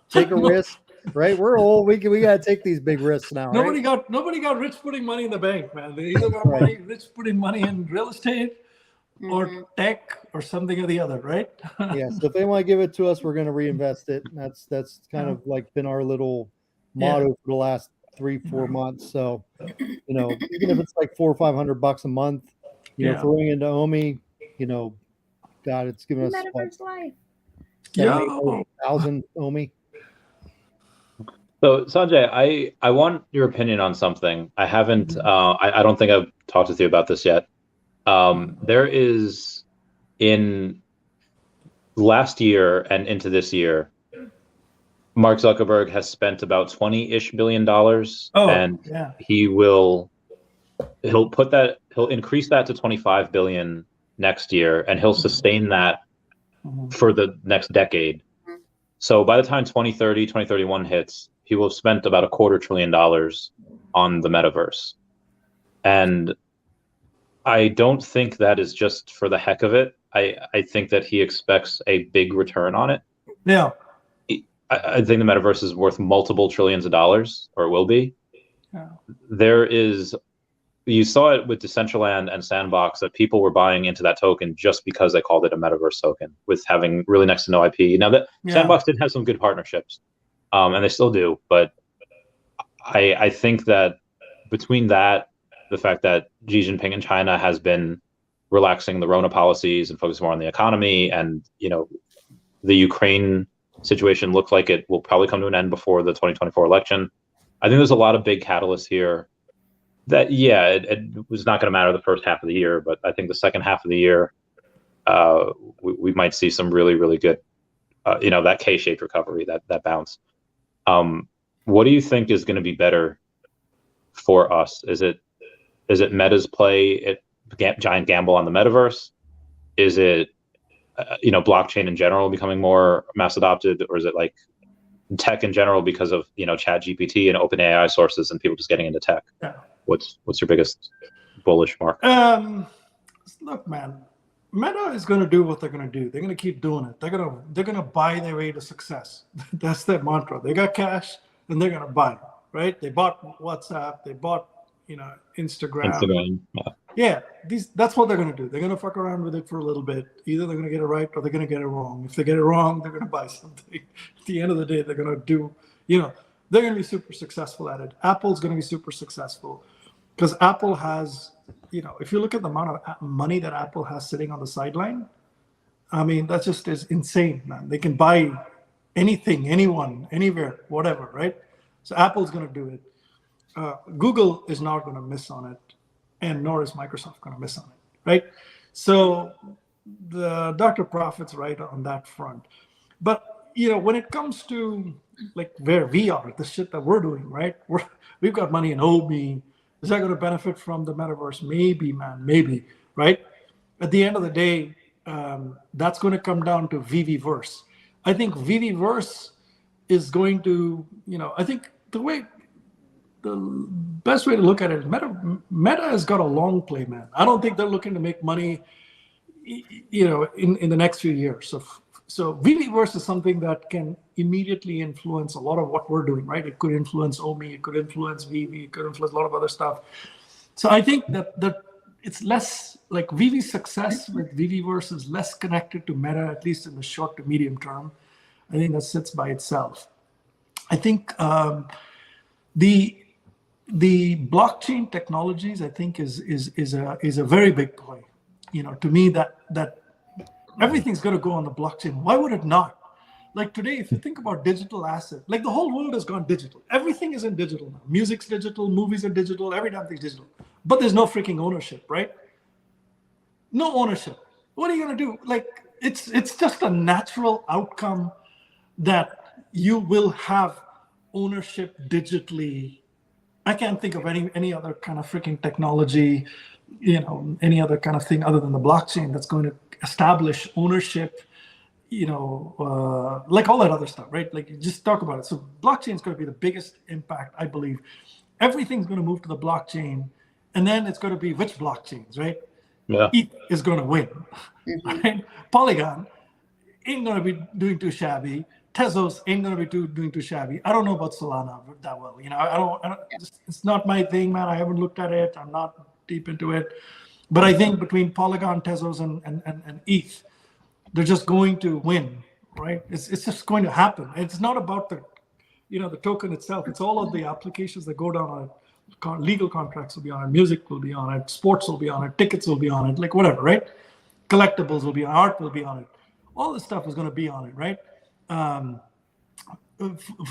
take a risk. Right, we're old. We got to take these big risks now. Nobody got rich putting money in the bank, man. They either got rich putting money in real estate or tech or something or the other, right? Yeah. So if they want to give it to us, we're going to reinvest it. That's kind of like been our little motto for the last 3-4 months. So even if it's like $400 or $500 a month, throwing into Omi, God, it's given us Metaverse life. 1,000 Omi. So Sanjay, I want your opinion on something. I haven't. I don't think I've talked with you about this yet. There is, in last year and into this year, Mark Zuckerberg has spent about $20-ish billion, and he'll increase that to 25 billion next year, and he'll sustain that for the next decade. So by the time 2030, 2031 hits, he will have spent about $250 billion on the metaverse. And I don't think that is just for the heck of it. I think that he expects a big return on it. Yeah. I think the metaverse is worth multiple trillions of dollars, or will be. Yeah. You saw it with Decentraland and Sandbox, that people were buying into that token just because they called it a metaverse token, with having really next to no IP. Now that Sandbox did have some good partnerships, and they still do, but I think that between that, the fact that Xi Jinping in China has been relaxing the Rona policies and focusing more on the economy, and the Ukraine situation looks like it will probably come to an end before the 2024 election. I think there's a lot of big catalysts here that, it was not going to matter the first half of the year, but I think the second half of the year, we might see some really, really good, that K-shaped recovery, that bounce. What do you think is going to be better for us? Is it Meta's play at giant gamble on the metaverse? Is it blockchain in general becoming more mass adopted, or is it like tech in general because of Chat GPT and open AI sources and people just getting into tech? Yeah. What's your biggest bullish mark? Look, man, Meta is going to do what they're going to do. They're going to keep doing it. They're going to buy their way to success. That's their mantra. They got cash and they're going to buy, right? They bought WhatsApp. They bought Instagram. Yeah, that's what they're going to do. They're going to fuck around with it for a little bit. Either they're going to get it right or they're going to get it wrong. If they get it wrong, they're going to buy something. At the end of the day, they're going to do, they're going to be super successful at it. Apple's going to be super successful because Apple has, if you look at the amount of money that Apple has sitting on the sideline, I mean, that just is insane, man. They can buy anything, anyone, anywhere, whatever, right? So Apple's going to do it. Google is not going to miss on it, and nor is Microsoft going to miss on it, right? So the Dr. Profit's right on that front. But, when it comes to like where we are, the shit that we're doing, right? We've got money in OMI. Is that going to benefit from the metaverse? Maybe, man, maybe, right? At the end of the day, that's going to come down to Veveverse. I think Veveverse is going to, I think the best way to look at it is Meta has got a long play, man. I don't think they're looking to make money, in the next few years. So Veveverse is something that can immediately influence a lot of what we're doing, right? It could influence OMI, it could influence Veve, it could influence a lot of other stuff. So I think that it's less like Veve's success with Veveverse is less connected to Meta, at least in the short to medium term. I think that sits by itself. I think the blockchain technologies, I think, is a very big play. To me, that everything's going to go on the blockchain. Why would it not? Like today, if you think about digital asset, like the whole world has gone digital. Everything is in digital now. Music's digital, movies are digital, every damn thing's digital. But there's no freaking ownership, right? No ownership. What are you going to do? Like it's just a natural outcome that you will have ownership digitally. I can't think of any other kind of freaking technology, any other kind of thing other than the blockchain that's going to establish ownership, like all that other stuff, right? Like you just talk about it. So blockchain is going to be the biggest impact, I believe. Everything's going to move to the blockchain, and then it's going to be which blockchains, right? Yeah. ETH is going to win, right? Polygon ain't going to be doing too shabby. Tezos ain't going to be doing too shabby. I don't know about Solana that well. I don't it's not my thing, man. I haven't looked at it. I'm not deep into it. But I think between Polygon, Tezos, and ETH, they're just going to win, right? It's just going to happen. It's not about the token itself. It's all of the applications that go down on it. Legal contracts will be on it. Music will be on it. Sports will be on it. Tickets will be on it. Like whatever, right? Collectibles will be on it. Art will be on it. All this stuff is going to be on it, right? For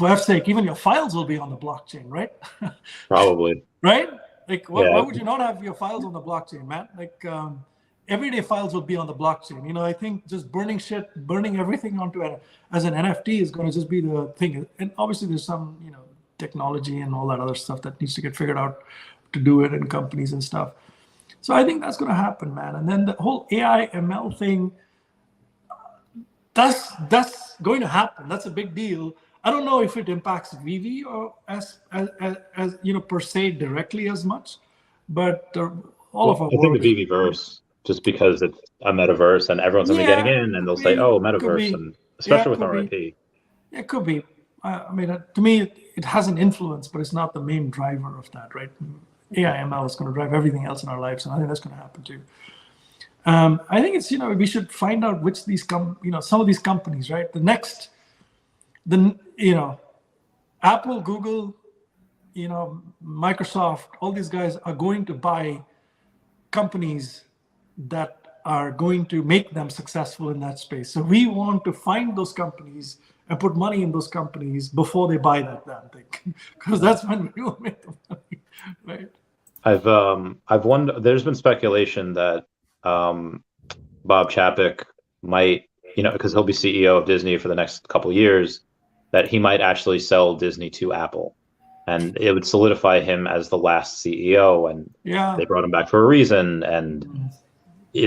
F's sake, even your files will be on the blockchain, right? Probably. Right? Like, why would you not have your files on the blockchain, man? Like, everyday files will be on the blockchain. I think just burning everything onto it as an NFT is going to just be the thing. And obviously, there's some, technology and all that other stuff that needs to get figured out to do it in companies and stuff. So I think that's going to happen, man. And then the whole AI ML thing, that's going to happen. That's a big deal. I don't know if it impacts Veve or as per se directly as much, but all of our I think the Veveverse, just because it's a metaverse and everyone's going to be getting in, and they'll say, "Oh, metaverse," and especially with RIP. Yeah, it could be. I mean, to me, it has an influence, but it's not the main driver of that, right? AI ML is going to drive everything else in our lives, and I think that's going to happen too. I think it's we should find out which these some of these companies, right? Apple, Google, Microsoft, all these guys are going to buy companies that are going to make them successful in that space. So we want to find those companies and put money in those companies before they buy that damn thing, because that's when we will make the money, right? I've wondered. There's been speculation that Bob Chapek might, because he'll be CEO of Disney for the next couple of years, that he might actually sell Disney to Apple, and it would solidify him as the last CEO. And they brought him back for a reason. And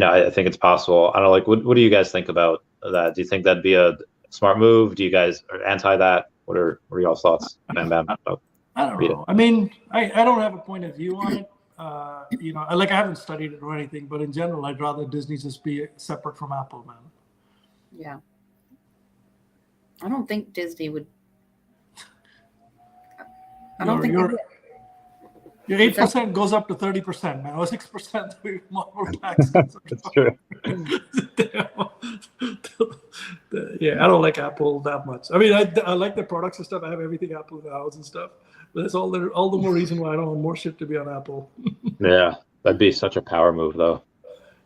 I think it's possible. I don't know. Like, what do you guys think about that? Do you think that'd be a smart move? Do you guys are anti that? What are y'all's thoughts? Bam, bam. I don't know. I mean, I don't have a point of view on it. I haven't studied it or anything, but in general, I'd rather Disney just be separate from Apple, man. Yeah. I don't think Disney would. I don't think your 8% goes up to 30%, man. Or 6% more tax. That's true. Yeah, I don't like Apple that much. I mean, I like the products and stuff. I have everything Apple in the house and stuff. But that's all the more reason why I don't want more shit to be on Apple. Yeah, that'd be such a power move, though.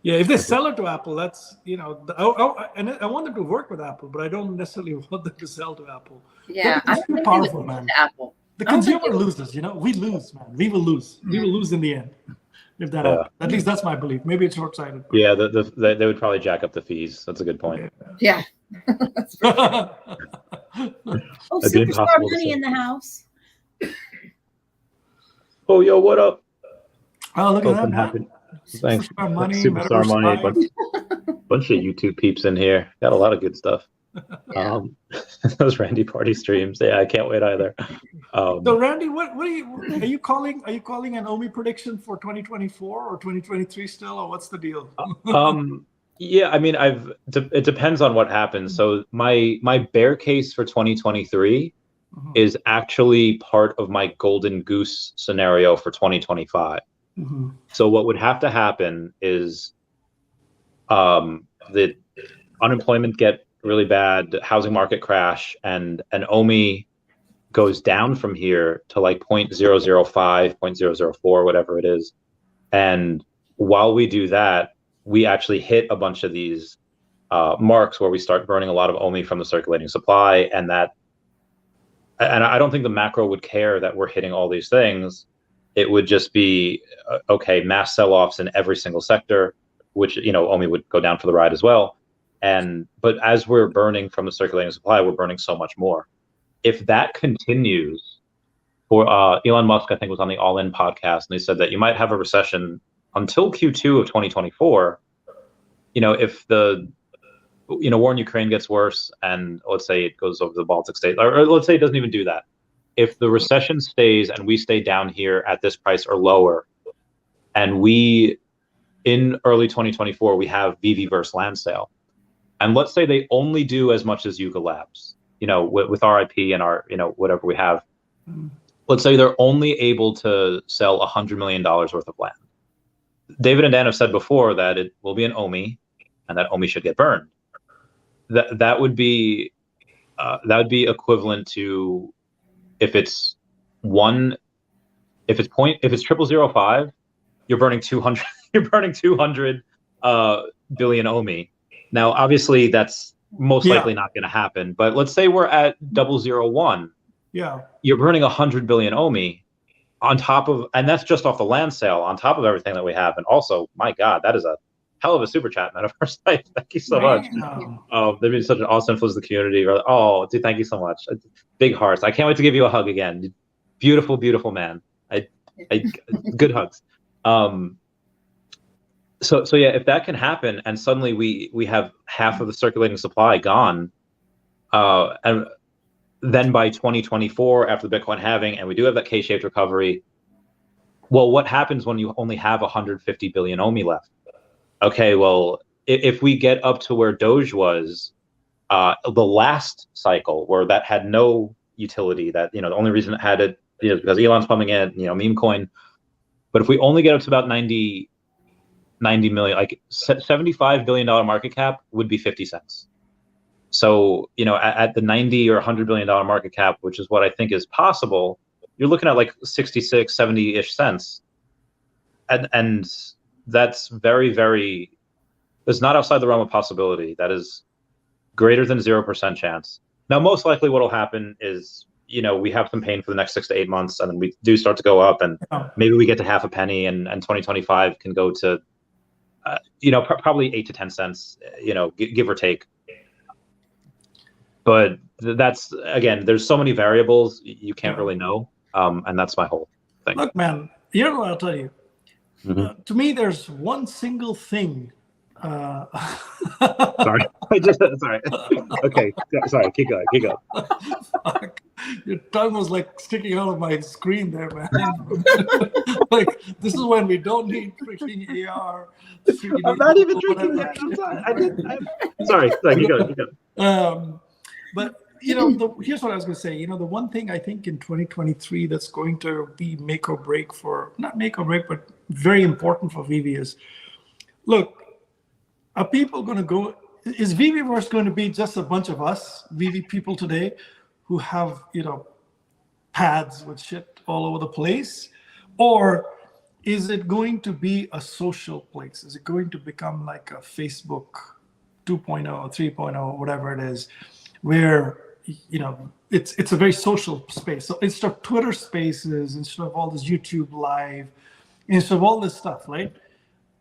Yeah, if they sell it to Apple, that's and I want them to work with Apple, but I don't necessarily want them to sell to Apple. Yeah, it's too powerful, man. Apple. The consumer loses, we lose, man. We will lose. We will lose in the end. If that happens. At least that's my belief. Maybe it's short-sighted. But... Yeah, they would probably jack up the fees. That's a good point. Yeah. Oh, superstar money in the house. Oh, yo, what up? Oh, look at that, man. Thanks. Superstar money. Bunch of YouTube peeps in here. Got a lot of good stuff. Yeah. Those Randy party streams. Yeah, I can't wait either. So Randy, what are you calling an OMI prediction for 2024 or 2023 still, or what's the deal? Yeah, I mean, it depends on what happens. So my bear case for 2023 is actually part of my golden goose scenario for 2025. So what would have to happen is the unemployment get really bad, housing market crash, and an OMI goes down from here to like 0.005, 0.004, whatever it is. And while we do that, we actually hit a bunch of these marks where we start burning a lot of OMI from the circulating supply, and I don't think the macro would care that we're hitting all these things. It would just be mass sell-offs in every single sector, which OMI would go down for the ride as well. But as we're burning from the circulating supply, we're burning so much more. If that continues, for Elon Musk, I think, was on the All In podcast, and he said that you might have a recession until Q2 of 2024. If the war in Ukraine gets worse, and let's say it goes over the Baltic state, or let's say it doesn't even do that. If the recession stays and we stay down here at this price or lower, and we in early 2024 we have Veve versus land sale, and let's say they only do as much as Yuga Labs, with RIP and our whatever we have. Let's say they're only able to sell $100 million worth of land. David and Dan have said before that it will be an OMI, and that OMI should get burned. That would be equivalent to if it's 0.005, you're burning 200. You're burning 200 billion OMI. Now, obviously, that's most likely not going to happen. But let's say we're at 0.001. Yeah, you're burning 100 billion OMI on top of, and that's just off the land sale, on top of everything that we have. And also, my God, that is a hell of a super chat, Metaverse. Thank you so much. They've been such an awesome influence to the community. Oh, dude, thank you so much. Big hearts. I can't wait to give you a hug again. Beautiful, beautiful man. Good hugs. So yeah, if that can happen, and suddenly we have half of the circulating supply gone, and then by 2024, after the Bitcoin halving, and we do have that K-shaped recovery, well, what happens when you only have 150 billion OMI left? Okay, well, if we get up to where Doge was, the last cycle, where that had no utility, that the only reason it had it is because Elon's pumping it, meme coin. But if we only get up to about 90 million, like $75 billion market cap would be 50 cents. So, at the 90 or $100 billion market cap, which is what I think is possible, you're looking at like 66, 70-ish cents. And that's very, very It's not outside the realm of possibility. That is greater than 0% chance. Now, most likely what will happen is, we have some pain for the next 6 to 8 months, and then we do start to go up, and maybe we get to half a penny, and 2025 can go to, probably 8 to 10 cents, give or take. But that's, again, there's so many variables, you can't really know. And that's my whole thing. Look, man, you know what I'll tell you? To me, there's one single thing. Sorry. Sorry. Okay. Sorry. Keep going. Fuck. Your tongue was like sticking out of my screen there, man. Like, this is when we don't need freaking AR. I'm not even drinking yet. I'm sorry. Sorry. Keep going. But here's what I was going to say. The one thing I think in 2023 that's going to be make or break, but very important for Veve is, look, are people going to go? Is Veveverse going to be just a bunch of us, Veve people today, who have pads with shit all over the place, or is it going to be a social place? Is it going to become like a Facebook 2.0, 3.0, whatever it is, where it's a very social space? So instead of Twitter Spaces, instead of all this YouTube Live, instead of all this stuff, right?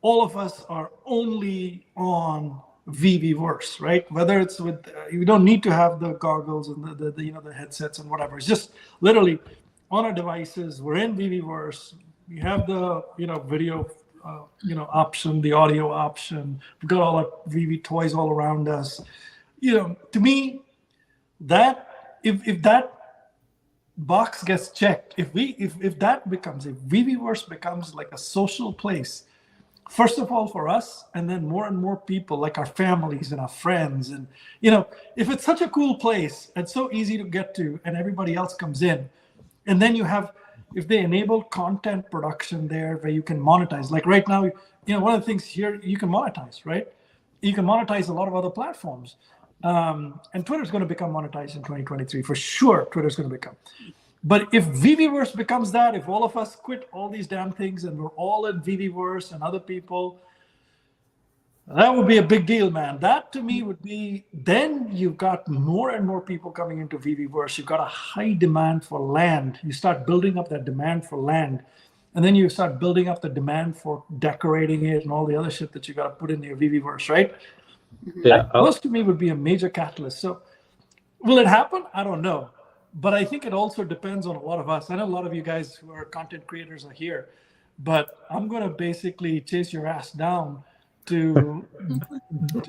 All of us are only on Veveverse, right? Whether it's with, you don't need to have the goggles and the headsets and whatever. It's just literally on our devices. We're in Veveverse. We have the video option, the audio option. We've got all our Veve toys all around us. To me, that if that box gets checked, if that becomes, if Veveverse becomes like a social place, first of all for us, and then more and more people, like our families and our friends, and if it's such a cool place and so easy to get to, and everybody else comes in, and then you have, if they enable content production there where you can monetize, like right now, one of the things here, you can monetize, right? You can monetize a lot of other platforms. And Twitter's going to become monetized in 2023 for sure. Twitter's going to become. But if Veveverse becomes that, if all of us quit all these damn things and we're all in Veveverse and other people, that would be a big deal, man. That to me would be, then you've got more and more people coming into Veveverse. You've got a high demand for land. You start building up that demand for land. And then you start building up the demand for decorating it and all the other shit that you got to put in your Veveverse, right? Yeah. Those to me would be a major catalyst. So will it happen? I don't know. But I think it also depends on a lot of us. I know a lot of you guys who are content creators are here, but I'm going to basically chase your ass down to,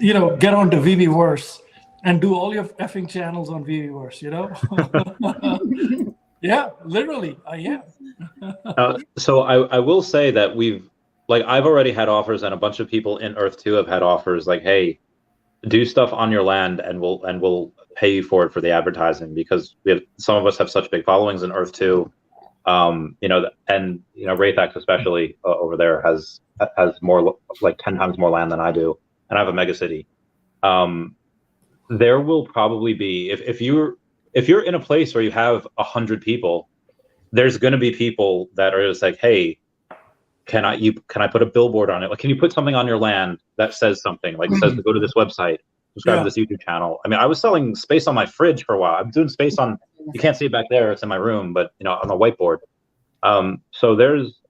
get onto Veveverse and do all your effing channels on Veveverse, Yeah, literally, I am. So I will say that I've already had offers, and a bunch of people in Earth 2 have had offers like, hey, do stuff on your land and we'll pay you for it for the advertising, because some of us have such big followings in Earth 2. And Raythax especially over there has more, like 10 times more land than I do, and I have a megacity. There will probably be, if you're in a place where you have 100 people, there's going to be people that are just like, hey, can I put a billboard on it? Like, can you put something on your land that says something, like says to go to this website, subscribe to this YouTube channel? I mean, I was selling space on my fridge for a while. I'm doing space on, you can't see it back there, it's in my room, but on a whiteboard. So there's,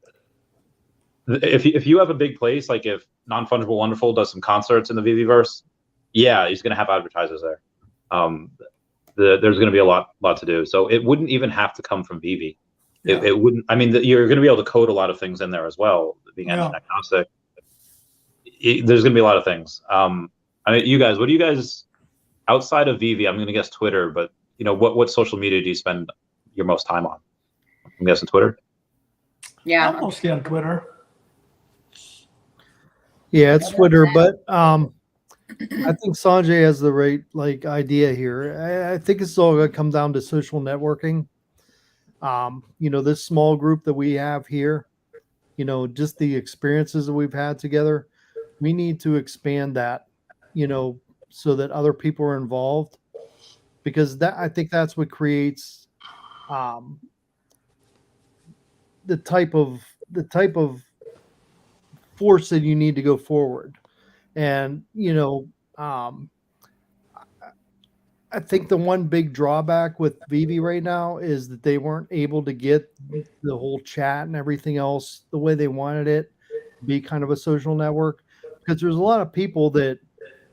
if you have a big place, like if Non-Fungible Wonderful does some concerts in the Veveverse, yeah, he's going to have advertisers there. There's going to be a lot to do. So it wouldn't even have to come from Veve. It wouldn't. I mean, you're going to be able to code a lot of things in there as well, being engine agnostic. There's going to be a lot of things. I mean, you guys, what do you guys, outside of Veve, I'm going to guess Twitter, but what social media do you spend your most time on? I'm guessing Twitter. Yeah, I'm mostly on Twitter. Yeah, it's Twitter, but I think Sanjay has the right idea here. I think it's all going to come down to social networking. This small group that we have here, just the experiences that we've had together, we need to expand that, so that other people are involved, because I think that's what creates the type of force that you need to go forward. And, I think the one big drawback with Veve right now is that they weren't able to get the whole chat and everything else the way they wanted it to be kind of a social network. Because there's a lot of people that,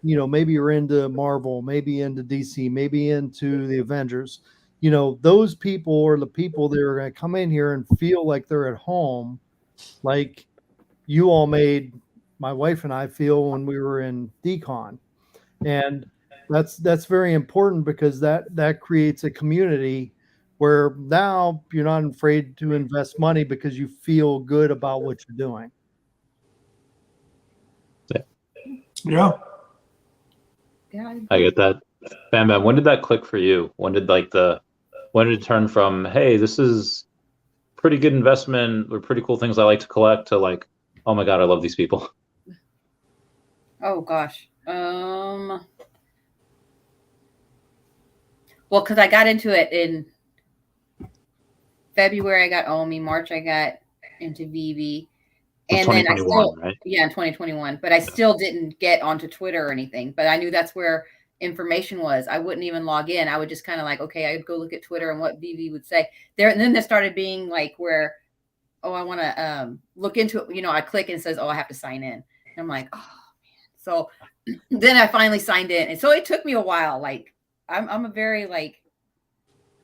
maybe are into Marvel, maybe into DC, maybe into the Avengers. Those people are the people that are going to come in here and feel like they're at home, like you all made my wife and I feel when we were in Decon. And that's very important because that creates a community where now you're not afraid to invest money because you feel good about what you're doing. Yeah. Yeah. I get that. Bam, when did that click for you? When did it turn from, hey, this is pretty good investment or pretty cool things I like to collect, to like, oh my God, I love these people? Oh gosh. Well, because I got into it in February, I got Omi. March, I got into Veve. And then I still, right? Yeah, in 2021. But I still didn't get onto Twitter or anything. But I knew that's where information was. I wouldn't even log in. I would just kind of like, okay, I'd go look at Twitter and what Veve would say there. And then there started being like where, oh, I want to look into it. I click and it says, oh, I have to sign in. And I'm like, oh man. So then I finally signed in. And so it took me a while. Like I'm a very like.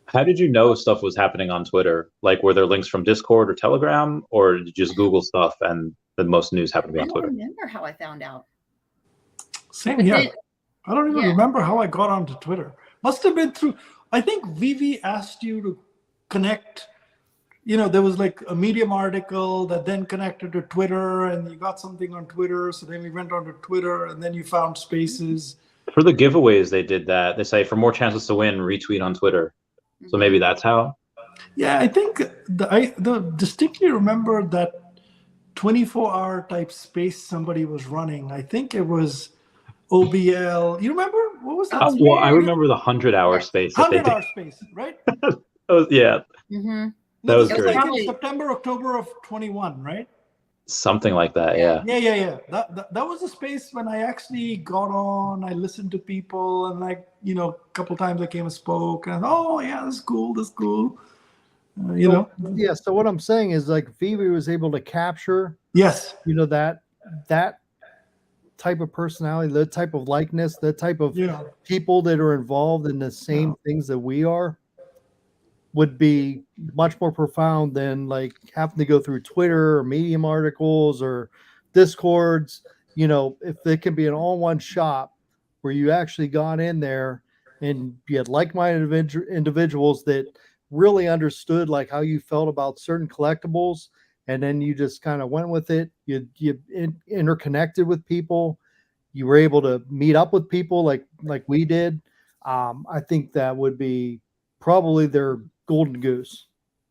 How did you know stuff was happening on Twitter? Like, were there links from Discord or Telegram, or did you just Google stuff and the most news happened to be on Twitter? I don't remember how I found out. Same here. I don't even remember how I got onto Twitter. Must have been through, I think Veve asked you to connect. There was like a Medium article that then connected to Twitter, and you got something on Twitter. So then we went onto Twitter, and then you found Spaces. For the giveaways, they did that. They say, for more chances to win, retweet on Twitter. So maybe that's how. Yeah, I think I distinctly remember that 24-hour type space somebody was running. I think it was OBL. You remember what was that? Well, I remember the 100-hour space. 100-hour space, right? Yeah. Mm-hmm. That was great. great. Like in September, October of 21, right? Something like that, yeah. Yeah. That was a space when I actually got on. I listened to people, and a couple times I came and spoke, and oh yeah, that's cool. Yeah. So what I'm saying is like Veve was able to capture. Yes. That type of personality, the type of likeness, the type of people that are involved in the same things that we are, would be much more profound than like having to go through Twitter or Medium articles or Discords. If it can be an all-one shop where you actually got in there and you had like-minded individuals that really understood like how you felt about certain collectibles, and then you just kind of went with it. You interconnected with people. You were able to meet up with people like we did. I think that would be probably their golden goose.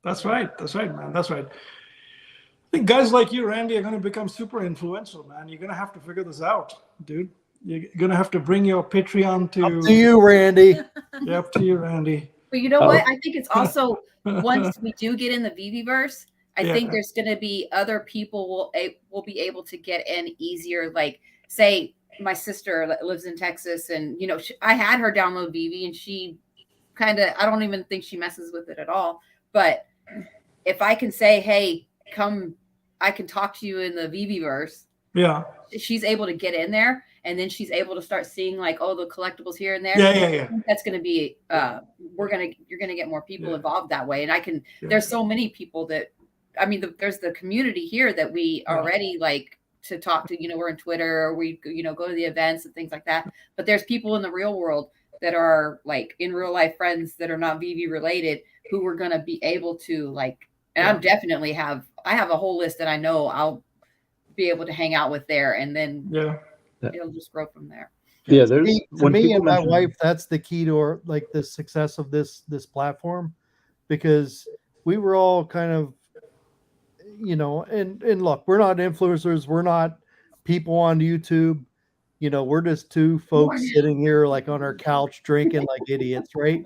That's right, man. That's right. I think guys like you, Randy, are going to become super influential, man. You're going to have to figure this out, dude. You're going to have to bring your Patreon to... Up to you, Randy. Yeah, up to you, Randy. But you know what? I think it's also, once we do get in the Veveverse, I think there's going to be other people will be able to get in easier. Like, say, my sister lives in Texas, and, I had her download Veve, and she... I don't even think she messes with it at all. But if I can say, hey, come, I can talk to you in the Veveverse. Yeah. She's able to get in there, and then she's able to start seeing like, oh, the collectibles here and there. Yeah. That's going to be, you're going to get more people involved that way. And there's so many people that, there's the community here that we already like to talk to, we're on Twitter, or we, go to the events and things like that. But there's people in the real world that are like in real life friends that are not Veve related, who we're going to be able to like, and I definitely have a whole list that I know I'll be able to hang out with there, and then it'll just grow from there. Yeah, to me and my wife, that's the key to the success of this platform, because we were all kind of, and look, we're not influencers, we're not people on YouTube. We're just two folks sitting here like on our couch drinking like idiots, right?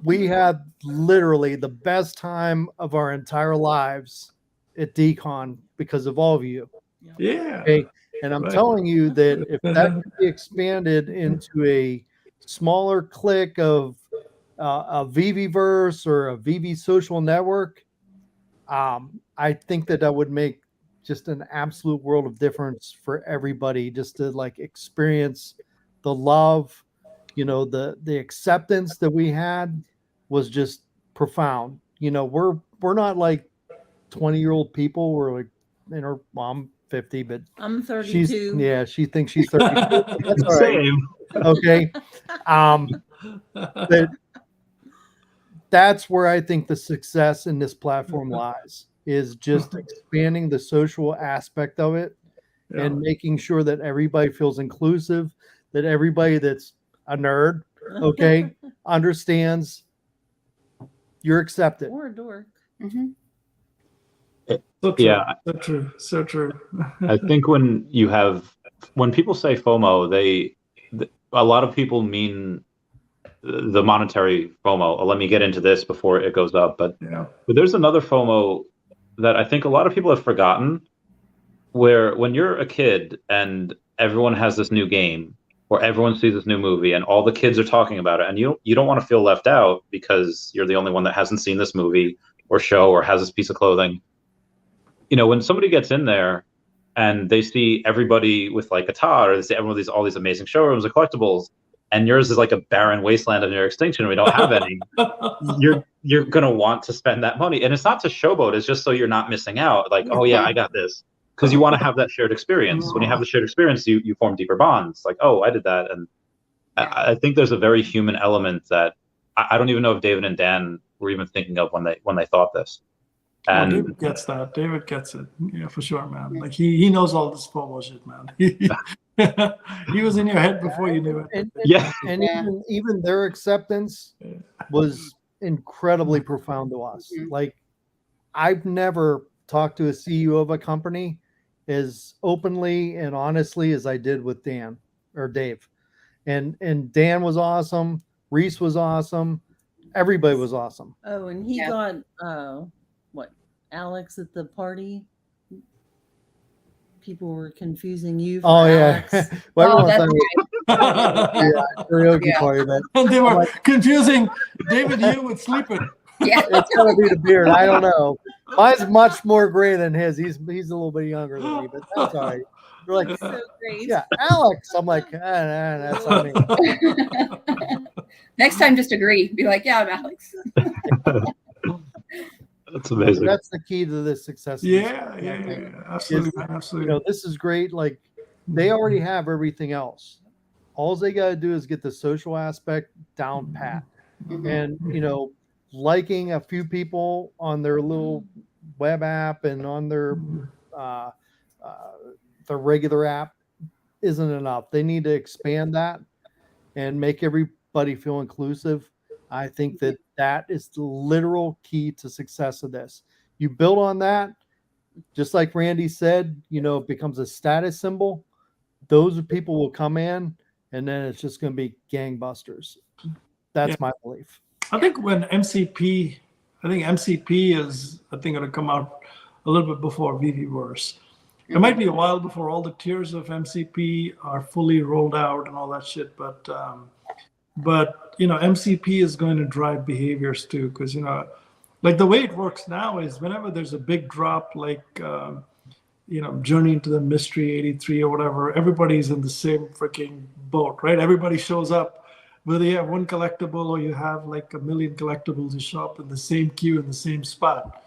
We had literally the best time of our entire lives at Decon because of all of you. Yeah. Okay. And I'm Right. telling you that if that could be expanded into a smaller clique of a Veveverse or a Veve social network, I think that would make just an absolute world of difference for everybody, just to like experience the love, the acceptance that we had was just profound. We're not like 20-year-old people. We're like, I'm 50, but I'm 32. she thinks she's 32. That's all right. Same. Okay. But that's where I think the success in this platform lies, is just expanding the social aspect of it and making sure that everybody feels inclusive, that everybody that's a nerd, okay, understands you're accepted. Or a dork. Mhm. So true. Yeah. So true. So true. I think when people say FOMO, a lot of people mean the monetary FOMO. Let me get into this before it goes up. But there's another FOMO that I think a lot of people have forgotten, where when you're a kid and everyone has this new game or everyone sees this new movie and all the kids are talking about it, and you don't want to feel left out because you're the only one that hasn't seen this movie or show or has this piece of clothing. When somebody gets in there and they see everybody with like a Todd, or they see everyone with all these amazing showrooms of collectibles, and yours is like a barren wasteland of near extinction, we don't have any, you're going to want to spend that money. And it's not to showboat, it's just so you're not missing out. Like, oh yeah, I got this. Because you want to have that shared experience. When you have the shared experience, you form deeper bonds. Like, oh, I did that. And I think there's a very human element that I don't even know if David and Dan were even thinking of when they thought this. And David gets that. David gets it. Yeah, for sure, man. Like he knows all this FOMO shit, man. He was in your head before you knew it. And even their acceptance was incredibly profound to us. Like, I've never talked to a CEO of a company as openly and honestly as I did with Dan or Dave. And Dan was awesome. Reese was awesome. Everybody was awesome. Oh, and he got Alex at the party. People were confusing you for Alex. Well, karaoke party, but and they were confusing David you with sleeping. Yeah, it's gonna be the beard. I don't know. Mine's much more gray than his. He's a little bit younger than me, but that's all right. They're like, so great. Yeah, Alex. I'm like, that's on me. Next time, just agree. Be like, yeah, I'm Alex. That's amazing. That's the key to this success. Yeah, absolutely, absolutely. This is great. Like, they already have everything else. All they got to do is get the social aspect down pat, and liking a few people on their little web app and on their regular app isn't enough. They need to expand that and make everybody feel inclusive. I think that is the literal key to success of this. You build on that, just like Randy said, it becomes a status symbol. Those people will come in, and then it's just going to be gangbusters. That's my belief. I think MCP is going to come out a little bit before Veveverse. It might be a while before all the tiers of MCP are fully rolled out and all that shit, but MCP is going to drive behaviors too, because like the way it works now is whenever there's a big drop, like Journey into the Mystery 83 or whatever, everybody's in the same freaking boat, right? Everybody shows up, whether you have one collectible or you have like 1 million collectibles, you show up in the same queue in the same spot.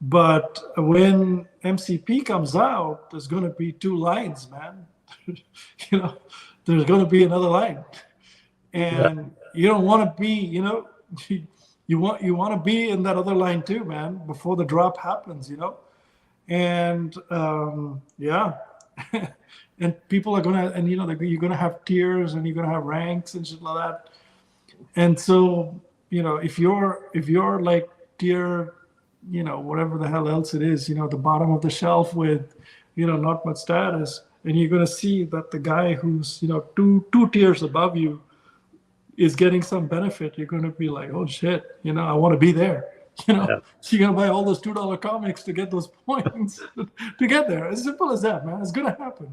But when MCP comes out, there's going to be 2 lines, man. There's going to be another line. And you don't want to be, you want to be in that other line too, man, before the drop happens, and and people are gonna, and you're gonna have tiers and you're gonna have ranks and shit like that. And so, if you're like tier, whatever the hell else it is, the bottom of the shelf with, not much status, and you're gonna see that the guy who's, two tiers above you is getting some benefit, you're going to be like, oh shit, I want to be there. You know, so you're gonna buy all those $2 comics to get those points to get there. As simple as that, man. It's gonna happen,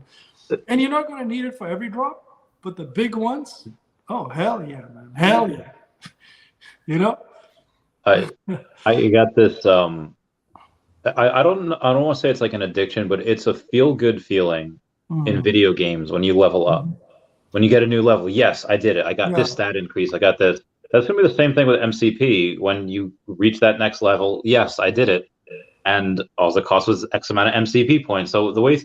and you're not gonna need it for every drop, but the big ones, oh hell yeah, man, hell yeah. You know, I got this. I don't want to say it's like an addiction, but it's a feel good feeling in video games when you level up. When you get a new level, yes, I did it. I got this stat increase. I got this. That's going to be the same thing with MCP. When you reach that next level, yes, I did it. And all the cost was X amount of MCP points. So the way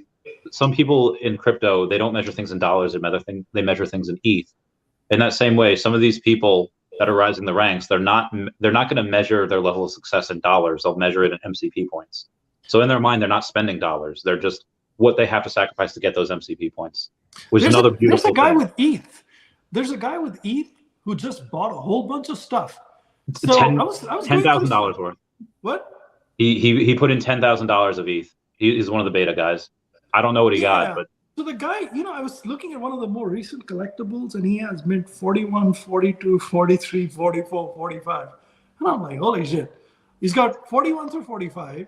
some people in crypto, they don't measure things in dollars, they measure things in ETH. In that same way, some of these people that are rising the ranks, they're not going to measure their level of success in dollars. They'll measure it in MCP points. So in their mind, they're not spending dollars. They're just what they have to sacrifice to get those MCP points. Which is another beautiful thing. There's a guy thing. with ETH. There's a guy with ETH who just bought a whole bunch of stuff. So $10,000 worth. What? He put in $10,000 of ETH. He's one of the beta guys. I don't know what he got, but so the guy, you know, I was looking at one of the more recent collectibles, and he has mint 41, 42, 43, 44, 45. And I'm like, holy shit. He's got 41 through 45.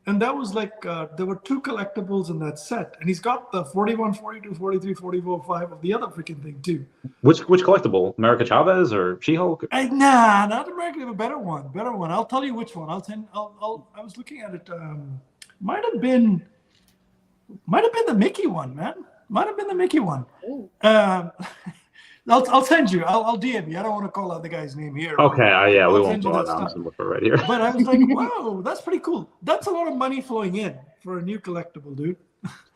And that was like, there were 2 collectibles in that set. And he's got the 41, 42, 43, 44, 5 of the other freaking thing too. Which collectible? America Chavez or She-Hulk? Nah, not America, a better one. I'll tell you which one. I was looking at it. Might have been the Mickey one, man. Might have been the Mickey one. I'll send you. I'll DM you. I don't want to call out the guy's name here. Okay, yeah, we won't call it out. Look right here. But I was like, wow, that's pretty cool. That's a lot of money flowing in for a new collectible, dude.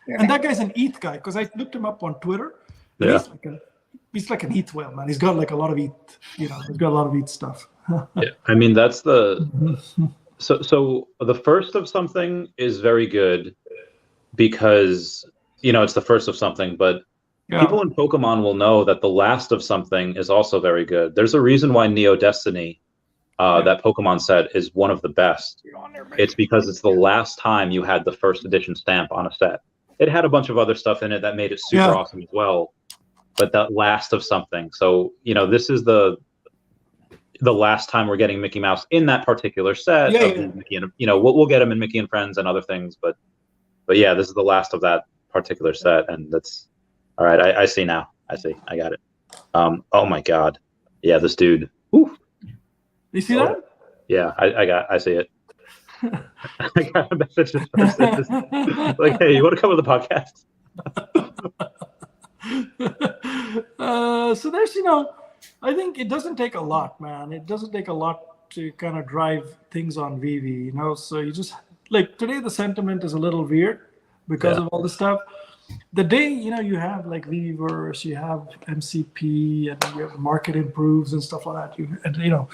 And that guy's an ETH guy, because I looked him up on Twitter. Yeah. He's like an ETH whale, man. He's got like a lot of ETH, you know, he's got a lot of ETH stuff. Yeah, I mean, that's the so the first of something is very good because, you know, it's the first of something, but people in Pokemon will know that the last of something is also very good. There's a reason why Neo Destiny, that Pokemon set, is one of the best. It's because it's the last time you had the first edition stamp on a set. It had a bunch of other stuff in it that made it super awesome as well, but that last of something. So, you know, this is the last time we're getting Mickey Mouse in that particular set. Mickey and, you know, we'll get him in Mickey and Friends and other things, but yeah, this is the last of that particular set, and that's. All right, I see now. I got it. Oh my God. Yeah, this dude. Whew. You see that? Yeah, I see it. I got a message just like, hey, you want to come on the podcast? So there's, you know, I think it doesn't take a lot, man. It doesn't take a lot to kind of drive things on Veve, you know. So you just like today the sentiment is a little weird because of all the stuff. The day, you know, you have like Veveverse, you have MCP, and you have market improves and stuff like that. And you know,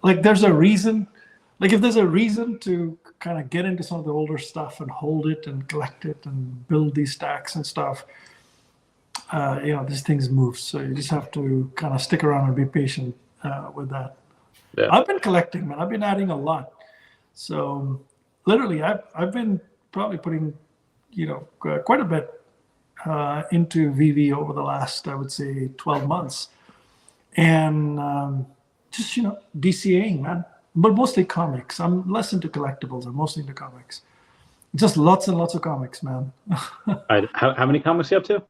like there's a reason. Like if there's a reason to kind of get into some of the older stuff and hold it and collect it and build these stacks and stuff, you know, these things move. So you just have to kind of stick around and be patient with that. Yeah. I've been collecting, man. I've been adding a lot. So literally, I've been probably putting, you know, quite a bit into Veve over the last, I would say, 12 months. And just, you know, DCAing, man. But mostly comics. I'm less into collectibles. I'm mostly into comics. Just lots and lots of comics, man. How many comics are you up to?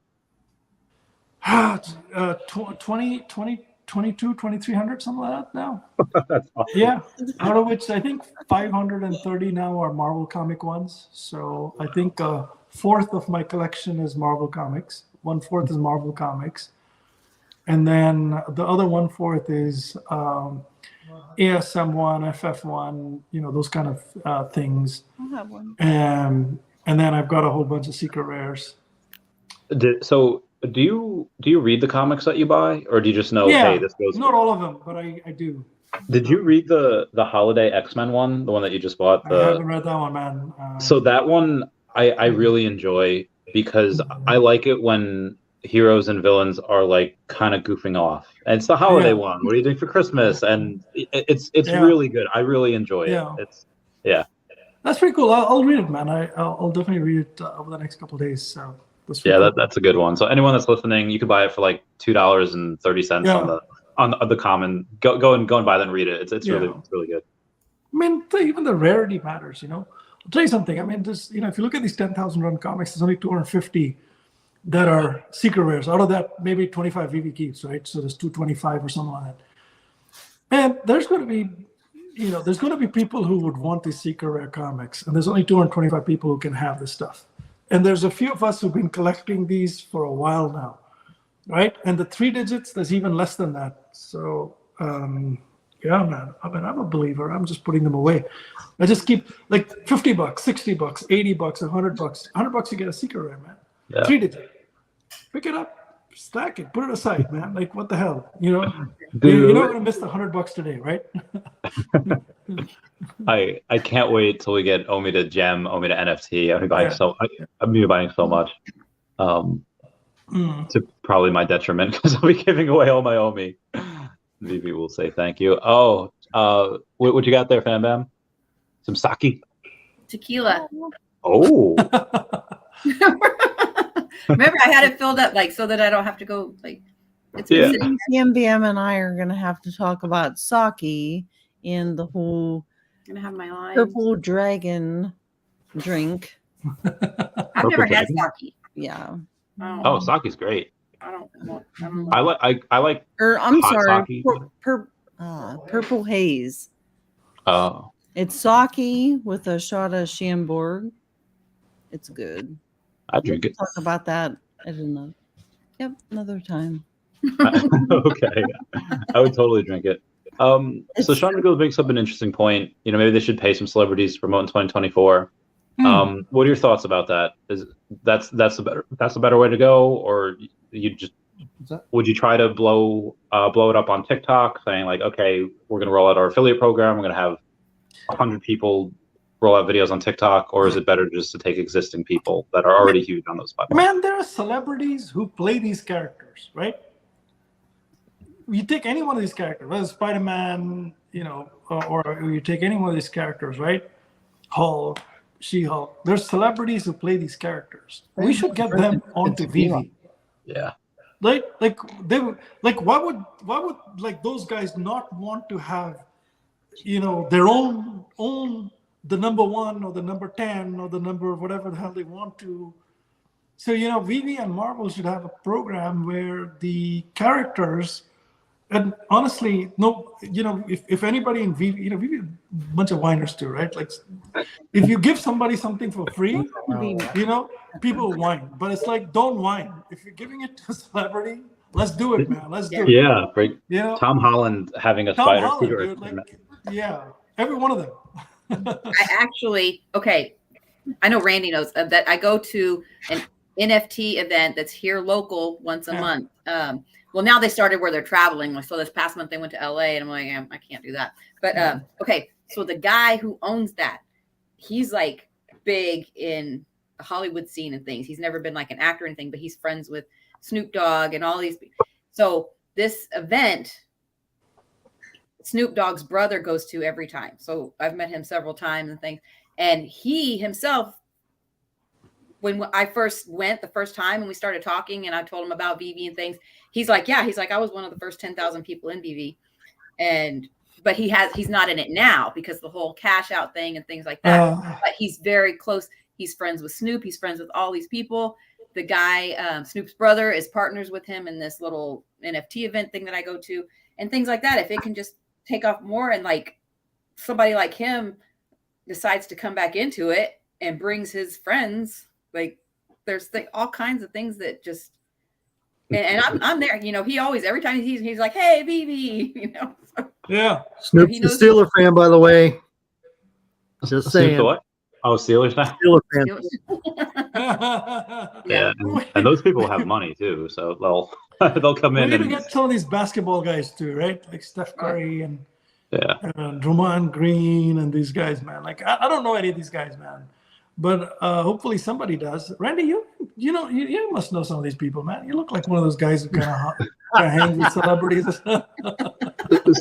22, 2,300, something like that now. That's awesome. Yeah, out of which I think 530 now are Marvel comic ones. So I think a fourth of my collection is Marvel comics. 1/4 is Marvel comics. And then the other 1/4 is ASM1, FF1, you know, those kind of things. I have one. And then I've got a whole bunch of secret rares. Do you read the comics that you buy, or do you just know? Yeah, hey, this goes. Not all of them, but I do. Did you read the Holiday X-Men one, the one that you just bought? I haven't read that one, man. So that one I really enjoy because I like it when heroes and villains are like kind of goofing off. And it's the holiday one. What are you doing for Christmas? And it's really good. I really enjoy it. Yeah. That's pretty cool. I'll read it, man. I'll definitely read it over the next couple of days. So that's a good one. So anyone that's listening, you can buy it for like $2.30 on the common. Go and buy that and read it. It's really good. I mean, even the rarity matters, I'll tell you something. I mean, if you look at these 10,000 run comics, there's only 250 that are secret rares. Out of that, maybe 25 VV keys, right? So there's 225 or something like that. And there's going to be, there's going to be people who would want these secret rare comics, and there's only 225 people who can have this stuff. And there's a few of us who've been collecting these for a while now, right? And the 3 digits, there's even less than that. So, yeah, man. I mean, I'm a believer. I'm just putting them away. I just keep like $50, $60, $80, $100. $100, you get a secret rare, man. Yeah. 3 digit. Pick it up, stack it, put it aside, man. Like, what the hell? You're not going to miss the $100 today, right? I can't wait till we get Omi to gem, Omi to NFT. I'm buying so much. To probably my detriment, because I'll be giving away all my Omi. Veve will say thank you. Oh, what you got there, Fam Bam? Some sake? Tequila. Oh. Remember, I had it filled up so that I don't have to go it's been CMBM and I are gonna have to talk about sake in the whole gonna have my line. Purple dragon drink. I've never had sake. Yeah. Oh, sake's great. I like. I'm sorry. Purple haze. Oh. It's sake with a shot of Chambord. It's good. I drink it. Talk about that another time. Okay, I would totally drink it. So Sean McGill brings up an interesting point. Maybe they should pay some celebrities to promote in 2024. What are your thoughts about that? That's a better way to go, or would you try to blow it up on TikTok, saying like, okay, we're going to roll out our affiliate program, we're going to have 100 people roll out videos on TikTok, or is it better just to take existing people that are already huge on those platforms? Man, there are celebrities who play these characters, right? You take any one of these characters, whether it's Spider-Man, or you take any one of these characters, right? Hulk, She-Hulk. There's celebrities who play these characters. We should get them onto Veve. Yeah. Why would those guys not want to have, their own the number 1 or the number 10 or the number whatever the hell they want to. So, Veve and Marvel should have a program where the characters, and honestly, no, if anybody in Veve, Veve is a bunch of whiners too, right? Like, if you give somebody something for free, people whine. But it's like, don't whine. If you're giving it to a celebrity, let's do it, man. Let's do it. Yeah. Tom Holland having a spider. Every one of them. I actually, I know Randy knows that I go to an NFT event that's here local once a month. Well, now they started where they're traveling. So this past month they went to LA, and I'm like, I can't do that. But so the guy who owns that, he's like big in the Hollywood scene and things. He's never been like an actor or anything, but he's friends with Snoop Dogg and all these. So this event, Snoop Dogg's brother goes to every time. So I've met him several times and things. And he himself, when I first went the first time and we started talking and I told him about Veve and things, he's like, I was one of the first 10,000 people in Veve. But he's not in it now because the whole cash out thing and things like that. But he's very close. He's friends with Snoop. He's friends with all these people. The guy, Snoop's brother, is partners with him in this little NFT event thing that I go to and things like that. If it can just take off more and like somebody like him decides to come back into it and brings his friends, like there's all kinds of things that just, and I'm there, he always, every time he's like, hey, Veve, Yeah. Snoop's a Steeler fan, by the way. Just saying. Snoop's what? Oh, Steelers fan? Steeler fan. Yeah. And those people have money too. So they'll come in. We need to get some of these basketball guys too, right? Like Steph Curry and Draymond Green and these guys, man. Like I don't know any of these guys, man. But hopefully somebody does. Randy, you must know some of these people, man. You look like one of those guys who kind of hang with celebrities.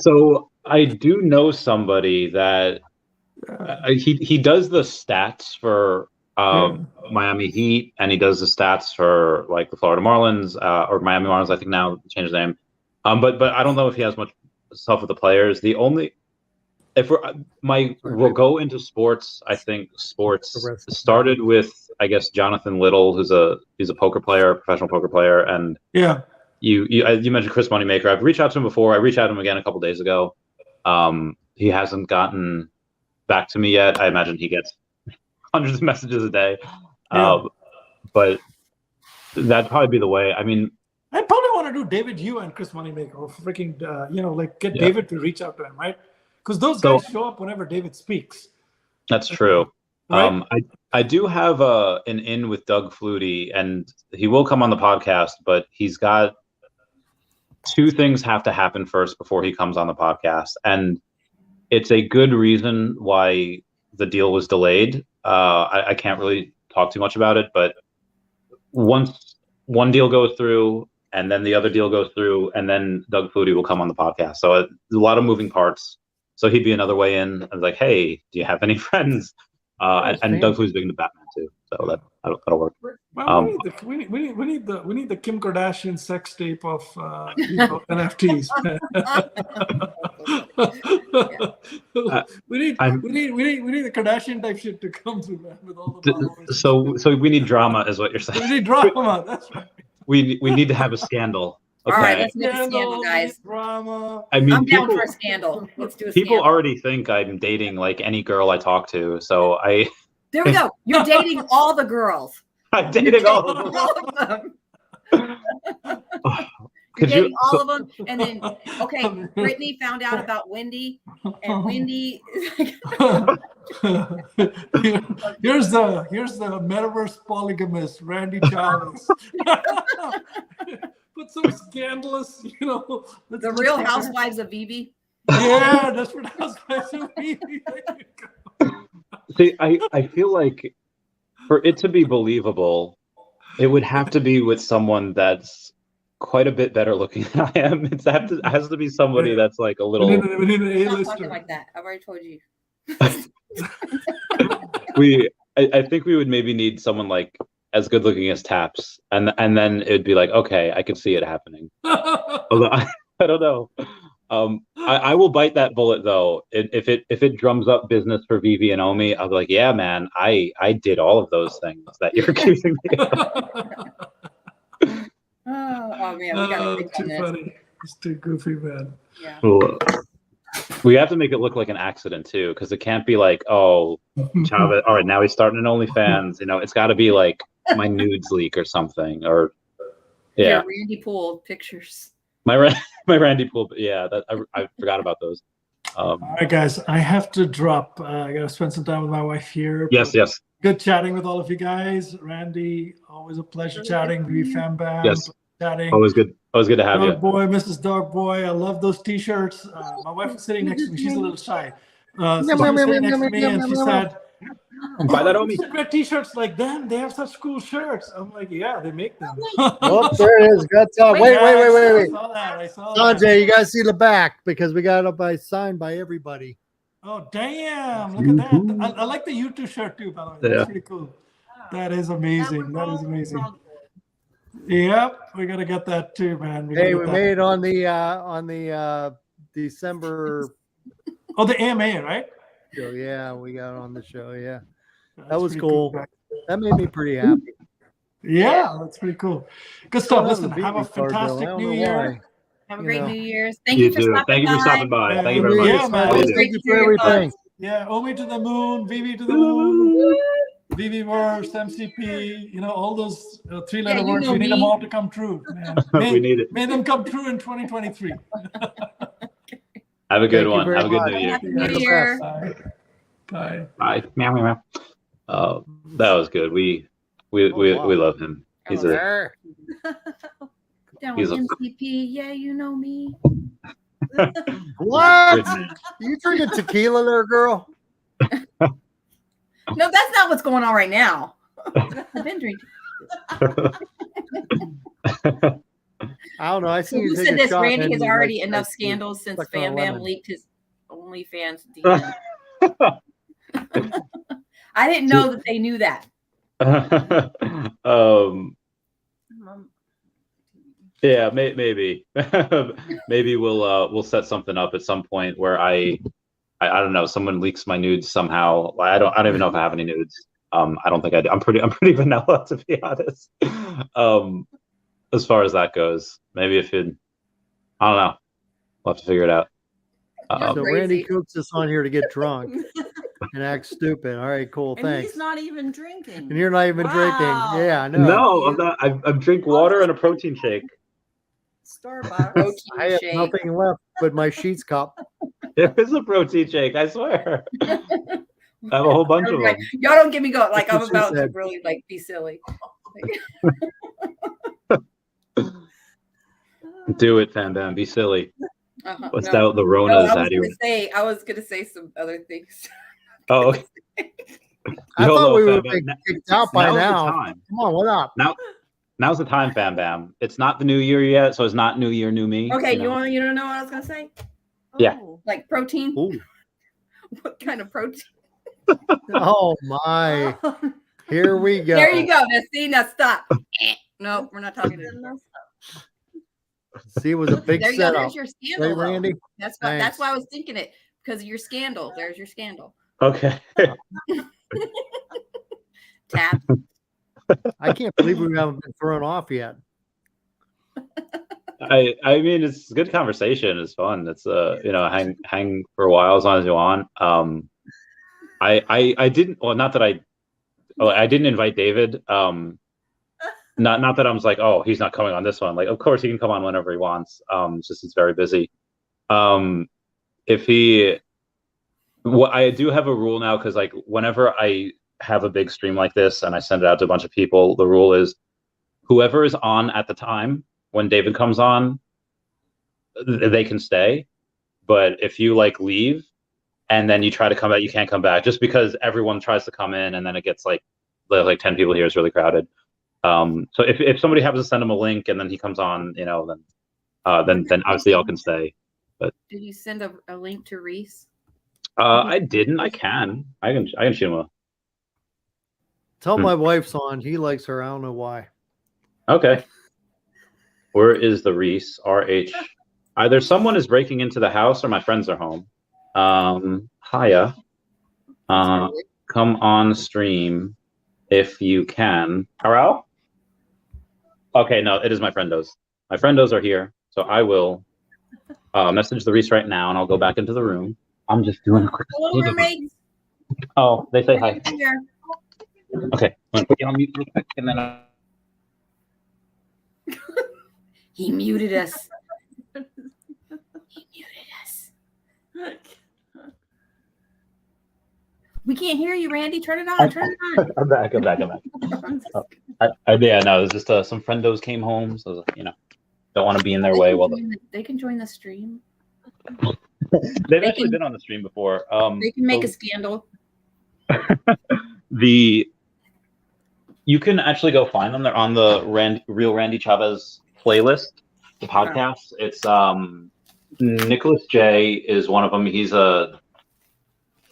So I do know somebody that he does the stats for Miami Heat, and he does the stats for like the Florida Marlins or Miami Marlins. I think now changed the name. But I don't know if he has much stuff with the players. The only we'll go into sports. I think sports started with, I guess, Jonathan Little, he's a poker player, professional poker player, and Yeah. You mentioned Chris Moneymaker. I've reached out to him before. I reached out to him again a couple days ago. He hasn't gotten back to me yet. I imagine he gets hundreds of messages a day. Yeah. But that'd probably be the way. I mean, I probably want to do David Yu and Chris Moneymaker, or freaking, get David to reach out to him, right? Because those guys show up whenever David speaks. That's true. Right? I do have an in with Doug Flutie, and he will come on the podcast, but he's got two things have to happen first before he comes on the podcast, and it's a good reason why the deal was delayed. I can't really talk too much about it, but once one deal goes through and then the other deal goes through, and then Doug Flutie will come on the podcast. So a lot of moving parts. So he'd be another way in. I was like, hey, do you have any friends? And Doug Flutie's big into Batman too, so that'll work. Well, we need the Kim Kardashian sex tape of NFTs. we need the Kardashian type shit to come through, man, with all the followers. So we need drama, is what you're saying. We need drama. That's right. We need to have a scandal. Okay. All right, let's make a scandal, guys. Drama. I mean, I'm down for a scandal. Let's do a people scandal. already think I'm dating like any girl I talk to, so There we go. You're dating all the girls. I'm dating all of them. All of them. Could You're dating you- all of them, and then Brittany found out about Wendy, and Wendy is like, here's the metaverse polygamist Randy Chavez. Put some scandalous, the Real Housewives of Veve. Yeah, that's what Housewives of Veve. See, I feel like for it to be believable, it would have to be with someone that's quite a bit better looking than I am. It has to be somebody that's like a little. We need an I'm not A-lister. talking like that. I've already told you. I think we would maybe need someone like as good looking as Taps, and then it'd be like, okay, I could see it happening. Although I don't know. I will bite that bullet though. If it drums up business for Veve and Omi, I'll be like, yeah, man, I did all of those things that you're accusing me of. Oh man, we got to too funny. It's too goofy, man. Yeah. Well, we have to make it look like an accident too, because it can't be like, oh, Chavez. All right, now he's starting an OnlyFans. It's got to be like my nudes leak or something, or yeah, Randy Poole pictures. my Randy Poole. Yeah, I forgot about those. All right, guys, I have to drop. I got to spend some time with my wife here. Yes. Good chatting with all of you guys. Randy, always a pleasure chatting. Veve Fam Bam. Yes. Chatting. Always good to have you. Dog boy, Mrs. Dog Boy. I love those t-shirts. My wife is sitting next to me. She's a little shy. So she was sitting next to me and she said, Buy that Omi. "You should wear t-shirts like them. They have such cool shirts." I'm like, yeah, they make them. Oh, there it is. Got wait. I saw that. Sanjay, you gotta see the back because we got it signed by everybody. Oh, damn. Look at that. I like the U2 shirt too, by the way. That's Yeah. pretty cool. That is amazing. That is amazing. Yep, we gotta get that too, man. We made it on the December. Oh, the AMA, right? Show. Yeah, we got it on the show. Yeah, That's that was pretty cool. That made me pretty happy. Yeah, that's pretty cool. Good stuff. Well, Listen, have a fantastic New Year. Have a great New Year's. Thank you for stopping by. Yeah, Thank you very much. yeah, man. Thank you for everything. Yeah, Omi to the moon, Veve to the moon, Veve verse, MCP, all those three-letter words. We need them all to come true, man. We need it. May them come true in 2023. Have a good Thank you one. very Have a good much. New Year. Happy New Year. Bye. Bye. Meow meow meow. That was good. We love him. He's a Down He's with a- MCP. Yeah, you know me. What? You drinking tequila there, girl? No, that's not what's going on right now. I've been drinking. I don't know. I see you Who take said a this? shot Randy and has you, already like, enough like, scandals since suck on a Fam Bam lemon. leaked his OnlyFans DM. I didn't know that they knew that. Yeah, maybe maybe we'll set something up at some point where I I don't know, someone leaks my nudes somehow. I don't even know if I have any nudes. I don't think I do. I'm pretty vanilla, to be honest. As far as that goes, maybe if it, I don't know, we'll have to figure it out. So Randy cooks us on here to get drunk and act stupid. All right, cool. And Thanks. he's not even drinking. And you're not even drinking. Yeah, I know. No, I'm not. I drink water and a protein shake. Starbucks. I have nothing left but my sheets cup. There is a protein shake, I swear. I have a whole bunch of them. Y'all don't get me going. Like I'm about to really like be silly. Do it, Fam Bam. Be silly. What's no. out the Rona? I was gonna say some other things. Oh, okay. I thought we would be kicked out by now. Come on, what up? Now's the time, Fam Bam. It's not the new year yet, so it's not new year, new me. Okay, you don't know what I was gonna say? Yeah. Like protein? Ooh. What kind of protein? Oh my. Here we go. There you go. Now stop. No, we're not talking to them. See, it was a big there you go. setup. There's your scandal. Hey, Randy. That's why I was thinking it, because of your scandal. There's your scandal. Okay. Tap. I can't believe we haven't been thrown off yet. I mean, it's a good conversation. It's fun. It's hang for a while as long as you want. I didn't. Well, not that I didn't invite David. Not that I was like, oh, he's not coming on this one. Like, of course he can come on whenever he wants. It's just he's very busy. I do have a rule now, because like whenever I have a big stream like this and I send it out to a bunch of people, the rule is whoever is on at the time when David comes on, they can stay. But if you like leave and then you try to come back, you can't come back, just because everyone tries to come in and then it gets like 10 people here is really crowded. So if somebody happens to send him a link and then he comes on, then obviously y'all can stay. But did you send a link to Reese? I didn't. I can shoot him a. Tell my wife's on. He likes her. I don't know why. Okay. Where is the Reese? RH. Either someone is breaking into the house or my friends are home. Hiya. Come on stream if you can. Hello? Okay, no, it is my friendos. My friendos are here, so I will message the Reese right now, and I'll go back into the room. I'm just doing a quick. Hello, roommates. Oh, they say hi. Here. Okay, I'm gonna put you on mute real quick, and then. He muted us. We can't hear you, Randy. Turn it on. Turn it on. I'm back. Yeah, no, it's just some friendos came home, so don't want to be in their way. They can join the stream. They've actually been on the stream before. They can make a scandal. You can actually go find them. They're on the Real Randy Chavez playlist, the podcast. It's Nicholas J is one of them. He's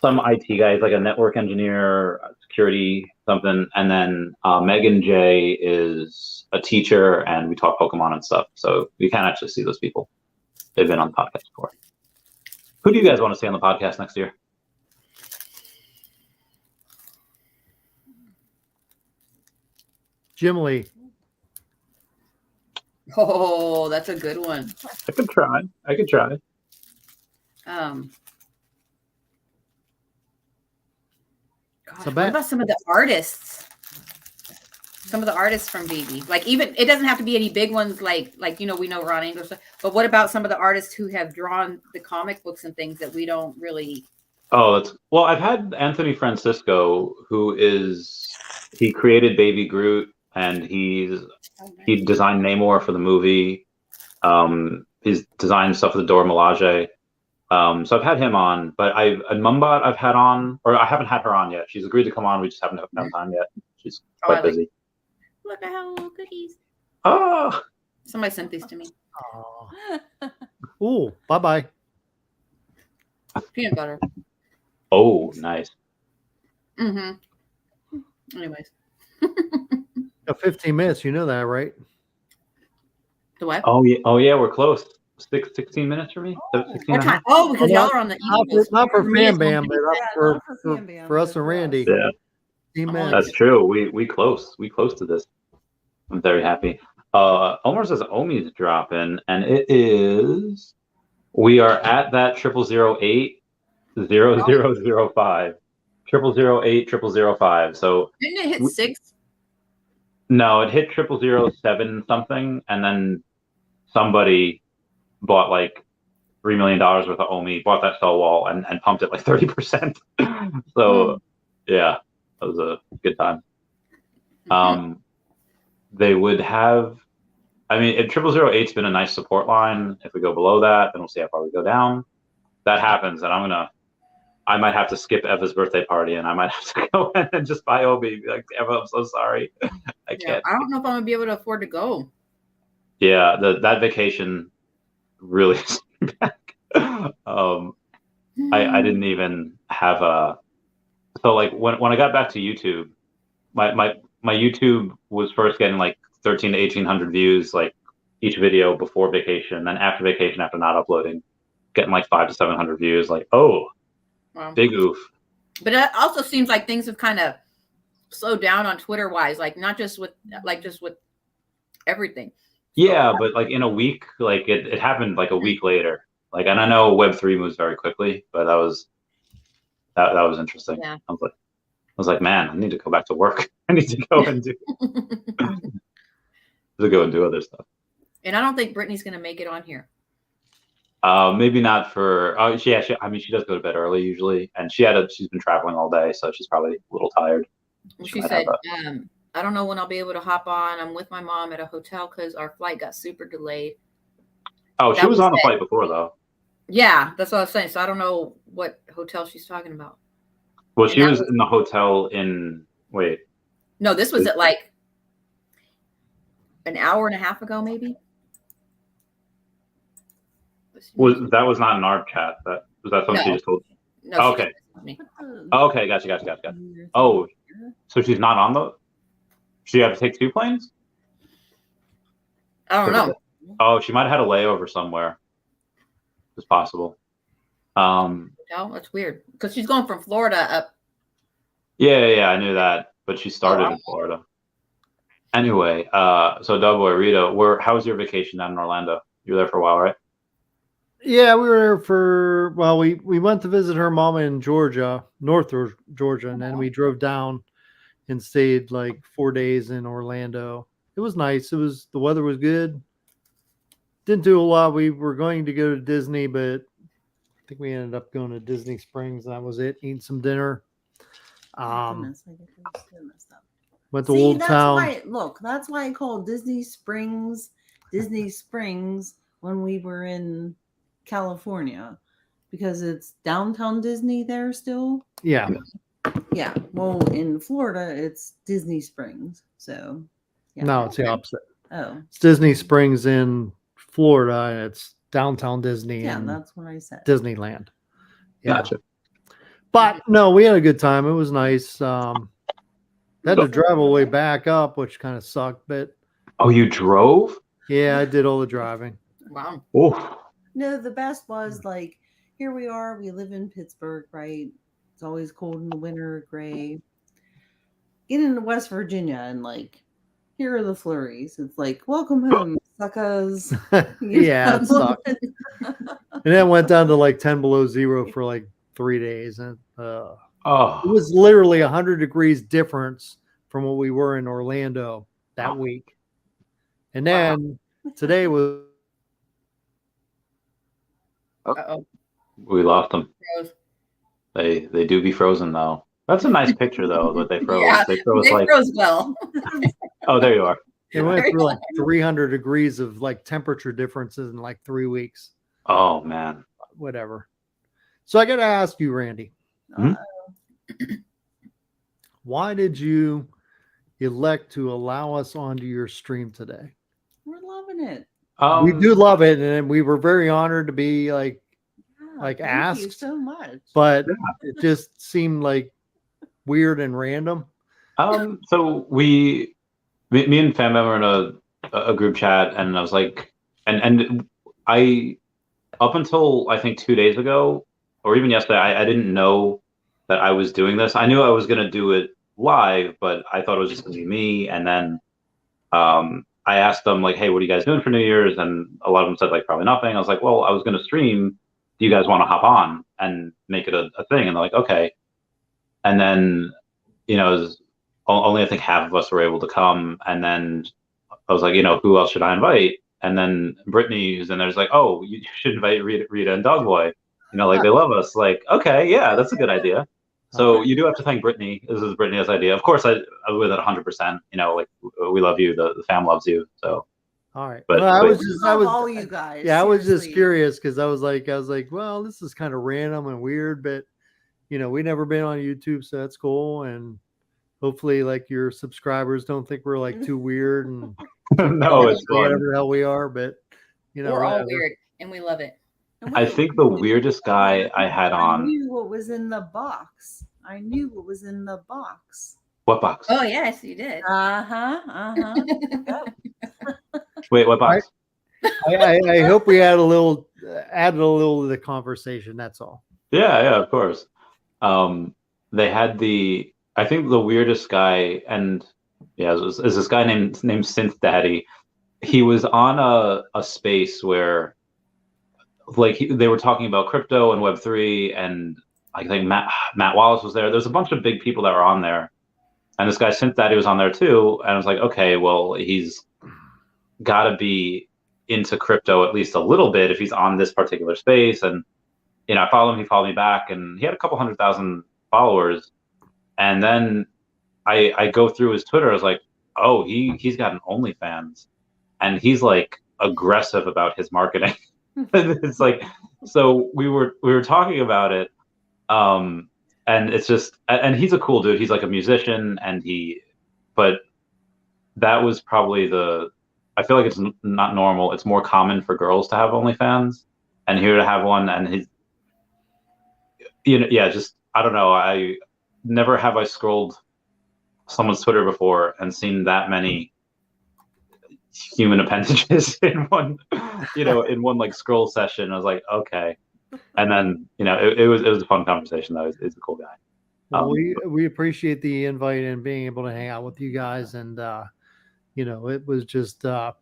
some IT guy. He's like a network engineer, security, something. And then Megan J is a teacher, and we talk Pokemon and stuff. So you can actually see those people. They've been on the podcast before. Who do you guys want to see on the podcast next year? Jim Lee. Oh, that's a good one. I could try. Gosh, what about some of the artists? Some of the artists from Veve. Like, even it doesn't have to be any big ones like we know Ron English, but what about some of the artists who have drawn the comic books and things that we don't really. Oh, well, I've had Anthony Francisco, he created Baby Groot, and he designed Namor for the movie. He's designed stuff for the Dora Milaje. So I've had him on, but Mumbat I've had on, or I haven't had her on yet. She's agreed to come on. We just haven't had time yet. She's quite busy. Look at how little cookies. Oh. Somebody sent these to me. Oh. Ooh, bye-bye. Peanut butter. Oh, nice. Mm-hmm. Anyways. 15 minutes, you know that, right? The what? Oh yeah, we're close. 16 minutes for me. 16 What and a half. time? Oh, because Well, y'all are on the Not East for, Coast. not for For me, Fam it's gonna Bam, be- but Yeah, for, not for for, Fam Bam, for us but and for us. Randy. Yeah, 15 Oh, minutes. that's true. We close. We close to this. I'm very happy. Omar says Omi's dropping, and it is. We are at that 0008 0005. 0008 0005. So Didn't it hit 6? no, it hit 0007 something, and then somebody bought like $3 million worth of Omi, bought that sell wall, and pumped it like 30%. So yeah, that was a good time. They would have. I mean, if 0008's been a nice support line. If we go below that, then we'll see how far we go down. That happens, and I might have to skip Eva's birthday party, and I might have to go in and just buy Obi. Be like, Eva, I'm so sorry, I can't. I don't know if I'm gonna be able to afford to go. Yeah, that vacation really is back. I didn't even have a. So like when I got back to YouTube, my YouTube was first getting like 13 to 1800 views like each video before vacation. Then after vacation, after not uploading, getting like 500 to 700 views. Like, oh, Wow. big oof. But it also seems like things have kind of slowed down on Twitter wise, like not just with just with everything. Yeah, but like in a week, like it happened like a week later. Like, and I know Web3 moves very quickly, but that was interesting. Yeah. I was like, man, I need to go back to work. I need to go and do other stuff. And I don't think Brittany's gonna make it on here. Maybe not for. I mean, she does go to bed early usually, and she's been traveling all day, so she's probably a little tired. She said, I don't know when I'll be able to hop on. I'm with my mom at a hotel because our flight got super delayed. Oh, she was on the flight before though. Yeah, that's what I was saying. So I don't know what hotel she's talking about. Well, she was in the hotel in. Wait. No, this was at like an hour and a half ago, maybe. That was not in our chat? Was that something she just told? No. Okay. Okay, gotcha. Oh, so she's not on the. She had to take 2 planes? I don't know. Oh, she might have had a layover somewhere. It's possible. No, that's weird because she's going from Florida up. Yeah, I knew that, but she started in Florida. Anyway, so Doughboy, Rita, how was your vacation down in Orlando? You were there for a while, right? Yeah, we were there for, well, we went to visit her mom in Georgia, North Georgia, and then we drove down and stayed like 4 days in Orlando. It was nice. The weather was good. Didn't do a lot. We were going to go to Disney, but I think we ended up going to Disney Springs. And that was it. Eating some dinner. Went to Old Town. That's why I called Disney Springs when we were in California, because it's downtown Disney there still. Yeah. Yeah. Well, in Florida, it's Disney Springs. So yeah. No, it's the opposite. Oh. It's Disney Springs in Florida, and it's downtown Disney. Yeah, and that's what I said. Disneyland. Yeah. Gotcha. But no, we had a good time. It was nice. Had to drive all the way back up, which kind of sucked. But oh, you drove? Yeah, I did all the driving. Wow. Oh. No, the best was like, here we are. We live in Pittsburgh, right? It's always cold in the winter, gray. Get into West Virginia and like, here are the flurries. It's like, welcome home, suckers. Yeah, it sucked. And then went down to like 10 below zero for like 3 days. And it was literally 100 degrees difference from what we were in Orlando that week. And then today was. We lost them. They do be frozen though. That's a nice picture though. What they froze. Yeah, they froze well. Oh, there you are. It went through like 300 degrees of like temperature differences in like 3 weeks. Oh man. Whatever. So I got to ask you, Randy. Why did you elect to allow us onto your stream today? We're loving it. We do love it, and we were very honored to be like asked. Thank you so much. But it just seemed like weird and random. So me and Fam were in a group chat, and I was like, and up until I think 2 days ago, or even yesterday, I didn't know that I was doing this. I knew I was going to do it live, but I thought it was just going to be me. And then I asked them like, hey, what are you guys doing for New Year's? And a lot of them said like probably nothing. I was like, well, I was going to stream. Do you guys want to hop on and make it a thing? And they're like, okay. And then, you know, it was only I think half of us were able to come. And then I was like, you know, who else should I invite? And then Brittany, who's in there's like, oh, you should invite Rita and Dogboy. You know, like they love us. Like, okay, yeah, that's a good idea. So you do have to thank Brittany. This is Brittany's idea. Of course, I was with it 100%. You know, like we love you. The fam loves you. So. All right. But, well, I was all you guys. Yeah, I was just seriously. curious because I was like, well, this is kind of random and weird, but you know, we never been on YouTube, so that's cool. And hopefully, like your subscribers don't think we're like too weird and no, it's whatever the hell we are. But you know, We're all whatever. weird and we love it. I think the weirdest guy I had I on. knew what was in the box. I knew what was in the box. What box? Oh yes, you did. Wait, what box? I hope we added a little to the conversation. That's all. Yeah, of course. They had I think the weirdest guy, and yeah, is this guy named Synth Daddy. He was on a space where, like, they were talking about crypto and Web3, and I think Matt Wallace was there. There's a bunch of big people that were on there, and this guy Synth Daddy was on there too. And I was like, okay, well, he's got to be into crypto at least a little bit if he's on this particular space. And you know, I followed him. He followed me back, and he had a couple 100,000 followers. And then I go through his Twitter. I was like, oh, he's got an OnlyFans, and he's like aggressive about his marketing. It's like, so we were talking about it, and it's just, and he's a cool dude. He's like a musician, but that was probably I feel like it's not normal. It's more common for girls to have OnlyFans, and here to have one, and his, you know, yeah, just I don't know. I never have I scrolled someone's Twitter before and seen that many human appendages in one, you know, in one like scroll session. I was like, okay. And then, you know, it was a fun conversation though. He's a cool guy. Well, we appreciate the invite and being able to hang out with you guys. And, you know, it was just, like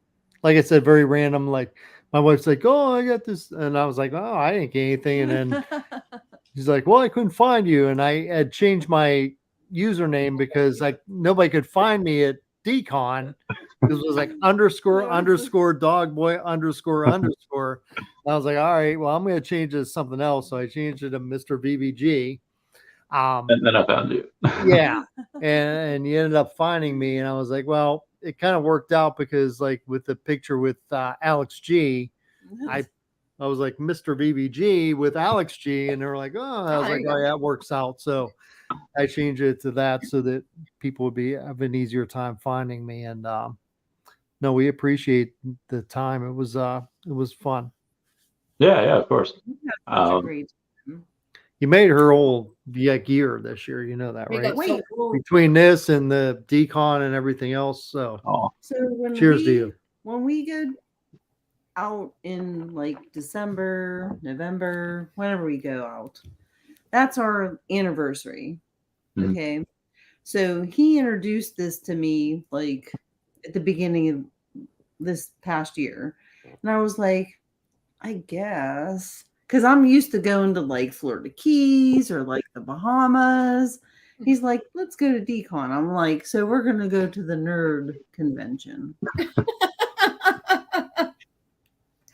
I said, very random. Like my wife's like, oh, I got this. And I was like, oh, I didn't get anything. And then she's like, well, I couldn't find you. And I had changed my username because like nobody could find me at Decon. It was like underscore dogboy underscore. And I was like, all right, well, I'm going to change it to something else. So I changed it to Mr. VVG. And then I found you. Yeah. And you ended up finding me. And I was like, well, it kind of worked out because like with the picture with Alex G, I was like Mr. VVG with Alex G, and they were like, oh, I was like, oh, yeah, that works out. So I changed it to that so that people would have an easier time finding me. And no, we appreciate the time. It was fun. Yeah, of course. You made her old gear this year, you know that, right? Wait, between this and the Decon and everything else. So, cheers to you. When we go out in like December, November, whenever we go out, that's our anniversary. Mm-hmm. Okay. So he introduced this to me like at the beginning of this past year. And I was like, I guess, because I'm used to going to like Florida Keys or like the Bahamas. He's like, let's go to Decon. I'm like, so we're going to go to the nerd convention.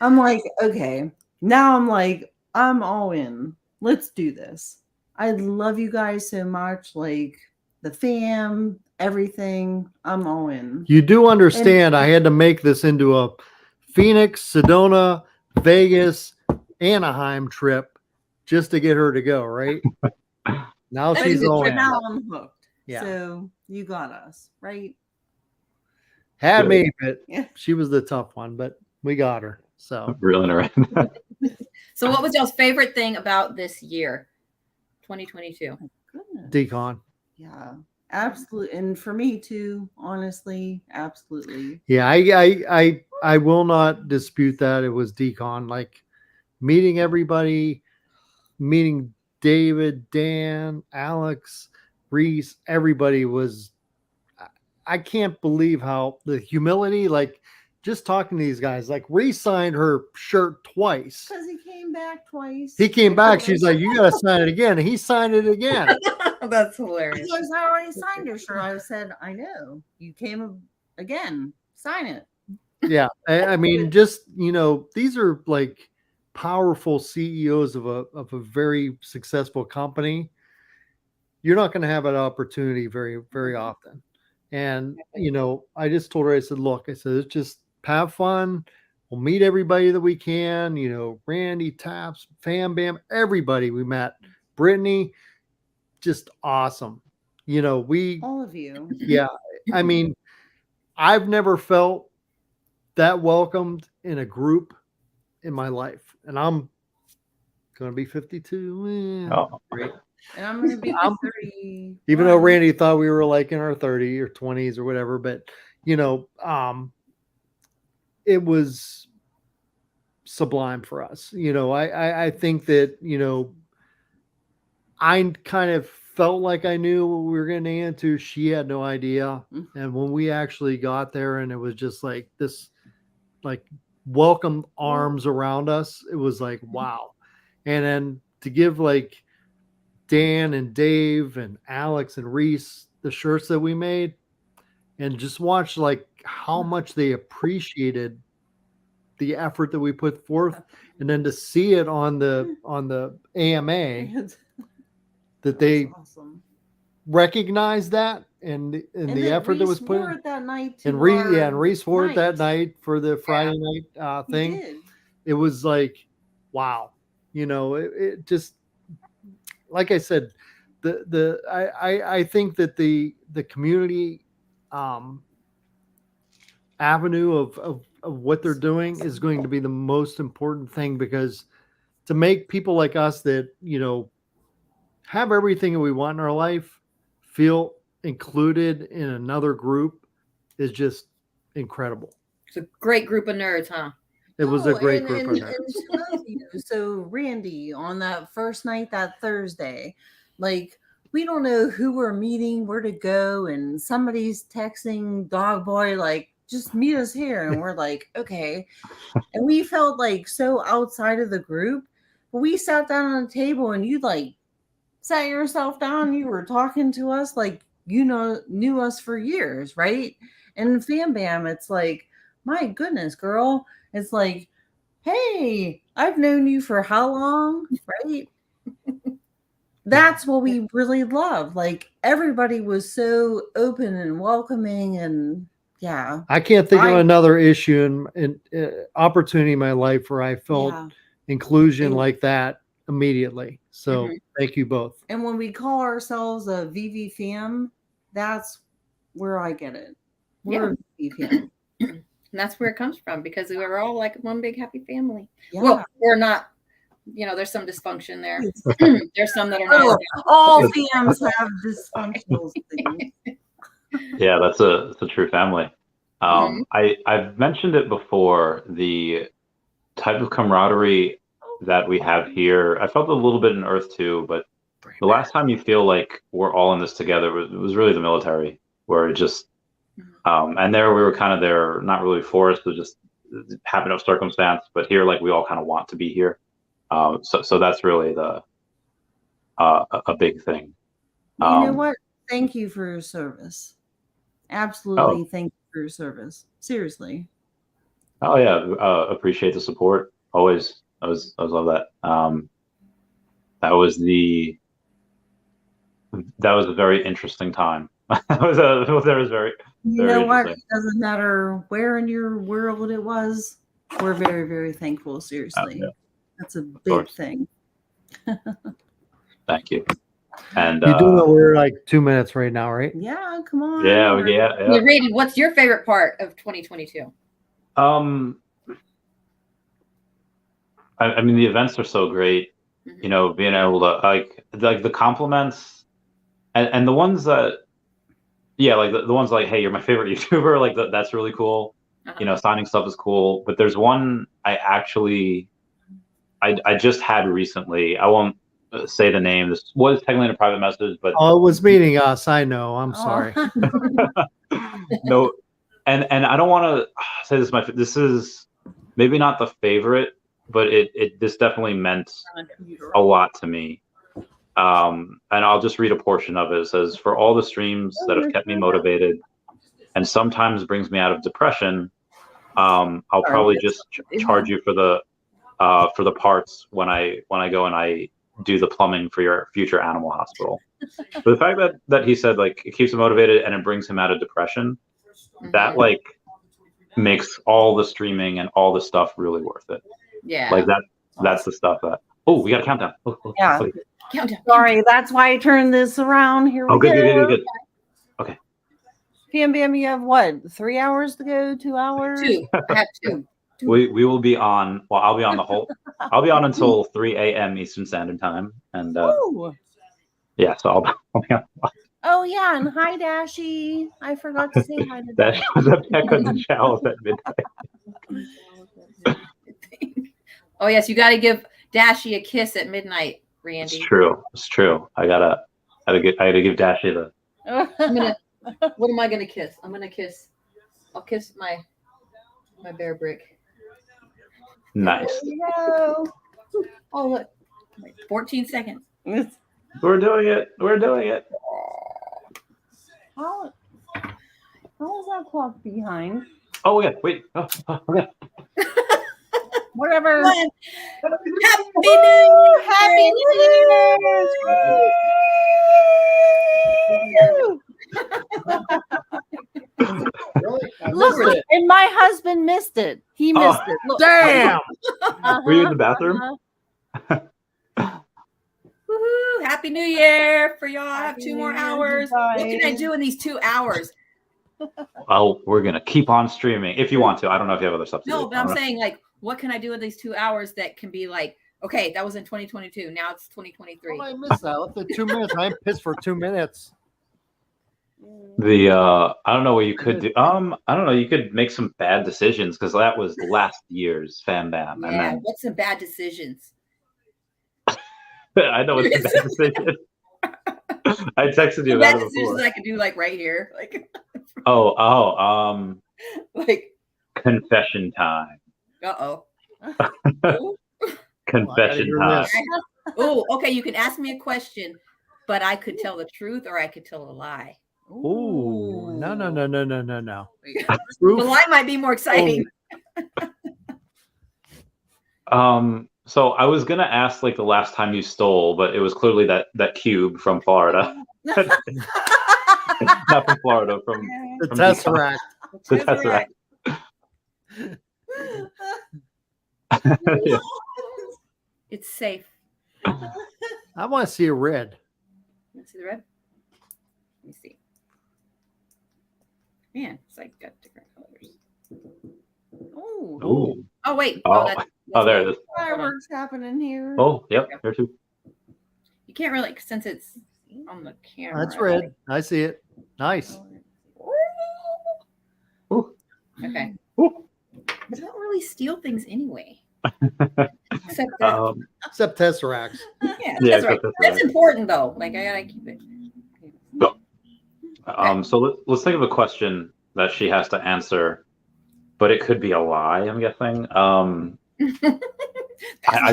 I'm like, okay. Now I'm like, I'm all in. Let's do this. I love you guys so much. Like the fam, everything. I'm all in. You do understand I had to make this into a Phoenix, Sedona, Vegas, Anaheim trip just to get her to go, right? Now she's all in. Now I'm hooked. Yeah. So you got us, right? Had me, but she was the tough one, but we got her. So reeling her in. So what was y'all's favorite thing about this year, 2022? Decon. Yeah, absolutely. And for me too, honestly, absolutely. Yeah, I I will not dispute that it was Decon. Like meeting everybody, meeting David, Dan, Alex, Reese, everybody was. I can't believe how the humility, like just talking to these guys, like Reese signed her shirt twice. Because he came back twice. He came back. She's like, you got to sign it again. And he signed it again. That's hilarious. Because I already signed your shirt. I said, I know. You came again. Sign it. Yeah. I mean, just, these are like powerful CEOs of a very successful company. You're not going to have that opportunity very, very often. And, I just told her, I said, look, I said, let's just have fun. We'll meet everybody that we can, Randy, Taps, Fam Bam, everybody we met. Brittany, just awesome. All of you. Yeah. I mean, I've never felt that welcomed in a group in my life. And I'm going to be 52. Oh, great. And I'm going to be 30. Even though Randy thought we were like in our 30s or 20s or whatever, but it was sublime for us. I think that, I kind of felt like I knew what we were getting into. She had no idea. Mm-hmm. And when we actually got there and it was just like this, like welcome arms around us, it was like, wow. And then to give like Dan and Dave and Alex and Reese the shirts that we made and just watch like how much they appreciated the effort that we put forth, and then to see it on the AMA that they recognized that and the effort that was put in that night and Reese wore it that night for the Friday night thing. It was like, wow, it just, like I said, I think that the community avenue of what they're doing is going to be the most important thing, because to make people like us that, have everything that we want in our life feel included in another group is just incredible. It's a great group of nerds, huh? It was a great group of nerds. And she loves you. So Randy, on that first night, that Thursday, like we don't know who we're meeting, where to go, and somebody's texting Dog Boy like, just meet us here, and we're like, okay. And we felt like so outside of the group, but we sat down on a table and you like sat yourself down, you were talking to us like knew us for years, right? And Fam Bam, it's like, my goodness, girl. It's like, hey, I've known you for how long, right? That's what we really love. Like everybody was so open and welcoming, and yeah. I can't think of another issue and opportunity in my life where I felt inclusion like that immediately. So thank you both. And when we call ourselves a Veve fam, that's where I get it. We're Veve fam. And that's where it comes from, because we were all like one big happy family. Yeah. Well, we're not, there's some dysfunction there. There's some that are not. All fams have dysfunctional things. Yeah, that's a true family. I've mentioned it before, the type of camaraderie that we have here. I felt a little bit in Earth too, but the last time you feel like we're all in this together was really the military, where it just, and there we were kind of there, not really forced, but just happened of circumstance. But here, like we all kind of want to be here. So that's really a big thing. You know what? Thank you for your service. Absolutely, thank you for your service. Seriously. Oh yeah, appreciate the support. Always love that. That was a very interesting time. That was very. You know what? It doesn't matter where in your world it was. We're very, very thankful. Seriously, that's a big thing. Thank you. And you do know we're like 2 minutes right now, right? Yeah, come on. Yeah. Randy, what's your favorite part of 2022? I mean, the events are so great. Being able to like the compliments and the ones that, like the ones like, hey, you're my favorite YouTuber, like that's really cool. signing stuff is cool. But there's one I just had recently. I won't say the name. This was technically in a private message, but Oh, it was meeting us. I know. I'm sorry. no, and I don't want to say this. This is maybe not the favorite, but this definitely meant a lot to me. And I'll just read a portion of it. It says, "For all the streams that have kept me motivated and sometimes brings me out of depression, I'll probably just charge you for the parts when I go and I do the plumbing for your future animal hospital." But the fact that he said like it keeps him motivated and it brings him out of depression, that like makes all the streaming and all the stuff really worth it. Yeah. Like that's the stuff that. Oh, we got a countdown. Yeah. Okay. Countdown. Sorry, that's why I turned this around. Here we go. Good. Okay. PMBM, you have what? 3 hours to go? 2 hours? 2. I have 2. We will be on. Well, I'll be on I'll be on until 3 a.m. Eastern Standard Time, and yeah, so I'll be on. Oh yeah, and hi Dashie. I forgot to say hi to Dashie. That was a peck of the showers at midnight. Oh yes, you got to give Dashie a kiss at midnight, Randy. It's true. I gotta give Dashie the. What am I gonna kiss? I'll kiss my bear brick. Nice. No. Oh look, 14 seconds. We're doing it. How is that clock behind? Oh yeah, wait. Oh, okay. Whatever. Happy New Year! Happy New Year! Look, and my husband missed it. He missed it. Look. Damn. Were you in the bathroom? Woohoo! Happy New Year for y'all. I have 2 more hours. What can I do in these 2 hours? Oh, we're gonna keep on streaming if you want to. I don't know if you have other stuff to do. No, but I'm saying like, what can I do in these 2 hours that can be like, okay, that was in 2022. Now it's 2023. Oh, I missed that. Left it 2 minutes. I'm pissed for 2 minutes. I don't know what you could do. I don't know. You could make some bad decisions because that was last year's Fam Bam. Yeah, and then what's some bad decisions? I know it's a bad decision. I texted you Bad about it decisions before. I could do like right here, like like confession time. Confession time. Oh, okay. You can ask me a question, but I could tell the truth or I could tell a lie. Ooh, no. The lie might be more exciting. So I was gonna ask like the last time you stole, but it was clearly that cube from Florida. Not from Florida, from the Tesseract. The Tesseract. Yeah. It's safe. I want to see a red. Let's see the red. Let me see. Man, it's like got different colors. Ooh. Oh wait. Oh, there it is. Fireworks happening here. Oh, yep, there too. You can't really, since it's on the camera. That's red. I see it. Nice. Ooh. Okay. Ooh. I don't really steal things anyway. Except Tesseracts. Yeah, Yeah, that's right. That's important though. Like I gotta keep it. So let's think of a question that she has to answer, but it could be a lie, I'm guessing. I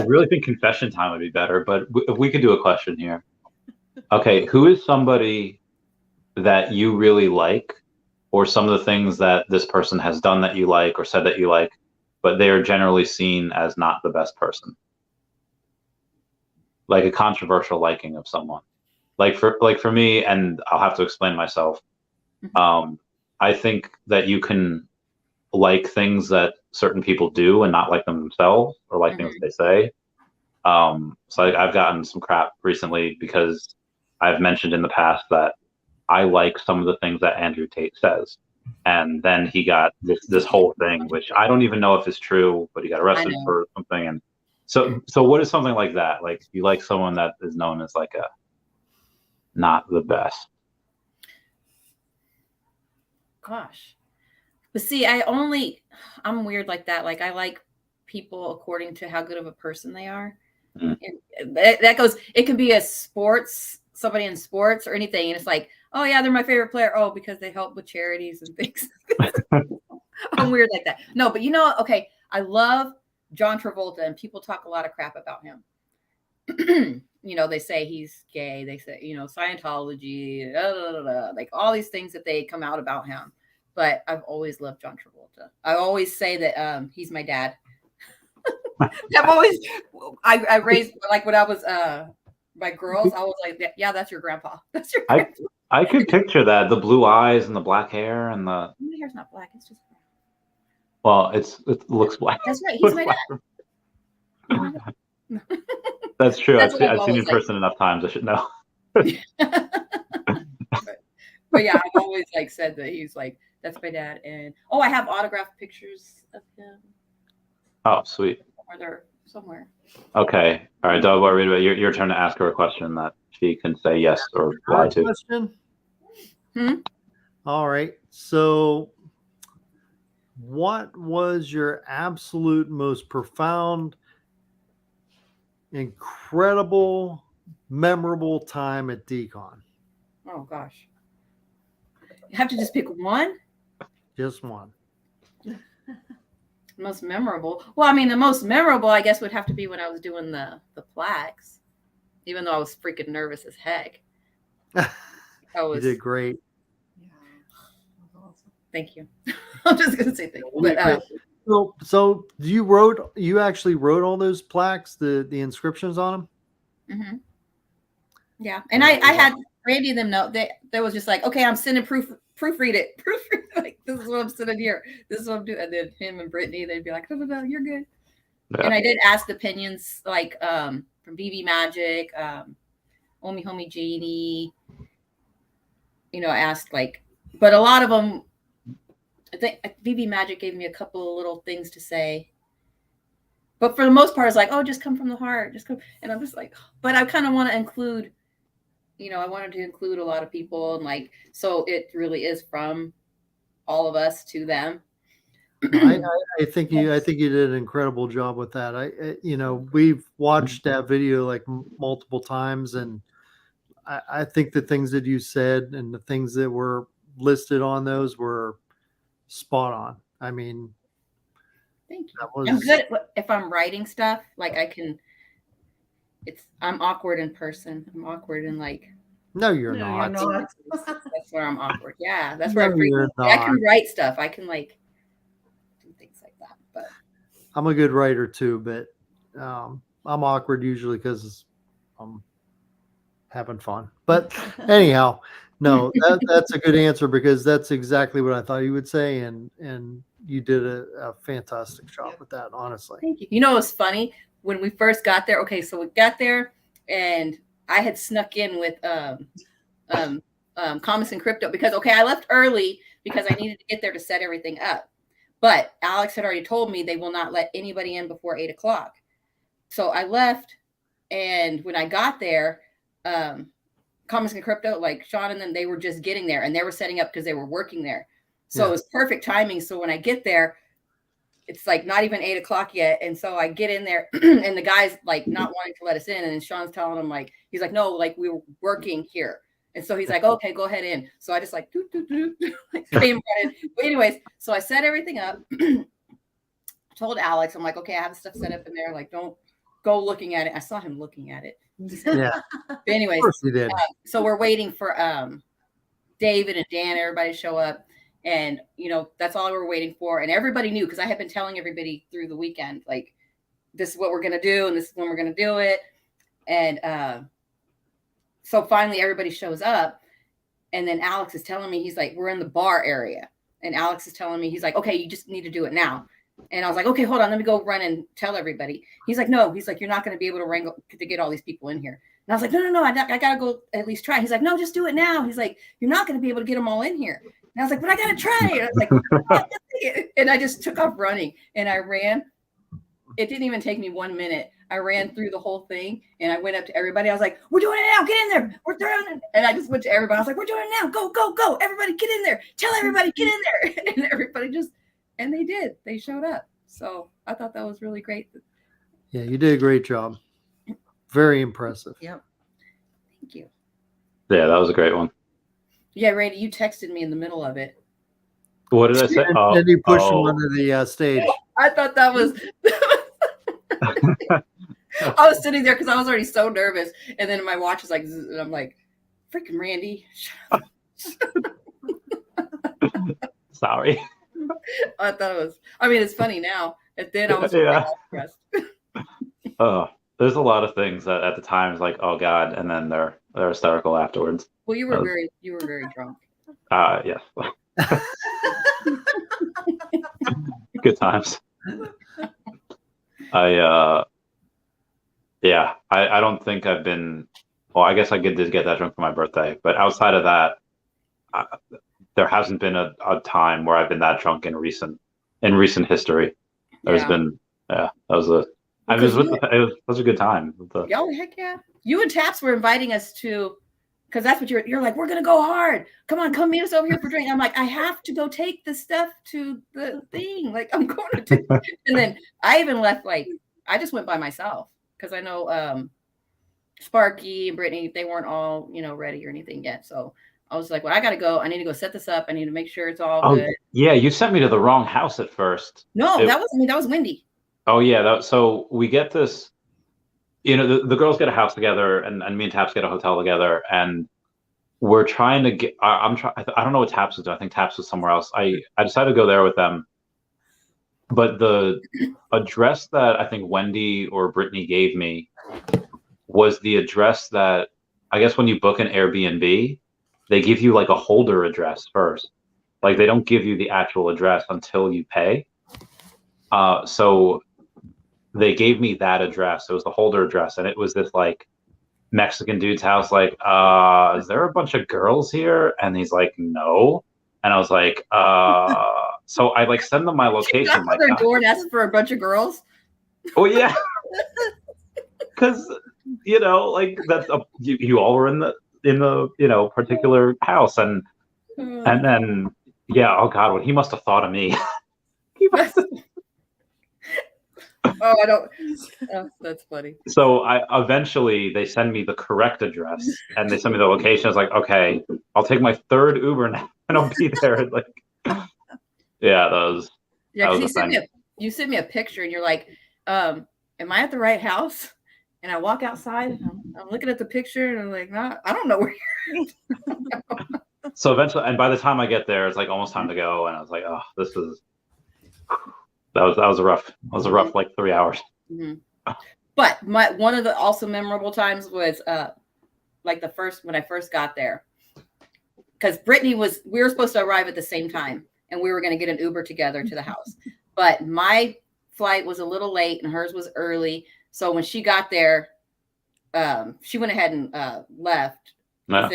really think confession time would be better, but if we could do a question here. Okay, who is somebody that you really like, or some of the things that this person has done that you like or said that you like, but they are generally seen as not the best person? Like a controversial liking of someone. Like for me, and I'll have to explain myself. I think that you can like things that certain people do and not like them themselves, or like things they say. So I've gotten some crap recently because I've mentioned in the past that I like some of the things that Andrew Tate says, and then he got this whole thing, which I don't even know if it's true, but he got arrested for something. And so what is something like that? Like you like someone that is known as like a not the best. Gosh, But see, I'm weird like that. Like I like people according to how good of a person they are. Mm. And that goes, it can be somebody in sports or anything. And it's like, oh yeah, they're my favorite player. Oh, because they help with charities and things. I'm weird like that. No, but okay, I love John Travolta, and people talk a lot of crap about him. They say he's gay. They say, Scientology, like all these things that they come out about him. But I've always loved John Travolta. I always say that he's my dad. I raised, like when I was my girls, I was like, yeah, that's your grandpa. That's your grandpa. I could picture that, the blue eyes and the black hair and the. My hair's not black. It's just. Well, it looks black. That's right. He's my dad. That's true. That's I've seen you in person enough times. I should know. But yeah, I've always said that he's that's my dad. And I have autographed pictures of him. Oh, sweet. Are there somewhere? Okay. All right, Doug, what are we doing? Your turn to ask her a question that she can say yes or lie to. Question? All right. So what was your absolute most profound, incredible, memorable time at Decon? Oh gosh. You have to just pick one? Just one. Most memorable. Well, I mean, the most memorable, I guess, would have to be when I was doing the plaques, even though I was freaking nervous as heck. You did great. Yeah. Thank you. I'm just gonna say thank you. But, so you actually wrote all those plaques, the inscriptions on them? Mm-hmm. Yeah, and I had Randy them know that was just like, okay, I'm sending proofread it. Like, this is what I'm sitting here. This is what I'm doing. And then him and Brittany, they'd be like, no, you're good. Yeah. And I did ask opinions from Veve Magic, Omi Homie Janie. I asked but a lot of them, I think Veve Magic gave me a couple of little things to say. But for the most part, it's like, oh, just come from the heart. Just come. And I'm just like, but I kind of want to include, I wanted to include a lot of people. And so it really is from all of us to them. I think you did an incredible job with that. We've watched that video multiple times, and I think the things that you said and the things that were listed on those were spot on. I mean, thank you. I'm good if I'm writing stuff. I'm awkward in person. I'm awkward in No, you're not. That's where I'm awkward. Yeah, that's where I can write stuff. I can do things like that. But I'm a good writer too, but I'm awkward usually because I'm having fun. But anyhow, no, that's a good answer because that's exactly what I thought you would say, and you did a fantastic job with that. Honestly, thank you. It was funny when we first got there. Okay, so we got there and I had snuck in with Commerce and Crypto because I left early because I needed to get there to set everything up. But Alex had already told me they will not let anybody in before 8:00. So I left, and when I got there, Commerce and Crypto, Sean and them, they were just getting there and they were setting up because they were working there. So It was perfect timing. So when I get there, it's not even 8:00 yet. And so I get in there and the guy's not wanting to let us in. And Sean's telling him he's like, no, we were working here. And so he's like, okay, go ahead in. So I just came right in. But anyways, so I set everything up, told Alex, I'm like, okay, I have stuff set up in there. Don't go looking at it. I saw him looking at it. Yeah. But anyways, so we're waiting for David and Dan, everybody to show up. And, that's all we were waiting for. And everybody knew because I had been telling everybody through the weekend, this is what we're going to do. And this is when we're going to do it. And so finally everybody shows up. And then Alex is telling me, he's like, we're in the bar area. And Alex is telling me, he's like, okay, you just need to do it now. And I was like, okay, hold on. Let me go run and tell everybody. He's like, no, you're not going to be able to wrangle to get all these people in here. And I was like, no, I got to go at least try. He's like, no, just do it now. He's like, you're not going to be able to get them all in here. And I was like, but I got to try. And I was like, and I just took off running and I ran. It didn't even take me 1 minute. I ran through the whole thing and I went up to everybody. I was like, we're doing it now. Get in there. We're throwing it. And I just went to everybody. I was like, we're doing it now. Go, go, go. Everybody get in there. Tell everybody get in there. And everybody and they did. They showed up. So I thought that was really great. Yeah, you did a great job. Very impressive. Yep. Thank you. Yeah, that was a great one. Yeah, Randy, you texted me in the middle of it. What did I say? And then you pushed him onto the stage. I thought that was. I was sitting there because I was already so nervous, and then my watch is like, and I'm like, "Freaking Randy!" Sorry. I thought it was. I mean, it's funny now. And then I was stressed. There's a lot of things that at the time is like, oh God, and then they're hysterical afterwards. Well, you were very drunk. Yes. Good times. I don't think I've been. Well, I guess I did get that drunk for my birthday, but outside of that, there hasn't been a time where I've been that drunk in recent history. There's been, that was a. It was such a good time. Oh, heck yeah! You and Taps were inviting us to, because that's what you're like. We're gonna go hard. Come on, come meet us over here for drink. I'm like, I have to go take the stuff to the thing. Like I'm going to take. And then I even left. Like I just went by myself because I know Sparky and Brittany, they weren't all ready or anything yet. So I was like, well, I gotta go. I need to go set this up. I need to make sure it's all good. Yeah, you sent me to the wrong house at first. No, that wasn't me. That was Wendy. Oh yeah, so we get this, the girls get a house together, and me and Taps get a hotel together, and we're trying to get. I don't know what Taps was doing. I think Taps was somewhere else. I decided to go there with them, but the address that I think Wendy or Brittany gave me was the address that I guess when you book an Airbnb, they give you like a holder address first. Like they don't give you the actual address until you pay. So they gave me that address. It was the holder address, and it was this like Mexican dude's house. Like, is there a bunch of girls here? And he's like, no. And I was like, so I like send them my location. Knock on their door and ask for a bunch of girls. Oh yeah, because like that's you all were in the particular house, and then oh God, what he must have thought of me. Oh, I don't. Oh, that's funny. So eventually they send me the correct address and they send me the location. I was like, okay, I'll take my third Uber now and I'll be there. Like, that was. Yeah, because you sent me a picture and you're like, am I at the right house? And I walk outside and I'm looking at the picture and I'm like, no, I don't know where you're at. So eventually, and by the time I get there, it's like almost time to go. And I was like, oh, this is. That was a rough like 3 hours. Mm-hmm. But one of the also memorable times was like when I first got there, because we were supposed to arrive at the same time and we were going to get an Uber together to the house, but my flight was a little late and hers was early. So when she got there, she went ahead and left. No.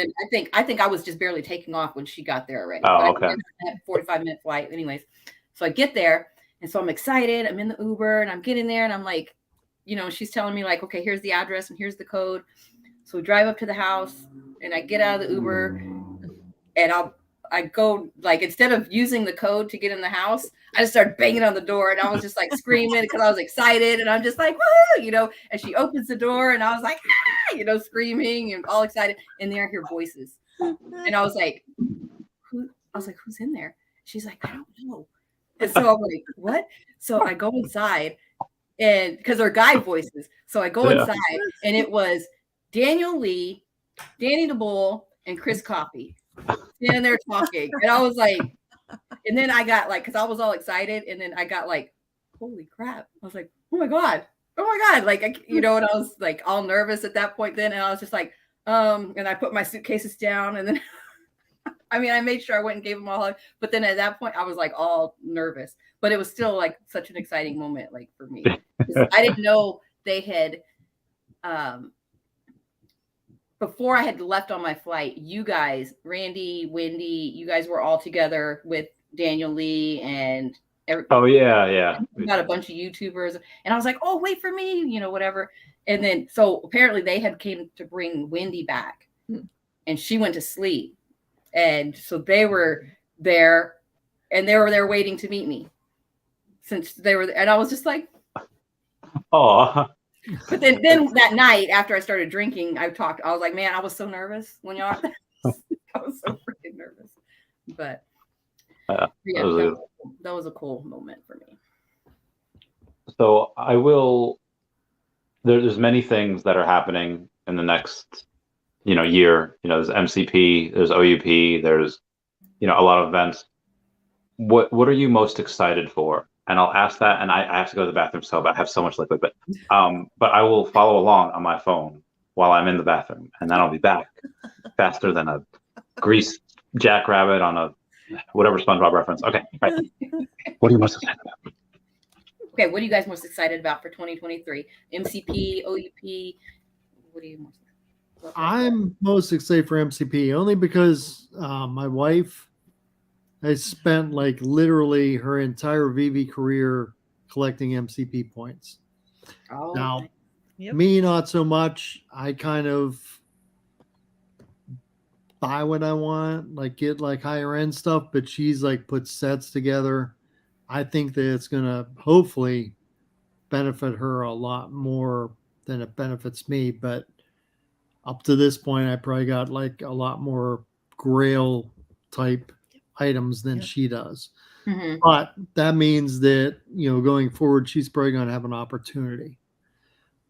I think I was just barely taking off when she got there already. Oh, okay. I had a 45-minute flight anyways. So I get there. And so I'm excited. I'm in the Uber and I'm getting there and I'm like, she's telling me like, okay, here's the address and here's the code. So we drive up to the house and I get out of the Uber and I go like, instead of using the code to get in the house, I just started banging on the door and I was just like screaming because I was excited and I'm just like, woo, and she opens the door and I was like, screaming and all excited. And there I hear voices. And I was like, who's in there? She's like, I don't know. And so I'm like, what? So I go inside and because they're guy voices. So I go inside and it was Daniel Lee, Danny DeBull, and Chris Coffey standing there talking. And I was like, and then I got like, because I was all excited. And then I got like, holy crap. I was like, oh my God. Like, and I was like all nervous at that point then. And I was just like, and I put my suitcases down and then I made sure I went and gave them all a hug, but then at that point I was like all nervous, but it was still like such an exciting moment, like for me. I didn't know they had, before I had left on my flight, you guys, Randy, Wendy, you guys were all together with Daniel Lee and Oh yeah. Got a bunch of YouTubers, and I was like, oh, wait for me, whatever. And then so apparently they had came to bring Wendy back, and she went to sleep, and so they were there, and they were there waiting to meet me, since they were, and I was just like, oh. But then that night after I started drinking, I was like, man, I was so nervous when y'all. I was so freaking nervous, but yeah, that was a cool moment for me. So I will. There's many things that are happening in the next, year. There's MCP, there's OUP, there's, a lot of events. What are you most excited for? And I'll ask that, and I have to go to the bathroom, so I have so much liquid, but I will follow along on my phone while I'm in the bathroom, and then I'll be back faster than a greased jackrabbit on a whatever SpongeBob reference. Okay, right. What are you most excited about? Okay, what are you guys most excited about for 2023? MCP, OUP? What are you most excited about? I'm most excited for MCP only because my wife has spent like literally her entire Veve career collecting MCP points. Oh, now, me not so much. I kind of buy what I want, like get like higher end stuff, but she's like put sets together. I think that it's gonna hopefully benefit her a lot more than it benefits me. But up to this point, I probably got like a lot more Grail type items than she does. Mm-hmm. But that means that, going forward, she's probably going to have an opportunity.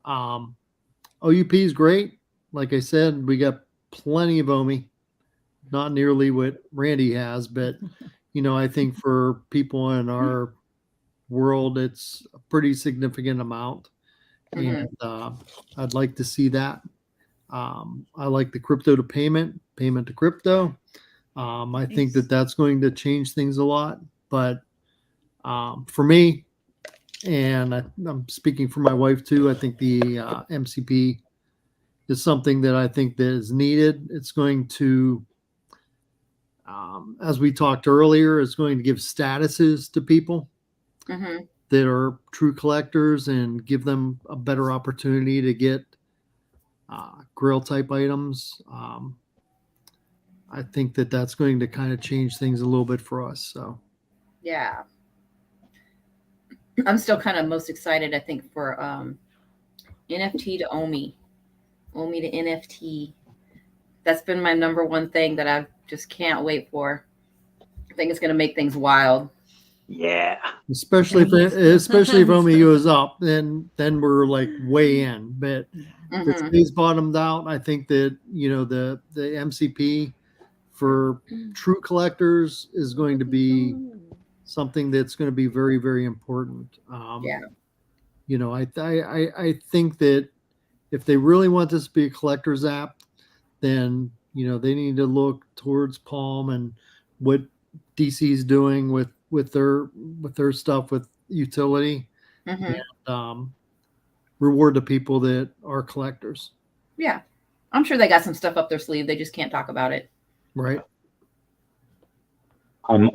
OUP is great. Like I said, we got plenty of OMI, not nearly what Randy has, but, I think for people in our world, it's a pretty significant amount. Mm-hmm. And I'd like to see that. I like the crypto to payment to crypto. I think that that's going to change things a lot. But for me, and I'm speaking for my wife too, I think the MCP is something that I think that is needed. It's going to, as we talked earlier, it's going to give statuses to people that are true collectors and give them a better opportunity to get grill type items. I think that that's going to kind of change things a little bit for us. So, yeah, I'm still kind of most excited, I think, for NFT to OMI to NFT. That's been my number one thing that I just can't wait for. I think it's going to make things wild. Yeah, especially if OMI goes up, then we're like way in. But if it stays bottomed out, I think that the MCP for true collectors is going to be something that's going to be very, very important. I think that if they really want this to be a collector's app, then they need to look towards Palm and what DC's doing with their stuff with utility, and reward the people that are collectors. Yeah, I'm sure they got some stuff up their sleeve. They just can't talk about it. Right. I'm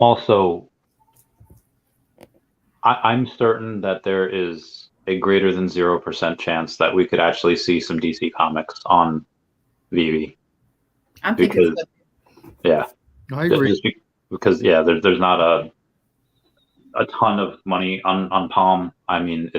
certain that there is a greater than 0% chance that we could actually see some DC comics on Veve. I'm thinking yeah, I agree. Because there's not a ton of money on Palm. I mean,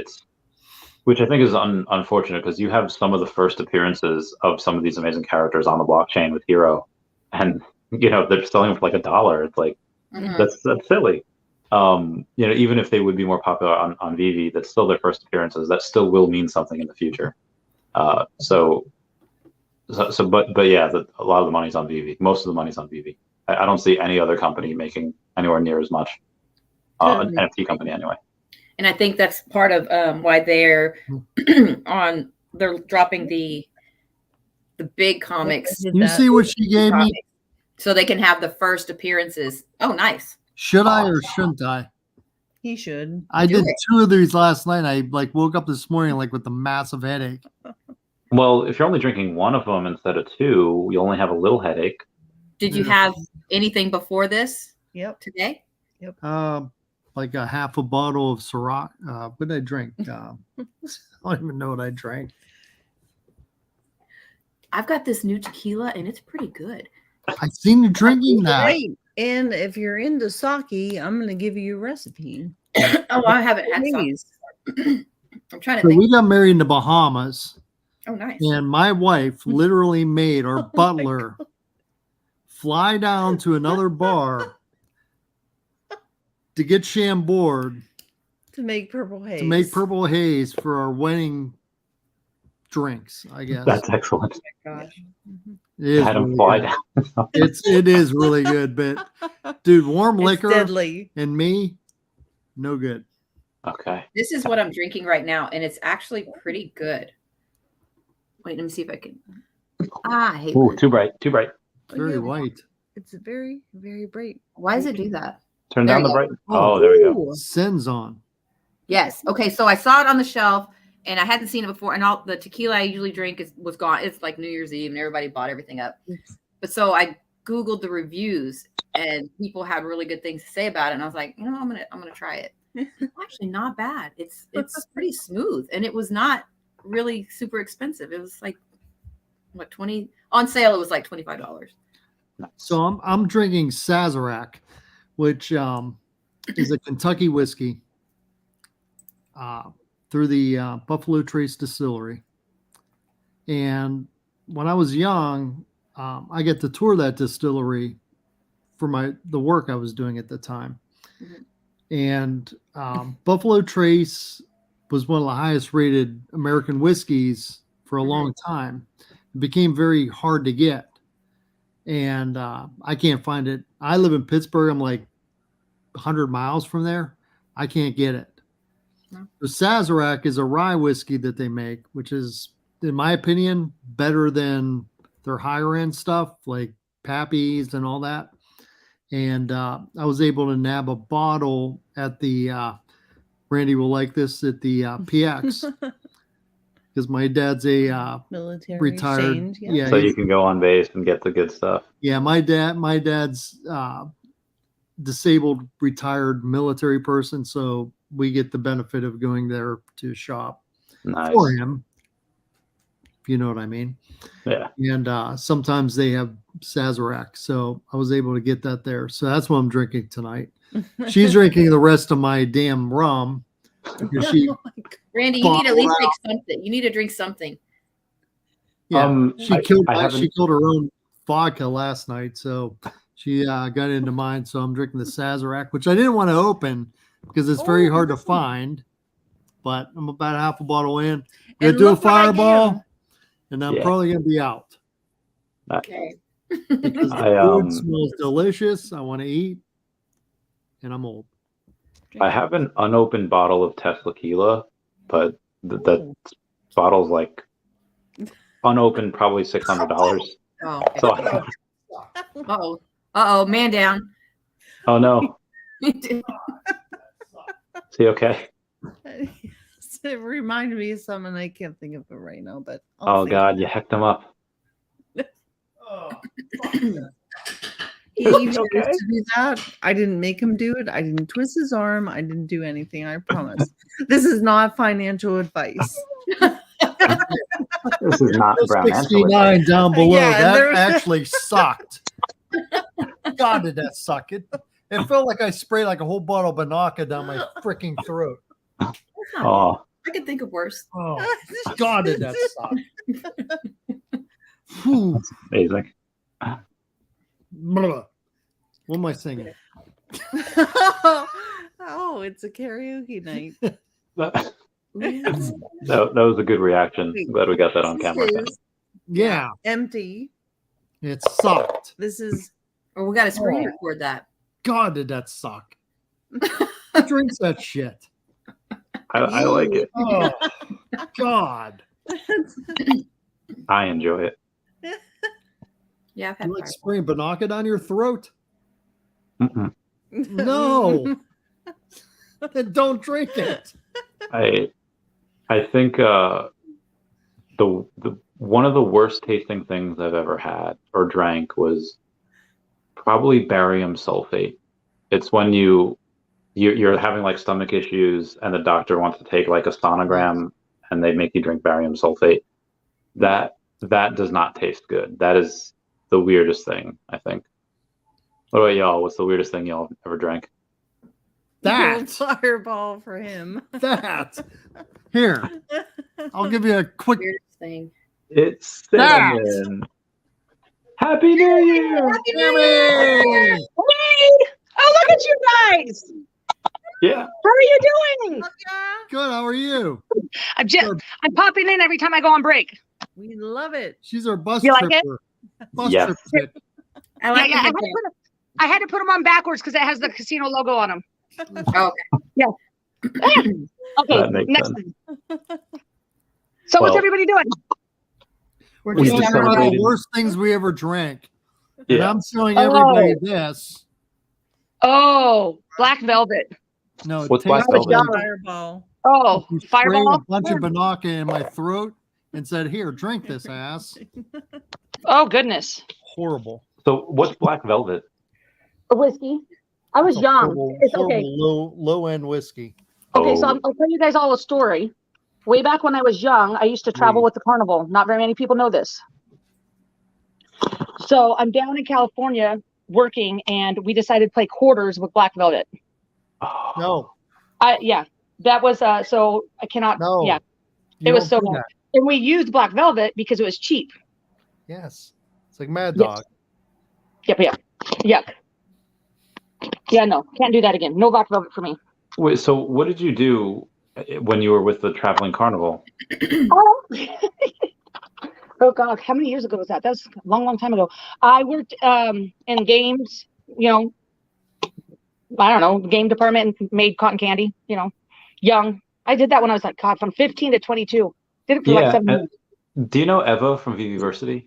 which I think is unfortunate because you have some of the first appearances of some of these amazing characters on the blockchain with Hero, and they're selling for like $1. It's like that's silly. Even if they would be more popular on Veve, that's still their first appearances. That still will mean something in the future. But yeah, a lot of the money's on Veve. Most of the money's on Veve. I don't see any other company making anywhere near as much. An NFT company anyway. And I think that's part of why they're they're dropping the big comics. You see what she gave me? So they can have the first appearances. Oh, nice. Should I or shouldn't I? He should. I did 2 of these last night. I woke up this morning with a massive headache. Well, if you're only drinking 1 of them instead of 2, you only have a little headache. Did you have anything before this? Yep. Today? Yep. like a half a bottle of Ciroc. What did I drink? I don't even know what I drank. I've got this new tequila, and it's pretty good. I've seen you drinking that. Great. And if you're into sake, I'm going to give you a recipe. Oh, I haven't had some. Please. I'm trying to So think. we got married in the Bahamas, Oh, nice. and my wife literally made our butler fly down to another bar to get Chambord To make purple haze. to make purple haze for our wedding drinks, I guess. That's excellent. Gosh. It is Had him really fly good. down. It is really good, but dude, warm It's liquor deadly. and me, no good. Okay. This is what I'm drinking right now, and it's actually pretty good. Wait, let me see if I can. I hate Ooh, this. too bright. Too bright. It's very Yeah. white. It's very, very bright. Why does it do that? Turn There down you the go. bright. Oh, there we go. Ooh. Sen's on. Yes. Okay. So I saw it on the shelf, and I hadn't seen it before. And all the tequila I usually drink was gone. It's like New Year's Eve, and everybody bought everything up. But so I Googled the reviews, and people had really good things to say about it. And I was like, you know, I'm gonna try it. It's actually not bad. It's pretty smooth, and it was not really super expensive. It was like what 20 on sale. It was like $25. So I'm drinking Sazerac, which is a Kentucky whiskey through the Buffalo Trace Distillery. And when I was young, I get to tour that distillery for the work I was doing at the time. Mhm. And Buffalo Trace was one of the highest rated American whiskeys for a long time. It became very hard to get. And I can't find it. I live in Pittsburgh. I'm like 100 miles from there. I can't get it. No. The Sazerac is a rye whiskey that they make, which is, in my opinion, better than their higher end stuff like Pappy's and all that. And I was able to nab a bottle at the, Randy will like this, at the PX. Because my dad's a Military retired. exchange. Yeah, So you can go on base and get the good stuff. yeah, my dad's disabled retired military person, so we get the benefit of going there to shop Nice. for him, if you know what I mean. Yeah. And sometimes they have Sazerac, so I was able to get that there. So that's what I'm drinking tonight. She's drinking the rest of my damn rum because she, Randy, you need to at least take something. You need to drink something. yeah, she killed haven't- she killed her own vodka last night, so she got into mine. So I'm drinking the Sazerac, which I didn't want to open because it's very hard to find. But I'm about half a bottle in. Gonna And do a look what I gave fireball, him. and I'm Yeah. probably gonna be out Okay. because I, the um, food smells delicious. I want to eat, and I'm old. I have an unopened bottle of Tequila, but that bottle's like unopened, probably $600. Oh. So, Uh-oh. Man down. oh no, is he okay? It reminded me of something. I can't think of it right now, but Oh God, you hecked him up. He chose to do that. I didn't make him do it. I didn't twist his arm. I didn't do anything. I promise. This is not financial advice. This is not brown Angela. 69 down below. Yeah, that there- actually sucked. God, did that suck? It felt like I sprayed like a whole bottle of Banaka down my freaking throat. Oh, I could think of worse. Oh, God, did that suck? Whew. amazing. Blah. What am I singing? Oh, it's a karaoke night. That was a good reaction. Glad we got that on camera. This is Yeah, empty. it sucked. This is Or we got to screen record that. God, did that suck? Drinks that shit. I like it. Oh, God. I enjoy it. Yeah, I've had You like fire. spraying Banaka down your throat? Mm-mm. No. Then don't drink it. I think the one of the worst tasting things I've ever had or drank was probably barium sulfate. It's when you you're having like stomach issues, and the doctor wants to take like a sonogram, and they make you drink barium sulfate. That does not taste good. That is the weirdest thing, I think. What about y'all? What's the weirdest thing y'all ever drank? That fireball for him. That here, I'll give you a quick Weirdest thing. It's cinnamon. Happy New Year! Happy New Year! Hey! Oh, look at you guys! Yeah. How are you doing? Good. How are you? I'm popping in every time I go on break. We love it. She's our bus You like it? tripper. Bus Yes. tripper. I like Yeah, the I had to put them on backwards because it has the casino logo on them. Oh, Okay, That makes next sense. one. So what's Well, everybody doing? we're We just just One of the celebrated- worst things we ever drank. And Yeah. I'm showing everybody Oh. this. Oh, black velvet. No, it What's black tastes velvet? like Fireball. Oh, you sprayed fireball. a bunch of Banaka in my throat and said, "Here, drink this, ass." Oh goodness. Horrible. So what's black velvet? A whiskey. I was It's a young. horrible, It's okay. horrible low end whiskey. Okay, so Oh. I'll tell you guys all a story. Way back when I was young, I used to travel with the carnival. Not very many people know this. So I'm down in California working, and we decided to play quarters with black velvet. Oh. No, Yeah, that was so I cannot. no. Yeah, you it was don't so do bad. that. And we used black velvet because it was cheap. Yes, it's like Mad Yes. Dog. Yep. Yeah, no, can't do that again. No black velvet for me. Wait, so what did you do when you were with the traveling carnival? Oh. Oh God, how many years ago was that? That was a long time ago. I worked in games, I don't know, game department, and made cotton candy, young. I did that when I was like, God, from 15 to 22. Did it for like 7 years. Do you know Eva from Veganism?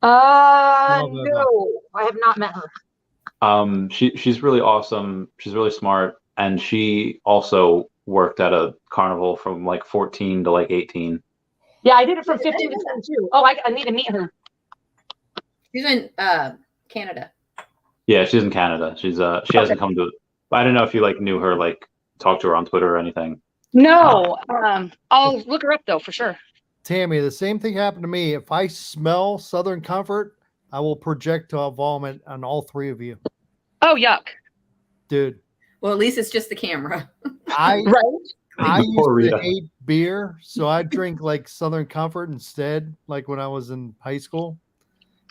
Love Eva. No, I have not met her. She's really awesome. She's really smart, and she also worked at a carnival from like 14 to like 18. Yeah, I did it from 15 to 22. Oh, I need to meet her. She's in Canada. Yeah, she's in Canada. She hasn't come to. I don't know if you like knew her, like talked to her on Twitter or anything. No, I'll look her up though for sure. Tammy, the same thing happened to me. If I smell Southern Comfort, I will projectile vomit on all three of you. Oh, yuck. Dude, Well, at least it's just the camera. I Right? used Poor to Rita. hate beer, so I drink like Southern Comfort instead, like when I was in high school.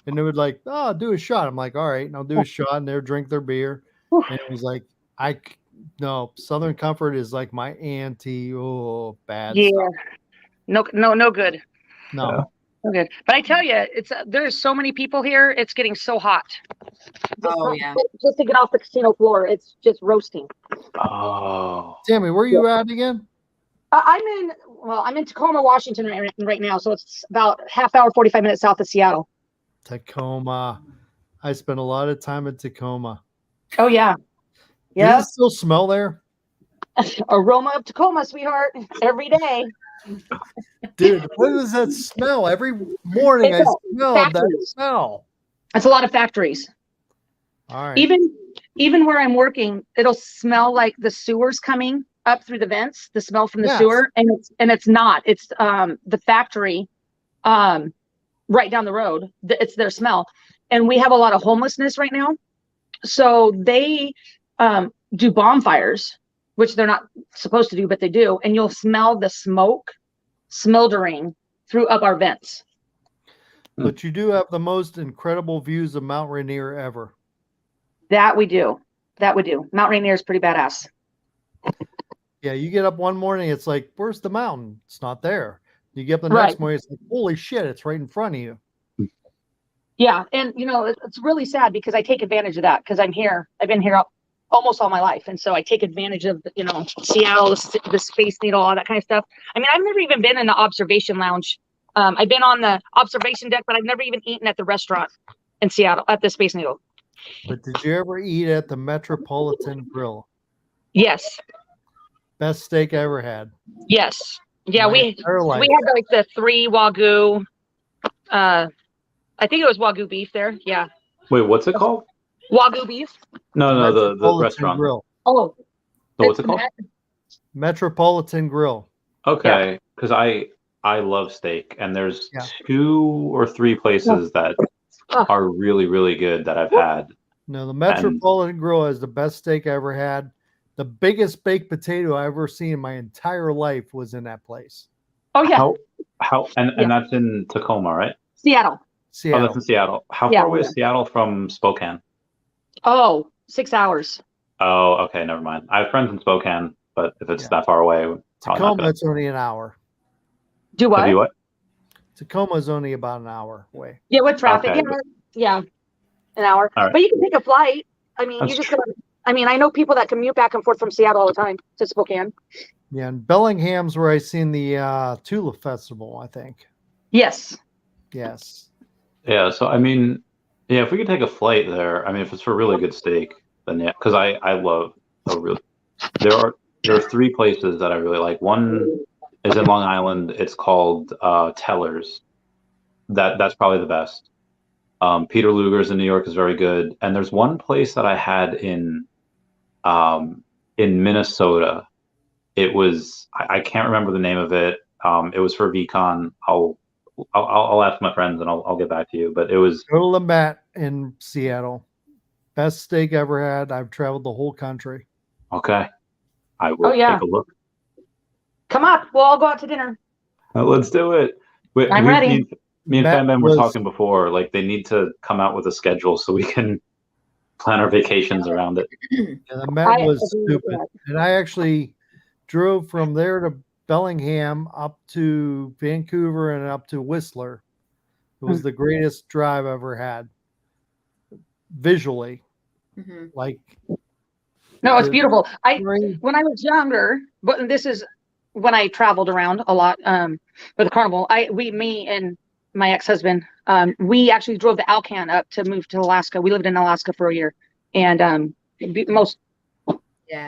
And they would like, oh, do a shot. I'm like, all right, and I'll do a shot, and they'll drink their beer. Whew. And it was like, no, Southern Comfort is like my bad Yeah. stuff. No good. No. Yeah. No good. But I tell you, there's so many people here. It's getting so hot. Oh, yeah. Just to get off the casino floor, it's just roasting. Oh. Tammy, where are you at again? I'm in Tacoma, Washington right now. So it's about half hour, 45 minutes south of Seattle. Tacoma. I spent a lot of time in Tacoma. Oh, yeah. Yeah. Does it still smell there? Aroma of Tacoma, sweetheart. Every day. Dude, what does that smell? Every morning I It's smell that factories. smell. It's a lot of factories. All right. Even where I'm working, it'll smell like the sewer's coming up through the vents, the smell from the Yes. sewer. And it's not. It's the factory right down the road. It's their smell. And we have a lot of homelessness right now. So they do bonfires, which they're not supposed to do, but they do. And you'll smell the smoke smoldering through up our vents. But you do have the most incredible views of Mount Rainier ever. That we do. Mount Rainier is pretty badass. Yeah, you get up one morning, it's like, where's the mountain? It's not there. You get up the Right. next morning, it's like, holy shit, it's right in front of you. Yeah. And, it's really sad because I take advantage of that because I'm here. I've been here almost all my life. And so I take advantage of, Seattle, the Space Needle, all that kind of stuff. I mean, I've never even been in the observation lounge. I've been on the observation deck, but I've never even eaten at the restaurant in Seattle at the Space Needle. But did you ever eat at the Metropolitan Grill? Yes. Best steak I ever had. Yes. Yeah. My We entire life. had like the 3 Wagyu. I think it was Wagyu beef there. Yeah. Wait, what's it called? Wagyu beef. No, the Metropolitan restaurant. Grill. Oh, So what's it called? Metropolitan Grill. Okay, because I love steak, and there's Yeah. 2 or 3 places that are really, really good that I've had. No, the Metropolitan Grill is the best steak I ever had. The biggest baked potato I ever seen in my entire life was in that place. Oh yeah, And that's in Tacoma, right? Seattle. Oh, Seattle. that's in Seattle. How Yeah. far away is Seattle from Spokane? Oh, 6 hours. Oh, okay, never mind. I have friends in Spokane, but if it's that far away, probably not Tacoma, gonna. it's only an hour. Do what? Have you what? Tacoma is only about an hour away. Yeah, with traffic. Okay, Yeah, an hour. All right. But you can take a flight. I mean, That's you just gotta, I mean, I know people that commute back and forth from Seattle all the time to Spokane. Yeah, and Bellingham's where I seen the Tulip Festival, I think. Yes. Yes. Yeah, so I mean, yeah, if we could take a flight there, I mean, if it's for really good steak, then yeah, because I love there are 3 places that I really like. One is in Long Island. It's called Tellers. That's probably the best. Peter Luger's in New York is very good, and there's one place that I had in Minnesota. It was I can't remember the name of it. It was for VCon. I'll ask my friends and I'll get back to you. But it was Go to Lamette in Seattle. Best steak ever had. I've traveled the whole country. okay. I will take a look. Come on, we'll all go out to dinner. Let's do it. I'm ready. Me and Matt Fan were was- talking before. Like they need to come out with a schedule so we can plan our vacations around it. Yeah, the Met was agree with stupid. that. And I actually drove from there to Bellingham up to Vancouver and up to Whistler. It was the greatest drive I ever had. Visually. Like No, it's beautiful. Right. When I was younger, but this is when I traveled around a lot for the carnival. Me and my ex-husband, we actually drove the Alcan up to move to Alaska. We lived in Alaska for a year, and I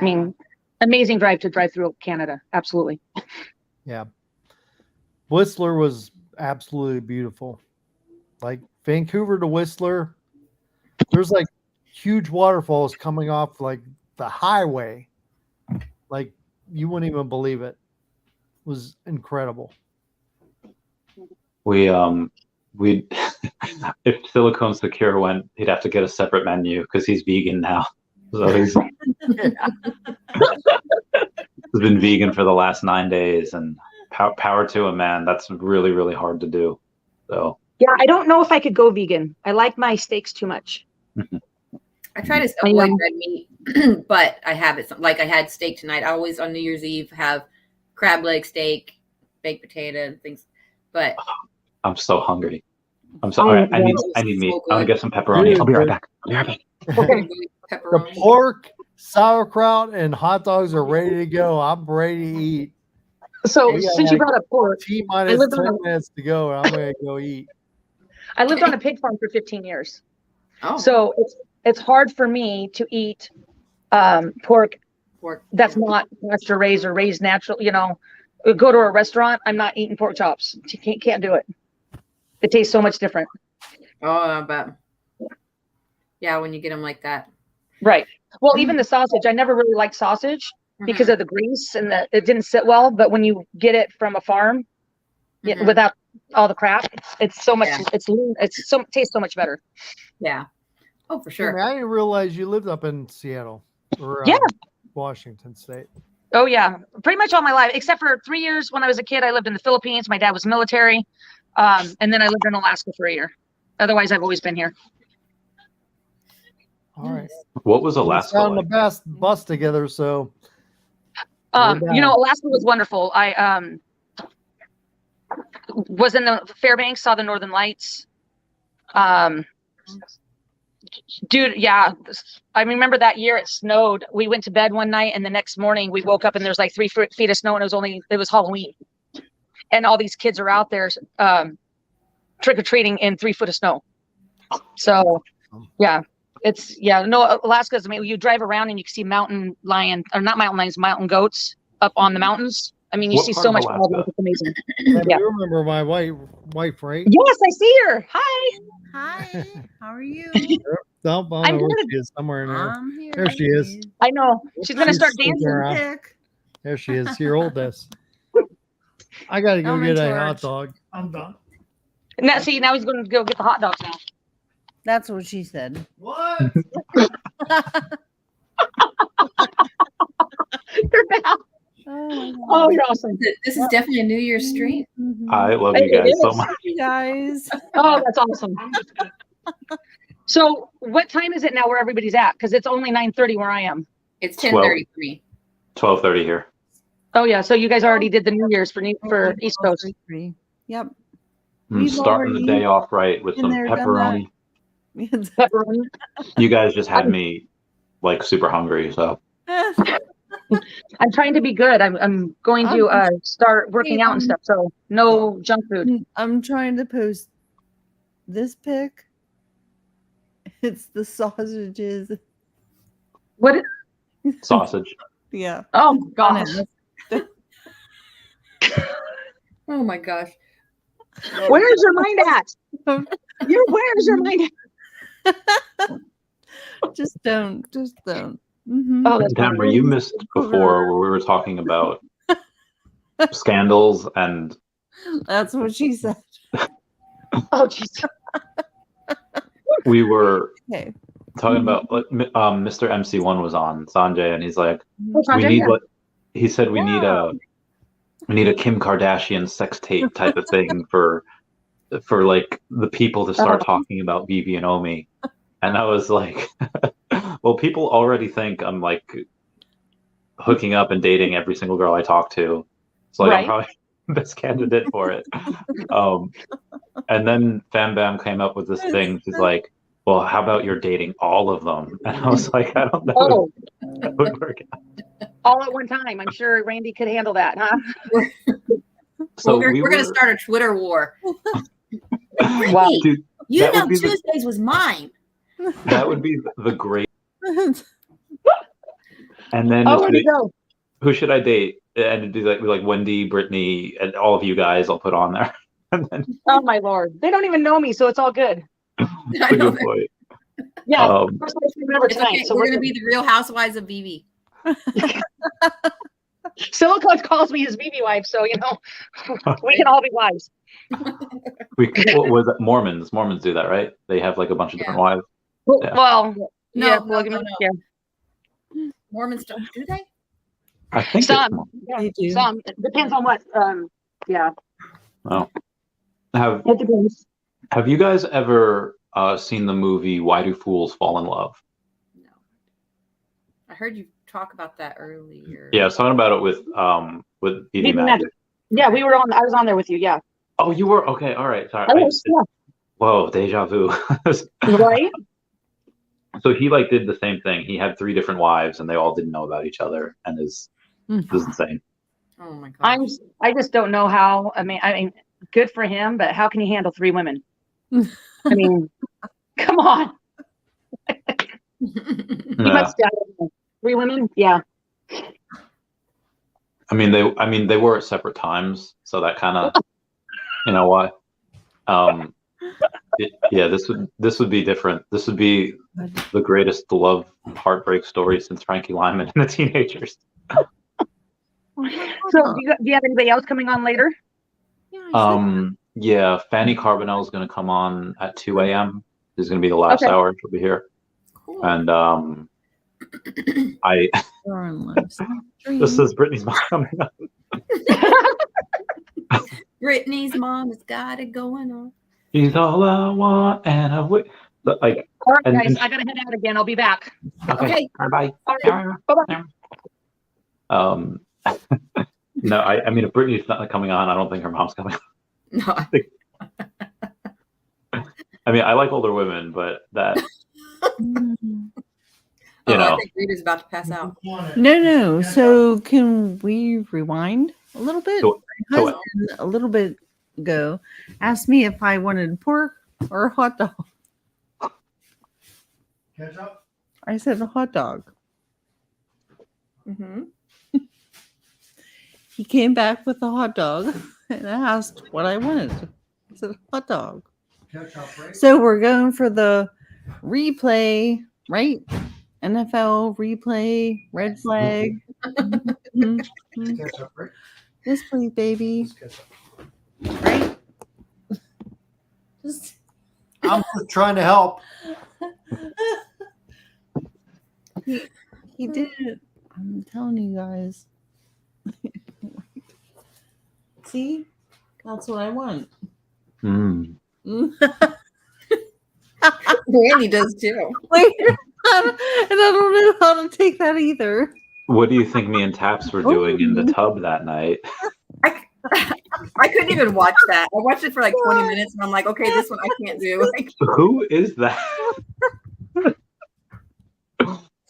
mean, amazing drive through Canada. Absolutely. Yeah. Whistler was absolutely beautiful. Like Vancouver to Whistler, there's like huge waterfalls coming off like the highway. Like you wouldn't even believe it. It was incredible. We if Silicone Secure went, he'd have to get a separate menu because he's vegan now. So he's been vegan for the last 9 days, and power to him, man. That's really, really hard to do. So Yeah, I don't know if I could go vegan. I like my steaks too much. I try to avoid red meat, but I have it. Like I had steak tonight. I always on New Year's Eve have crab leg steak, baked potato, and things. But I'm so hungry. I'm sorry. I need meat. I'm gonna get some pepperoni. I'll be right back. Okay. The pork, sauerkraut, and hot dogs are ready to go. I'm ready to eat. So since you brought up pork, T-minus 10 minutes to go, and I'm going to go eat. I lived on a pig farm for 15 years. Oh. So it's hard for me to eat pork that's not pasture raised or raised natural. You know, go to a restaurant, I'm not eating pork chops. Can't do it. It tastes so much different. Oh, I bet. Yeah, when you get them like that. Right. Well, even the sausage, I never really liked sausage because of the grease and it didn't sit well. But when you get it from a farm without all the crap, it's so much. Yeah. Tastes so much better. Yeah. Oh, for sure. I didn't realize you lived up in Seattle or Washington State. Oh yeah, pretty much all my life, except for 3 years when I was a kid. I lived in the Philippines. My dad was military, and then I lived in Alaska for a year. Otherwise, I've always been here. All right. What was Alaska? We found the best bus together, so. You know, Alaska was wonderful. I was in the Fairbanks, saw the Northern Lights. Dude, yeah, I remember that year it snowed. We went to bed one night, and the next morning we woke up and there's like 3 feet of snow, and it was Halloween, and all these kids are out there trick or treating in 3 foot of snow. So, yeah. Alaska's. I mean, you drive around and you can see mountain goats up on the mountains. I mean, you see so much wildlife. It's amazing. Yeah. You remember my wife, right? Yes, I see her. Hi. Hi. How are you? No, I I'm don't know where good. she is. Somewhere in here. I'm here. There she is. I know. She's gonna start She's dancing. around. Pick. There she is. Here, hold this. I gotta go I'm get in a hot charge. dog. I'm done. Now, see, now he's gonna go get the hot dogs now. That's what she said. What? You're back. Oh, my God. Oh, you're awesome. This is definitely a New Year's stream. Mhm. I love It you guys so is. much. You guys. Oh, that's awesome. So, what time is it now where everybody's at? Because it's only 9:30 where I am. It's 10:33. 12:30 here. Oh yeah, so you guys already did the New Year's for East Coast. Yep. I'm We've starting the already day off right with been some there, done pepperoni. Pepperoni. You guys just had me like super hungry, so I'm trying to be good. I'm going to start working out and stuff. So no junk food. I'm trying to post this pic. It's the sausages. What? sausage. Yeah. Oh On gosh. it. Oh my gosh. Where's your mind at? Where's your mind at? Just don't. Mhm. Oh, that's Tamara, you missed before where we were talking about scandals and That's what she said. Oh jeez. we were Okay. talking about Mr. MC1 was on Sanjay and he's like, Oh, we Sanjay, need yeah. what he said we need a Kim Kardashian sex tape type of thing for like the people to start talking about Veve and Omi. And I was like, well, people already think I'm like hooking up and dating every single girl I talk to. So like I'm probably the best candidate for it. And then Fam Bam came up with this thing. She's like, well, how about you're dating all of them? And I was like, I don't know if that would work out. All at one time. I'm sure Randy could handle that, huh? So we're going to start a Twitter war. Wow. Dude, You that know would be Tuesdays was mine. that would be the great. And then Where'd he go? who should I date? And do like Wendy, Brittany, and all of you guys. I'll put on there. And then, Oh my lord. They don't even know me, so it's all good. that's a good point. Yeah. First place we remember It's tonight. okay. So We're going to be the Real Housewives of Veve. Silicone calls me his Veve wife, so you know we can all be wives. What was it? Mormons do that, right? They have like a bunch of different wives. Yeah. Well, No, yeah, no, polygamy. no. Yeah. Mormons don't do they? I think Some, They do. some. It depends on what. Yeah. Oh. Have It depends. you guys ever seen the movie Why Do Fools Fall in Love? No. I heard you talk about that earlier. Yeah, I was talking about it with Veve Veve Magic. Magic. Yeah, we were on. I was on there with you. Yeah. Oh, you were? Okay, all right. Sorry. I was. Yeah. Whoa, deja vu. Right. So he like did the same thing. He had 3 different wives, and they all didn't know about each other, and is insane. Oh my god. I just don't know how. I mean, good for him, but how can he handle 3 women? I mean, come on. He must have 3 women. Yeah. I mean they were at separate times, so that kind of, you know why. This would be different. This would be the greatest love heartbreak story since Frankie Lyman and the Teenagers. So do you have anybody else coming on later? Yeah, Fanny Carbonell is going to come on at 2 a.m. This is going to be the last hour she'll be here. Cool. And this is Brittany's mom coming up. Brittany's mom has got it going on. She's all I want, and I would like. All right, guys, I gotta head out again. I'll be back. Okay. Bye. All right. Bye. No, I mean, if Brittany's not coming on, I don't think her mom's coming on. No. I mean, I like older women, but that, I think Rita's about to pass out. No. So can we rewind a little bit? My So husband, a little bit ago, asked me if I wanted pork or a hot dog. Ketchup? I said a hot dog. Mm-hmm. He came back with a hot dog and asked what I wanted. I said hot dog. Ketchup, right? So we're going for the replay, right? NFL replay, red flag. Yes, please, baby. Right? Just I'm just trying to help. he did it. I'm telling you guys. See? That's what I want. Mm. Randy does too. Wait, and I don't know how to take that either. What do you think me and Taps were doing in the tub that night? I couldn't even watch that. I watched it for like 20 minutes and I'm like, okay, this one I can't do. Who is that?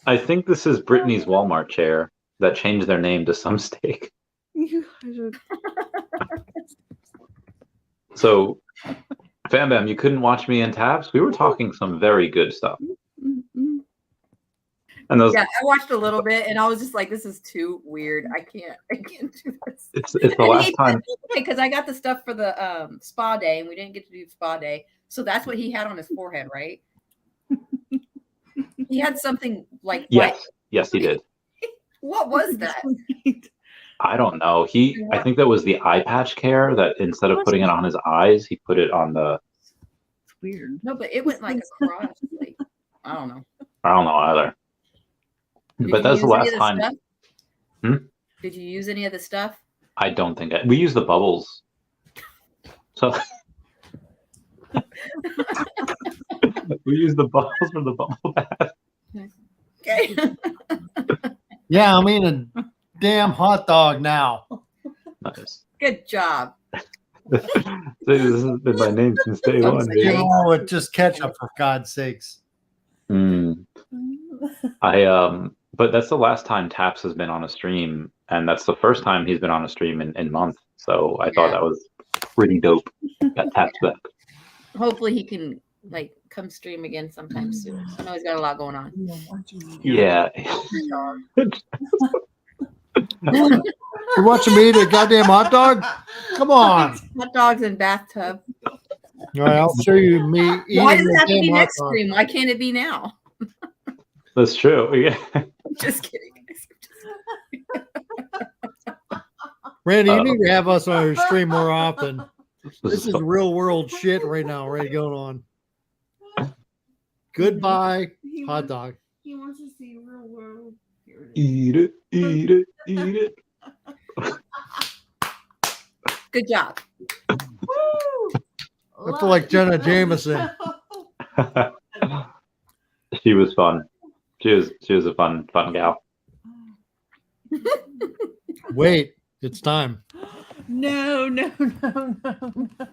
I think this is Brittany's Walmart chair that changed their name to some steak. You guys are... So, Fam Bam, you couldn't watch me and Taps? We were talking some very good stuff. And those, yeah, I watched a little bit and I was just like, this is too weird. I can't do this. It's the last time. Because I got the stuff for the spa day and we didn't get to do spa day. So that's what he had on his forehead, right? He had something like Yes, white. yes, he did. What was that? I don't know. I think that was the eye patch care that instead of putting it on his eyes, he put it on the. It's weird. No, but it went like across. Like, I don't know. I don't know either. But that's the last time. Did you use any of the stuff? I don't think we use the bubbles. So we use the bubbles from the bubble bath. Okay. Yeah, I'm eating a damn hot dog now. Nice. Good job. This has been my name since day one. Oh, with just ketchup, for God's sakes. But that's the last time Taps has been on a stream, and that's the first time he's been on a stream in months. So I thought that was pretty dope. Got Taps back. Hopefully he can like come stream again sometime soon. I know he's got a lot going on. Yeah. You're watching me eat a goddamn hot dog? Come on. Hot dogs in bathtub. All right, I'll show you me eating. Why does it have to a be damn hot next dog. stream? Why can't it be now? That's true. Yeah. Just kidding. Randy, you need to have us on your stream more often. This is real world shit right now, right going on. Goodbye, hot dog. He wants to see real world. Eat it, eat it, eat it. Good job. I feel like Jenna Jameson. She was fun. She was a fun gal. Wait, it's time. No.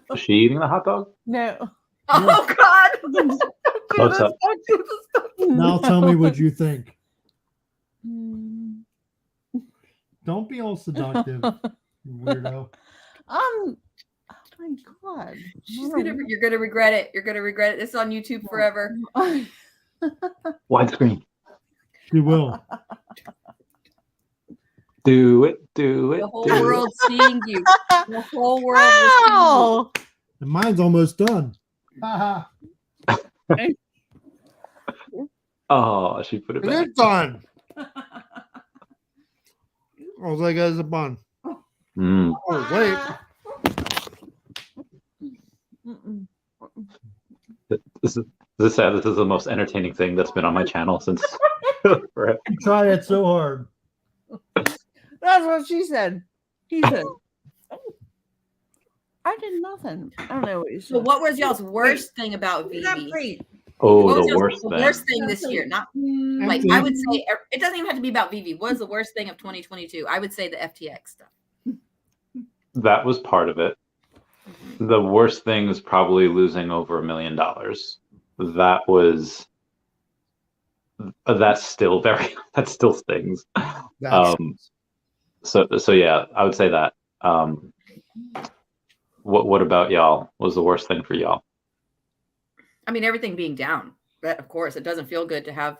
Was she eating the hot dog? No. Oh God. What's up? Now tell me what you think. Don't be all seductive, you weirdo. Oh my God. You're gonna regret it. You're gonna regret it. It's on YouTube forever. Widescreen. You will. Do it, do it. The whole do it. world seeing you. The whole world is seeing you. Oh. And mine's almost done. Haha. Oh, she put it back. It's done. All I got is a bun. Mm. Oh, wait. This is the most entertaining thing that's been on my channel since forever. You tried it so hard. That's what she said. He said. I did nothing. I don't know what you said. So what was y'all's worst thing about Is that Veve? great? Oh, What was the y'all's worst thing. worst thing this year? Not like I would say it doesn't even have to be about Veve. What is the worst thing of 2022? I would say the FTX stuff. That was part of it. The worst thing is probably losing over $1 million. That's still stings. So yeah, I would say that. What about y'all? What was the worst thing for y'all? I mean, everything being down. That of course, it doesn't feel good to have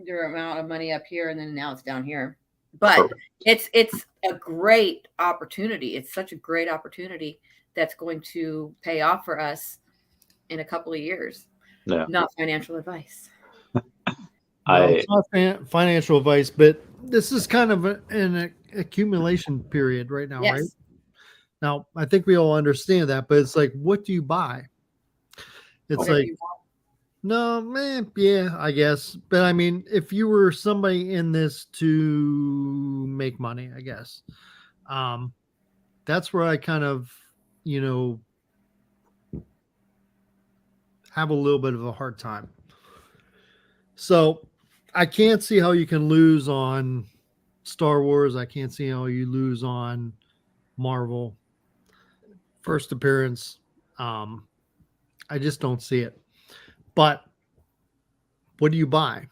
your amount of money up here and then now it's down here. But it's a great opportunity. It's such a great opportunity that's going to pay off for us in a couple of years. Yeah. Not financial advice. No, it's not financial advice, but this is kind of an accumulation period right now, Yes. right? Now, I think we all understand that, but it's like, what do you buy? It's Whatever like, you want. no, man, yeah, I guess. But I mean, if you were somebody in this to make money, I guess, that's where I kind of, have a little bit of a hard time. So I can't see how you can lose on Star Wars. I can't see how you lose on Marvel. First appearance. I just don't see it. But what do you buy?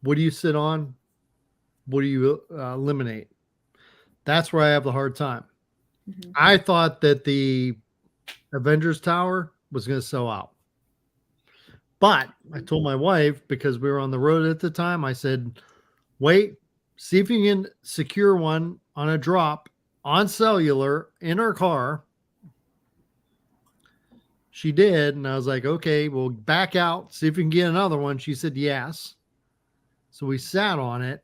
What do you sit on? What do you eliminate? That's where I have the hard time. Mm-hmm. I thought that the Avengers Tower was going to sell out. But I told my wife, because we were on the road at the time, I said, wait, see if you can secure one on a drop on cellular in her car. She did. And I was like, okay, we'll back out, see if we can get another one. She said, yes. So we sat on it.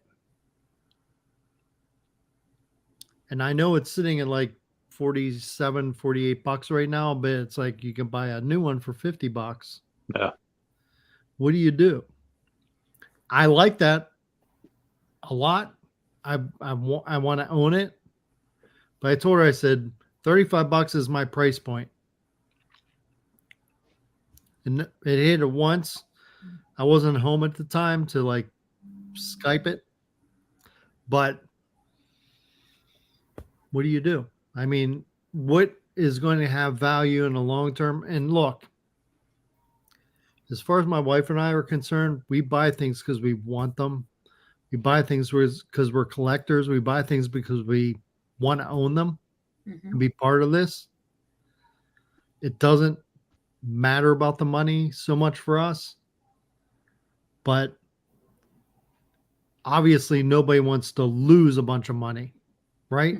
And I know it's sitting at like 47, 48 bucks right now, but it's like you can buy a new one for 50 bucks. Yeah. What do you do? I like that a lot. I want to own it. But I told her, I said, 35 bucks is my price point. And it hit it once. I wasn't home at the time to like Skype it. But what do you do? I mean, what is going to have value in the long term? And look, as far as my wife and I are concerned, we buy things because we want them. We buy things because we're collectors. We buy things because we want to own them and be part of this. It doesn't matter about the money so much for us. But obviously, nobody wants to lose a bunch of money, right?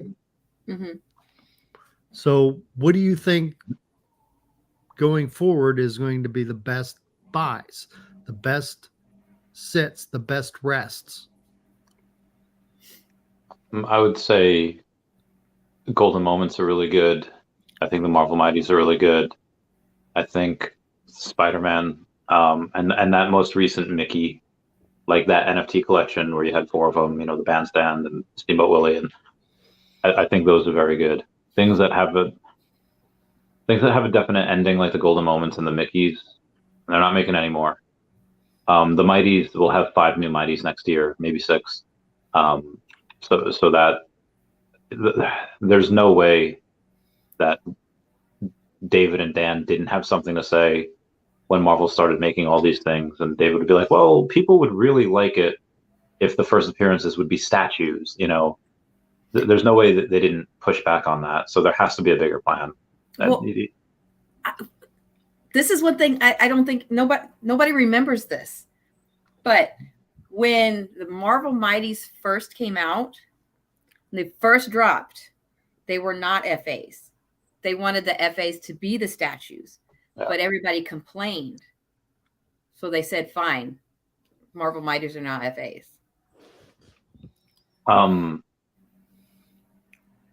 Mm-hmm. So what do you think going forward is going to be the best buys, the best sits, the best rests? I would say Golden Moments are really good. I think the Marvel Mighties are really good. I think Spider-Man and that most recent Mickey, like that NFT collection where you had 4 of them, the Bandstand and Steamboat Willie, and I think those are very good. Things that have a definite ending, like the Golden Moments and the Mickeys, they're not making any more. The Mighties will have 5 new Mighties next year, maybe 6. So that there's no way that David and Dan didn't have something to say when Marvel started making all these things, and David would be like, well, people would really like it if the first appearances would be statues. There's no way that they didn't push back on that. So there has to be a bigger plan. Well, this is one thing I don't think nobody remembers this, but when the Marvel Mighties first came out, when they first dropped, they were not FAs. They wanted the FAs to be the statues, but everybody complained. So they said, fine, Marvel Mighties are not FAs.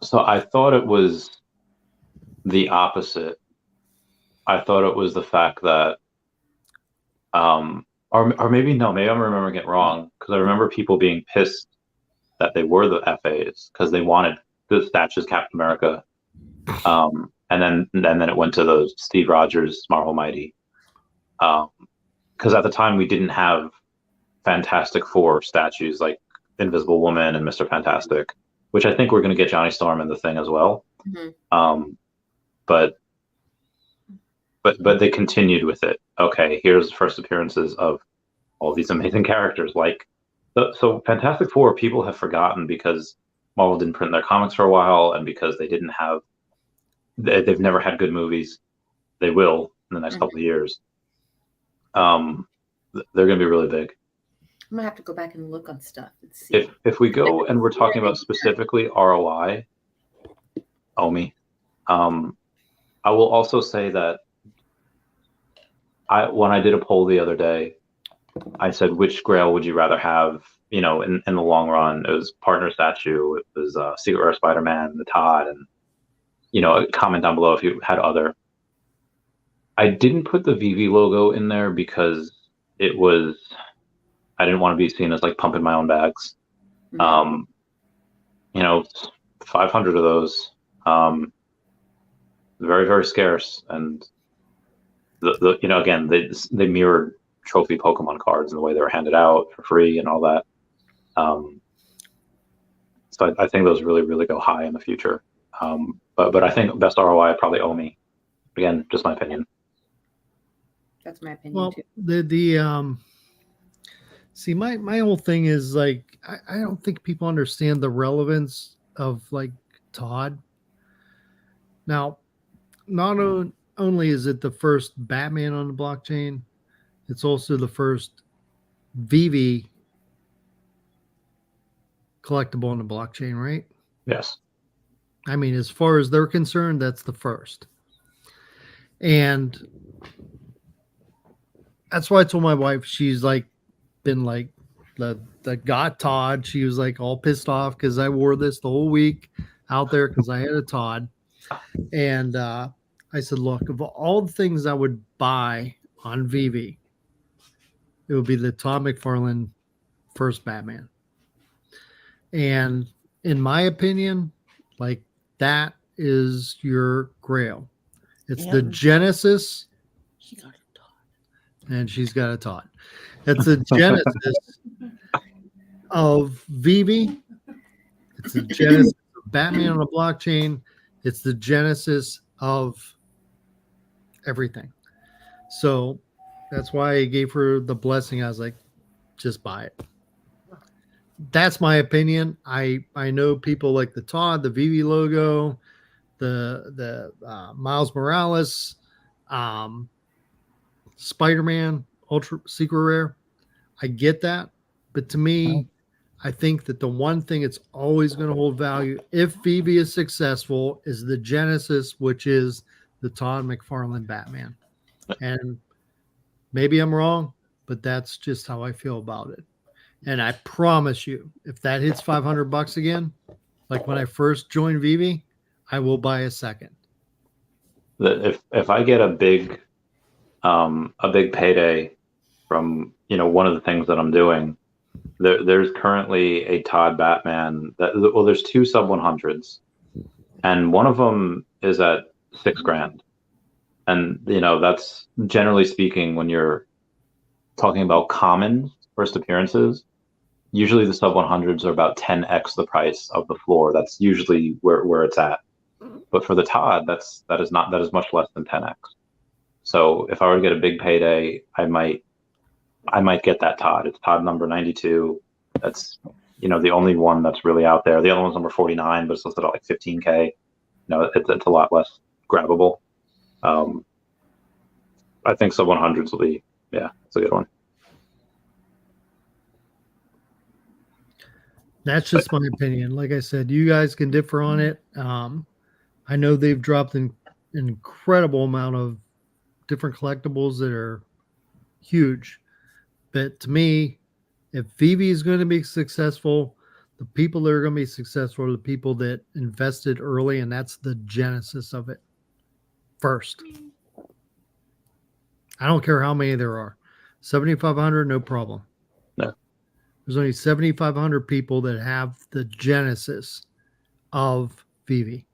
So I thought it was the opposite. I thought it was the fact that, or maybe no, maybe I'm remembering it wrong, because I remember people being pissed that they were the FAs because they wanted the statues Captain America, and then it went to the Steve Rogers Marvel Mighty, because at the time we didn't have Fantastic Four statues like Invisible Woman and Mr. Fantastic, which I think we're going to get Johnny Storm in the thing as well. Mm-hmm. But they continued with it. Okay, here's the first appearances of all these amazing characters. So Fantastic Four, people have forgotten because Marvel didn't print their comics for a while, and because they've never had good movies. They will in the next couple of years. They're going to be really big. I'm gonna have to go back and look on stuff and see. If we go and we're talking about specifically ROI, Omi, I will also say that when I did a poll the other day, I said, which grail would you rather have, in the long run? It was partner statue, it was Secret Rare Spider-Man, the Todd, and, comment down below if you had other. I didn't put the Veve logo in there because I didn't want to be seen as like pumping my own bags. 500 of those, very, very scarce. And again, they mirrored trophy Pokemon cards in the way they were handed out for free and all that. So I think those really, really go high in the future. But I think best ROI probably Omi. Again, just my opinion. That's my opinion Well, too. See, my whole thing is like, I don't think people understand the relevance of like Todd. Now, not only is it the first Batman on the blockchain, it's also the first Veve collectible on the blockchain, right? Yes. I mean, as far as they're concerned, that's the first. And that's why I told my wife, she's like been like the got Todd. She was like all pissed off because I wore this the whole week out there because I had a Todd. And I said, look, of all the things I would buy on Veve, it would be the Todd McFarlane first Batman. And in my opinion, like that is your grail. It's the Genesis. She got a Todd. And she's got a Todd. It's the Genesis of Veve. It's the Genesis of Batman on a blockchain. It's the Genesis of everything. So that's why I gave her the blessing. I was like, just buy it. That's my opinion. I know people like the Todd, the Veve logo, the Miles Morales, Spider-Man, Ultra Secret Rare. I get that. But to me, I think that the one thing it's always going to hold value, if Veve is successful, is the Genesis, which is the Todd McFarlane Batman. And maybe I'm wrong, but that's just how I feel about it. And I promise you, if that hits $500 again, like when I first joined Veve, I will buy a second. If I get a big payday from one of the things that I'm doing, there's currently a Todd Batman there's two sub 100s, and one of them is at $6,000, and that's generally speaking when you're talking about common first appearances. Usually the sub 100s are about 10x the price of the floor. That's usually where it's at. But for the Todd, that is much less than 10x. So if I were to get a big payday, I might get that Todd. It's Todd number 92. That's the only one that's really out there. The other one's number 49, but it's listed at like 15K. It's a lot less grabbable. I think sub 100s will be, it's a good one. That's just my opinion. Like I said, you guys can differ on it. I know they've dropped an incredible amount of different collectibles that are huge. But to me, if Veve is going to be successful, the people that are going to be successful are the people that invested early, and that's the genesis of it first. I don't care how many there are. 7,500, no problem. No. There's only 7,500 people that have the genesis of Veve.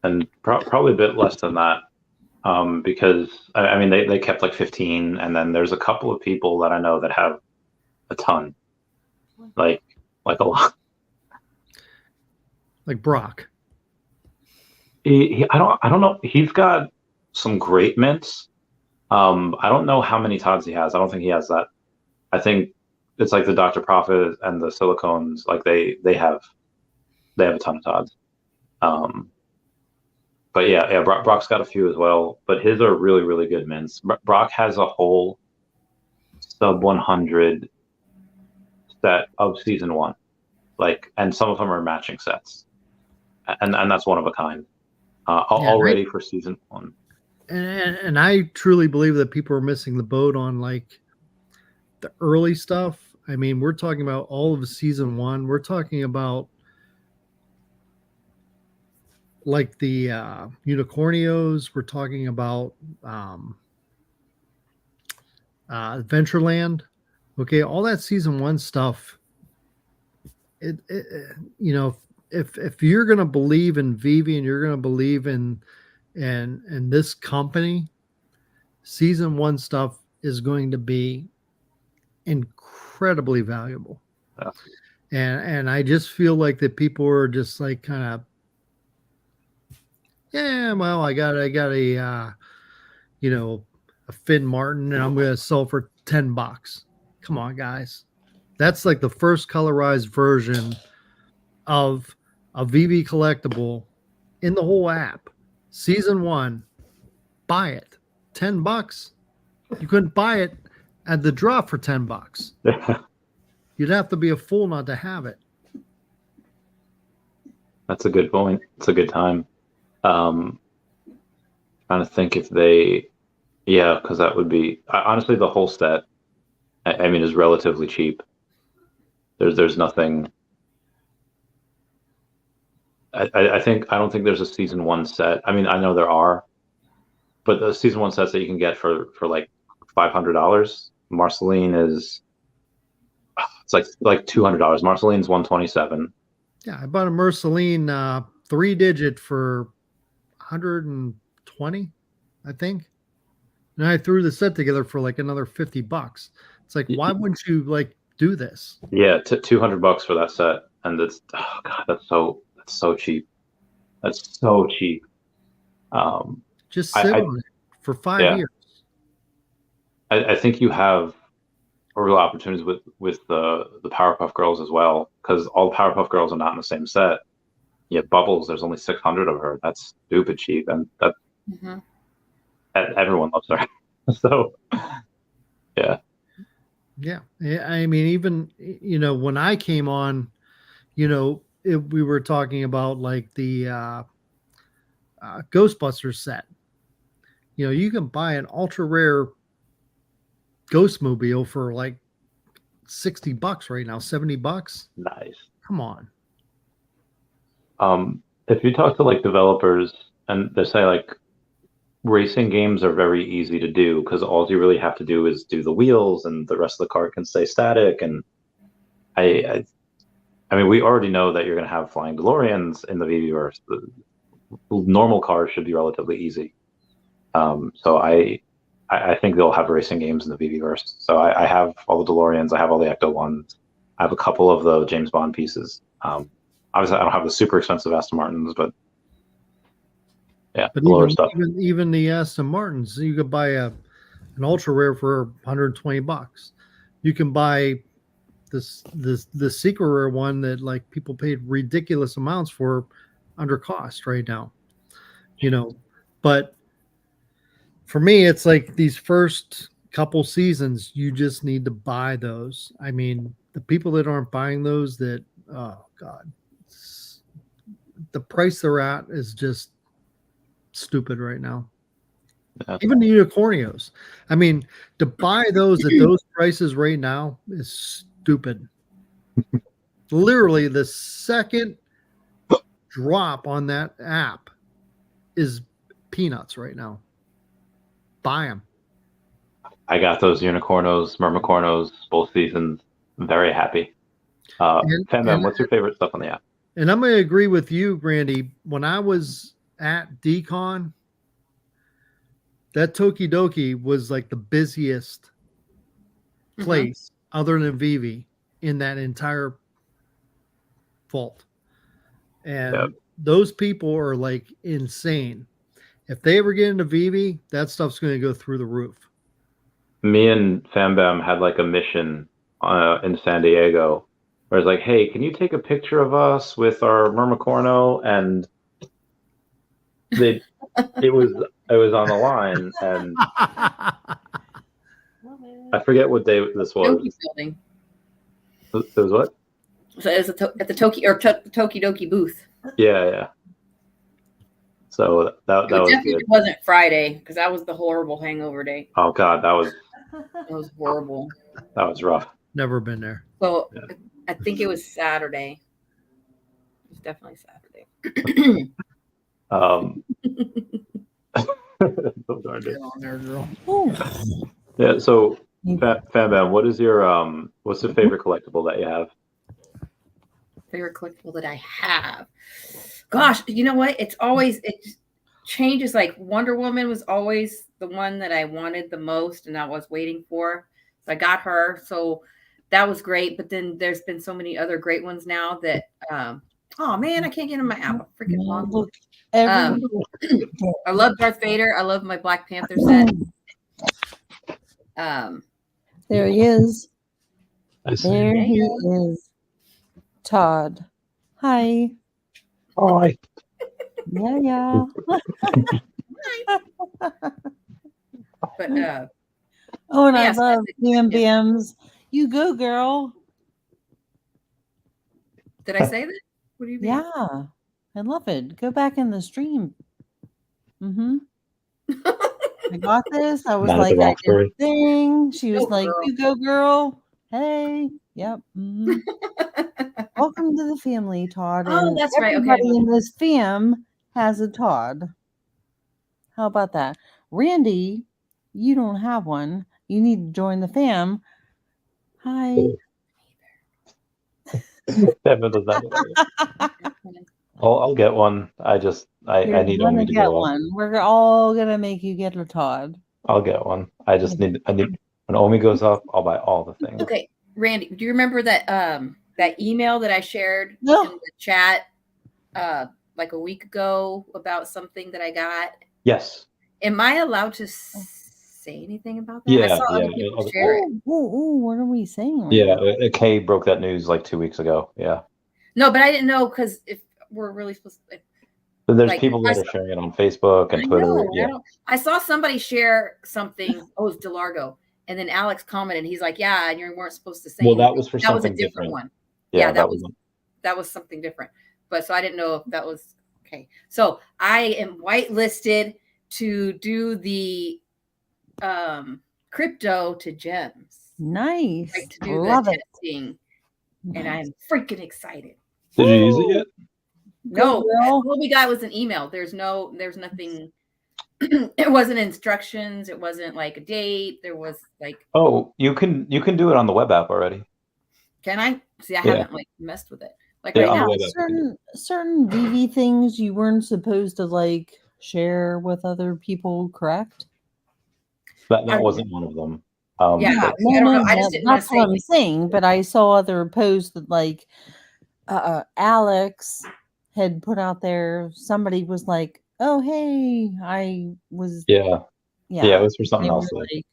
And probably a bit less than that, because I mean they kept like 15, and then there's a couple of people that I know that have a ton, like a lot. Like Brock. I don't know. He's got some great mints. I don't know how many Todds he has. I don't think he has that. I think it's like the Dr. Prophet and the Silicones. Like they have a ton of Todds. But yeah, Brock's got a few as well. But his are really, really good mints. Brock has a whole sub 100 set of season 1, and some of them are matching sets, and that's one of a kind. Already for season 1. and I truly believe that people are missing the boat on like the early stuff. I mean, we're talking about all of season 1. We're talking about like the Unicornios. We're talking about Adventureland. Okay, all that season 1 stuff. It you know, if you're gonna believe in Veve and you're gonna believe in this company, season 1 stuff is going to be incredibly valuable. Yeah. And I just feel like that people are just like kind of, yeah, well, I got a a Finn Martin and I'm going to sell for $10. Come on, guys. That's like the first colorized version of a Veve collectible in the whole app. Season 1, buy it. $10. You couldn't buy it at the drop for $10. You'd have to be a fool not to have it. That's a good point. It's a good time. Trying to think if they, yeah, because that would be honestly the whole set. I mean, is relatively cheap. There's nothing. I don't think there's a season 1 set. I mean, I know there are, but the season 1 sets that you can get for like $500. Marceline is it's like $200. Marceline's $127. Yeah, I bought a Marceline 3-digit for $120, I think. And I threw the set together for like another $50. It's like, why wouldn't you like do this? Yeah, $200 for that set, and it's oh god, that's so cheap. That's so cheap. Just sit on it for 5 years. I think you have real opportunities with the Powerpuff Girls as well, because all the Powerpuff Girls are not in the same set. Yeah, Bubbles, there's only 600 of her. That's stupid cheap, and that everyone loves her. So, yeah. Yeah, I mean, even when I came on, we were talking about like the Ghostbusters set. You can buy an ultra rare Ghostmobile for like $60 right now, $70. Nice. Come on. If you talk to like developers and they say like racing games are very easy to do because all you really have to do is do the wheels and the rest of the car can stay static. And I mean, we already know that you're going to have flying DeLoreans in the Veveverse. The normal cars should be relatively easy. So I think they'll have racing games in the Veveverse. So I have all the DeLoreans. I have all the Ecto ones. I have a couple of the James Bond pieces. Obviously, I don't have the super expensive Aston Martins, but yeah, but lower stuff. Even the Aston Martins, you could buy an ultra rare for $120. You can buy the secret rare one that like people paid ridiculous amounts for under cost right now. But for me, it's like these first couple seasons, you just need to buy those. I mean, the people that aren't buying those, that oh god, the price they're at is just stupid right now. Yeah. Even the Unicornios. I mean, to buy those at those prices right now is stupid. Literally, the second drop on that app is peanuts right now. Buy them. I got those Unicornos, Mermicornos, both seasons. I'm very happy. Fandom, what's your favorite stuff on the app? And I'm going to agree with you, Randy. When I was at Decon, that Tokidoki was like the busiest place other than Veve in that entire vault. And those people are like insane. If they ever get into Veve, that stuff's going to go through the roof. Me and Fambam had like a mission in San Diego where it's like, hey, can you take a picture of us with our Mermicorno? And it was on the line, and I forget what day this was. Building. It was what? So it was at the Tokidoki booth. Yeah. So that It was definitely good. wasn't Friday because that was the horrible hangover day. Oh God, that was Horrible. that was rough. Never been there. So Yeah. I think it was Saturday. It was definitely Saturday. So darn it. Get on there, girl. Yeah. So, Fam, what is your what's the favorite collectible that you have? Favorite collectible that I have. Gosh, you know what? It changes. Like Wonder Woman was always the one that I wanted the most and I was waiting for. So I got her. So that was great. But then there's been so many other great ones now that oh man, I can't get in my app. Freaking long. I love Darth Vader. I love my Black Panther set. There he is. There he is. Todd. Hi. Hi. Yeah. But oh, and yes, I love Bam Bams. You go, girl. did I say that? What do you mean? Yeah. I love it. Go back in the stream. I got this. I was Not like, the I wrong did story. the thing. She was Go, like, girl. you go, girl. Hey. Yep. Welcome to the family, Todd. Oh, And that's right. Okay. everybody in this fam has a Todd. How about that? Randy, you don't have one. You need to join the fam. Hi. Devin does that. I'll get one. I need You're Omi gonna to get grow up. one. We're all gonna make you get a Todd. I'll get one. I need when Omi goes up, I'll buy all the things. Okay, Randy, do you remember that that email that I shared No. in the chat like a week ago about something that I got? Yes. Am I allowed to say anything about that? Yeah, I saw yeah. other people share it. Ooh, what are we saying? Right Yeah, now? Kay broke that news like 2 weeks ago. Yeah. No, but I didn't know because if we're really supposed to. But there's Like, people that are sharing it on Facebook and Twitter. know, Yeah. I saw somebody share something. Oh, it's DeLargo. And then Alex commented, he's like, yeah, and you weren't supposed to say Well, anything. that was for That was a something different different. one. Yeah, that was something different. But so I didn't know if that was okay. So I am whitelisted to do the crypto to gems. Nice. Like to do Love the it. testing. And I'm freaking excited. Did you use it yet? No, girl. what we got was an email. There's nothing. It wasn't instructions. It wasn't like a date. There was like. Oh, you can do it on the web app already. Can I? See, I Yeah. haven't like messed with it. Like Yeah, right on the now. web app. Certain VV things you weren't supposed to like share with other people, correct? That wasn't one of them. Yeah, but- I don't know. I just didn't want That's to what say. I'm saying. But I saw other posts that like Alex had put out there. Somebody was like, "Oh, hey, I was." Yeah, it was for something they else. were Like, like,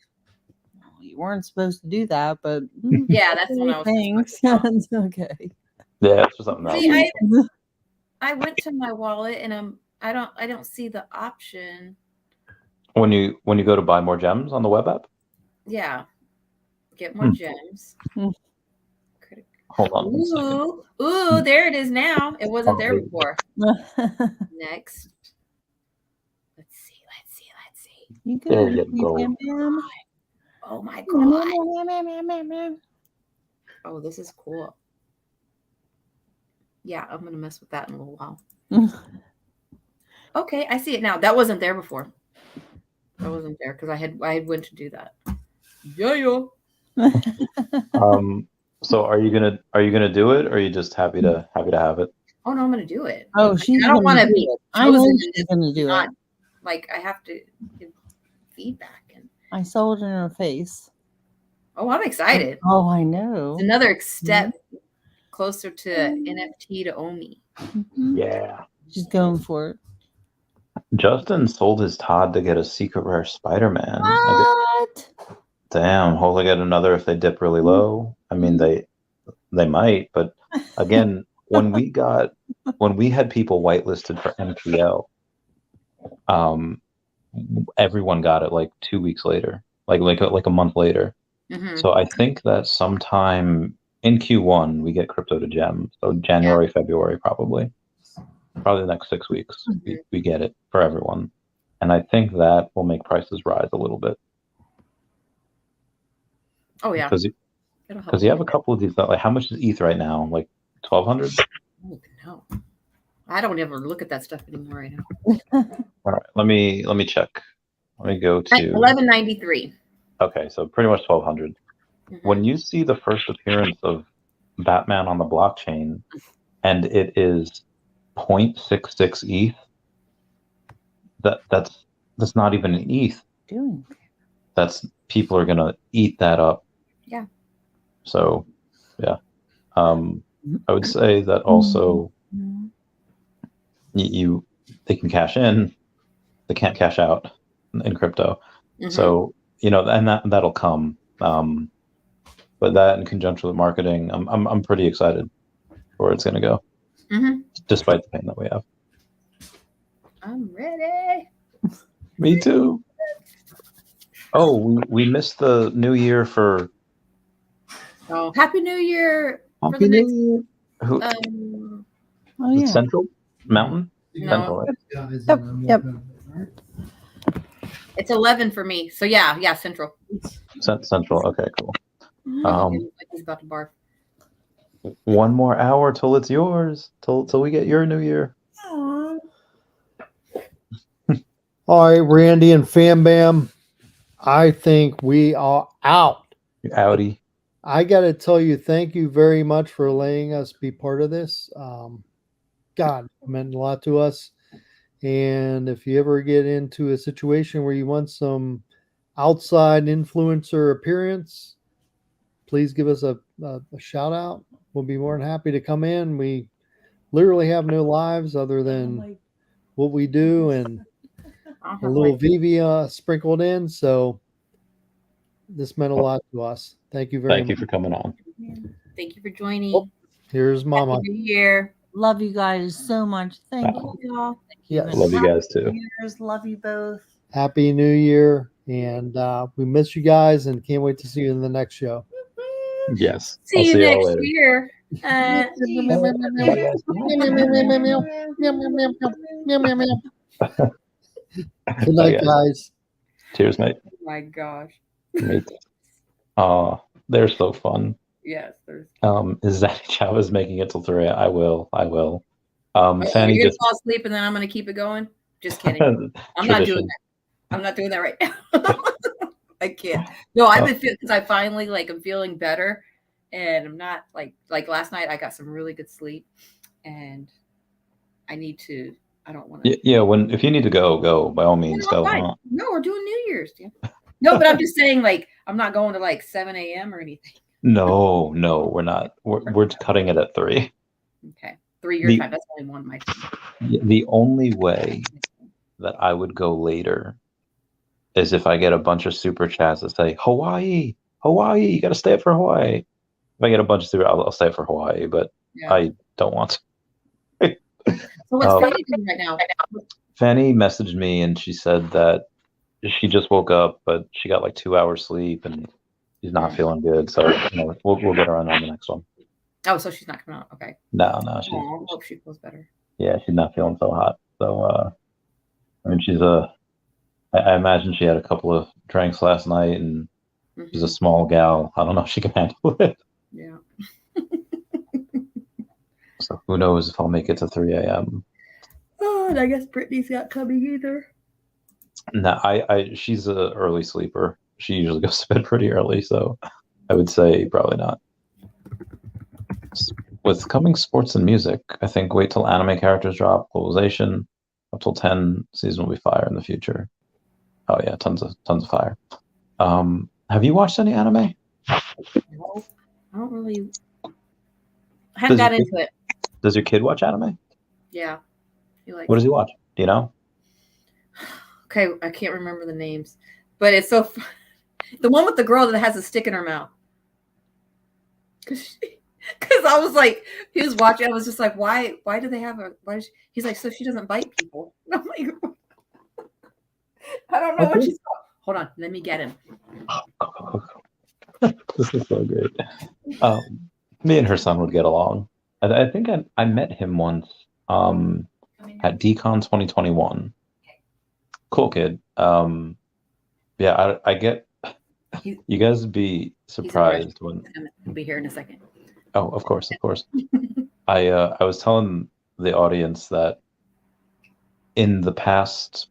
"Oh, you weren't supposed to do that, but Yeah, that's when I was. thanks. It's okay. yeah, it's for something else. See, I went to my wallet and I don't see the option. When you go to buy more gems on the web app, Yeah, get more gems. hold on one second. Ooh, there it is now. It wasn't there before. Next. Let's see. You go. There you go. Bam, bam. Oh my god. Oh, this is cool. Yeah, I'm gonna mess with that in a little while. Okay, I see it now. That wasn't there before. That wasn't there because I had went to do that. Yeah. So are you gonna do it, or are you just happy to have it? Oh no, I'm gonna do it. Oh, she's. I don't want to do be it. I know chosen. she's gonna do Not it. like I have to give feedback and. I saw it in her face. Oh, I'm excited. Oh, I know. It's another step closer to NFT to Omi. Yeah. She's going for it. Justin sold his Todd to get a secret rare Spider-Man. What? Damn, hopefully get another if they dip really low. I mean, they might, but again, when we had people whitelisted for MPL, everyone got it like 2 weeks later, like a month later. Mm-hmm. So I think that sometime in Q1 we get crypto to gem. So January, February probably. probably the next 6 weeks, we get it for everyone. And I think that will make prices rise a little bit. Oh yeah. Because you have a couple of these that, like, how much is ETH right now? Like 1,200? Oh, no. I don't ever look at that stuff anymore right now. All right, let me check. Let me go to 1193. Okay, so pretty much 1,200. When you see the first appearance of Batman on the blockchain, and it is 0.66 ETH, that's not even an ETH. That's people are gonna eat that up. Yeah. So, yeah, I would say that also they can cash in, they can't cash out in crypto. So, you know, and that'll come. But that in conjunction with marketing, I'm pretty excited for where it's gonna go. Despite the pain that we have. I'm ready. Me too. Oh, we missed the new year for. Oh, Happy New Year! Happy New Year. Who? Oh yeah. Central Mountain. No. Central, right? Yep. It's 11 for me. So yeah, Central. Central. Okay, cool. He's about to barf. One more hour till it's yours. Till we get your new year. All right, Randy and Fam Bam, I think we are out. You're outie. I got to tell you, thank you very much for letting us be part of this. God, it meant a lot to us. And if you ever get into a situation where you want some outside influencer appearance, please give us a shout out. We'll be more than happy to come in. We literally have no lives other than what we do and a little Veve sprinkled in. So this meant a lot to us. Thank you very much. Thank you for coming on. Thank you for joining. Here's Mama. Happy New Year. Love you guys so much. Thank you all. Yes. Love you guys too. Love you both. Happy New Year. And we miss you guys and can't wait to see you in the next show. Yes. See you next year. Good night, guys. Cheers, mate. Oh my gosh. Mate. They're so fun. Yes. Is that Chavez making it till 3? I will. Fanny, you're just fall asleep and then I'm gonna keep it going. Just kidding. I'm not doing that. I'm not doing that right now. I can't. No, I've been feeling because I finally I'm feeling better, and I'm not like last night. I got some really good sleep, and I need to. I don't want to. Yeah, if you need to go by all means go. No, we're doing New Year's. Yeah. No, but I'm just saying I'm not going to 7 a.m. or anything. No, we're not. We're cutting it at 3. Okay, 3 your time. That's only one of my time. The only way that I would go later is if I get a bunch of super chats that say Hawaii, you got to stay up for Hawaii. If I get a bunch of super, I'll stay up for Hawaii, but I don't want to. So what's Fanny doing right now? Fanny messaged me and she said that she just woke up, but she got 2 hours sleep and she's not feeling good. So we'll get her on the next one. Oh, so she's not coming out. Okay. No. I hope she feels better. Yeah, she's not feeling so hot. So I mean, I imagine she had a couple of drinks last night, and she's a small gal. I don't know if she can handle it. Yeah. So who knows if I'll make it to 3 a.m. Oh, and I guess Brittany's not coming either. No, she's an early sleeper. She usually goes to bed pretty early, so I would say probably not. With coming sports and music, I think wait till anime characters drop. Globalization up till 10. Season will be fire in the future. Oh yeah, tons of fire. Have you watched any anime? No, I don't really. I haven't got into it. Does your kid watch anime? Yeah. What does he watch? Do you know? Okay, I can't remember the names, but it's so. The one with the girl that has a stick in her mouth. Because I was he was watching. I was just why do they have a? He's so she doesn't bite people. I'm like, I don't know what she's called. Hold on, let me get him. This is so great. Me and her son would get along. I think I met him once. at Decon 2021. Cool kid. Yeah, I get. You guys would be surprised when. He'll be here in a second. Oh, of course. I was telling the audience that in the past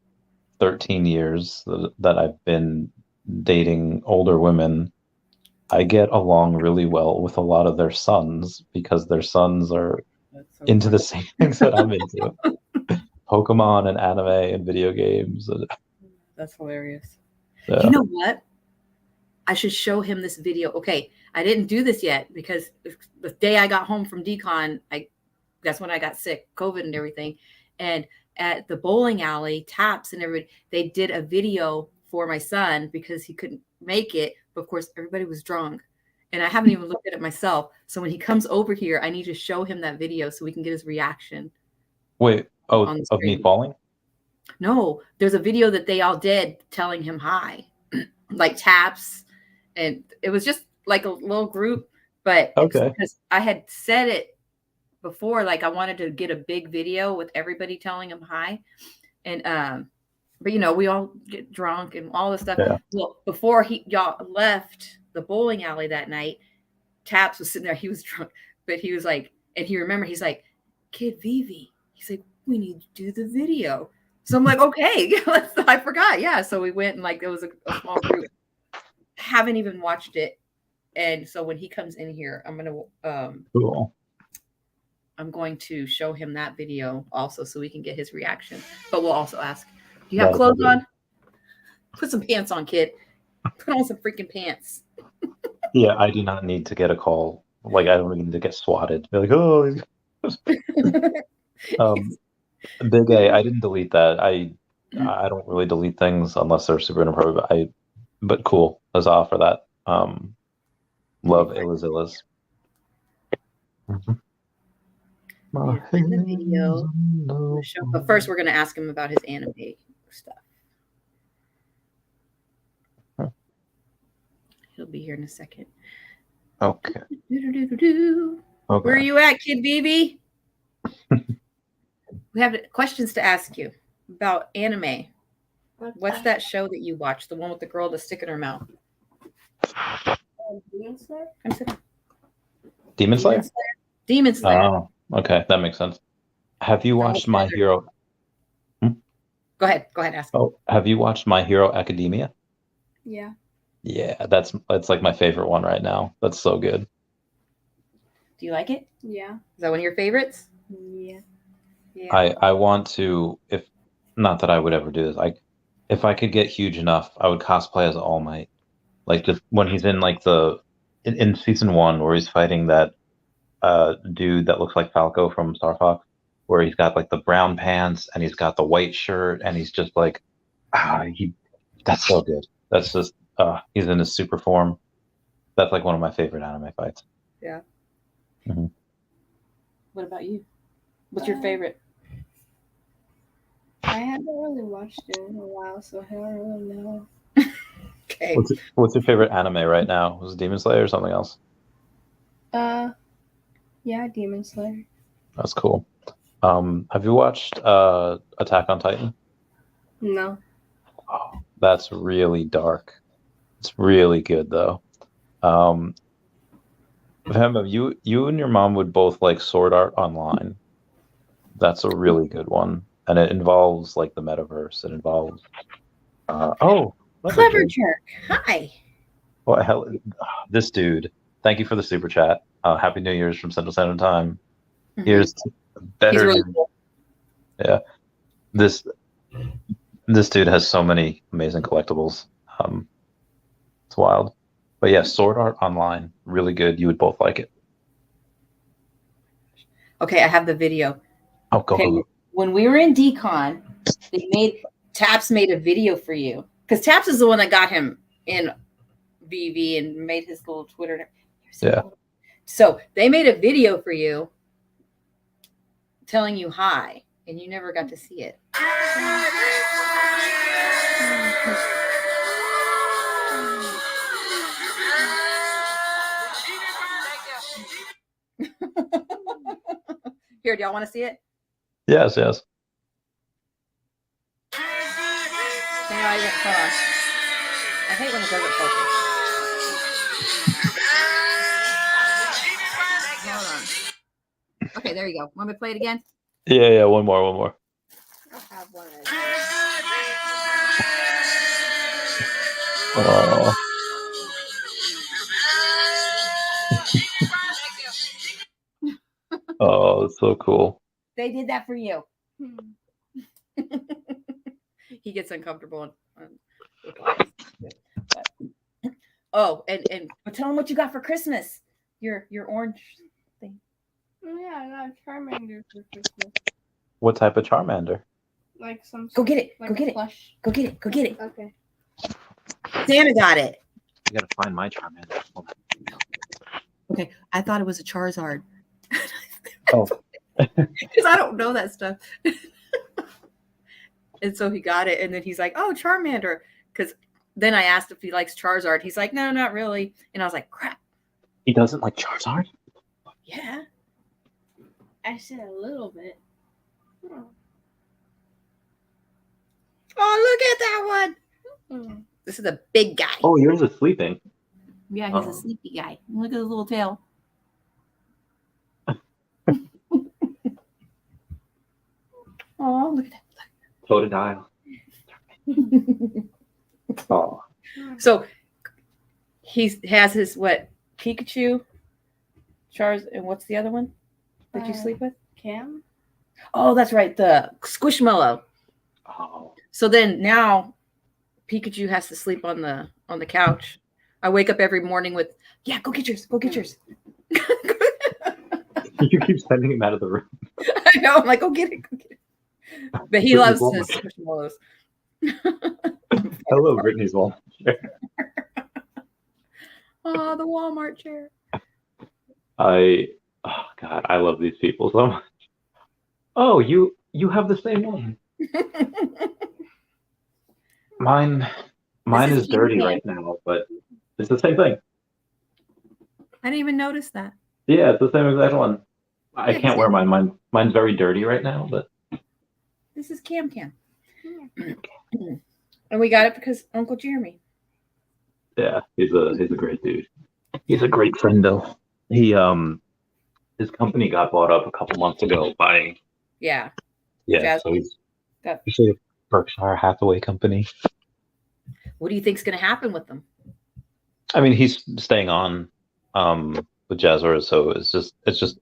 13 years that I've been dating older women, I get along really well with a lot of their sons because their sons are into the same things that I'm into. Pokemon and anime and video games. That's hilarious. Yeah. You know what? I should show him this video. Okay, I didn't do this yet because the day I got home from Decon, that's when I got sick, COVID and everything. And at the bowling alley, Taps and everybody, they did a video for my son because he couldn't make it. But of course, everybody was drunk. And I haven't even looked at it myself. So when he comes over here, I need to show him that video so we can get his reaction. Wait, of me falling? No, there's a video that they all did telling him hi, like Taps. And it was just like a little group. But okay, because I had said it before, like I wanted to get a big video with everybody telling him hi. And but you know, we all get drunk and all this stuff. Yeah. Well, before y'all left the bowling alley that night, Taps was sitting there. He was drunk, but he was like, and he remembered, he's like, Kid Veve. He's like, we need to do the video. So I'm like, okay, I forgot. Yeah. So we went and like it was a small group. Haven't even watched it. And so when he comes in here, I'm gonna cool. I'm going to show him that video also so we can get his reaction. But we'll also ask, do you have clothes on? Put some pants on, kid. Put on some freaking pants. Yeah, I do not need to get a call. Like I don't need to get swatted. Be like, oh. Big A, I didn't delete that. I don't really delete things unless they're super inappropriate. But cool. Huzzah for that. Love Illazillas. In the video, but first we're going to ask him about his anime stuff. He'll be here in a second. Okay. Okay. Where are you at, Kid Veve? We have questions to ask you about anime. What's that show that you watch? The one with the girl with the stick in her mouth. Demon Slayer? Demon Slayer? Demon Slayer. Oh, okay. That makes sense. Have you watched My Hero? Go ahead. Ask. Oh, have you watched My Hero Academia? Yeah. Yeah, that's like my favorite one right now. That's so good. Do you like it? Yeah. Is that one of your favorites? Yeah. I want to, if not that I would ever do this, if I could get huge enough, I would cosplay as All Might. Like just when he's in like in season 1 where he's fighting that dude that looks like Falco from Star Fox, where he's got like the brown pants and he's got the white shirt and he's just like that's so good. That's just he's in his super form. That's like one of my favorite anime fights. Yeah. Mm-hmm. What about you? What's your favorite? I haven't really watched it in a while, so I don't really know. Okay. What's your favorite anime right now? Was it Demon Slayer or something else? Yeah, Demon Slayer. That's cool. Have you watched Attack on Titan? No. Oh, that's really dark. It's really good though. Vemba, you and your mom would both like Sword Art Online. That's a really good one, and it involves like the metaverse. It involves Clever Jerk. Hi. Well, hell, this dude. Thank you for the super chat. Happy New Year's from Central Standard Time. Mm-hmm. Here's better. Really cool. Yeah, this dude has so many amazing collectibles. It's wild. But yeah, Sword Art Online, really good. You would both like it. Okay, I have the video. Oh, go. Okay, when we were in Decon, Taps made a video for you because Taps is the one that got him in Veve and made his little Twitter. Yeah. So they made a video for you telling you hi, and you never got to see it. Here, do y'all want to see it? Yes. Hold on. I hate when it doesn't focus. Hold on. Okay, there you go. Want me to play it again? Yeah, one more. I'll have one. Oh. Oh, it's so cool. They did that for you. Hmm. He gets uncomfortable. Oh, and tell him what you got for Christmas. Your orange thing. Oh, yeah, I got a Charmander for Christmas. What type of Charmander? Like some. Go get it. Like Go get a it. plush. Go get it. Go get it. Okay. Santa got it. You gotta find my Charmander. Okay, I thought it was a Charizard. Oh. Because I don't know that stuff. And so he got it, and then he's like, "Oh, Charmander." Because then I asked if he likes Charizard. He's like, "No, not really." And I was like, "Crap." He doesn't like Charizard? Yeah. I said a little bit. Oh. Oh, look at that one. Hmm. This is a big guy. Oh, yours is sleeping. Yeah, he's a sleepy guy. Look at his little tail. Oh, look at that. Totodile. Oh. So he has his what? Pikachu, Charles, and what's the other one that you sleep with? Cam? Oh, that's right, the Squishmallow. Oh. So then now Pikachu has to sleep on the couch. I wake up every morning with, yeah, go get yours, go get yours. You keep sending him out of the room. I know, I'm like, go get it, go get it. But he loves his Squishmallows. Hello, Brittany's wall. Oh, the Walmart chair. Oh God, I love these people so much. Oh, you have the same one. Mine is dirty right now, but it's the same thing. I didn't even notice that. Yeah, it's the same exact one. I Yeah, can't wear mine. Mine's very dirty right now, but This is Cam. And we got it because Uncle Jeremy. yeah, he's a great dude. He's a great friend though. He his company got bought up a couple months ago by Yeah. so he's Got- actually a Berkshire Hathaway company. What do you think's going to happen with them? I mean, he's staying on with Jazzwares, so it's just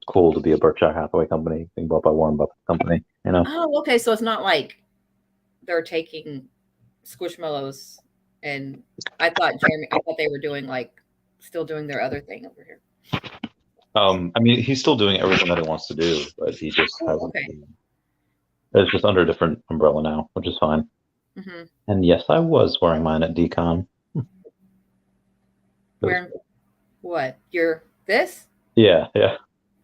cool to be a Berkshire Hathaway company being bought by Warren Buffett's company, you know. Oh, okay. So it's not like they're taking Squishmallows, and I thought they were doing still doing their other thing over here. I mean, he's still doing everything that he wants to do, but he just hasn't. Okay. It's just under a different umbrella now, which is fine. Mm-hmm. And yes, I was wearing mine at Decon. Where? What? You're this? Yeah.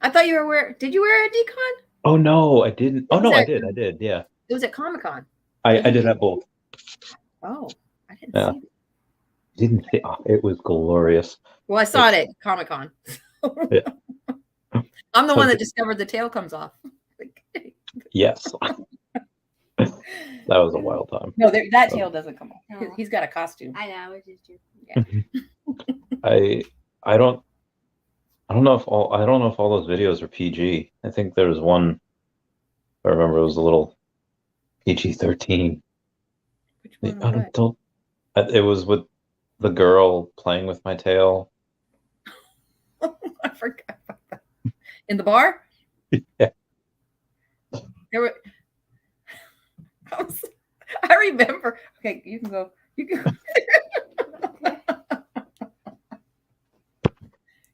I thought you were wearing. Did you wear a Decon? Oh no, I didn't. Oh no, I did. Yeah. It was at Comic-Con. I did have both. Oh, I didn't Yeah. see it. Didn't see. Oh, it was glorious. Well, I saw it at Comic-Con. Yeah. I'm the one that discovered the tail comes off. Yes. That was a wild time. No, that tail doesn't come off. No. He's got a costume. I know, I was just joking. Yeah. I don't know if all those videos are PG. I think there was one. I remember it was a little PG-13. Which one? It was with the girl playing with my tail. I forgot about that. In the bar? Yeah. There were. I remember. Okay, you can go.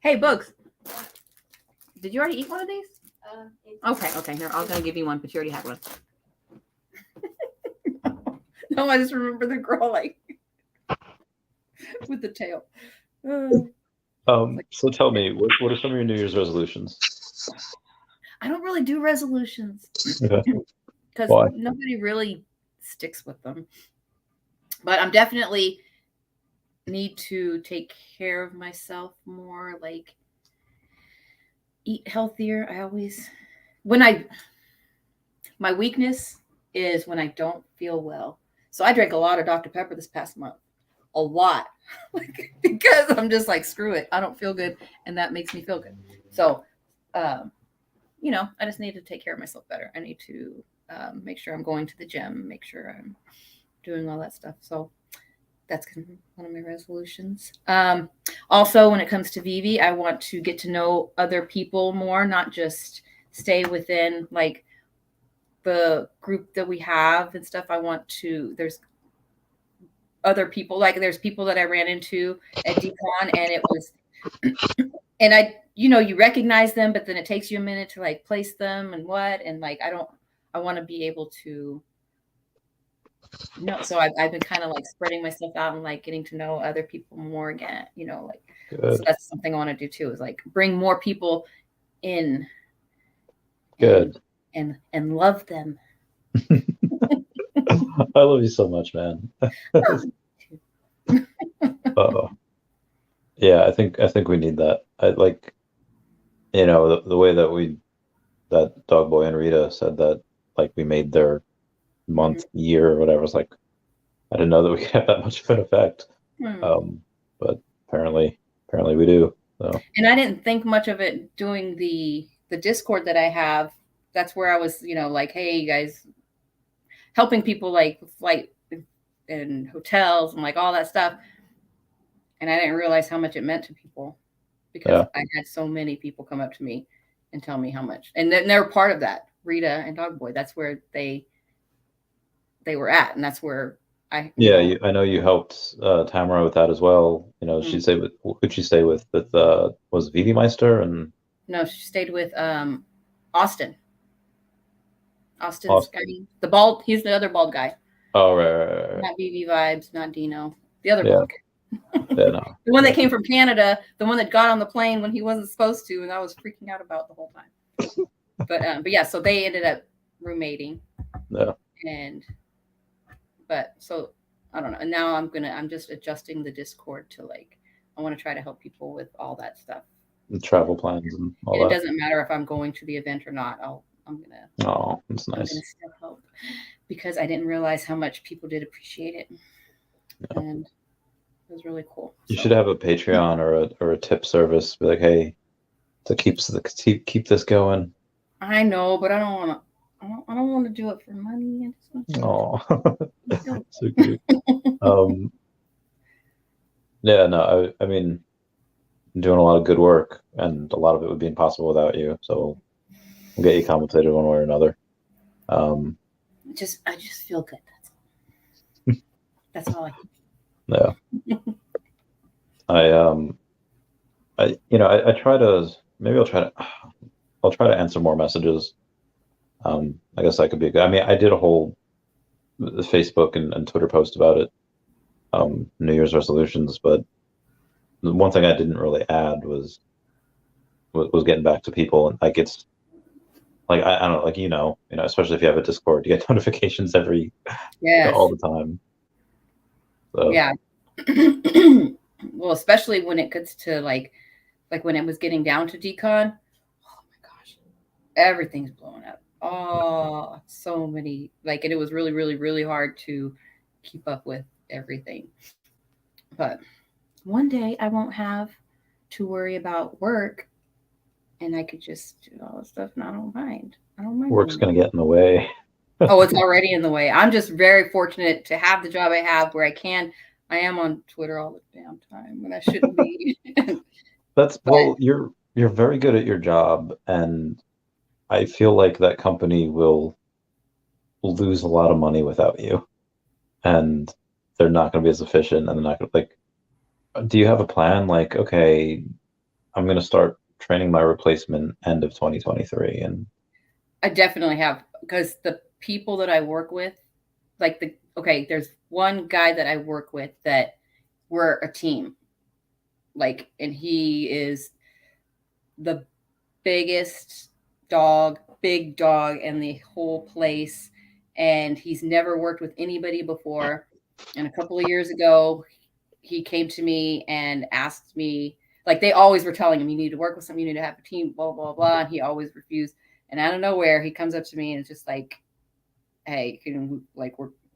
Hey, Bugs. Did you already eat one of these? Okay. Here, I was gonna give you one, but you already had one. No, I just remember the girl with the tail. So tell me, what are some of your New Year's resolutions? I don't really do resolutions Okay. because Why? nobody really sticks with them. But I'm definitely need to take care of myself more, like eat healthier. My weakness is when I don't feel well. So I drank a lot of Dr. Pepper this past month, a lot, because I'm just like, screw it. I don't feel good. And that makes me feel good. So, you know, I just need to take care of myself better. I need to make sure I'm going to the gym, make sure I'm doing all that stuff. So that's one of my resolutions. Also, when it comes to Veve, I want to get to know other people more, not just stay within like the group that we have and stuff. I want to, there's other people, like there's people that I ran into at Decon, and it was, and I, you know, you recognize them, but then it takes you a minute to like place them and what, and like, I want to be able to, you know, so I've been kind of like spreading myself out and like getting to know other people more again, you know, like, so that's something I want to do too, is like bring more people in. Good. And love them. I love you so much, man. Yeah, I think we need that. I like, you know, the way that Dog Boy and Rita said that, like, we made their month, year, or whatever. It's like, I didn't know that we could have that much of an effect. But apparently we do. So. And I didn't think much of it doing the Discord that I have. That's where I was, you know, like, hey, you guys, helping people like flight and hotels and like all that stuff. And I didn't realize how much it meant to people, because I had so many people come up to me and tell me how much. And then they're part of that. Rita and Dog Boy, that's where they were at. And that's where I know you helped Tamara with that as well. You know, she stayed with, who'd she stay with? Was Veve Meister? And no, she stayed with Austin. Austin's guy, the bald, he's the other bald guy. Oh, right. Not Veve Vibes, not Dino. The other bald guy. No. The one that came from Canada, the one that got on the plane when he wasn't supposed to, and I was freaking out about the whole time. But yeah, so they ended up roommating. Yeah. But so I don't know. And now I'm just adjusting the Discord to like, I want to try to help people with all that stuff. The travel plans and all that. It doesn't matter if I'm going to the event or not. I'm gonna. Oh, that's nice. I'm gonna still help, because I didn't realize how much people did appreciate it, and it was really cool. You should have a Patreon or a tip service. Be like, hey, to keep this going. I know, but I don't want to. I don't want to do it for money. Oh, so cute. Yeah, no, I mean, I'm doing a lot of good work, and a lot of it would be impossible without you. So we'll get you compensated one way or another. I just feel good. That's all I can. Yeah. I try to, maybe I'll try to answer more messages. I guess that could be good. I mean, I did a whole Facebook and Twitter post about it, New Year's resolutions, but the one thing I didn't really add was getting back to people. And like, it's like, I don't know, like, you know, especially if you have a Discord, you get notifications all the time. So. Yeah. Well, especially when it gets to like when it was getting down to Decon, oh my gosh, everything's blowing up. Oh, so many, like, and it was really, really, really hard to keep up with everything. But one day I won't have to worry about work, and I could just do all this stuff, and I don't mind. Work's going to get in the way. Oh, it's already in the way. I'm just very fortunate to have the job I have where I am on Twitter all the damn time when I shouldn't be. Well, you're very good at your job, and I feel like that company will lose a lot of money without you, and they're not going to be as efficient, and they're not going to, like, do you have a plan? Like, okay, I'm going to start training my replacement end of 2023. And I definitely have, because the people that I work with, like there's one guy that I work with that we're a team, like, and he is the biggest big dog in the whole place. And he's never worked with anybody before. And a couple of years ago, he came to me and asked me, like, they always were telling him, you need to work with someone, you need to have a team, blah, blah, blah. And he always refused. And out of nowhere, he comes up to me and it's just like, hey,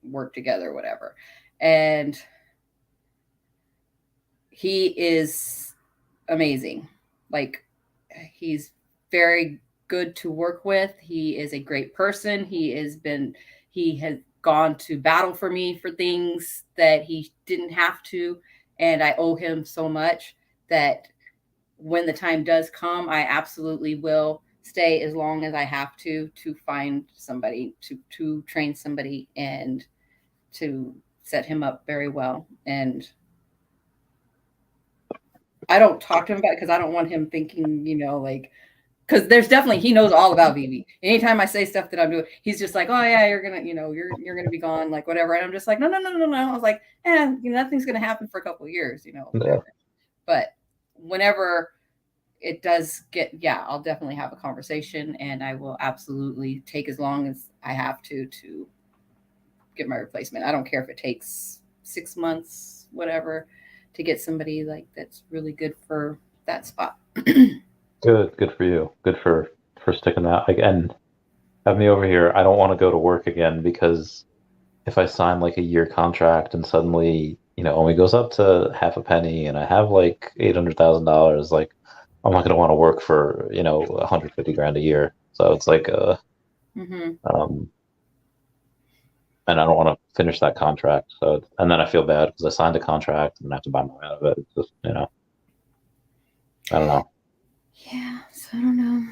work together or whatever. And he is amazing. Like, he's very good to work with. He is a great person. He has gone to battle for me for things that he didn't have to. And I owe him so much that when the time does come, I absolutely will stay as long as I have to find somebody, to train somebody and to set him up very well. And I don't talk to him about it because I don't want him thinking, because there's definitely, he knows all about Veve. Anytime I say stuff that I'm doing, he's just like, oh yeah, you're gonna, you're gonna be gone, like whatever. And I'm just like, no. I was like, nothing's gonna happen for a couple of years, Yeah. But whenever it does I'll definitely have a conversation, and I will absolutely take as long as I have to get my replacement. I don't care if it takes 6 months, whatever, to get somebody like that's really good for that spot. Good for you. Good for sticking that. Again, have me over here. I don't want to go to work again, because if I sign like a year contract and suddenly, only goes up to half a penny and I have like $800,000, like, I'm not going to want to work for, 150 grand a year. So it's like, and I don't want to finish that contract. So, and then I feel bad because I signed a contract and I have to buy my way out of it. It's just, I don't know. Yeah, so I don't know.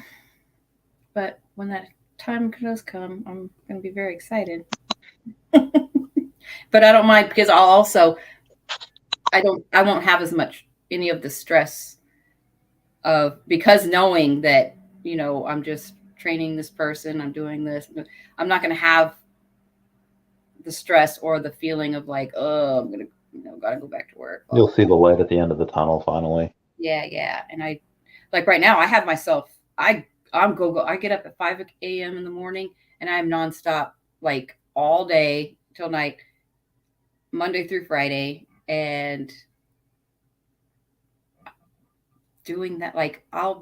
But when that time does come, I'm going to be very excited. But I don't mind, because I won't have as much, any of the stress of, because knowing that, I'm just training this person, I'm doing this, I'm not going to have the stress or the feeling of like, oh, I'm going to, got to go back to work. You'll see the light at the end of the tunnel finally. Yeah. And I, like right now, I have myself, I get up at 5 a.m. in the morning, and I'm nonstop, like all day till night, Monday through Friday, and doing that. Like I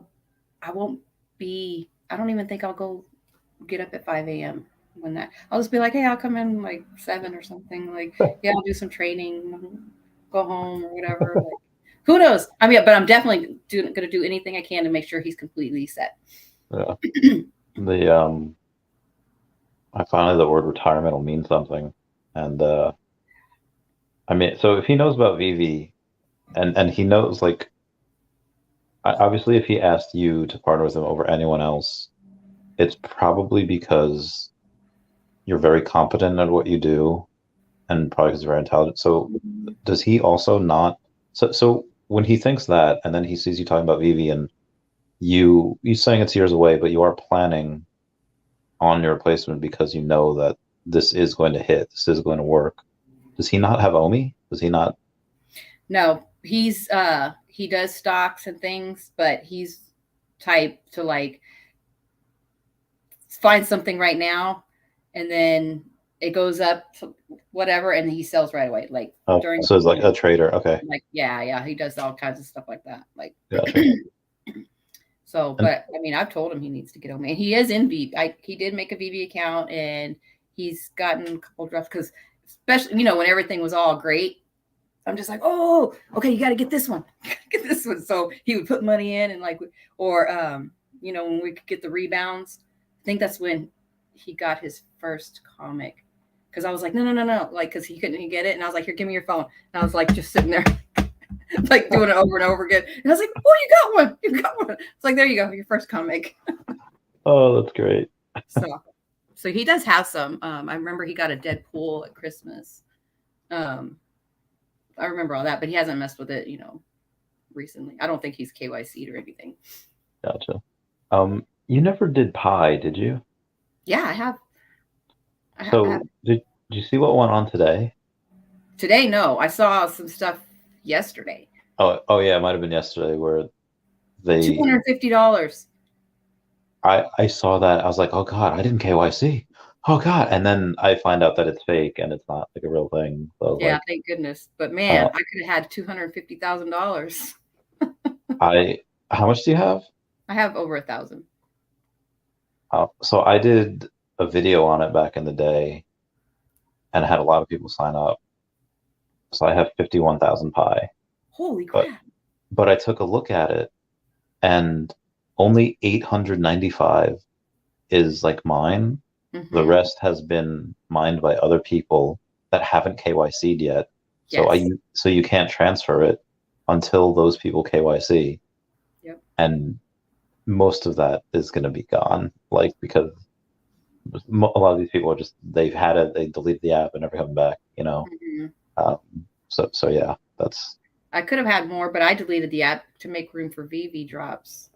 don't even think I'll go get up at 5 a.m. when that, I'll just be like, hey, I'll come in like 7 or something. Like, yeah, I'll do some training, go home or whatever. Like, who knows? I mean, but I'm definitely going to do anything I can to make sure he's completely set. Yeah. I finally, the word retirement will mean something. And I mean, so if he knows about Veve, and he knows, like, obviously if he asked you to partner with him over anyone else, it's probably because you're very competent at what you do, and probably because you're very intelligent. So does he also not, so when he thinks that, and then he sees you talking about Veve, and you saying it's years away, but you are planning on your replacement because you know that this is going to hit, this is going to work. Does he not have OMI? Does he not? No, he's he does stocks and things, but he's type to like find something right now, and then it goes up to whatever, and he sells right away. Like during, so it's like a trader. Okay. Like yeah, he does all kinds of stuff like that. Like gotcha. So, but I mean, I've told him he needs to get OMI, and he is in Veve. He did make a Veve account, and he's gotten a couple of drafts, because especially, when everything was all great, I'm just like, oh, okay, you got to get this one, get this one. So he would put money in, and like, or when we could get the rebounds, I think that's when he got his first comic, because I was like, no, like, because he couldn't get it, and I was like, here, give me your phone, and I was like, just sitting there. Like doing it over and over again. And I was like, oh, you got one. It's like, there you go, your first comic. Oh, that's great. So he does have some. I remember he got a Deadpool at Christmas. I remember all that, but he hasn't messed with it, recently. I don't think he's KYC'd or anything. Gotcha. You never did pie, did you? Yeah, I have. Did you see what went on today? Today, no. I saw some stuff yesterday. Oh yeah, it might have been yesterday where they $250. I saw that. I was like, oh god, I didn't KYC. Oh god, and then I find out that it's fake and it's not like a real thing. So yeah, like, thank goodness. But man, I could have had $250,000. How much do you have? I have over 1,000. So I did a video on it back in the day, and I had a lot of people sign up. So I have 51,000 pi. Holy crap. But I took a look at it, and only 895 is like mine. Mhm. The rest has been mined by other people that haven't KYC'd yet. So Yes. so you can't transfer it until those people KYC. Yep. And most of that is going to be gone, like, because a lot of these people are just, they've had it, they delete the app and never come back, you know. Mhm. So yeah, that's. I could have had more, but I deleted the app to make room for Veve drops.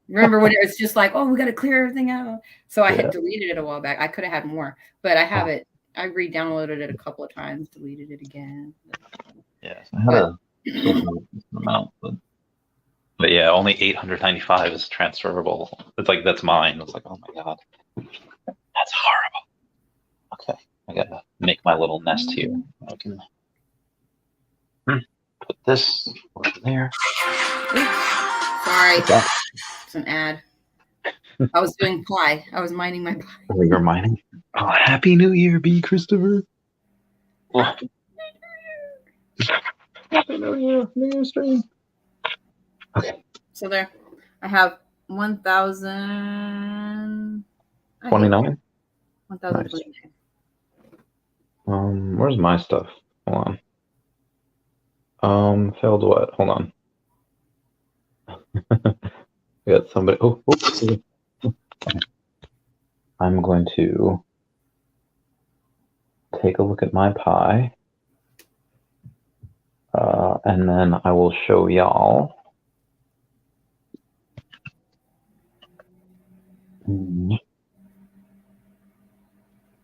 Remember when it was just like, oh, we got to clear everything out? So I had deleted it a while back. I could have had more, but I have it. I re-downloaded it a couple of times, deleted it again. Yes, I had a amount, but yeah, only 895 is transferable. It's like, that's mine. It's like, oh my god, that's horrible. Okay, I gotta make my little nest here. I can put this over there. Sorry, it's an ad. I was doing pie. I was mining my pie. Oh, you're mining? Oh, Happy New Year, B. Christopher. Oh. Happy New Year, New Year stream. Okay. So there, I have 1,000. 29? 1,029. Where's my stuff? Hold on. Failed what? Hold on. We got somebody. Oh. I'm going to take a look at my pie. And then I will show y'all.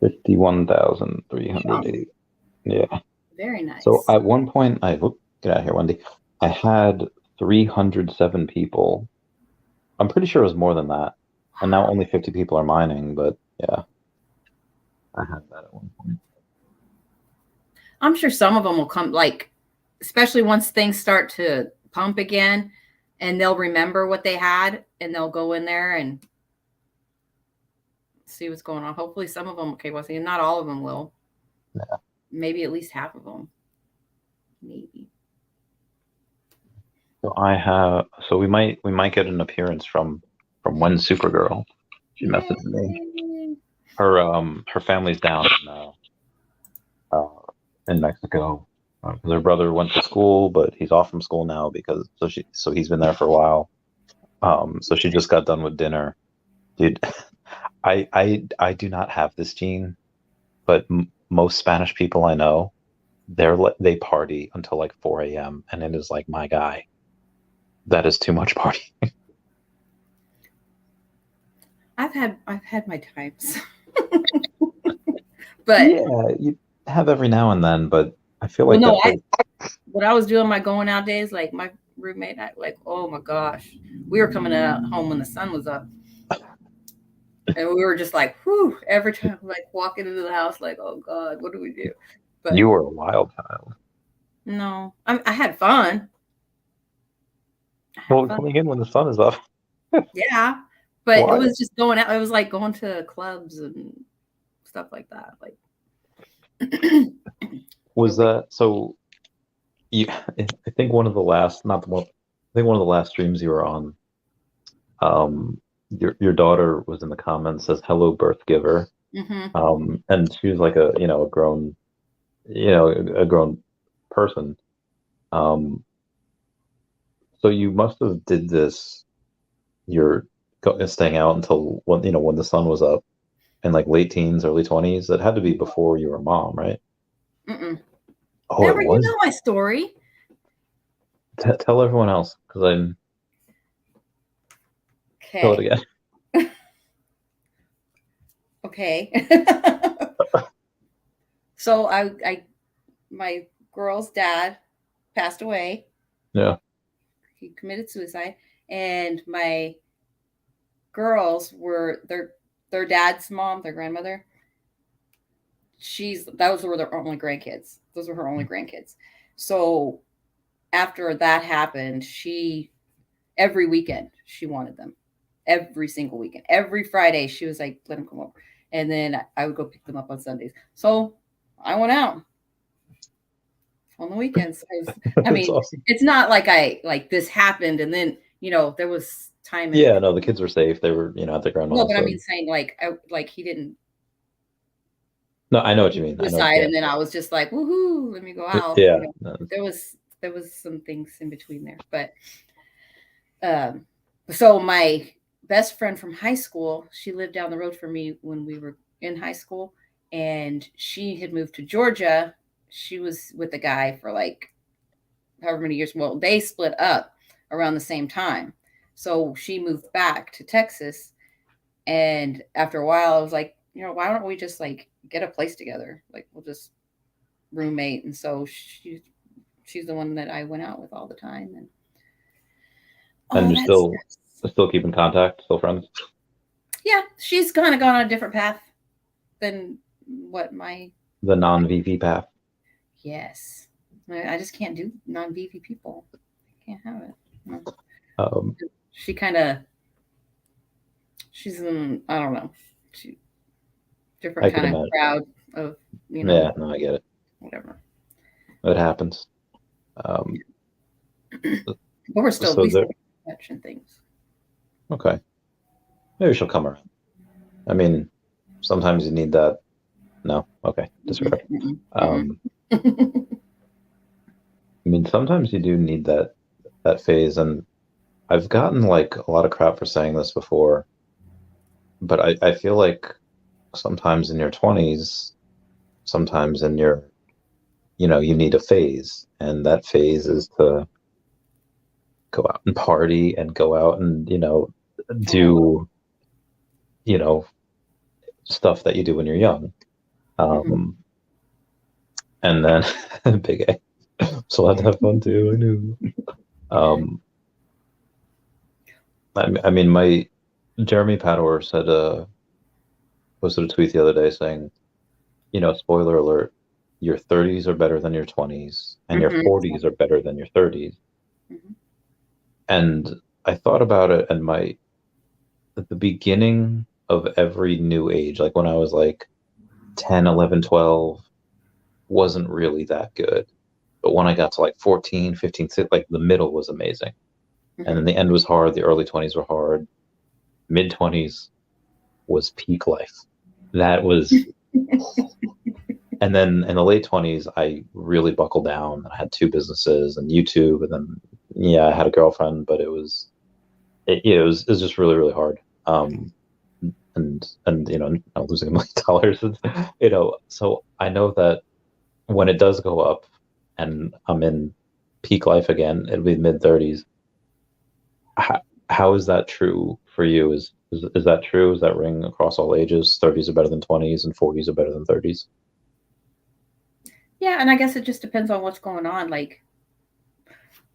51,380. Yeah. Very nice. So at one point, get out of here, Wendy. I had 307 people. I'm pretty sure it was more than that. And now only 50 people are mining, but yeah. I had that at one point. I'm sure some of them will come, like, especially once things start to pump again, and they'll remember what they had, and they'll go in there and see what's going on. Hopefully some of them, okay, well, see, not all of them will. Yeah. Maybe at least half of them. Maybe. So we might get an appearance from When Supergirl. She messaged me. Her family's down in Mexico. Her brother went to school, but he's off from school now so he's been there for a while. So she just got done with dinner. Dude, I do not have this gene, but most Spanish people I know, they party until like 4 a.m. and it is like, my guy, that is too much party. I've had my times. But yeah, you have every now and then, but I feel like when I was doing my going out days, like my roommate, oh my gosh, we were coming out home when the sun was up. And we were just like, whew, every time, like walking into the house, like, oh God, what do we do? But you were a wild child. No, I had fun. Coming in when the sun is up. Yeah, but Why? It was just going out. It was like going to clubs and stuff like that. Like, was that so? I think one of the last, not the one. I think one of the last streams you were on. Your daughter was in the comments, says hello birth giver. Mm-hmm. And she was like a grown person. So you must have did this, you're staying out until when the sun was up, in like late teens, early 20s. That had to be before you were a mom, right? Mm-mm. Oh, Never, it was? you know my story. Tell everyone else, because I'm Okay. Tell it again. Okay. So my girl's dad passed away. Yeah. He committed suicide, and my girls were their dad's mom, their grandmother. Those were their only grandkids. Those were her only grandkids. So after that happened, every weekend she wanted them. Every single weekend. Every Friday she was like, let them come over. And then I would go pick them up on Sundays. So I went out on the weekends. I mean, awesome. it's not like this happened and then, there was time. Yeah, no, the kids were safe. They were, at their grandma's. No, but I mean, saying like he didn't. No, I know what you mean. Decide, and then I was just like, woohoo, let me go out. Yeah. There was some things in between there, but so my best friend from high school, she lived down the road from me when we were in high school, and she had moved to Georgia. She was with a guy for like however many years. Well, they split up around the same time. So she moved back to Texas. And after a while, I was like, why don't we just like get a place together? Like we'll just roommate. And so she's the one that I went out with all the time. And you're still keep in contact, still friends? Yeah, she's kind of gone on a different path than what the non-VV path. Yes, I just can't do non-VV people. I can't have it. No. She she's in, I don't know, different kind of crowd of Yeah, no, I get it. Whatever. It happens. But we still touching things. Okay. Maybe she'll come around. I mean, sometimes you need that. No? Okay. Disregard. I mean, sometimes you do need that phase, and I've gotten like a lot of crap for saying this before, but I feel like sometimes in your 20s, sometimes in your, you need a phase, and that phase is to go out and party and go out and, do, stuff that you do when you're young. And then big A. So I'll have fun too, I knew. I mean, my Jeremy Pador said, posted a tweet the other day saying, spoiler alert, your 30s are better than your 20s, and your 40s are better than your 30s. And I thought about it, and at the beginning of every new age, like when I was like 10, 11, 12, wasn't really that good. But when I got to like 14, 15, like the middle was amazing. And then the end was hard. The early 20s were hard. Mid 20s was peak life. That was, and then in the late 20s, I really buckled down. I had 2 businesses and YouTube, and then I had a girlfriend, but it was just really, really hard. And losing $1 million, so I know that when it does go up, and I'm in peak life again, it'll be mid 30s. How is that true for you? Is that true? Is that ring across all ages? 30s are better than 20s, and 40s are better than 30s. Yeah, and I guess it just depends on what's going on. Like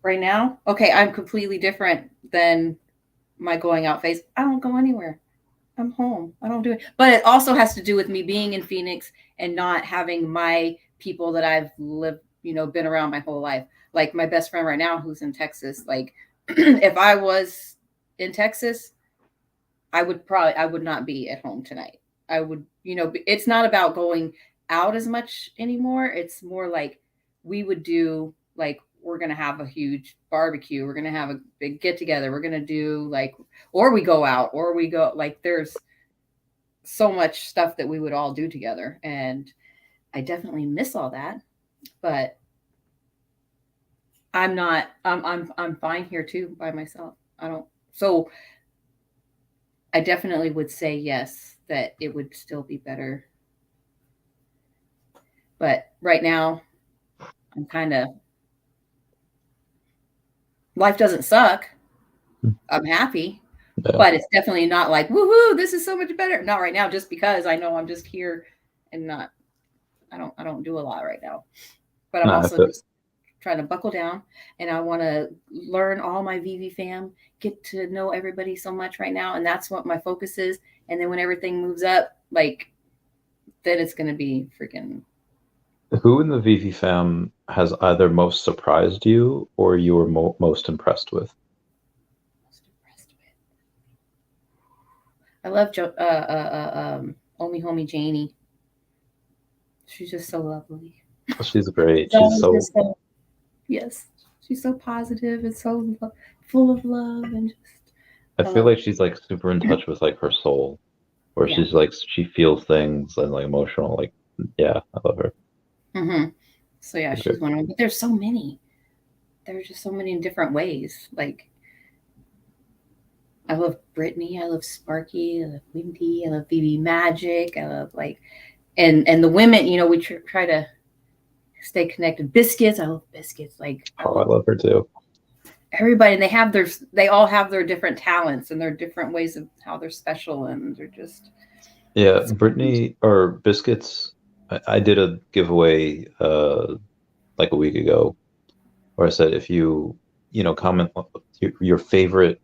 right now, okay, I'm completely different than my going out phase. I don't go anywhere. I'm home. I don't do it. But it also has to do with me being in Phoenix and not having my people that I've lived, been around my whole life. Like my best friend right now who's in Texas, like if I was in Texas, I would not be at home tonight. I would, it's not about going out as much anymore. It's more like we would do, like, we're going to have a huge barbecue. We're going to have a big get together. We're going to do like, or we go out, or we go, like, there's so much stuff that we would all do together. And I definitely miss all that, but I'm fine here too by myself. So I definitely would say yes, that it would still be better. But right now I'm kind of, life doesn't suck. I'm happy, but it's definitely not like, woohoo, this is so much better. Not right now, just because I know I'm just here and I don't do a lot right now, but I'm also just trying to buckle down, and I want to learn all my Veve fam, get to know everybody so much right now. And that's what my focus is. And then when everything moves up, like, then it's going to be freaking. Who in the Veve fam has either most surprised you or you were most impressed with? I love Homie Janie. She's just so lovely. She's great. So She's so. just so, yes, she's so positive and so full of love and just. I feel like she's like super in touch with like her soul, where Yeah. she's like she feels things and like emotional. Like, yeah, I love her. Mm-hmm. So yeah, Okay. she's one of them. But there's so many. There's just so many in different ways. Like, I love Brittany. I love Sparky. I love Wendy. I love Veve Magic. I love and the women. You know, we try to stay connected. Biscuits. I love Biscuits. Like, I love her too. Everybody, and they all have their different talents and their different ways of how they're special, and they're just. Yeah, Brittany or Biscuits. I did a giveaway like a week ago, where I said if you comment your favorite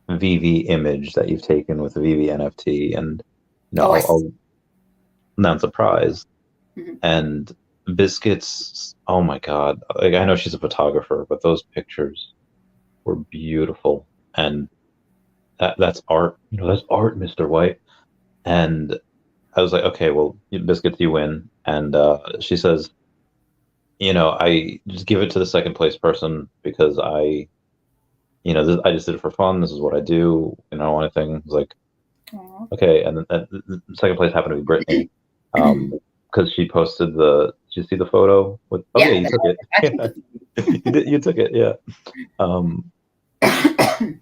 Veve image that you've taken with the Veve NFT, and I'll announce a prize. Mm-hmm. And Biscuits, oh my God! Like, I know she's a photographer, but those pictures were beautiful, and that's art. That's art, Mr. White. And I was like, okay, well, Biscuits, you win. And she says, I just give it to the second place person because I just did it for fun. This is what I do. I don't want anything. It's like, Aww. Okay. And then the second place happened to be Brittany, because she posted did you see the photo with? Oh yeah, you took it. you took it. Yeah.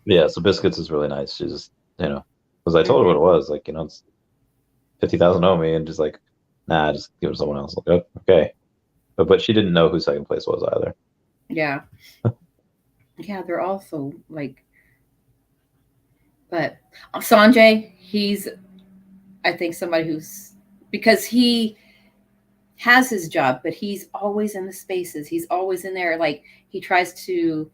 Yeah. So Biscuits is really nice. She's just, because I told her what it was. Like, it's 50,000 on me, and just like, nah, just give it to someone else. Like, okay. But she didn't know who second place was either. Yeah. Yeah, they're also like, but Sanjay, he's, I think, somebody who's, because he has his job, but he's always in the spaces. He's always in there. Like, he tries to,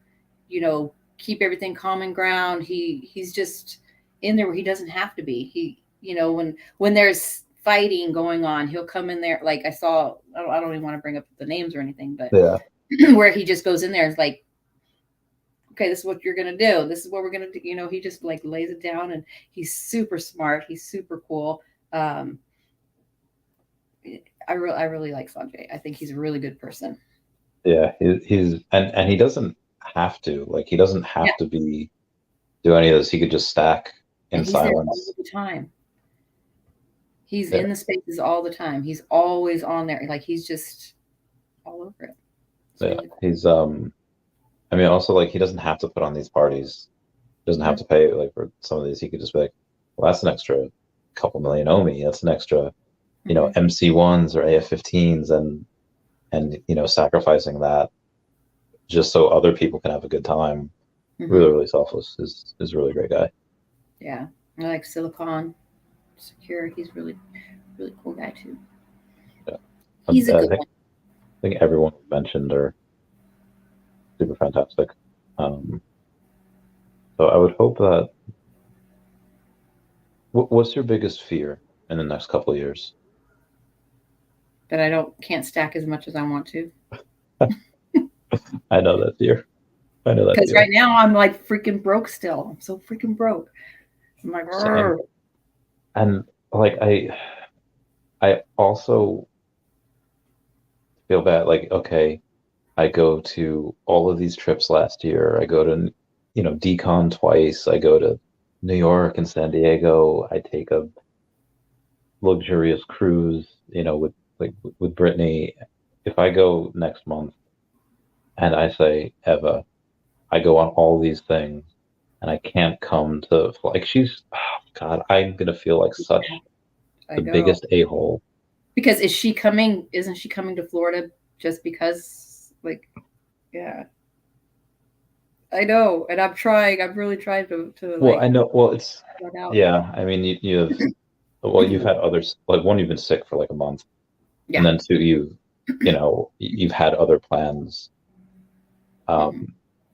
keep everything common ground. He's just in there where he doesn't have to be. He, when there's fighting going on, he'll come in there. Like, I don't even want to bring up the names or anything, but yeah, where he just goes in there and is like, okay, this is what you're going to do. This is what we're going to do. He just like lays it down, and he's super smart. He's super cool. I really like Sanjay. I think he's a really good person. Yeah, he's and he doesn't have to. Like, he doesn't have to do any of this. He could just stack in he's silence there all the time. He's in the spaces all the time. He's always on there. Like, he's just all over it. It's really cool. He's I mean, also, like, he doesn't have to put on these parties. He doesn't have to pay like for some of these. He could just be like, well, that's an extra couple million Omi. That's an extra, MC1s or AF15s, and sacrificing that just so other people can have a good time. Mm-hmm. Really, really selfless. Is a really great guy. Yeah, I like Silicon Secure. He's really, really cool guy too. Yeah, he's a good one. I think everyone mentioned are super fantastic. So I would hope that. What's your biggest fear in the next couple of years? That I can't stack as much as I want to. I know that fear. I know that because fear. right now I'm like freaking broke still. I'm so freaking broke. I'm like, and like I also feel bad. Like, okay, I go to all of these trips last year. I go to Decon twice. I go to New York and San Diego. I take a luxurious cruise, with Brittany. If I go next month and I say, Eva, I go on all these things and I can't come to, like, God, I'm gonna feel like such the biggest a-hole. Because isn't she coming to Florida just because, like, yeah. I know, and I'm really trying to Well, like, I know. Well, it's yeah. I mean, you have. Well, you've had others. Like, one, you've been sick for like a month, and then two, you've had other plans.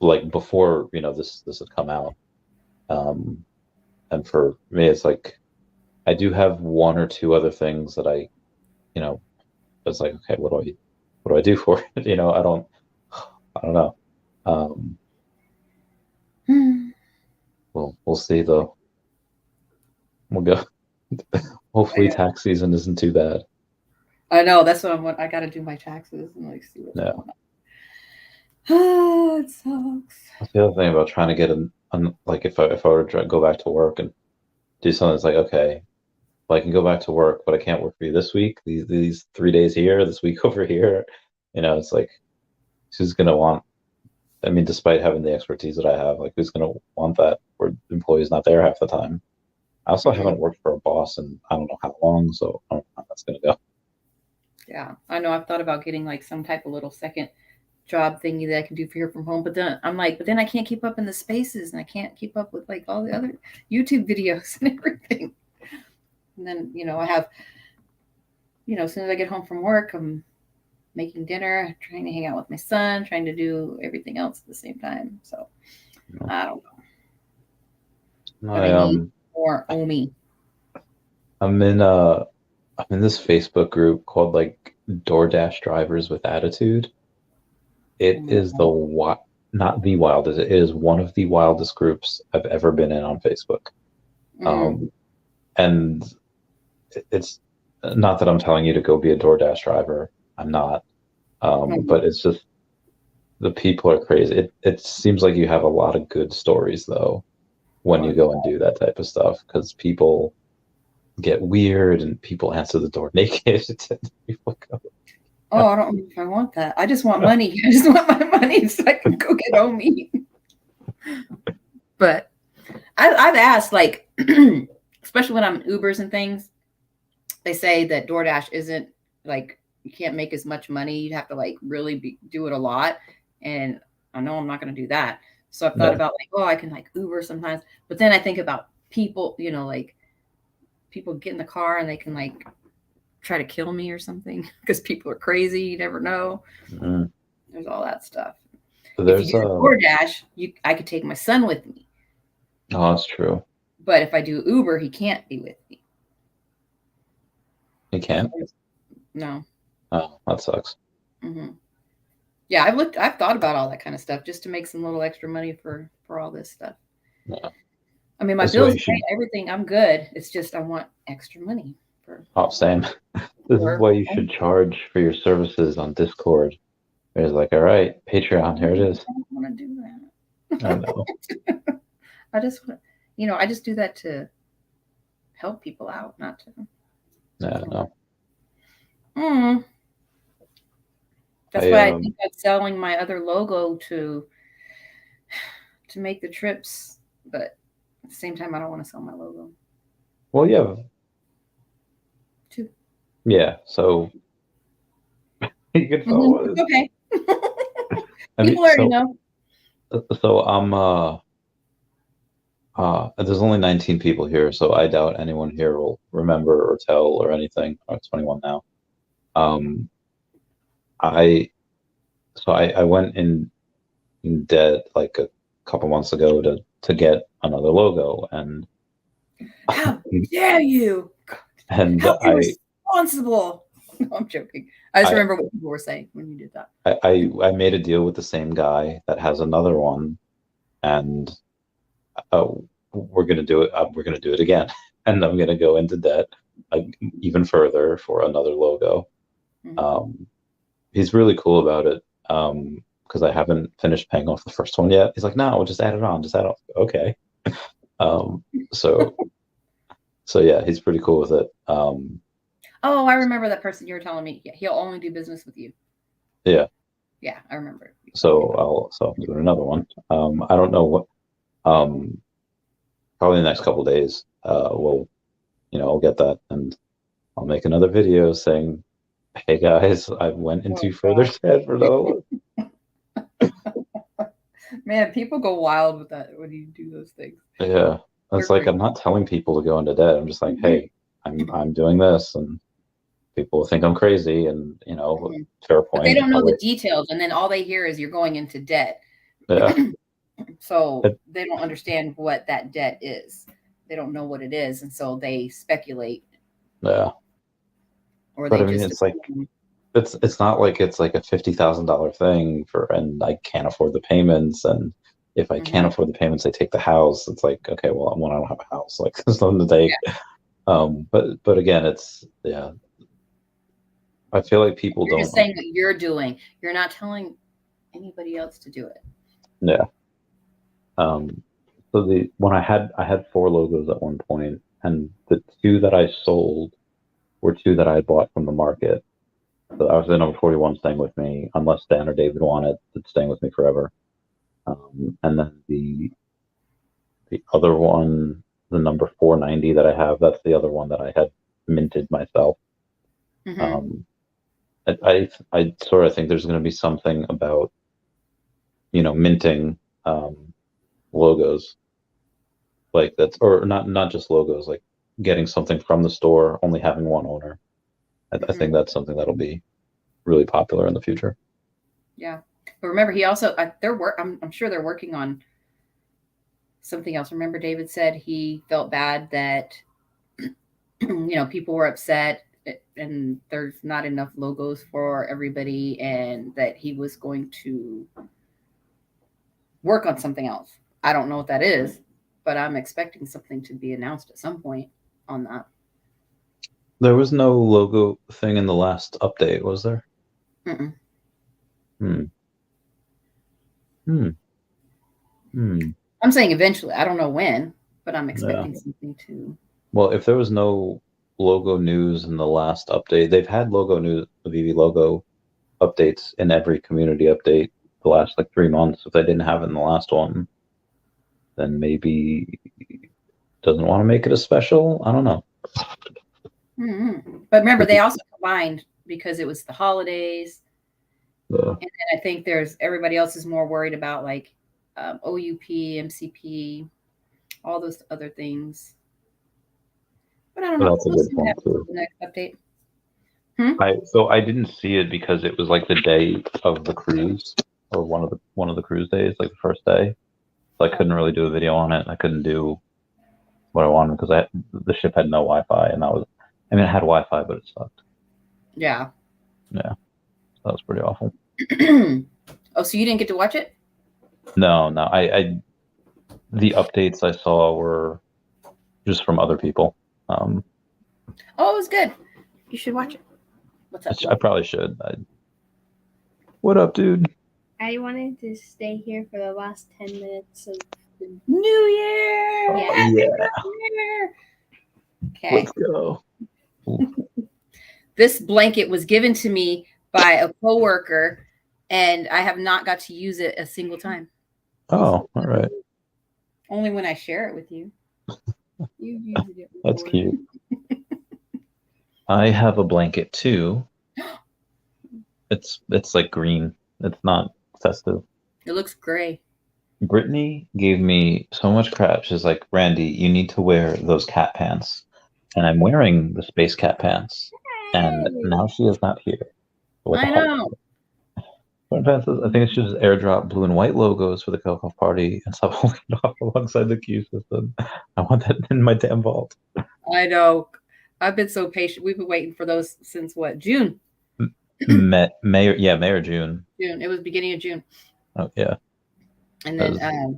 Like before, this had come out. And for me, it's like I do have one or two other things that I, it's like, okay, what do I do for it? I don't know. We'll see though. We'll go. Hopefully tax season isn't too bad. I know, that's what I got to do my taxes and like see what's going on. Oh, it sucks. That's the other thing about trying to get like if I were to go back to work and do something that's like, okay, well, I can go back to work, but I can't work for you this week. These 3 days here, this week over here. It's like, who's gonna want? I mean, despite having the expertise that I have, like, who's gonna want that where the employee's not there half the time? I also haven't worked for a boss in I don't know how long, so I don't know how that's gonna go. Yeah, I know. I've thought about getting like some type of little second job thingy that I can do for here from home, but then I'm like, but then I can't keep up in the spaces, and I can't keep up with like all the other YouTube videos and everything. And then I have, as soon as I get home from work, I'm making dinner, trying to hang out with my son, trying to do everything else at the same time. So I don't know. I need more Omi. I'm in this Facebook group called like DoorDash Drivers with Attitude. It is not the wildest. It is one of the wildest groups I've ever been in on Facebook. And it's not that I'm telling you to go be a DoorDash driver. I'm not. But it's just the people are crazy. It seems like you have a lot of good stories though when you go and do that type of stuff, because people get weird and people answer the door naked. People go, oh, I don't know if I want that. I just want money. I just want my money so I can go get Omi. But I've asked, like, especially when I'm in Ubers and things, they say that DoorDash isn't like, you can't make as much money. You'd have to like really do it a lot. And I know I'm not going to do that. So I've thought about like, oh, I can like Uber sometimes. But then I think about people, like people get in the car and they can like try to kill me or something because people are crazy. You never know. There's all that stuff. If you do DoorDash, I could take my son with me. Oh, that's true. But if I do Uber, he can't be with me. He can't? No. Oh, that sucks. Yeah, I've thought about all that kind of stuff just to make some little extra money for all this stuff. Yeah. I mean, my bills, everything, I'm good. It's just I want extra money. Same. This is why you should charge for your services on Discord. It's like, all right, Patreon, here it is. I don't want to do that. I know. I just want, I just do that to help people out, not to. Yeah, no. That's why I think I'm selling my other logo to make the trips, but at the same time, I don't want to sell my logo. Well, yeah. Two. Yeah, so you could follow it. Okay. People already know. So there's only 19 people here, so I doubt anyone here will remember or tell or anything. I'm 21 now. I went in debt like a couple months ago to get another logo, and how dare you? And how irresponsible. No, I'm joking. I just remember what people were saying when you did that. I made a deal with the same guy that has another one, and we're gonna do it. We're gonna do it again, and I'm gonna go into debt even further for another logo. He's really cool about it because I haven't finished paying off the first one yet. He's like, no, we'll just add it on. Just add it on. Okay. So yeah, he's pretty cool with it. Oh, I remember that person you were telling me. Yeah, he'll only do business with you. Yeah. Yeah, I remember. So I'll do another one. I don't know what. Probably the next couple of days. I'll get that and I'll make another video saying, "Hey guys, I went into further debt for another one." Man, people go wild with that when you do those things. Yeah, it's like I'm not telling people to go into debt. I'm just like, hey, I'm doing this, and people think I'm crazy, and fair point. But they don't know the details, and then all they hear is you're going into debt. Yeah. So they don't understand what that debt is. They don't know what it is, and so they speculate. Yeah. Or but I mean, it's like it's not like it's like a $50,000 thing and I can't afford the payments, and if I can't afford the payments, I take the house. It's like, okay, well, I don't have a house. Like, there's nothing to take. Yeah. But again, it's I feel like people You're don't. just saying what you're doing. You're not telling anybody else to do it. Yeah. So when I had 4 logos at one point, and the 2 that I sold were 2 that I had bought from the market. So I was the number 41 staying with me, unless Dan or David want it, it's staying with me forever. And then the other one, the number 490 that I have, that's the other one that I had minted myself. Mm-hmm. I sort of think there's going to be something about, minting logos like that's, or not just logos, like getting something from the store, only having one owner. I think that's something that'll be really popular in the future. Yeah, but remember, he also I'm sure they're working on something else. Remember, David said he felt bad that people were upset and there's not enough logos for everybody, and that he was going to work on something else. I don't know what that is, but I'm expecting something to be announced at some point on that. There was no logo thing in the last update, was there? Mm-mm. I'm saying eventually. I don't know when, but I'm expecting something to. Well, if there was no logo news in the last update, they've had logo news, the Veve logo updates in every community update the last 3 months. If they didn't have it in the last one, then maybe doesn't want to make it a special. I don't know. Mm-hmm. But remember, they also combined because it was the holidays. Yeah. And then I think everybody else is more worried about OUP, MCP, all those other things. But I don't know. That's a good point too. The next update. So I didn't see it because it was the day of the cruise, or one of the cruise days, the first day. So I couldn't really do a video on it. I couldn't do what I wanted because the ship had no Wi-Fi, and it had Wi-Fi, but it sucked. Yeah. Yeah. That was pretty awful. Oh, so you didn't get to watch it? No. The updates I saw were just from other people. Oh, it was good. You should watch it. What's up? I probably should. What up, dude? I wanted to stay here for the last 10 minutes of the New Year. Yeah. Yeah. Okay. Let's go. This blanket was given to me by a coworker, and I have not got to use it a single time. Oh, all right. Only when I share it with you. You used it before. That's cute. I have a blanket too. It's green. It's not festive. It looks gray. Brittany gave me so much crap. She's like, Randy, you need to wear those cat pants. And I'm wearing the space cat pants. And now she is not here. I know. I think it should just airdrop blue and white logos for the Coco party and stop holding it off alongside the queue system. I want that in my damn vault. I know. I've been so patient. We've been waiting for those since what? June? May or June. June. It was beginning of June. Oh yeah. And then and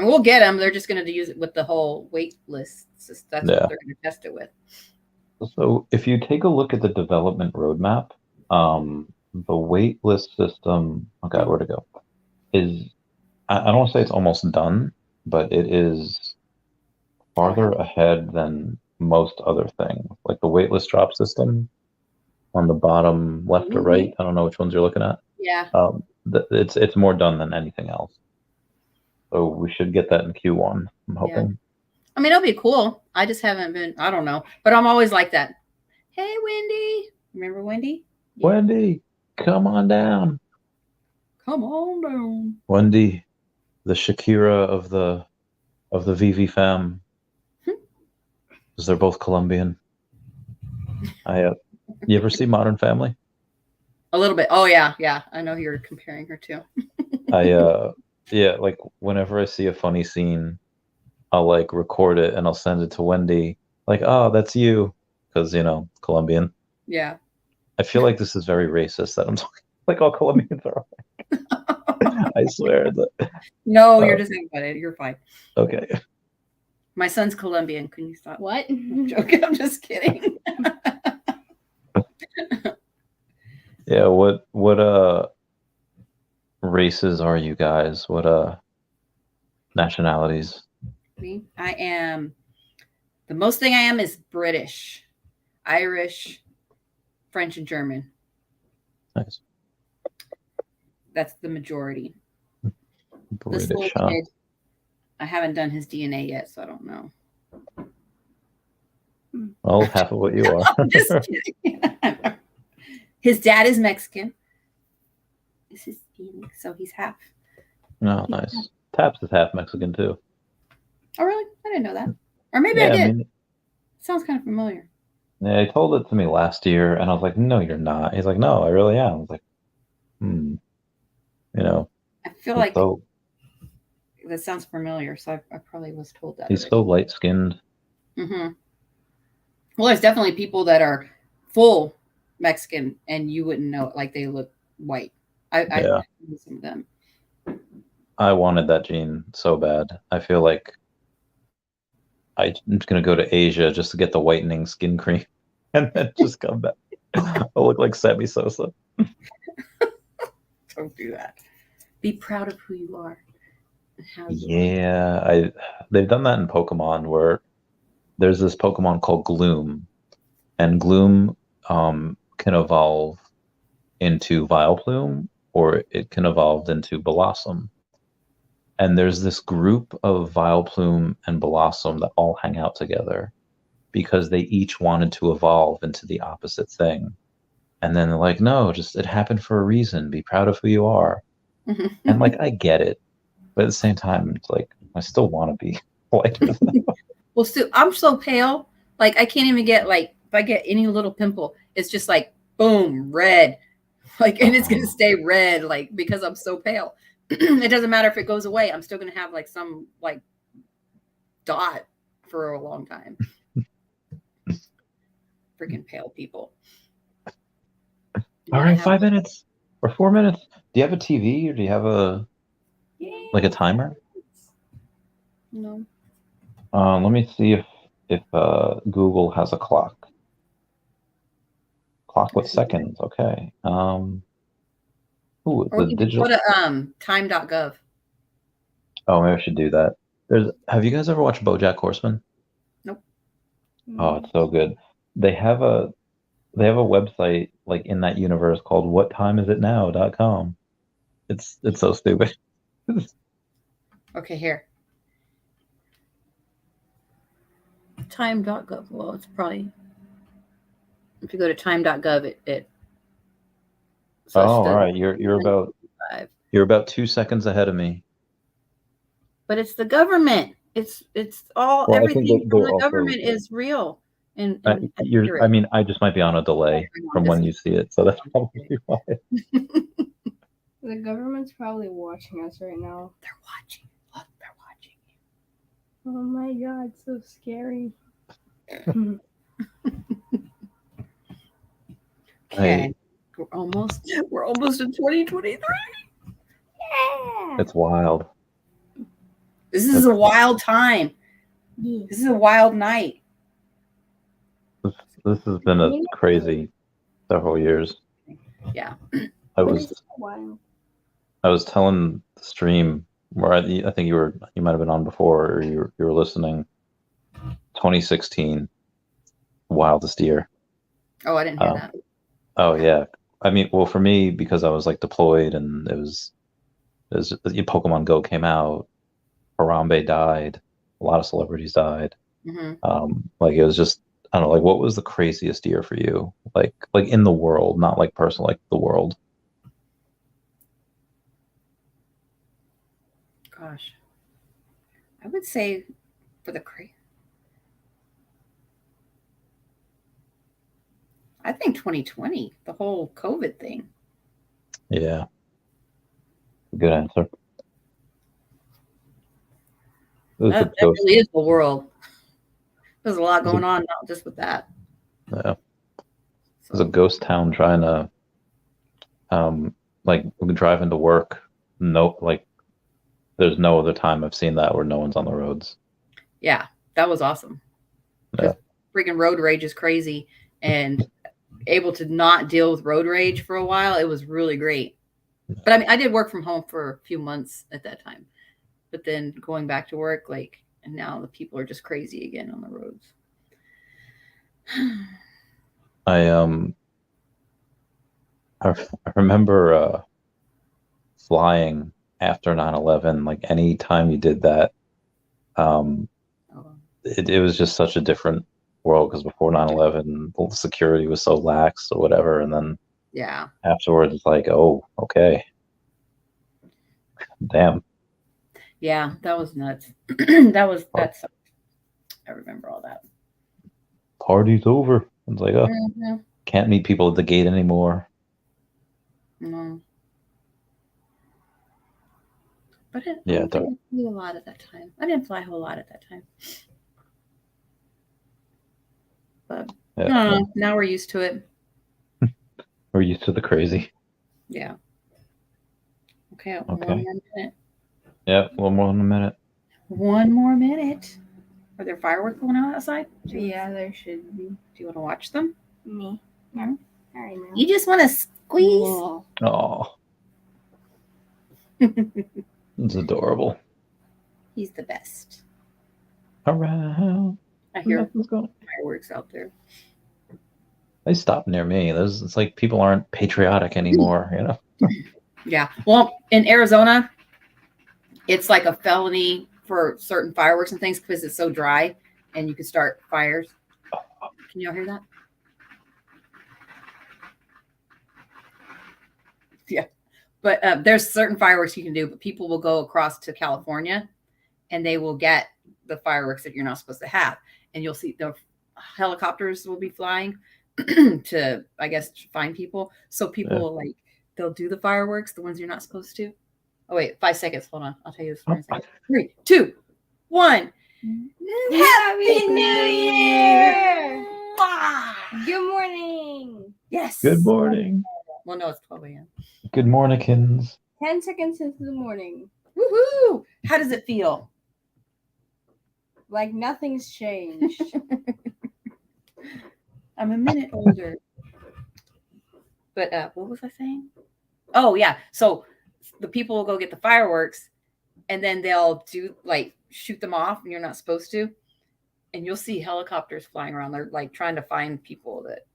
we'll get them. They're just going to use it with the whole wait list. That's what they're going to test it with. So if you take a look at the development roadmap, the wait list system, oh God, where'd it go? I don't want to say it's almost done, but it is farther ahead than most other things. Like the waitlist drop system on the bottom left or right. I don't know which ones you're looking at. Yeah. It's more done than anything else. So we should get that in Q1, I'm hoping. Yeah. I mean, it'll be cool. I just haven't been, I don't know. But I'm always like that. Hey, Wendy. Remember Wendy? Yeah. Wendy, come on down. Come on down. Wendy, the Shakira of the Veve fam. Because they're both Colombian. You ever see Modern Family? A little bit. Oh yeah, yeah. I know who you're comparing her to. Yeah, like whenever I see a funny scene, I'll record it and I'll send it to Wendy. Like, oh, that's you, because Colombian. Yeah. I feel like this is very racist that I'm talking like all Colombians are. I swear that. No, you're just about it. You're fine. Okay. My son's Colombian. Can you stop? What? I'm joking. I'm just kidding. Yeah, what races are you guys? What nationalities? Me? I am the most thing I am is British, Irish, French, and German. Nice. That's the majority. British, this little huh? kid, I haven't done his DNA yet, so I don't know. Well, half of what you are. Just kidding. His dad is Mexican. This is Phoenix, so he's half. No, nice. Taps is half Mexican too. Oh, really? I didn't know that. Or maybe Yeah, I did. I mean, Sounds kind of familiar. yeah, he told it to me last year, and I was like, "No, you're not." He's like, "No, I really am." I was like, "Hmm." You know, I feel he's like so that sounds familiar, so I probably was told that. he's so light skinned. Mm-hmm. Well, there's definitely people that are full Mexican, and you wouldn't know it. Like they look white. I know some of them. I wanted that gene so bad. I feel like I'm just gonna go to Asia just to get the whitening skin cream, and then just come back. I'll look like Sammy Sosa. Don't do that. Be proud of who you are and how you Yeah, they've done that in Pokemon where there's this Pokemon called Gloom, and Gloom can evolve into Vileplume, or it can evolve into Blossom. And there's this group of Vileplume and Blossom that all hang out together because they each wanted to evolve into the opposite thing. And then they're like, no, just it happened for a reason. Be proud of who you are. And like, I get it. But at the same time, it's like, I still want to be lighter than them. Well, still, I'm so pale. Like I can't even get like if I get any little pimple, it's just like boom, red. Like, and it's gonna stay red, like because I'm so pale. It doesn't matter if it goes away. I'm still gonna have like some like dot for a long time. Freaking pale people. All right, 5 minutes or 4 minutes. Do you have a TV or do you have a like a timer? No. Let me see if Google has a clock. Clock with seconds. Okay. Ooh, Or the you can digital. go to time.gov. Oh, maybe I should do that. Have you guys ever watched BoJack Horseman? Nope. Oh, it's so good. They have a website like in that universe called whattimeisitnow.com. It's so stupid. Okay, here. Time.gov. Well, it's probably if you go to time.gov, it Oh, all right. You're about 2 seconds ahead of me. But it's the government. It's all Well, I think everything that from they're the also- government is real. And I mean, I just might be on a delay from when you see it, so that's probably why. The government's probably watching us right now. They're watching. Look, they're watching. Oh my god, so scary. Okay. We're almost in 2023. Yeah. It's wild. This is a wild time. This is a wild night. This has been a crazy several years. Yeah. I was telling the stream where I think you might have been on before, or you were listening. 2016, wildest year. Oh, I didn't hear that. Oh yeah, I mean, well, for me, because I was like deployed, and it was Pokemon Go came out, Harambe died, a lot of celebrities died. Like it was just, I don't know, like what was the craziest year for you? Like in the world, not like personal, like the world. Gosh, I would say for the I think 2020, the whole COVID thing. Yeah. Good answer. That really is the world. There's a lot going on, not just with that. Yeah. There's a ghost town trying to, like we can drive into work. No, like there's no other time I've seen that where no one's on the roads. Yeah, that was awesome. Yeah. Freaking road rage is crazy, and able to not deal with road rage for a while, it was really great. But I mean, I did work from home for a few months at that time, but then going back to work, like, and now the people are just crazy again on the roads. I remember flying after 9/11. Like any time you did that, it was just such a different world, because before 9/11, the security was so lax or whatever, and then afterwards it's like, oh, okay, damn. Yeah, that was nuts. That's I remember all that. Party's over. It's like, oh, can't meet people at the gate anymore. No. But I Yeah, didn't fly a lot at that time. I didn't fly a whole lot at that time. But now we're used to it. We're used to the crazy. Yeah. Okay. Okay. 1 more minute. Yeah, 1 more minute. 1 more minute. Are there fireworks going on outside? Yeah, there should be. Do you want to watch them? Me? No. All right, no. You just want to squeeze? Oh. It's adorable. He's the best. Around. I hear fireworks out there. They stop near me. It's like people aren't patriotic anymore, you know? Yeah. Well, in Arizona, it's like a felony for certain fireworks and things because it's so dry and you can start fires. Can y'all hear that? Yeah. But there's certain fireworks you can do, but people will go across to California and they will get the fireworks that you're not supposed to have. And you'll see the helicopters will be flying to, I guess, find people. So people will like, they'll do the fireworks, the ones you're not supposed to. Oh, wait, 5 seconds. Hold on. I'll tell you this in a second. 3, 2, 1. Happy New Year! Good morning. Yes. Good morning. Well, no, it's 12 a.m. Good morningkins. 10 seconds into the morning. Woohoo! How does it feel? Like nothing's changed. I'm a minute older. But what was I saying? Oh, yeah. So the people will go get the fireworks and then they'll do like shoot them off and you're not supposed to. And you'll see helicopters flying around. They're like trying to find people that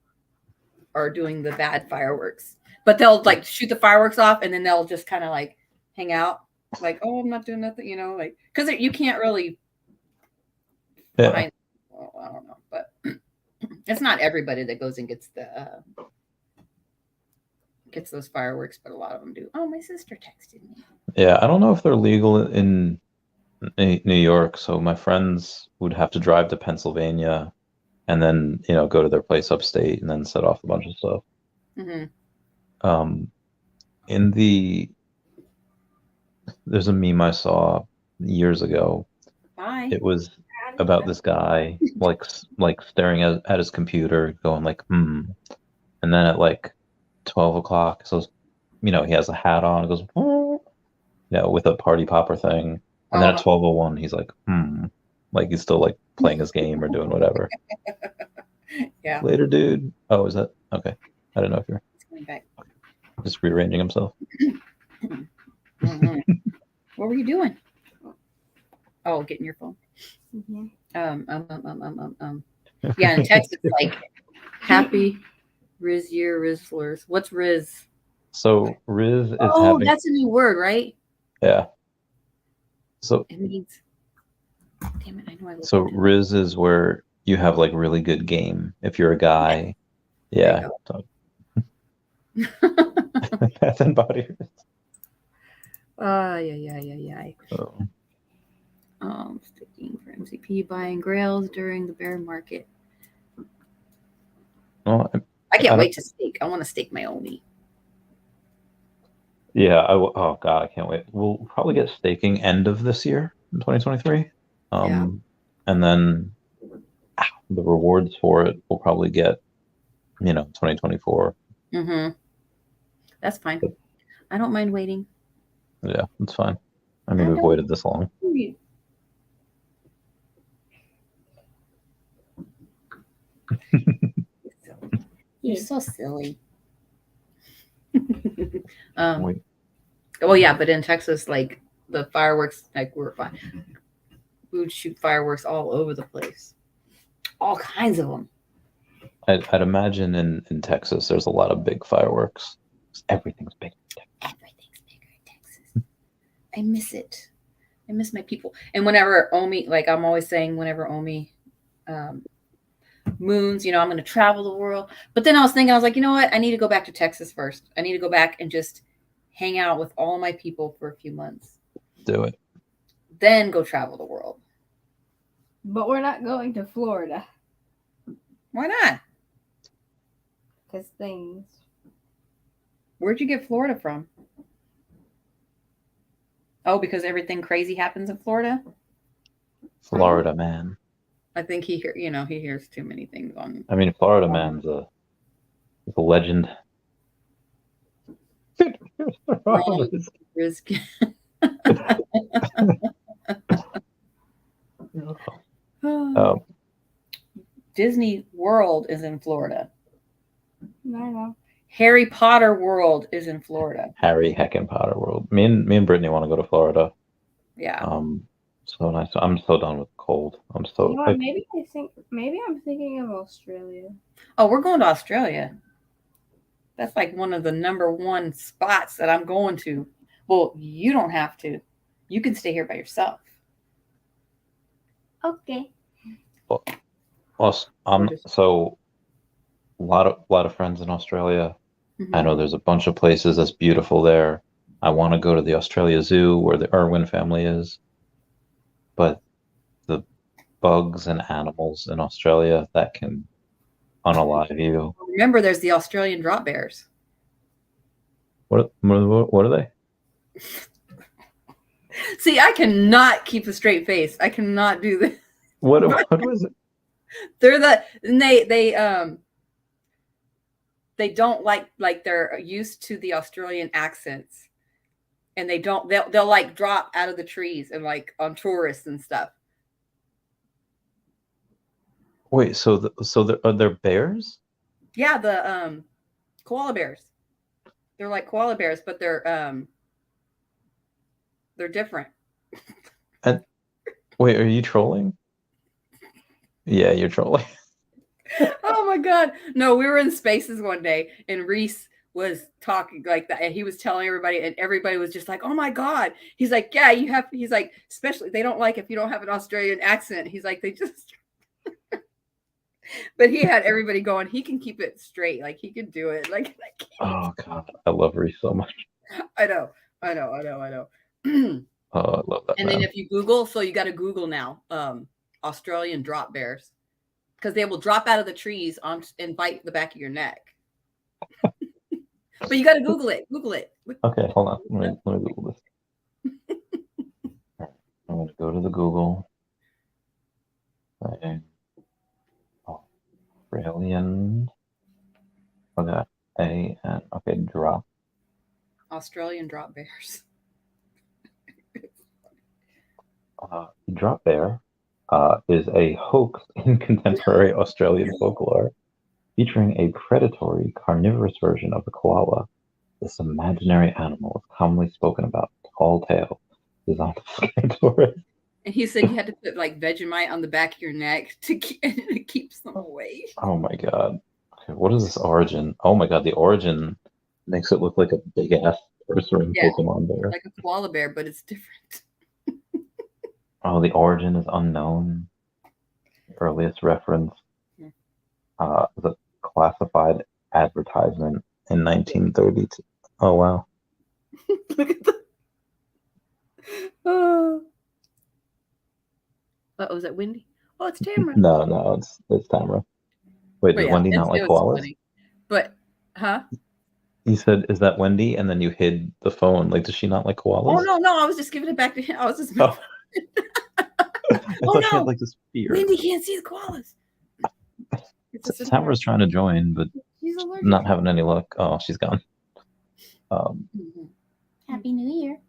are doing the bad fireworks. But they'll like shoot the fireworks off and then they'll just kind of like hang out. Like, oh, I'm not doing nothing, you know, like, because you can't really find, well, I don't know, but it's not everybody that goes and gets the gets those fireworks, but a lot of them do. Oh, my sister texted me. Yeah, I don't know if they're legal in New York, so my friends would have to drive to Pennsylvania and then, you know, go to their place upstate and then set off a bunch of stuff. There's a meme I saw years ago. It was about this guy like staring at his computer going like, and then at like 12 o'clock, so you know, he has a hat on, it goes, with a party popper thing, and then at 12:01 he's like, like he's still like playing his game or doing whatever. Yeah. Later, dude. Oh, is that okay? I don't know if you're just rearranging himself. What were you doing? Oh, getting your phone. Yeah, in Texas, like happy Riz year, Rizzlers. What's Riz? So Riz is that's a new word, right? Yeah. So it means, damn it, I know I so Riz is where you have like really good game. If you're a guy, yeah. That's in body. Yeah. Sticking for MCP, buying grails during the bear market. Well, I can't wait to stake. I want to stake my own meat. Yeah. Oh God, I can't wait. We'll probably get staking end of this year in 2023. And then the rewards for it we'll probably get, 2024. That's fine. I don't mind waiting. Yeah, it's fine. I mean, we've waited this long. You're so silly. Wait. Well, yeah, but in Texas, like the fireworks, like we're fine. We would shoot fireworks all over the place, all kinds of them. I'd imagine in Texas, there's a lot of big fireworks. Everything's big. Everything's bigger in Texas. I miss it. I miss my people. And whenever Omi, like I'm always saying, whenever Omi moons, I'm going to travel the world. But then I was thinking, I was like, you know what? I need to go back to Texas first. I need to go back and just hang out with all my people for a few months. Do it. Then go travel the world. But we're not going to Florida. Why not? Because things. Where'd you get Florida from? Oh, because everything crazy happens in Florida? Florida man. I think he hears too many things on. I mean, Florida man's a legend. Disney World is in Florida. I know. Harry Potter World is in Florida. Harry heckin' Potter World. Me and Brittany want to go to Florida. Yeah. So nice. I'm so done with cold. I'm so. You know what, maybe I'm thinking of Australia. Oh, we're going to Australia. That's like one of the #1 spots that I'm going to. Well, you don't have to. You can stay here by yourself. Okay. So a lot of friends in Australia. I know there's a bunch of places that's beautiful there. I want to go to the Australia Zoo where the Irwin family is. But the bugs and animals in Australia that can unalive you. Remember, there's the Australian drop bears. What are they? See, I cannot keep a straight face. I cannot do this. What was it? They don't like they're used to the Australian accents, and they'll like drop out of the trees and like on tourists and stuff. Wait, so are there bears? Yeah, the koala bears. They're like koala bears, but they're different. And wait, are you trolling? Yeah, you're trolling. Oh my God. No, we were in Spaces one day and Reese was talking like that. And he was telling everybody and everybody was just like, oh my God. He's like, yeah, he's like, especially they don't like if you don't have an Australian accent. He's like, they just, but he had everybody going, he can keep it straight. Like he can do it. Like, I can't. Oh God, I love Reese so much. I know. Oh, I love that. And then if you Google, so you got to Google now, Australian drop bears, because they will drop out of the trees and bite the back of your neck. But you got to Google it. Google it. Okay, hold on. Let me Google this. All right, I'm going to go to the Google. Okay. Australian. Okay, okay, drop. Australian drop bears. Drop bear is a hoax in contemporary Australian folklore, featuring a predatory, carnivorous version of the koala. This imaginary animal is commonly spoken about tall tale, designed to scare tourists. And he said you had to put like Vegemite on the back of your neck to it keeps them away. Oh my God. Okay, what is this origin? Oh my God, the origin makes it look like a big ass Ursaring Pokemon bear. Like a koala bear, but it's different. Oh, the origin is unknown. The earliest reference is a classified advertisement in 1932. Oh wow! Look at the. Oh, was that Wendy? Oh, it's Tamara. No, it's Tamara. Wait, did Wendy not like koalas? Funny. But, huh? You said, "Is that Wendy?" And then you hid the phone. Like, does she not like koalas? Oh no! I was just giving it back to him. I was just. Oh. Oh no! Like this fear. Wendy can't see the koalas. Tamara's trying to join, but not having any luck. Oh, she's gone. Happy New Year.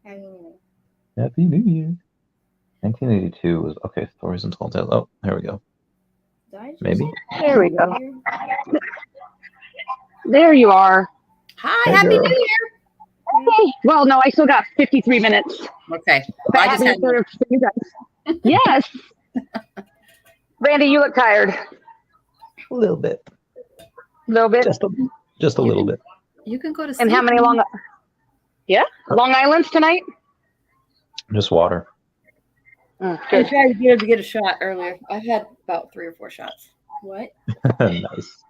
Happy New Year. 1982 was okay. Stories and Tall Tales. Oh, here we go. Maybe. Here we go. There you are. Hi, Hey, Happy girl. New Year. Hey. Well, no, I still got 53 minutes. Okay. But I just happy had New Year to you guys. Yes. Randy, you look tired. A little bit. A little bit. Just a little bit. You can go to sleep. And how many Long Islands tonight? Just water. I Good. tried to get a shot earlier. I've had about 3 or 4 shots. What? Nice.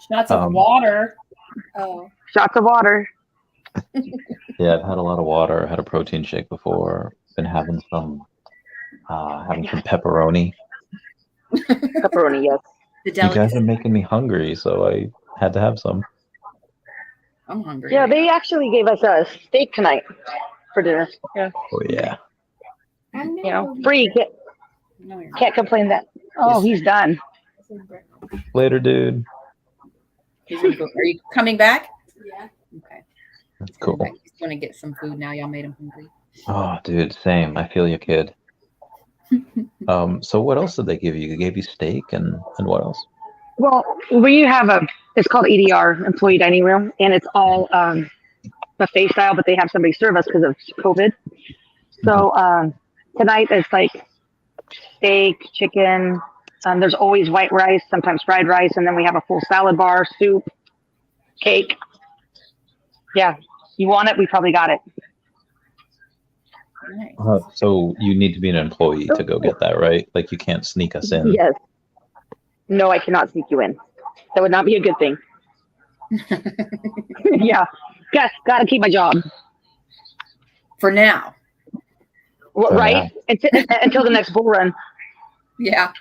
Shots of water. Oh. Shots of water. Yeah, I've had a lot of water. I had a protein shake before. Been having some pepperoni. Pepperoni, yes. The You guys delicacy. are making me hungry, so I had to have some. I'm hungry. Yeah, they actually gave us a steak tonight for dinner. Yeah. Oh yeah. You know, free. No, you're Can't complain that. Oh, he's done. Later, dude. He's gonna go. Are you coming back? Yeah. Okay. Cool. He's gonna get some food now. Y'all made him hungry. Oh, dude, same. I feel you, kid. So what else did they give you? They gave you steak and what else? Well, we have it's called EDR, Employee Dining Room, and it's all buffet style, but they have somebody serve us because of COVID. So tonight it's like steak, chicken. There's always white rice, sometimes fried rice, and then we have a full salad bar, soup, cake. Yeah, you want it? We probably got it. Nice. So you need to be an employee to go get that, right? Like you can't sneak us in. Yes. No, I cannot sneak you in. That would not be a good thing. Yeah, gotta keep my job. For now. Right? Until the next bull run. Yeah.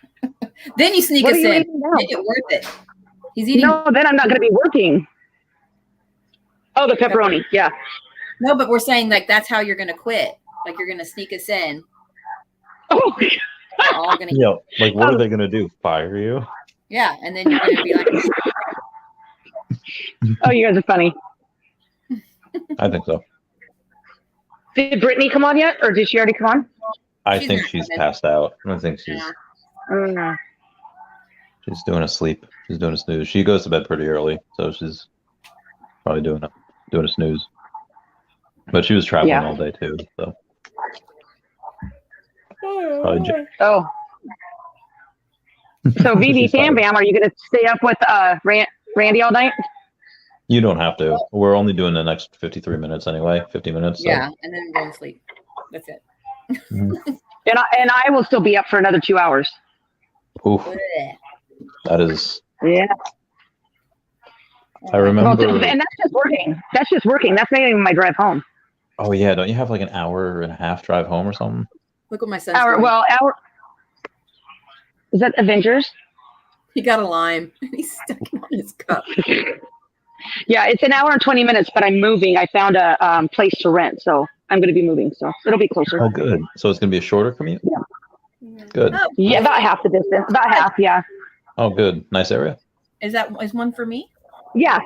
Then you sneak What us are you in. eating now? Make it worth it. He's eating. No, then I'm not going to be working. Oh, the pepperoni. Yeah. No, but we're saying like that's how you're going to quit. Like you're going to sneak us in. Oh, All gonna Yeah. Like what are they gonna do? Fire you? yeah, and then you're going to be like, oh, you guys are funny. I think so. Did Brittany come on yet, or did she already come on? I She's think not she's coming. passed out. I think she's Mm. she's doing a sleep. She's doing a snooze. She goes to bed pretty early, so she's probably doing a snooze. But she was traveling all day too, so. Oh. So Veve, Bam Bam, are you going to stay up with Randy all night? You don't have to. We're only doing the next 53 minutes anyway. 50 minutes. So. yeah, and then go to sleep. That's it. Mhm. And I will still be up for another 2 hours. Oof, Blech. that is. Yeah. I remember. Well, and that's just working. That's just working. That's not even my drive home. Oh yeah, don't you have like an hour and a half drive home or something? Look what my son's Hour. doing. Well, hour. Is that Avengers? He got a lime. He's stuck on his cup. Yeah, it's an hour and 20 minutes, but I'm moving. I found a place to rent, so I'm going to be moving. So it'll be closer. Oh, good. So it's gonna be a shorter commute. Yeah. Good. Oh, Yeah, about half the distance. About half. Yeah. Oh, good. Nice area. is one for me? Yeah.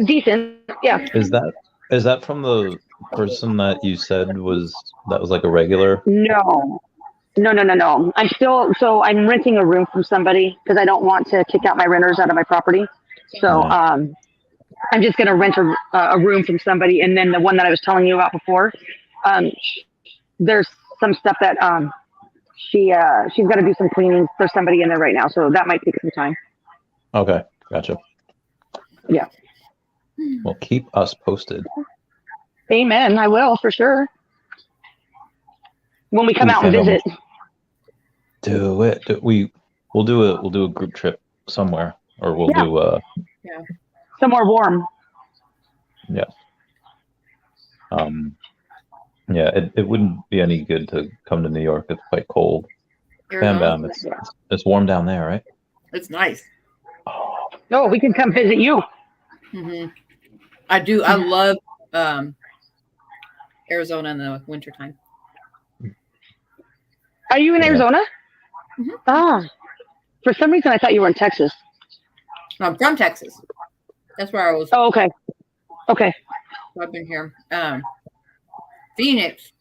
Decent. Yeah. Is that from the person that you said was like a regular? No. I'm renting a room from somebody because I don't want to kick out my renters out of my property. So I'm just going to rent a room from somebody. And then the one that I was telling you about before, there's some stuff that she's got to do some cleaning. There's somebody in there right now. So that might take some time. Okay, gotcha. Yeah. Well, keep us posted. Amen. I will for sure. When we come out and visit. Do it. We'll do a group trip somewhere, or we'll do somewhere warm. Yeah. Yeah. It wouldn't be any good to come to New York. It's quite cold. Bam Bam. It's warm down there, right? It's nice. No, we can come visit you. Mm-hmm. I do. I love Arizona in the wintertime. Are you in Arizona? Mm-hmm. Oh, for some reason I thought you were in Texas. I'm from Texas. That's where I was. Oh, okay. Okay. So I've been here. Phoenix.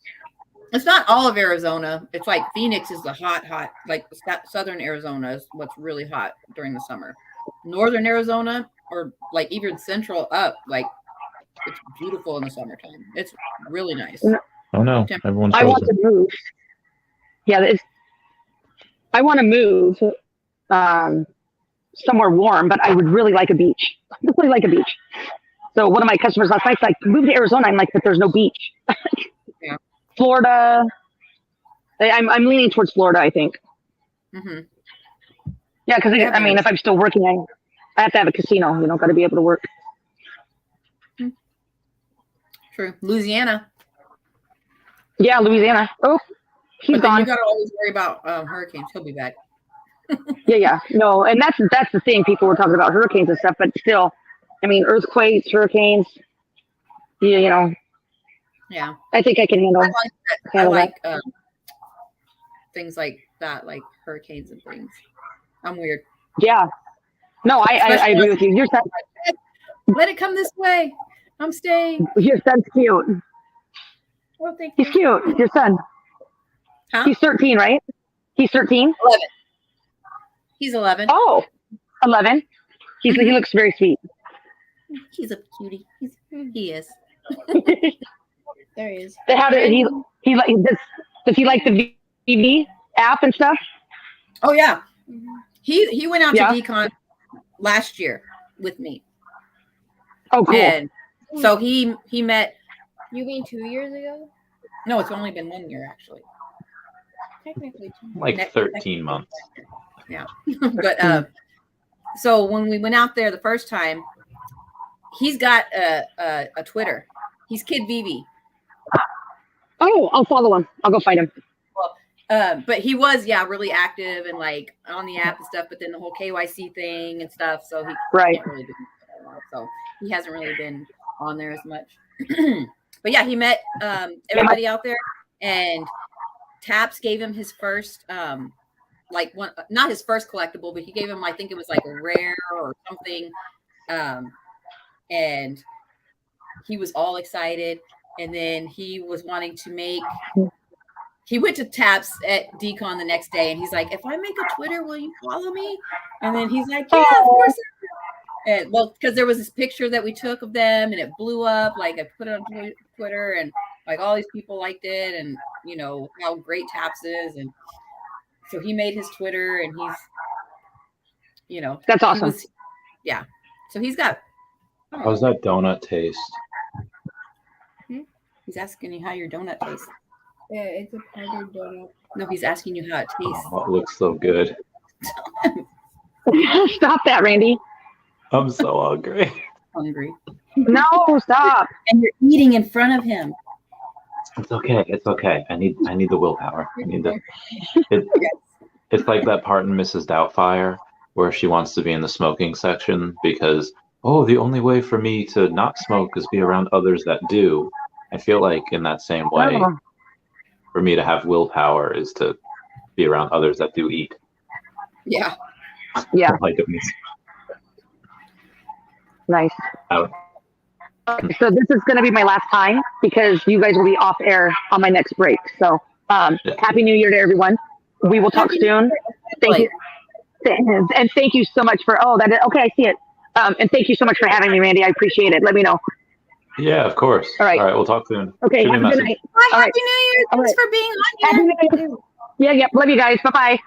It's not all of Arizona. It's like Phoenix is the hot, like southern Arizona is what's really hot during the summer. northern Arizona or like even central up, like it's beautiful in the summertime. It's really nice. Oh no, everyone's I want to frozen. move. Yeah, I want to move somewhere warm, but I would really like a beach. Really like a beach. So one of my customers last night's like, move to Arizona. I'm like, but there's no beach. Yeah. Florida. I'm leaning towards Florida, I think. Mm-hmm. Yeah, because I mean, if I'm still working, I have to have a casino. Got to be able to work. True. Louisiana. Yeah, Louisiana. Oh, he's gone. You got to always worry about hurricanes. He'll be back. Yeah. No, and that's the thing. People were talking about hurricanes and stuff, but still, I mean, earthquakes, hurricanes. Yeah. I think I can handle. I like things like that, like hurricanes and things. I'm weird. Yeah. No, I agree with you. Your son. Let it come this way. I'm staying. Your son's cute. Well, thank you. He's cute. Your son. Huh? He's 13, right? He's 13? 11. He's 11. Oh, 11. He looks very sweet. He's a cutie. He is. There he is. How did does he like the Veve app and stuff? Oh yeah. He went out Yeah. to Decon last year with me. Oh, cool. And so he met. You mean 2 years ago? No, it's only been 1 year actually. Technically 2 Like 13 months. Yeah. But so when we went out there the first time, he's got a Twitter. He's Kid Veve. Oh, I'll follow him. I'll go find him. But he was really active and like on the app and stuff. But then the whole KYC thing and stuff, so he can't really do that. So he hasn't really been on there as much. But yeah, he met everybody out there, and Taps gave him his first like one, not his first collectible, but he gave him, I think it was like a rare or something, and he was all excited. And then he was wanting to make. He went to Taps at Decon the next day, and he's like, "If I make a Twitter, will you follow me?" And then he's like, "Yeah, of course." And well, because there was this picture that we took of them, and it blew up. Like I put it on Twitter, and like all these people liked it, and how great Taps is, and so he made his Twitter, and he's, that's awesome. Yeah, so he's got. How's that donut taste? He's asking you how your donut tastes. Yeah, it's a powdered donut. No, he's asking you how it tastes. Oh, it looks so good. Stop that, Randy. I'm so hungry. Hungry. No, stop. And you're eating in front of him. It's okay. It's okay. I need the willpower. I need the. It's like that part in Mrs. Doubtfire where she wants to be in the smoking section because the only way for me to not smoke is be around others that do. I feel like in that same way, for me to have willpower is to be around others that do eat. Yeah. Yeah. Like Nice. Out. So this is going to be my last time because you guys will be off air on my next break. So Happy New Year to everyone. We will talk soon. Thank you. And thank you so much for, okay, I see it. And thank you so much for having me, Randy. I appreciate it. Let me know. Yeah, of course. All right. We'll talk soon. Okay. Have a good night. Hi, Happy New Year. Thanks for being on here. Yeah. Love you guys. Bye-bye.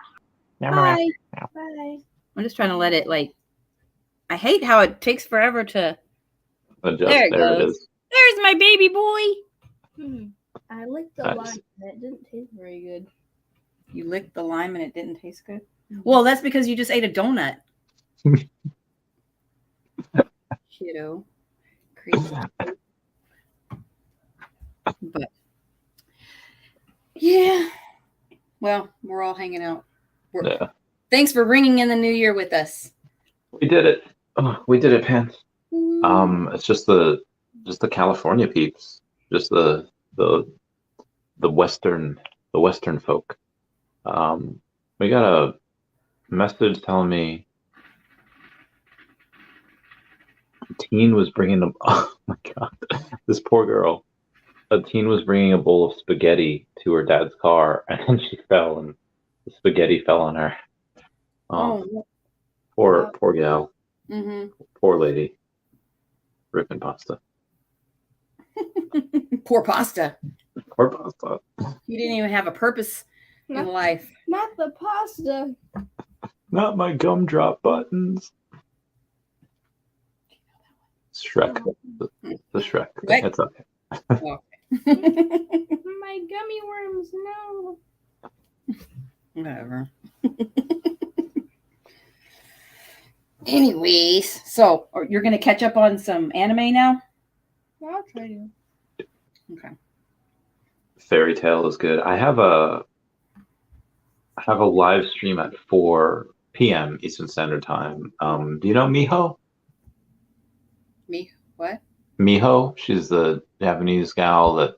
Bye. Bye. I'm just trying to let it I hate how it takes forever to Adjust. There it There it goes. is. There's my baby boy. I licked the Nice. lime and it didn't taste very good. You licked the lime and it didn't taste good. Well, that's because you just ate a donut. Kiddo. Crazy. But yeah. Well, we're all hanging out. Yeah. Thanks for ringing in the new year with us. We did it. We did it, Pan. It's just the California peeps, just the Western folk. We got a message telling me a teen was bringing oh my god, this poor girl. A teen was bringing a bowl of spaghetti to her dad's car, and then she fell, and the spaghetti fell on her. Poor gal. Poor lady. Ripping pasta. Poor pasta. Poor pasta. He didn't even have a purpose in life. Not the pasta. Not my gumdrop buttons. Shrek. The Shrek. What? It's okay. My gummy worms, no. Whatever. Anyways, so you're gonna catch up on some anime now? I'll try to. Okay. Fairy Tale is good. I have a live stream at 4 p.m. Eastern Standard Time. Do you know Miho? Me? What? Miho, she's the Japanese gal that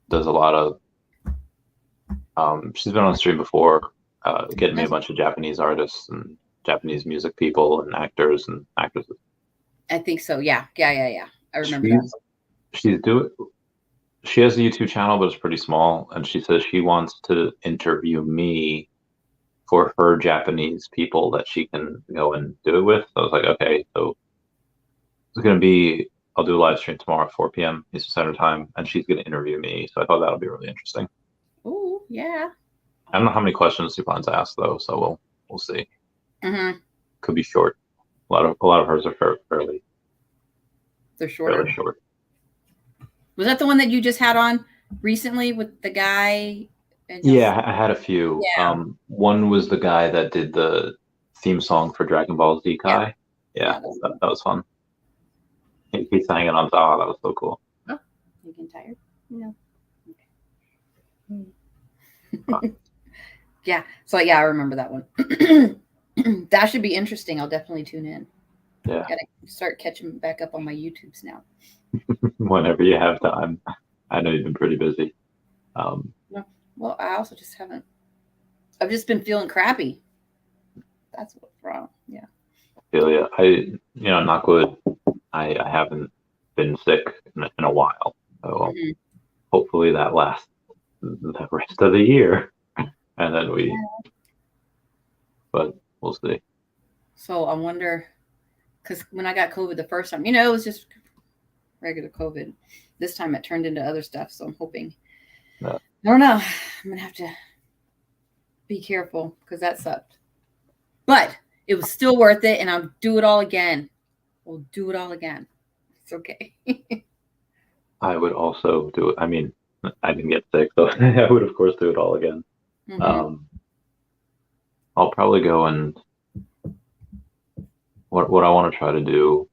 does a lot of. She's been on stream before, getting me a bunch of Japanese artists and Japanese music people and actors and actresses. I think so. Yeah. I remember that. She has a YouTube channel, but it's pretty small, and she says she wants to interview me for her Japanese people that she can go and do it with. So I was like, okay, so it's gonna be. I'll do a live stream tomorrow at 4 p.m. Eastern Standard Time, and she's gonna interview me. So I thought that'll be really interesting. Oh yeah. I don't know how many questions she plans to ask though, so we'll see. Could be short. A lot of hers are fairly. They're shorter. Fairly short. Was that the one that you just had on recently with the guy? Yeah, I had a few. Yeah. One was the guy that did the theme song for Dragon Ball Z Kai. Yeah, that was fun. He sang it on top. That was so cool. Oh, you getting tired? No. Okay. Yeah. So yeah, I remember that one. That should be interesting. I'll definitely tune in. Yeah. Gotta start catching back up on my YouTubes now. Whenever you have time. I know you've been pretty busy. No. Well, I also just haven't. I've just been feeling crappy. That's what's wrong. Yeah. Feel you. Knock wood. I haven't been sick in a while. So hopefully that lasts the rest of the year. And then but we'll see. So I wonder, because when I got COVID the first time, it was just regular COVID. This time it turned into other stuff. So I'm hoping. Yeah. I don't know. I'm going to have to be careful because that sucked. But it was still worth it. And I'll do it all again. We'll do it all again. It's okay. I would also do it. I mean, I didn't get sick, so I would, of course, do it all again. I'll probably go and what I want to try to do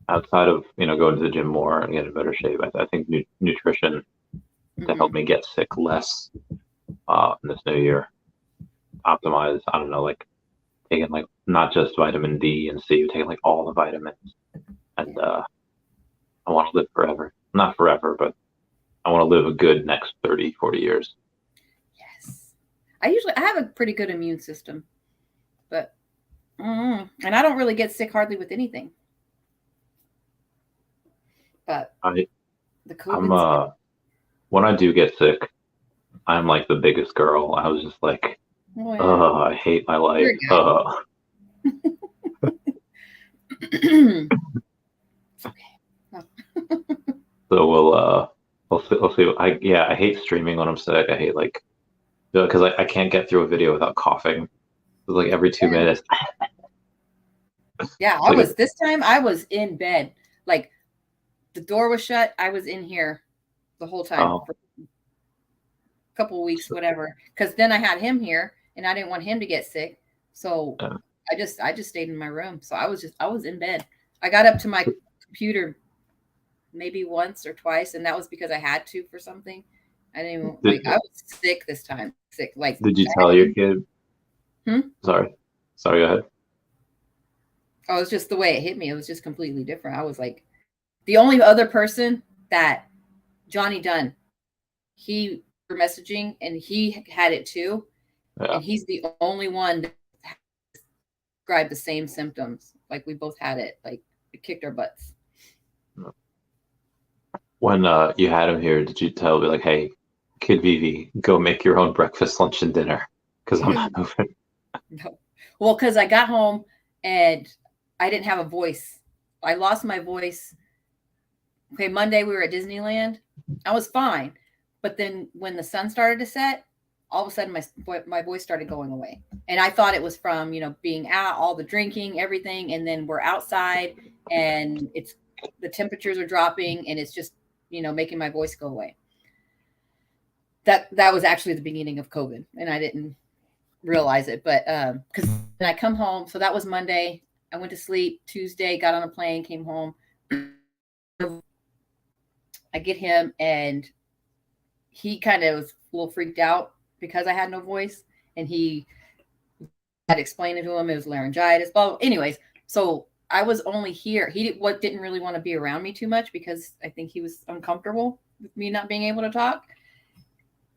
outside of going to the gym more and get in better shape. I think nutrition to help me get sick less in this new year. Optimize. I don't know, like taking like not just vitamin D and C, taking like all the vitamins. And I want to live forever. Not forever, but I want to live a good next 30, 40 years. Yes. I have a pretty good immune system, but and I don't really get sick hardly with anything. But the COVID when I do get sick, I'm like the biggest girl. I was just like, I hate my life. So we'll see. I hate streaming when I'm sick. I hate because I can't get through a video without coughing. It's like every 2 minutes. Yeah, this time I was in bed. Like the door was shut. I was in here the whole time for a couple of weeks, whatever. Because then I had him here and I didn't want him to get sick. So I just stayed in my room. So I was in bed. I got up to my computer maybe once or twice, and that was because I had to for something. I didn't even I was sick this time. Sick. Did you tell your kid? Sorry, go ahead. Oh, it was just the way it hit me. It was just completely different. I was like, the only other person that Johnny Dunn, he were messaging and he had it too. Yeah. And he's the only one that described the same symptoms. Like we both had it. Like it kicked our butts. When you had him here, did you tell me like, hey, kid Vivi, go make your own breakfast, lunch, and dinner? Because I'm not moving. No. Well, because I got home and I didn't have a voice. I lost my voice. Okay, Monday we were at Disneyland. I was fine. But then when the sun started to set, all of a sudden my voice started going away. And I thought it was from, being out, all the drinking, everything. And then we're outside and the temperatures are dropping and it's just, making my voice go away. That was actually the beginning of COVID and I didn't realize it. But because when I come home, so that was Monday. I went to sleep. Tuesday, got on a plane, came home. I get him and he kind of was a little freaked out because I had no voice, and he had explained it to him. It was laryngitis. But anyways, so I was only here. He didn't really want to be around me too much because I think he was uncomfortable with me not being able to talk.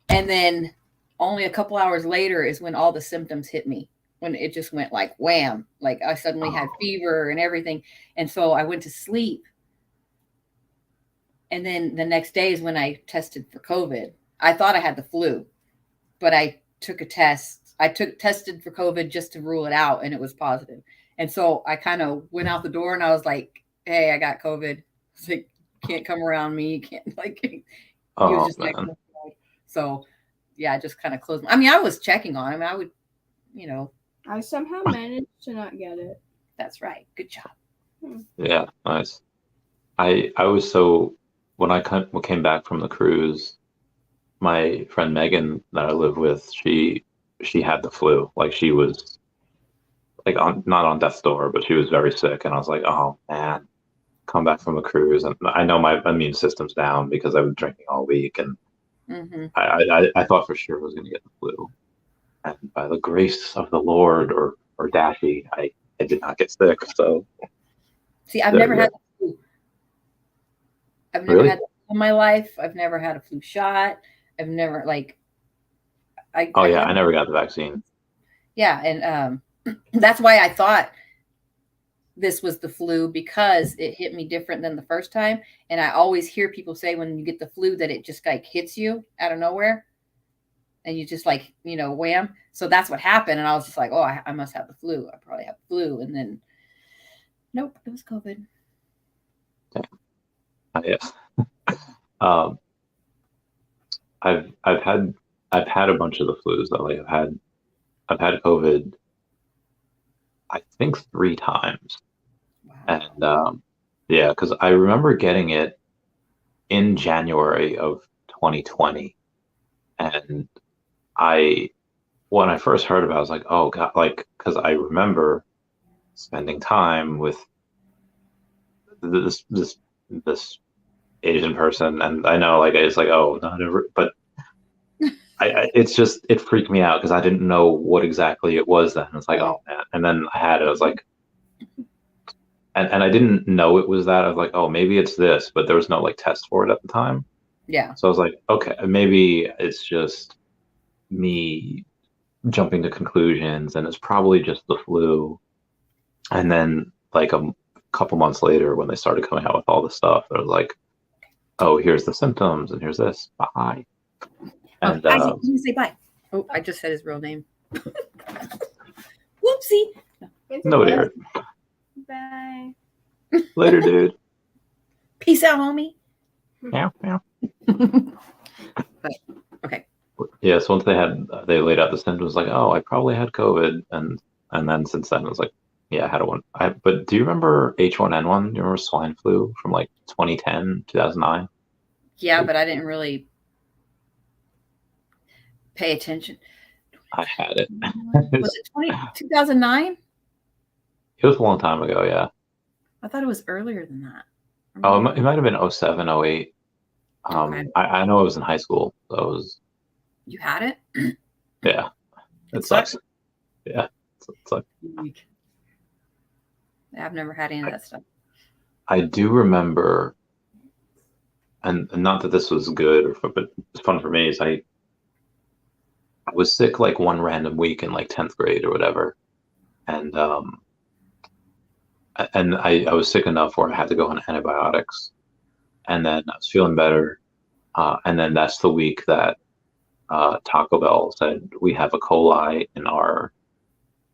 And then only a couple hours later is when all the symptoms hit me, when it just went like wham, like I suddenly had fever and everything. And so I went to sleep. And then the next day is when I tested for COVID. I thought I had the flu, but I took a test. I tested for COVID just to rule it out, and it was positive. And so I kind of went out the door and I was like, hey, I got COVID. It's like, can't come around me. You can't he was just like, so yeah, I just kind of closed. I mean, I was checking on him. I would, I somehow managed to not get it. That's right. Good job. Yeah, nice. I was so, when I came back from the cruise, my friend Megan that I live with, she had the flu. Like she was like not on death's door, but she was very sick. And I was like, oh man, come back from a cruise. And I know my immune system's down because I've been drinking all week. And I thought for sure I was going to get the flu. And by the grace of the Lord or Daffy, I did not get sick. So see, I've never had the flu. I've never Really? had the flu in my life. I've never had a flu shot. I've never I never got the vaccine. Yeah, and that's why I thought this was the flu, because it hit me different than the first time. And I always hear people say when you get the flu that it just like hits you out of nowhere and you just like, wham. So that's what happened. And I was just like, oh, I must have the flu. I probably have the flu. And then nope, it was COVID. Yes. I've had a bunch of the flus though. Like I've had COVID, I think 3 times. Wow. And yeah, because I remember getting it in January of 2020. And when I first heard about it, I was like, oh God, like, because I remember spending time with this Asian person, and I know like it's like, oh, not ever, but it freaked me out because I didn't know what exactly it was then. It's like, oh man. And then I had it, I was like, and I didn't know it was that. I was like, oh, maybe it's this, but there was no like test for it at the time. Yeah. So I was like, okay, maybe it's just me jumping to conclusions and it's probably just the flu. And then like a couple months later when they started coming out with all the stuff, it was like, oh, here's the symptoms and here's this. Bye. And Isaac, you say bye. Oh, I just said his real name. Whoopsie. no, dear. Bye. Later, dude. Peace out, homie. Meow, meow. But, okay. Yeah, so once they laid out the symptoms, like, oh, I probably had COVID, and then since then it was like, yeah, I had one. But do you remember H1N1? Do you remember swine flu from like 2010, 2009? Yeah, but I didn't really pay attention. I had it. Was it 2009? It was a long time ago, yeah. I thought it was earlier than that. Oh, it might have been 07, 08. Okay. I know I was in high school, so it was. You had it? Yeah. It sucks. Yeah. It sucks. I've never had any of that stuff. I do remember, and not that this was good, but it's fun for me, is I was sick like one random week in like 10th grade or whatever. And I was sick enough where I had to go on antibiotics. And then I was feeling better. And then that's the week that Taco Bell said, we have E. coli in our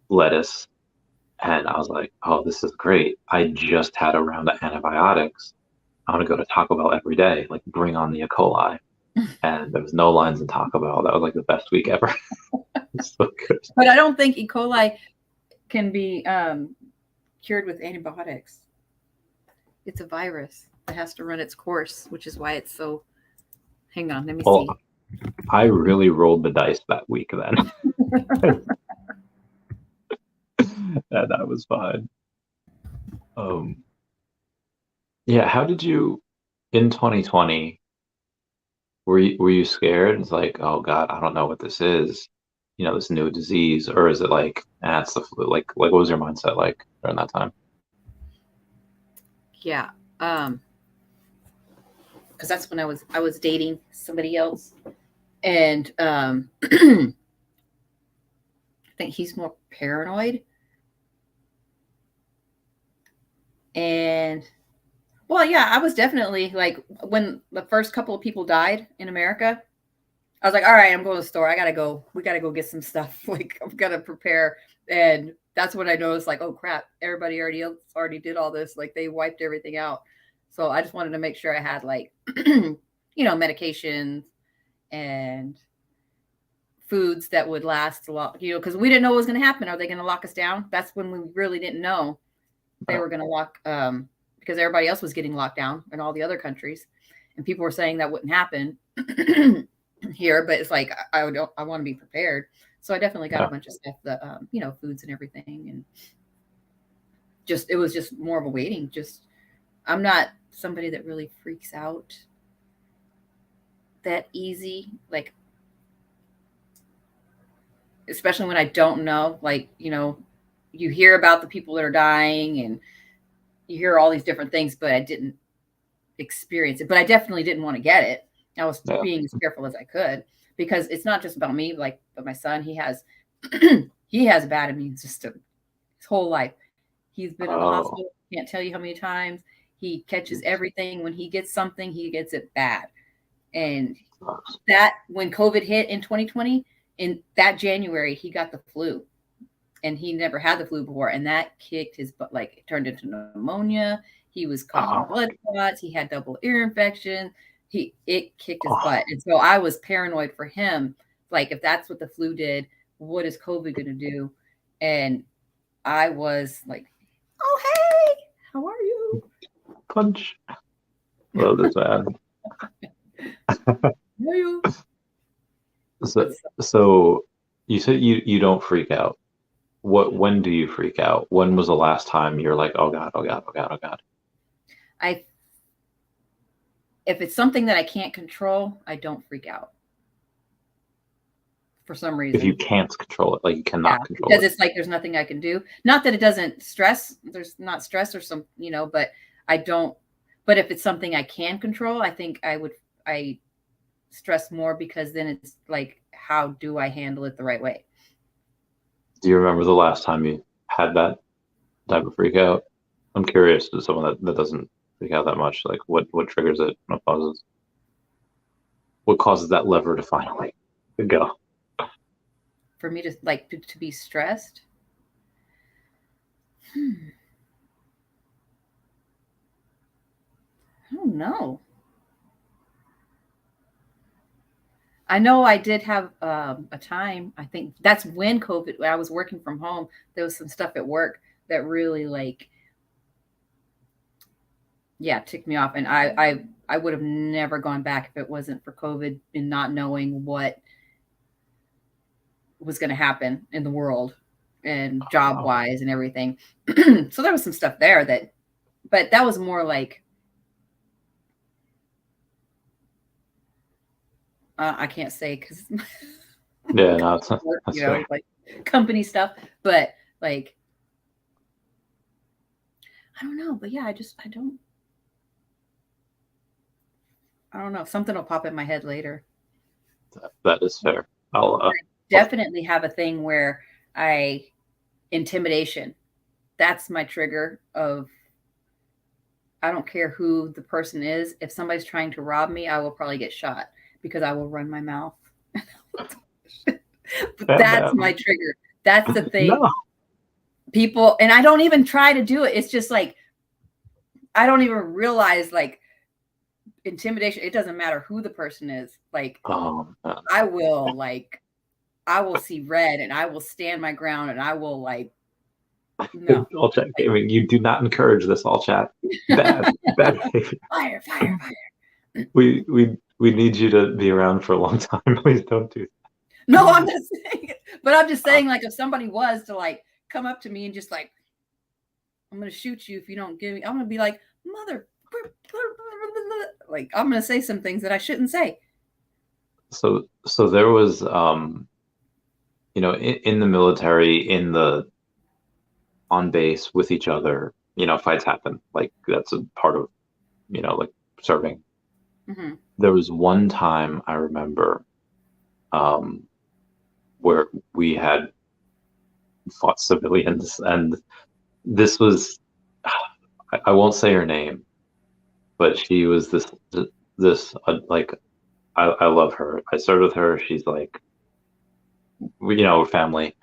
lettuce. And I was like, oh, this is great. I just had a round of antibiotics. I'm going to go to Taco Bell every day, like bring on the E. coli. And there was no lines in Taco Bell. That was like the best week ever. So good. But I don't think E. coli can be cured with antibiotics. It's a virus that has to run its course, which is why it's so. Hang on, let me see. I really rolled the dice that week then. And that was fine. Yeah, how did you in 2020? Were you scared? It's like, oh God, I don't know what this is. You know, this new disease, or is it like, it's the flu? Like what was your mindset like during that time? Yeah, because that's when I was dating somebody else, and I think he's more paranoid. And well, yeah, I was definitely like, when the first couple of people died in America, I was like, all right, I'm going to the store. I gotta go. We gotta go get some stuff. Like, I've got to prepare. And that's when I noticed, like, oh crap, everybody already did all this. Like, they wiped everything out. So I just wanted to make sure I had, like, medications and foods that would last a lot, because we didn't know what was going to happen. Are they going to lock us down? That's when we really didn't know they were going to lock, because everybody else was getting locked down in all the other countries, and people were saying that wouldn't happen here. But it's like, I want to be prepared. So I definitely got a bunch of stuff that, foods and everything, and it was just more of a waiting. I'm not somebody that really freaks out that easy, like, especially when I don't know, like, you hear about the people that are dying and you hear all these different things, but I didn't experience it. But I definitely didn't want to get it. I was being as careful as I could, because it's not just about me, but my son, he has he has a bad immune system his whole life. He's been in the hospital, can't tell you how many times. He catches everything. When he gets something, he gets it bad. And that, when COVID hit in 2020, in that January, he got the flu, and he never had the flu before. And that kicked his butt, like, it turned into pneumonia. He was coughing blood clots. He had double ear infection. It kicked his butt. And so I was paranoid for him. Like, if that's what the flu did, what is COVID going to do? And I was like, oh, hey, how are you? Punch. Love this, man. So you said you don't freak out. When do you freak out? When was the last time you're like, oh God, oh God, oh God, oh God? If it's something that I can't control, I don't freak out. For some reason. If you can't control it, like you cannot control because it. it's like there's nothing I can do. Not that it doesn't stress. There's not stress or some, but I don't. But if it's something I can control, I think I stress more, because then it's like, how do I handle it the right way? Do you remember the last time you had that type of freak out? I'm curious to someone that doesn't freak out that much. Like, what triggers it? What causes that lever to finally go? For me to to be stressed. I don't know. I know I did have a time, I think that's when COVID, I was working from home. There was some stuff at work that really ticked me off. And I would have never gone back if it wasn't for COVID and not knowing what was going to happen in the world and job wise and everything. So there was some stuff there but that was more like, I can't say, because yeah, no, that's like company stuff, but like, I don't know, but yeah, I don't know. Something will pop in my head later. That is fair. I definitely have a thing where intimidation. That's my trigger of, I don't care who the person is. If somebody's trying to rob me, I will probably get shot, because I will run my mouth. But that's my trigger. That's the thing. people, and I don't even try to do it. It's just like, I don't even realize like intimidation. It doesn't matter who the person is. Like, I will see red and I will stand my ground and I will like, no. All chat gaming, you do not encourage this, all chat. Bad behavior. Fire. We need you to be around for a long time. Please don't do that. No, I'm not saying it. But I'm just saying, like, if somebody was to like come up to me and just like, I'm gonna shoot you if you don't give me, I'm gonna be like, mother, like, I'm gonna say some things that I shouldn't say. So there was you know, in the military, on base with each other, you know, fights happen. Like, that's a part of, you know, like serving. Mm-hmm. There was one time I remember where we had fought civilians, and this was, I won't say her name, but she was this like, I love her. I served with her. She's like, you know, family.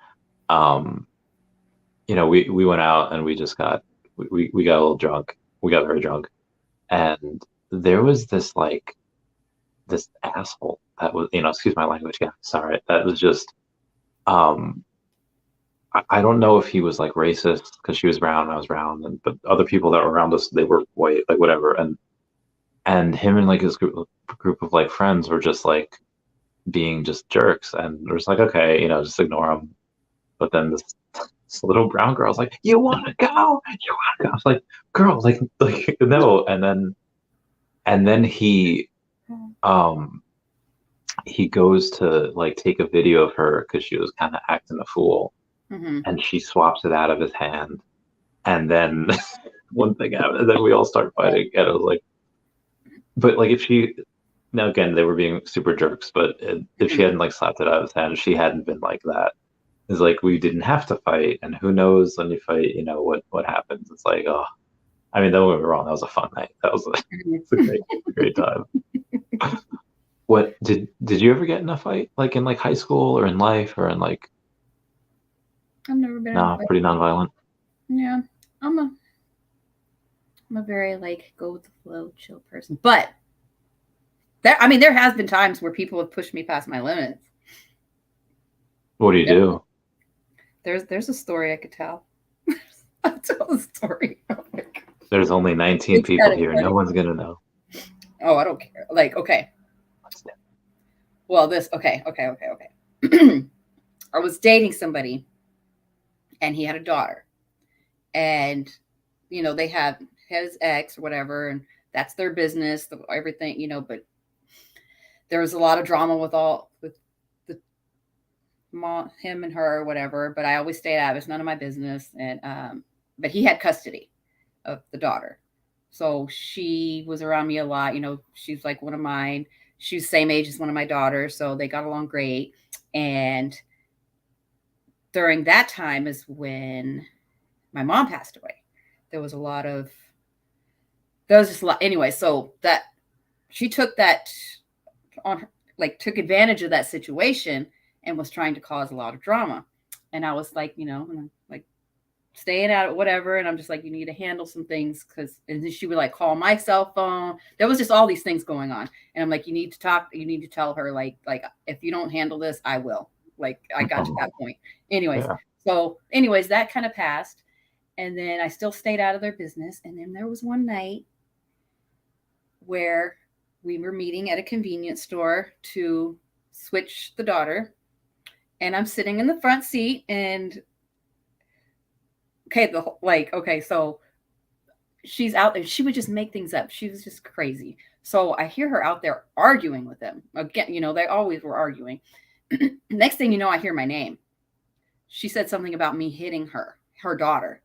You know, we went out and we just got, we got a little drunk. We got very drunk. And there was this like, this asshole that was, you know, excuse my language, yeah, sorry. That was just, I don't know if he was like racist because she was brown and I was brown, but other people that were around us, they were white, like whatever. And him and like his group of like friends were just like being just jerks, and we're just like, okay, you know, just ignore them. But then this little brown girl's like, you want to go? You want to go? I was like, girl, like no. And then he goes to like take a video of her because she was kind of acting a fool. Mm-hmm. And she swaps it out of his hand, and then one thing happened, and then we all start fighting. And I was like, but like, if she, now again, they were being super jerks, but if she hadn't like slapped it out of his hand, she hadn't been like that. It's like, we didn't have to fight, and who knows when you fight, you know what happens. It's like, oh, I mean, don't get me wrong, that was a fun night. That was a great time. What did you ever get in a fight, like in like high school or in life or in like? I've never been. No, pretty nonviolent. Yeah, I'm a very like go with the flow, chill person. But there has been times where people have pushed me past my limits. What do you do? There's a story I could tell. I'll tell the story. Oh my God. There's only 19 people here. No one's gonna know. Oh, I don't care. Like, okay. Well, okay. I was dating somebody, and he had a daughter, and you know, they had his ex or whatever, and that's their business, everything, you know. But there was a lot of drama with the mom, him and her, or whatever. But I always stayed out of it. It's none of my business. And but he had custody of the daughter, so she was around me a lot. You know, she's like one of mine. She's the same age as one of my daughters, so they got along great. And during that time is when my mom passed away. There was just a lot. Anyway, so that she took that on her, like took advantage of that situation and was trying to cause a lot of drama. And I was like, you know, like staying out, whatever. And I'm just like, you need to handle some things, and then she would like call my cell phone. There was just all these things going on. And I'm like, you need to tell her, like if you don't handle this, I will. Like, I got to that point. Anyways, that kind of passed. And then I still stayed out of their business. And then there was one night where we were meeting at a convenience store to switch the daughter. And I'm sitting in the front seat, and so she's out there. She would just make things up. She was just crazy. So I hear her out there arguing with them. Again, you know, they always were arguing. Next thing you know, I hear my name. She said something about me hitting her daughter.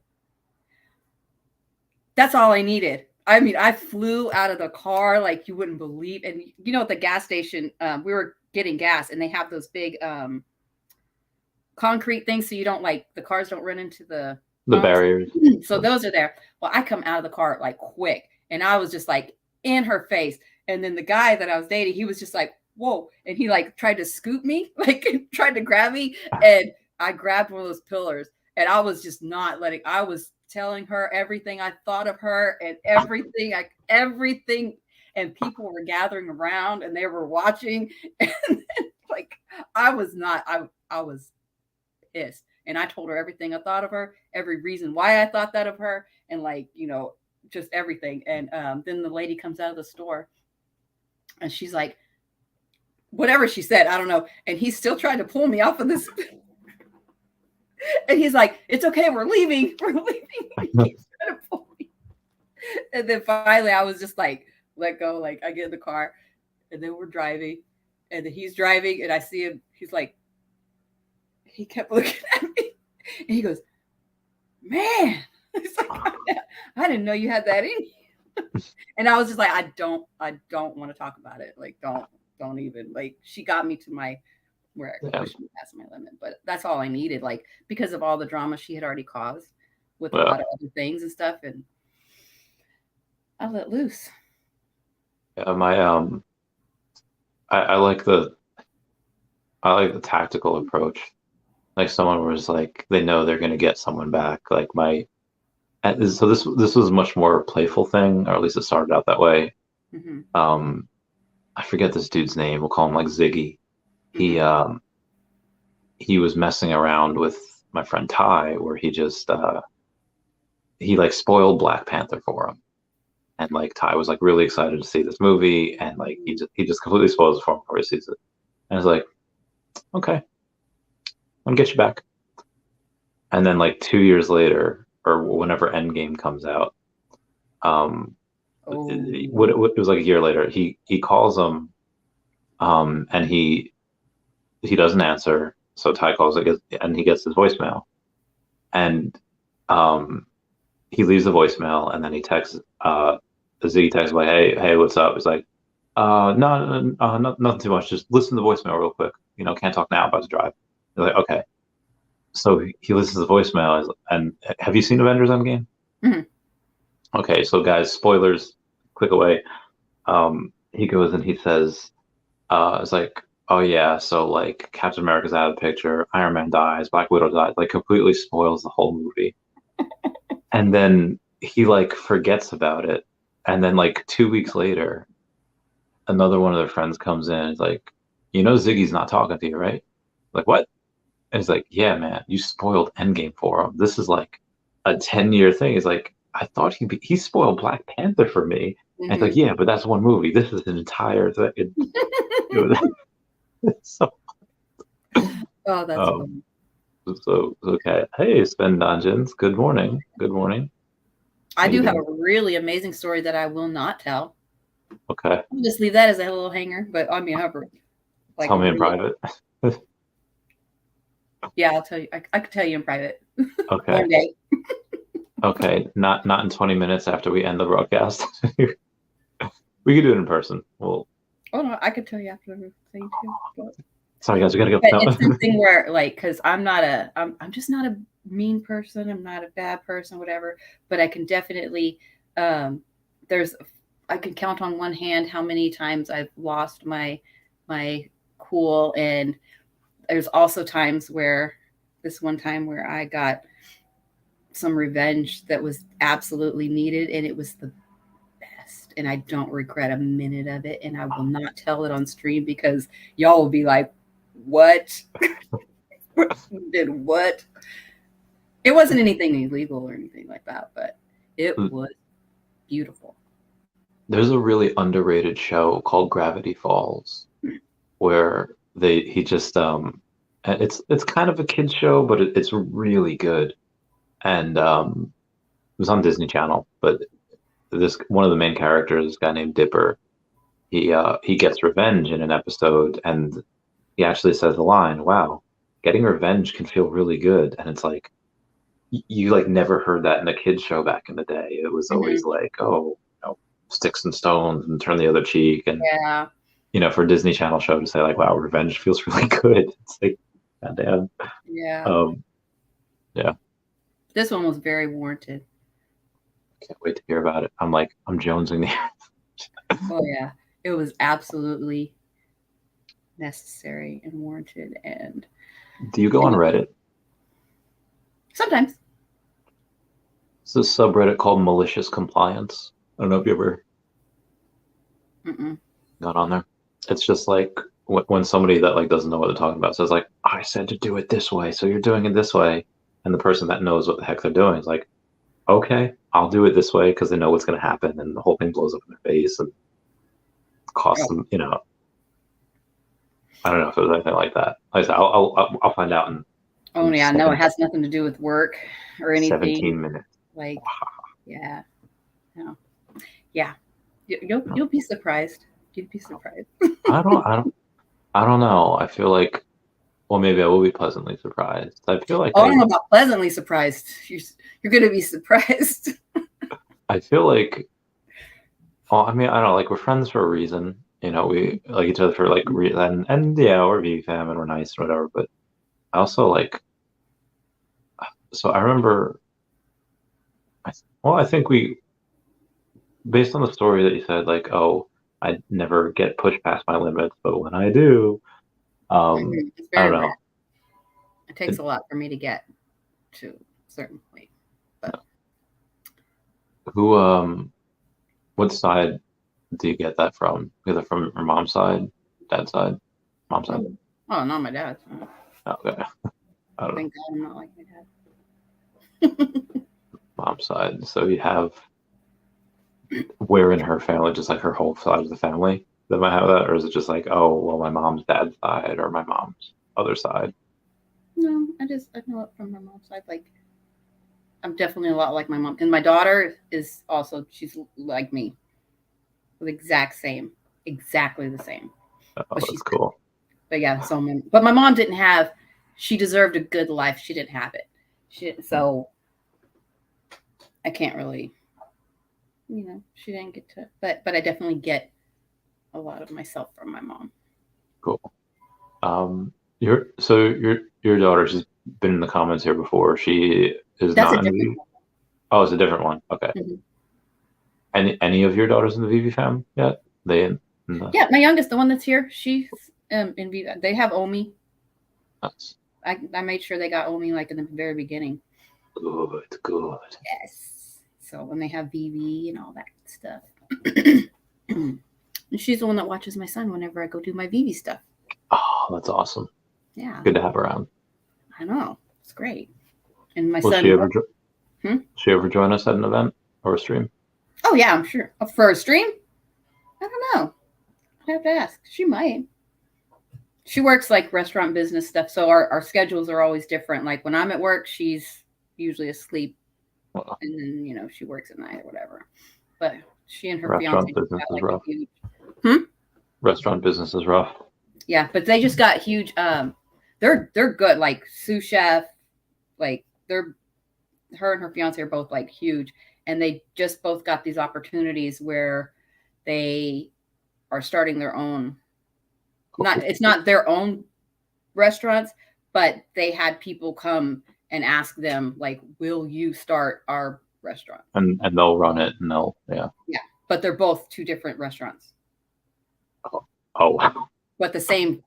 That's all I needed. I mean, I flew out of the car like you wouldn't believe. And you know, at the gas station, we were getting gas, and they have those big concrete things, so you don't the cars don't run into the barriers. So those are there. Well, I come out of the car like quick, and I was just like in her face. And then the guy that I was dating, he was just like, whoa. And he like tried to scoop me, like tried to grab me. And I grabbed one of those pillars, And I was just not letting, I was telling her everything I thought of her and everything, and people were gathering around and they were watching. And then, like, I was pissed. And I told her everything I thought of her, every reason why I thought that of her, and like, just everything. And then the lady comes out of the store and she's like, whatever she said, I don't know. And he's still trying to pull me off of this. And he's like, it's okay, we're leaving. We're leaving. He keeps trying to pull me. And then finally I was just like, let go. Like, I get in the car and then we're driving. And then he's driving and I see him. He's like, he kept looking at me. And he goes, man. It's like, I didn't know you had that in you. And I was just like, I don't want to talk about it. Like, don't even. Like, she got me to my where I pushed me past my limit, but that's all I needed. Like, because of all the drama she had already caused with a lot of other things and stuff, and I let loose. Yeah, I like the tactical approach. Like, someone was like, they know they're gonna get someone back. Like, so this was a much more playful thing, or at least it started out that way. Mm-hmm. I forget this dude's name. We'll call him like Ziggy. Mm-hmm. He was messing around with my friend Ty, where he just he like spoiled Black Panther for him, and like Ty was like really excited to see this movie, and like he just completely spoils it for him before he sees it. And I was like, okay, I'm gonna get you back. And then like 2 years later, or whenever Endgame comes out, it was like a year later, he calls him, and he doesn't answer. So Ty calls it, and he gets his voicemail, and he leaves the voicemail, and then he texts, Ziggy texts like, hey, what's up? He's like, no, nothing too much. Just listen to the voicemail real quick. Can't talk now. About to drive. He's like, okay. So he listens to the voicemail, and have you seen Avengers Endgame? Mm-hmm. Okay, so guys, spoilers, click away. He goes and he says, it's like, oh yeah, so like Captain America's out of the picture, Iron Man dies, Black Widow dies, like completely spoils the whole movie. And then he like forgets about it. And then like 2 weeks later, another one of their friends comes in and is like, Ziggy's not talking to you, right? Like, what? And he's like, yeah, man, you spoiled Endgame for him. This is like a 10-year thing. He's like, I thought he spoiled Black Panther for me. Mm-hmm. And it's like, yeah, but that's one movie. This is an entire thing. So, oh, that's funny. So okay. Hey, Spin Dungeons. Good morning. Good morning. I do have a really amazing story that I will not tell. Okay. I'll just leave that as a little hanger. But I mean, like, tell me in private. Yeah, I'll tell you. I could tell you in private. Okay. One day. Okay. Not in 20 minutes after we end the broadcast. We could do it in person. Well. Oh no, I could tell you after the thing too. But... Sorry guys, we gotta go. But it's the thing where, like, because I'm just not a mean person. I'm not a bad person, whatever. But I can definitely, I can count on one hand how many times I've lost my cool, and there's also times where, this one time where I got some revenge that was absolutely needed, and it was the best, and I don't regret a minute of it, and I will not tell it on stream because y'all will be like, what? Did what? It wasn't anything illegal or anything like that, but it was beautiful. There's a really underrated show called Gravity Falls, where he just it's kind of a kid's show, but it's really good, and it was on Disney Channel. But one of the main characters, this guy named Dipper, he gets revenge in an episode, and he actually says the line, "Wow, getting revenge can feel really good," and it's like, you like never heard that in a kid's show back in the day. It was always like, oh, sticks and stones and turn the other cheek, and for a Disney Channel show to say like, wow, revenge feels really good. It's like, goddamn. Yeah. Yeah. This one was very warranted. Can't wait to hear about it. I'm jonesing there. Oh yeah, it was absolutely necessary and warranted. And do you go on Reddit? Sometimes Sometimes. It's this subreddit called malicious compliance. I don't know if you ever got on there. It's just like when somebody that like doesn't know what they're talking about says like, I said to do it this way, so you're doing it this way. And the person that knows what the heck they're doing is like, okay, I'll do it this way because they know what's going to happen. And the whole thing blows up in their face and costs them, you know. I don't know if it was anything like that. Like I said, I'll find out in no, it has nothing to do with work or anything. 17 minutes. Like, yeah, no, yeah. You'll be surprised. You'd be surprised. I don't know. I feel like, well, maybe I will be pleasantly surprised. I feel like I don't know about pleasantly surprised. You're going to be surprised. I feel like, well, I mean, I don't know, like we're friends for a reason. You know, we like each other for like and yeah, we're Veve fam and we're nice and whatever. But I also like, so I remember, I think we, based on the story that you said, like, oh, I never get pushed past my limits, but when I do, I don't know. Rare. It takes a lot for me to get to a certain point. But what side do you get that from? Is it from your mom's side, dad's side, mom's side? Oh, not my dad's. Okay. I don't Thank God I'm not like my dad. Mom's side. So you have where in her family, just like her whole side of the family that might have that, or is it just like, oh, well, my mom's dad's side or my mom's other side? No, I know it from my mom's side. Like, I'm definitely a lot like my mom, and my daughter is also. She's like me, the exactly the same. Oh, that's cool. But yeah, but my mom didn't have. She deserved a good life. She didn't have it. So I can't really, she didn't get to. But I definitely get a lot of myself from my mom. Cool. Your daughter, she's been in the comments here before. She is That's not in the. Oh, it's a different one. Okay. Mm-hmm. Any of your daughters in the Veve fam yet? Yeah, my youngest, the one that's here, she's in Veve. They have Omi. Nice. I made sure they got Omi like in the very beginning. Good. Yes. So when they have Veve and all that stuff. And she's the one that watches my son whenever I go do my Veve stuff. Oh, that's awesome. Yeah. Good to have around. I know. It's great. And my Will son. She ever join us at an event or a stream? Oh, yeah, I'm sure. For a stream? I don't know. I have to ask. She might. She works like restaurant business stuff. So our schedules are always different. Like when I'm at work, she's usually asleep. Wow. And then, she works at night or whatever. But she and her restaurant fiance business got, is like, rough. huge. Restaurant business is rough. Yeah, but they just got huge. They're good, like sous chef, like her and her fiance are both like huge, and they just both got these opportunities where they are starting their own. It's not their own restaurants, but they had people come and ask them like, "Will you start our restaurant?" And they'll run it, and yeah. But they're both two different restaurants. Oh wow. But the same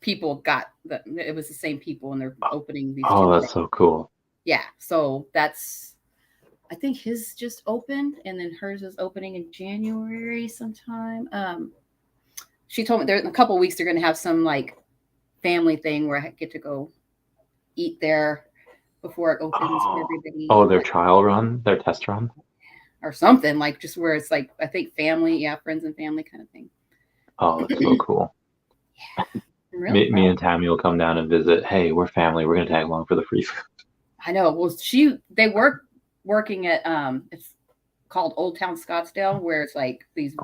people it was the same people, and they're opening these. Oh, that's so cool. Yeah, so I think his just opened, and then hers is opening in January sometime. She told me in a couple of weeks they're going to have some like family thing where I get to go eat there before it opens for everybody. Oh, their trial run, their test run, or something like just where it's like I think family, friends and family kind of thing. Oh, that's so cool. Yeah. Really me and Tammy will come down and visit. Hey, we're family. We're gonna tag along for the free food. I know. Well, they working at it's called Old Town Scottsdale, where it's like these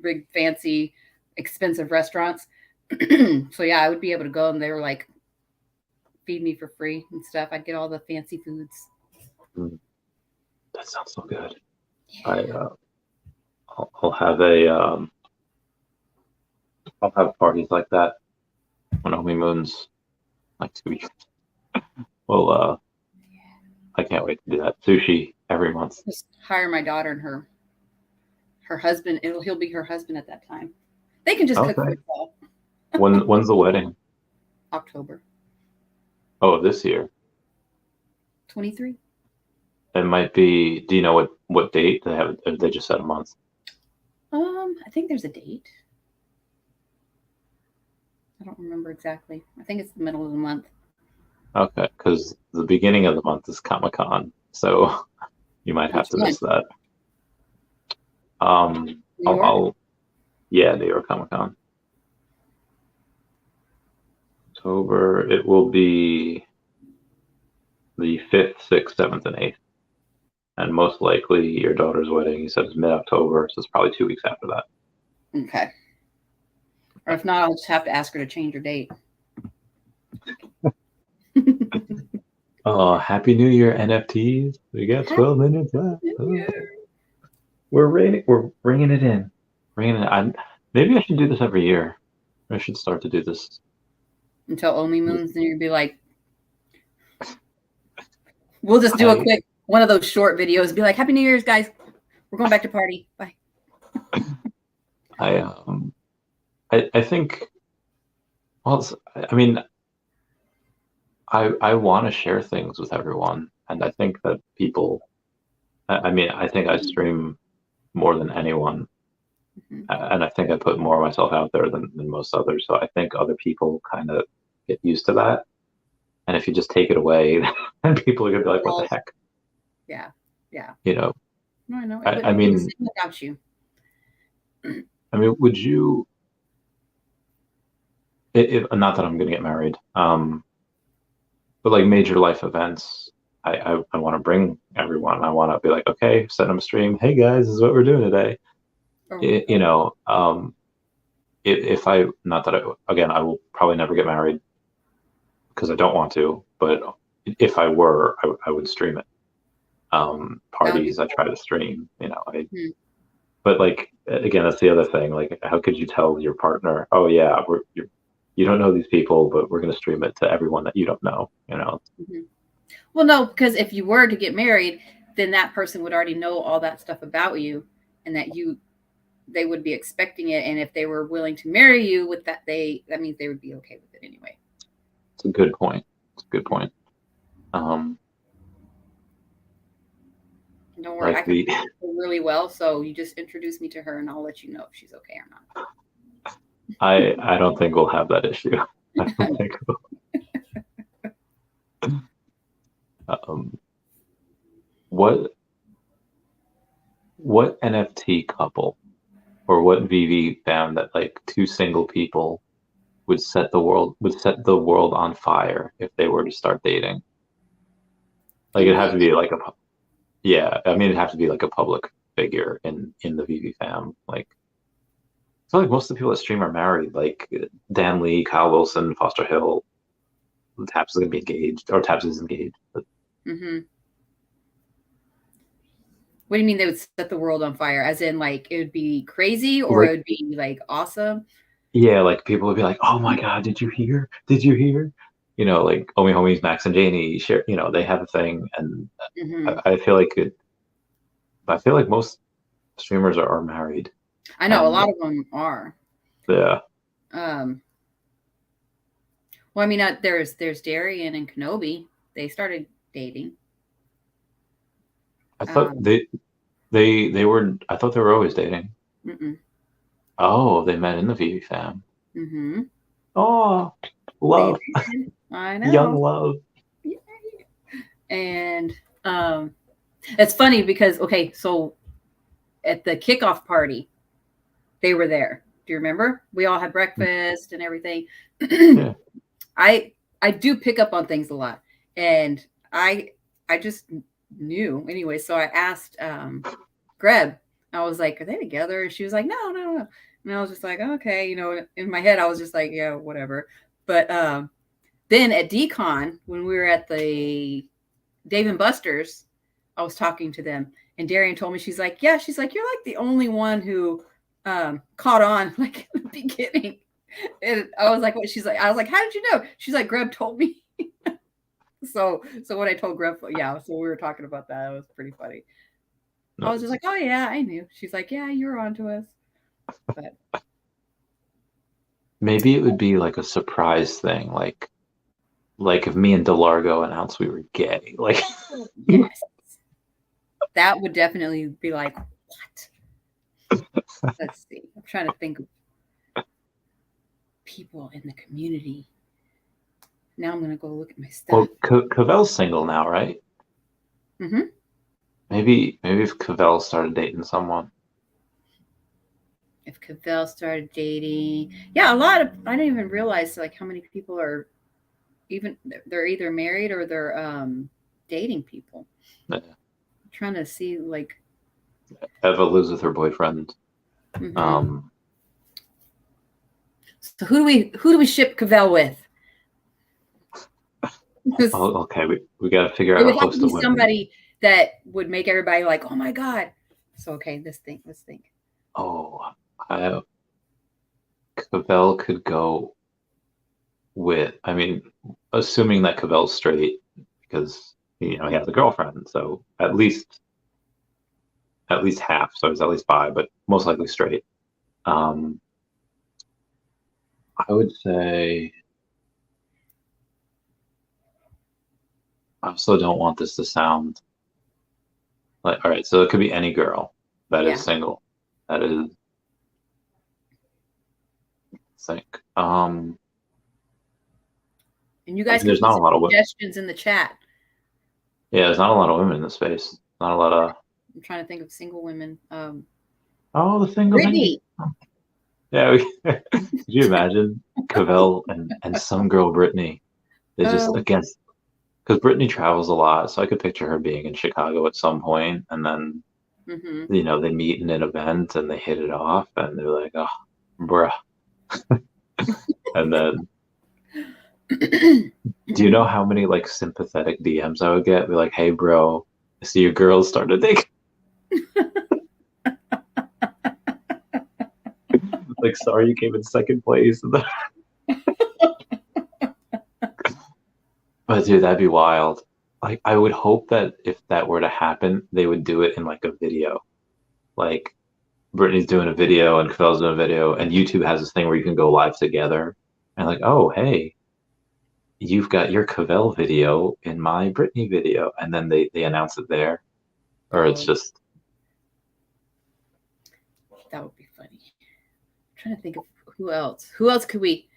big fancy expensive restaurants. So yeah, I would be able to go, and they were like feed me for free and stuff. I'd get all the fancy foods. That sounds so good. Yeah. I'll have I'll have parties like that when Omi Moon's like 2 weeks. Well, I can't wait to do that. Sushi every month. Just hire my daughter and her husband. He'll be her husband at that time. They can just cook for themselves. When's the wedding? October. Oh, this year. 23. It might be. Do you know what date they have? They just said a month. I think there's a date. I don't remember exactly. I think it's the middle of the month. Okay, because the beginning of the month is Comic-Con, so you might have to miss that. New York? Yeah, New York Comic-Con. October, it will be the 5th, 6th, 7th, and 8th. And most likely your daughter's wedding, you said, is mid-October, so it's probably 2 weeks after that. Okay. Or if not, I'll just have to ask her to change her date. Oh, Happy New Year, NFTs. We got 12 minutes left. We're bringing it in. Maybe I should do this every year. I should start to do this. Until Omi moons, then you'd be like, we'll just do a quick one of those short videos and be like, Happy New Year's, guys. We're going back to party. Bye. I think, well, I mean, I want to share things with everyone. And I think that people, I think I stream more than anyone. And I think I put more of myself out there than most others. So I think other people kind of get used to that. And if you just take it away, then people are going to be like, what the heck? Yeah. Yeah. You know? No, I know. I mean, without you. I mean, would you, not that I'm going to get married, but like major life events, I want to bring everyone. I want to be like, okay, set them a stream. Hey guys, this is what we're doing today. You know, if I, not that I will probably never get married because I don't want to, but if I were, I would stream it. Parties I try to stream, you know, but like, again, that's the other thing. Like, how could you tell your partner, oh yeah, you don't know these people, but we're going to stream it to everyone that you don't know, you know? Well, no, because if you were to get married, then that person would already know all that stuff about you, and that they would be expecting it. And if they were willing to marry you with that, that means they would be okay with it anyway. It's a good point. It's a good point. Don't worry, I can do really well. So you just introduce me to her, and I'll let you know if she's okay or not. I don't think we'll have that issue. I don't think we'll. What NFT couple or what Veve found that like two single people would set the world on fire if they were to start dating? Like it'd have to be like it'd have to be like a public figure in the Veve fam. Like I feel like most of the people that stream are married, like Dan Lee, Kyle Willson, Foster Hill. Taps is gonna be engaged, or Taps is engaged. But... What do you mean they would set the world on fire? As in, like, it would be crazy, or it would be like awesome? Yeah, like people would be like, "Oh my God, did you hear? Did you hear?" You know, like Omi Homies, Max and Janie share. You know, they have a thing, and I feel like I feel like most streamers are married. I know a lot of them are. Yeah. Well, I mean, there's Darian and Kenobi. They started dating. I thought they were. I thought they were always dating. Oh, they met in the Veve fam. Oh, love. I know. Young love. Yay. And it's funny because so at the kickoff party, they were there. Do you remember? We all had breakfast and everything. Yeah. I do pick up on things a lot, and I just knew anyway. So I asked Greb. I was like, "Are they together?" And she was like, "No." And I was just like, "Okay," you know. In my head, I was just like, "Yeah, whatever." But then at Decon, when we were at the Dave & Buster's, I was talking to them, and Darian told me, she's like, "Yeah," she's like, "You're like the only one who caught on like in the beginning." And I was like, "What?" She's like, I was like, "How did you know?" She's like, "Greb told me." So when I told Greb, yeah, so we were talking about that. It was pretty funny. I was just like, "Oh yeah, I knew." She's like, "Yeah, you're on to us." But maybe it would be like a surprise thing, like like if me and DeLargo announced we were gay, like Yes. That would definitely be like, what? Let's see. I'm trying to think of people in the community. Now I'm gonna go look at my stuff. well, Cavell's single now, right? Mm-hmm. Maybe if Cavell started dating someone. If Cavell started dating, yeah, a lot of. I didn't even realize like how many people are they're either married or they're dating people. Yeah. I'm trying to see like. Eva lives with her boyfriend. Mm-hmm. So who do we ship Cavell with? Oh, okay, we got to figure out It would a have host to of be women. somebody that would make everybody like, oh my god. So okay, let's think. Oh, Cavell could go with. I mean, assuming that Cavell's straight, because he has a girlfriend, so at least half. So he's at least bi, but most likely straight. I would say. I also don't want this to sound like, all right, so it could be any girl that is single. That is, I think. And you guys there's not a lot of suggestions in the chat. Yeah, there's not a lot of women in this space. Not a lot of. I'm trying to think of single women. Oh, the single Brittany. Yeah, could you imagine Cavell and some girl Brittany? They just against. Because Brittany travels a lot, so I could picture her being in Chicago at some point, and then, they meet in an event and they hit it off, and they're like, "Oh, bruh," and then, do you know how many like sympathetic DMs I would get? Be like, "Hey, bro, I see your girl started dating." Like, sorry, you came in second place. But dude, that'd be wild. Like, I would hope that if that were to happen, they would do it in like a video. Like, Brittany's doing a video and Cavell's doing a video, and YouTube has this thing where you can go live together. And like, oh, hey, you've got your Cavell video in my Brittany video, and then they announce it there, or it's just. That would be funny. I'm trying to think of who else. Who else could we?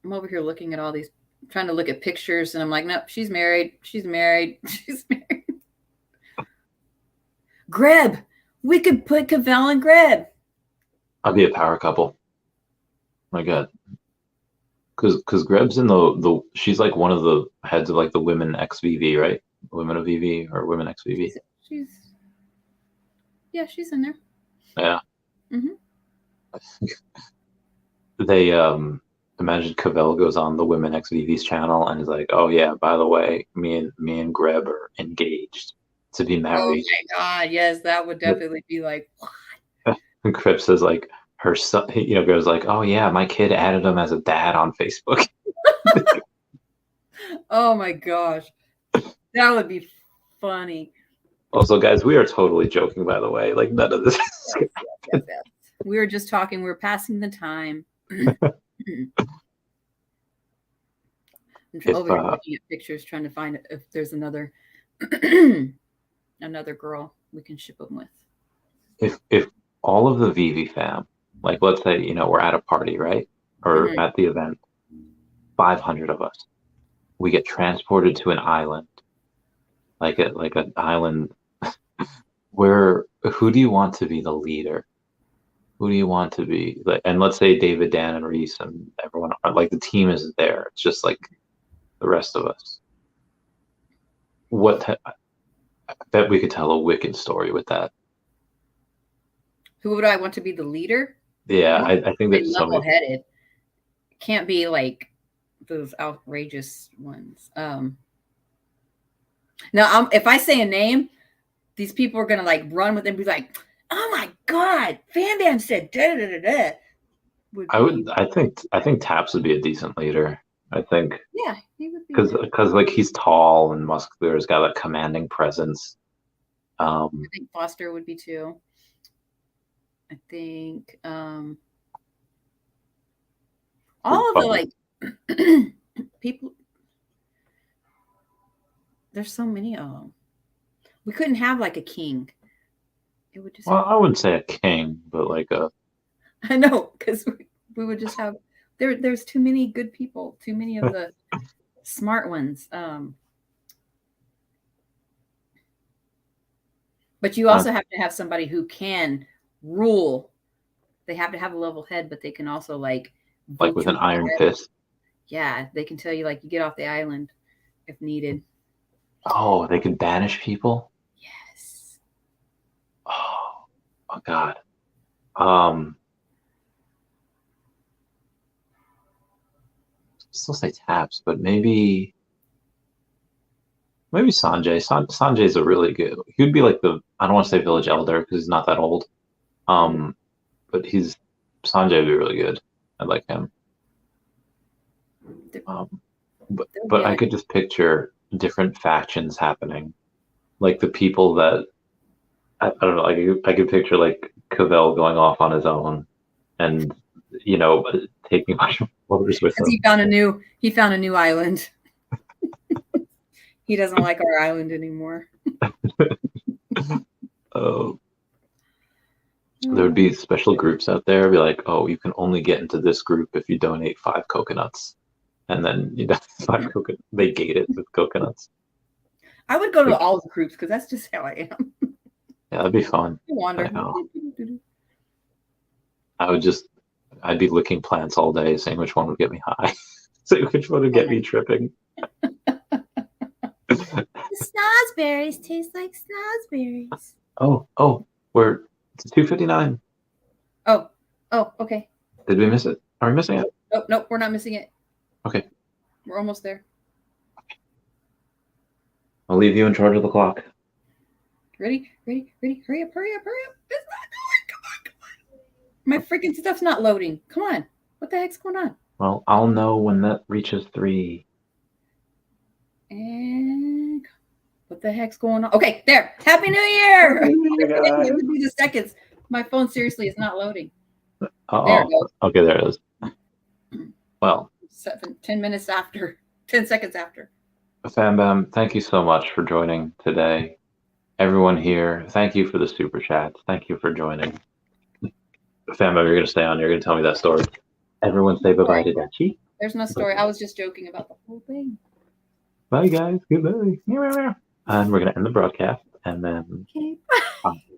I'm over here looking at all these. Trying to look at pictures, and I'm like, nope, she's married. She's married. She's married. Greb. We could put Cavell and Greb. I'd be a power couple. My God. Because Greb's in the she's like one of the heads of like the women XVV, right? Women of VV or women XVV. She's in there. Yeah. Mm-hmm. They imagine Cavell goes on the Women XVV's channel and is like, "Oh yeah, by the way, me and Greb are engaged to be married." Oh my God, yes, that would definitely be like, what? And Greb says like her son, Greb's like, "Oh yeah, my kid added him as a dad on Facebook." Oh my gosh, that would be funny. Also, guys, we are totally joking, by the way. Like, none of this. Yes. We were just talking. We were passing the time. I'm over here looking at pictures, trying to find if there's another girl we can ship them with. If all of the Veve fam, like, let's say we're at a party, right, or at the event, 500 of us, we get transported to an island, like an island. Where who do you want to be the leader? Who do you want to be like? And let's say David, Dan, and Reese, and everyone are like the team isn't there. It's just like the rest of us. I bet we could tell a wicked story with that. Who would I want to be the leader? Yeah, I think that's level-headed. Can't be like those outrageous ones. Now, if I say a name, these people are gonna like run with it and be like, "Oh my God, Fan Bam said da da da da." I think Taps would be a decent leader. I think. Yeah, he would be. Because like he's tall and muscular, he's got a commanding presence. I think Foster would be too. I think all of the people. There's so many of them. We couldn't have like a king. It would just. Well, I wouldn't say a king, but like a. I know, because we would just have. There's too many good people. Too many of the smart ones. But you also have to have somebody who can rule. They have to have a level head, but they can also like with an iron fist. Yeah, they can tell you like you get off the island if needed. Oh, they could banish people? Yes. Oh God. Still say Taps, but maybe Sanjay. Sanjay's a really good. He'd be like I don't want to say village elder because he's not that old. But Sanjay would be really good. I like him. But I could just picture different factions happening, like the people that I don't know. I could picture like Cavell going off on his own, and taking a bunch of followers with him. He found a new island. He doesn't like our island anymore. Oh. There would be special groups out there. Be like, oh, you can only get into this group if you donate 5 coconuts, and then 5 coconuts. They gate it with coconuts. I would go to all the groups because that's just how I am. Yeah, that'd be fun. I I'd be licking plants all day, saying which one would get me high, saying which one would get me tripping. The snozberries taste like snozberries. It's 2:59. Oh, okay. Did we miss it? Are we missing it? Nope, we're not missing it. Okay. We're almost there. I'll leave you in charge of the clock. Ready? Hurry up. It's not going. Come on. My freaking stuff's not loading. Come on. What the heck's going on? Well, I'll know when that reaches 3. And what the heck's going on? Okay, there. Happy New Year! It would be the seconds. My phone seriously is not loading. Uh-oh. There it goes. Okay, there it is. Well, 10 minutes after, 10 seconds after. Fam Bam, thank you so much for joining today. Everyone here, thank you for the super chats. Thank you for joining. Fam Bam, you're going to stay on. You're going to tell me that story. Everyone say bye-bye to Dachi. There's no story. I was just joking about the whole thing. Bye, guys. Goodbye. And we're going to end the broadcast. And then... Okay.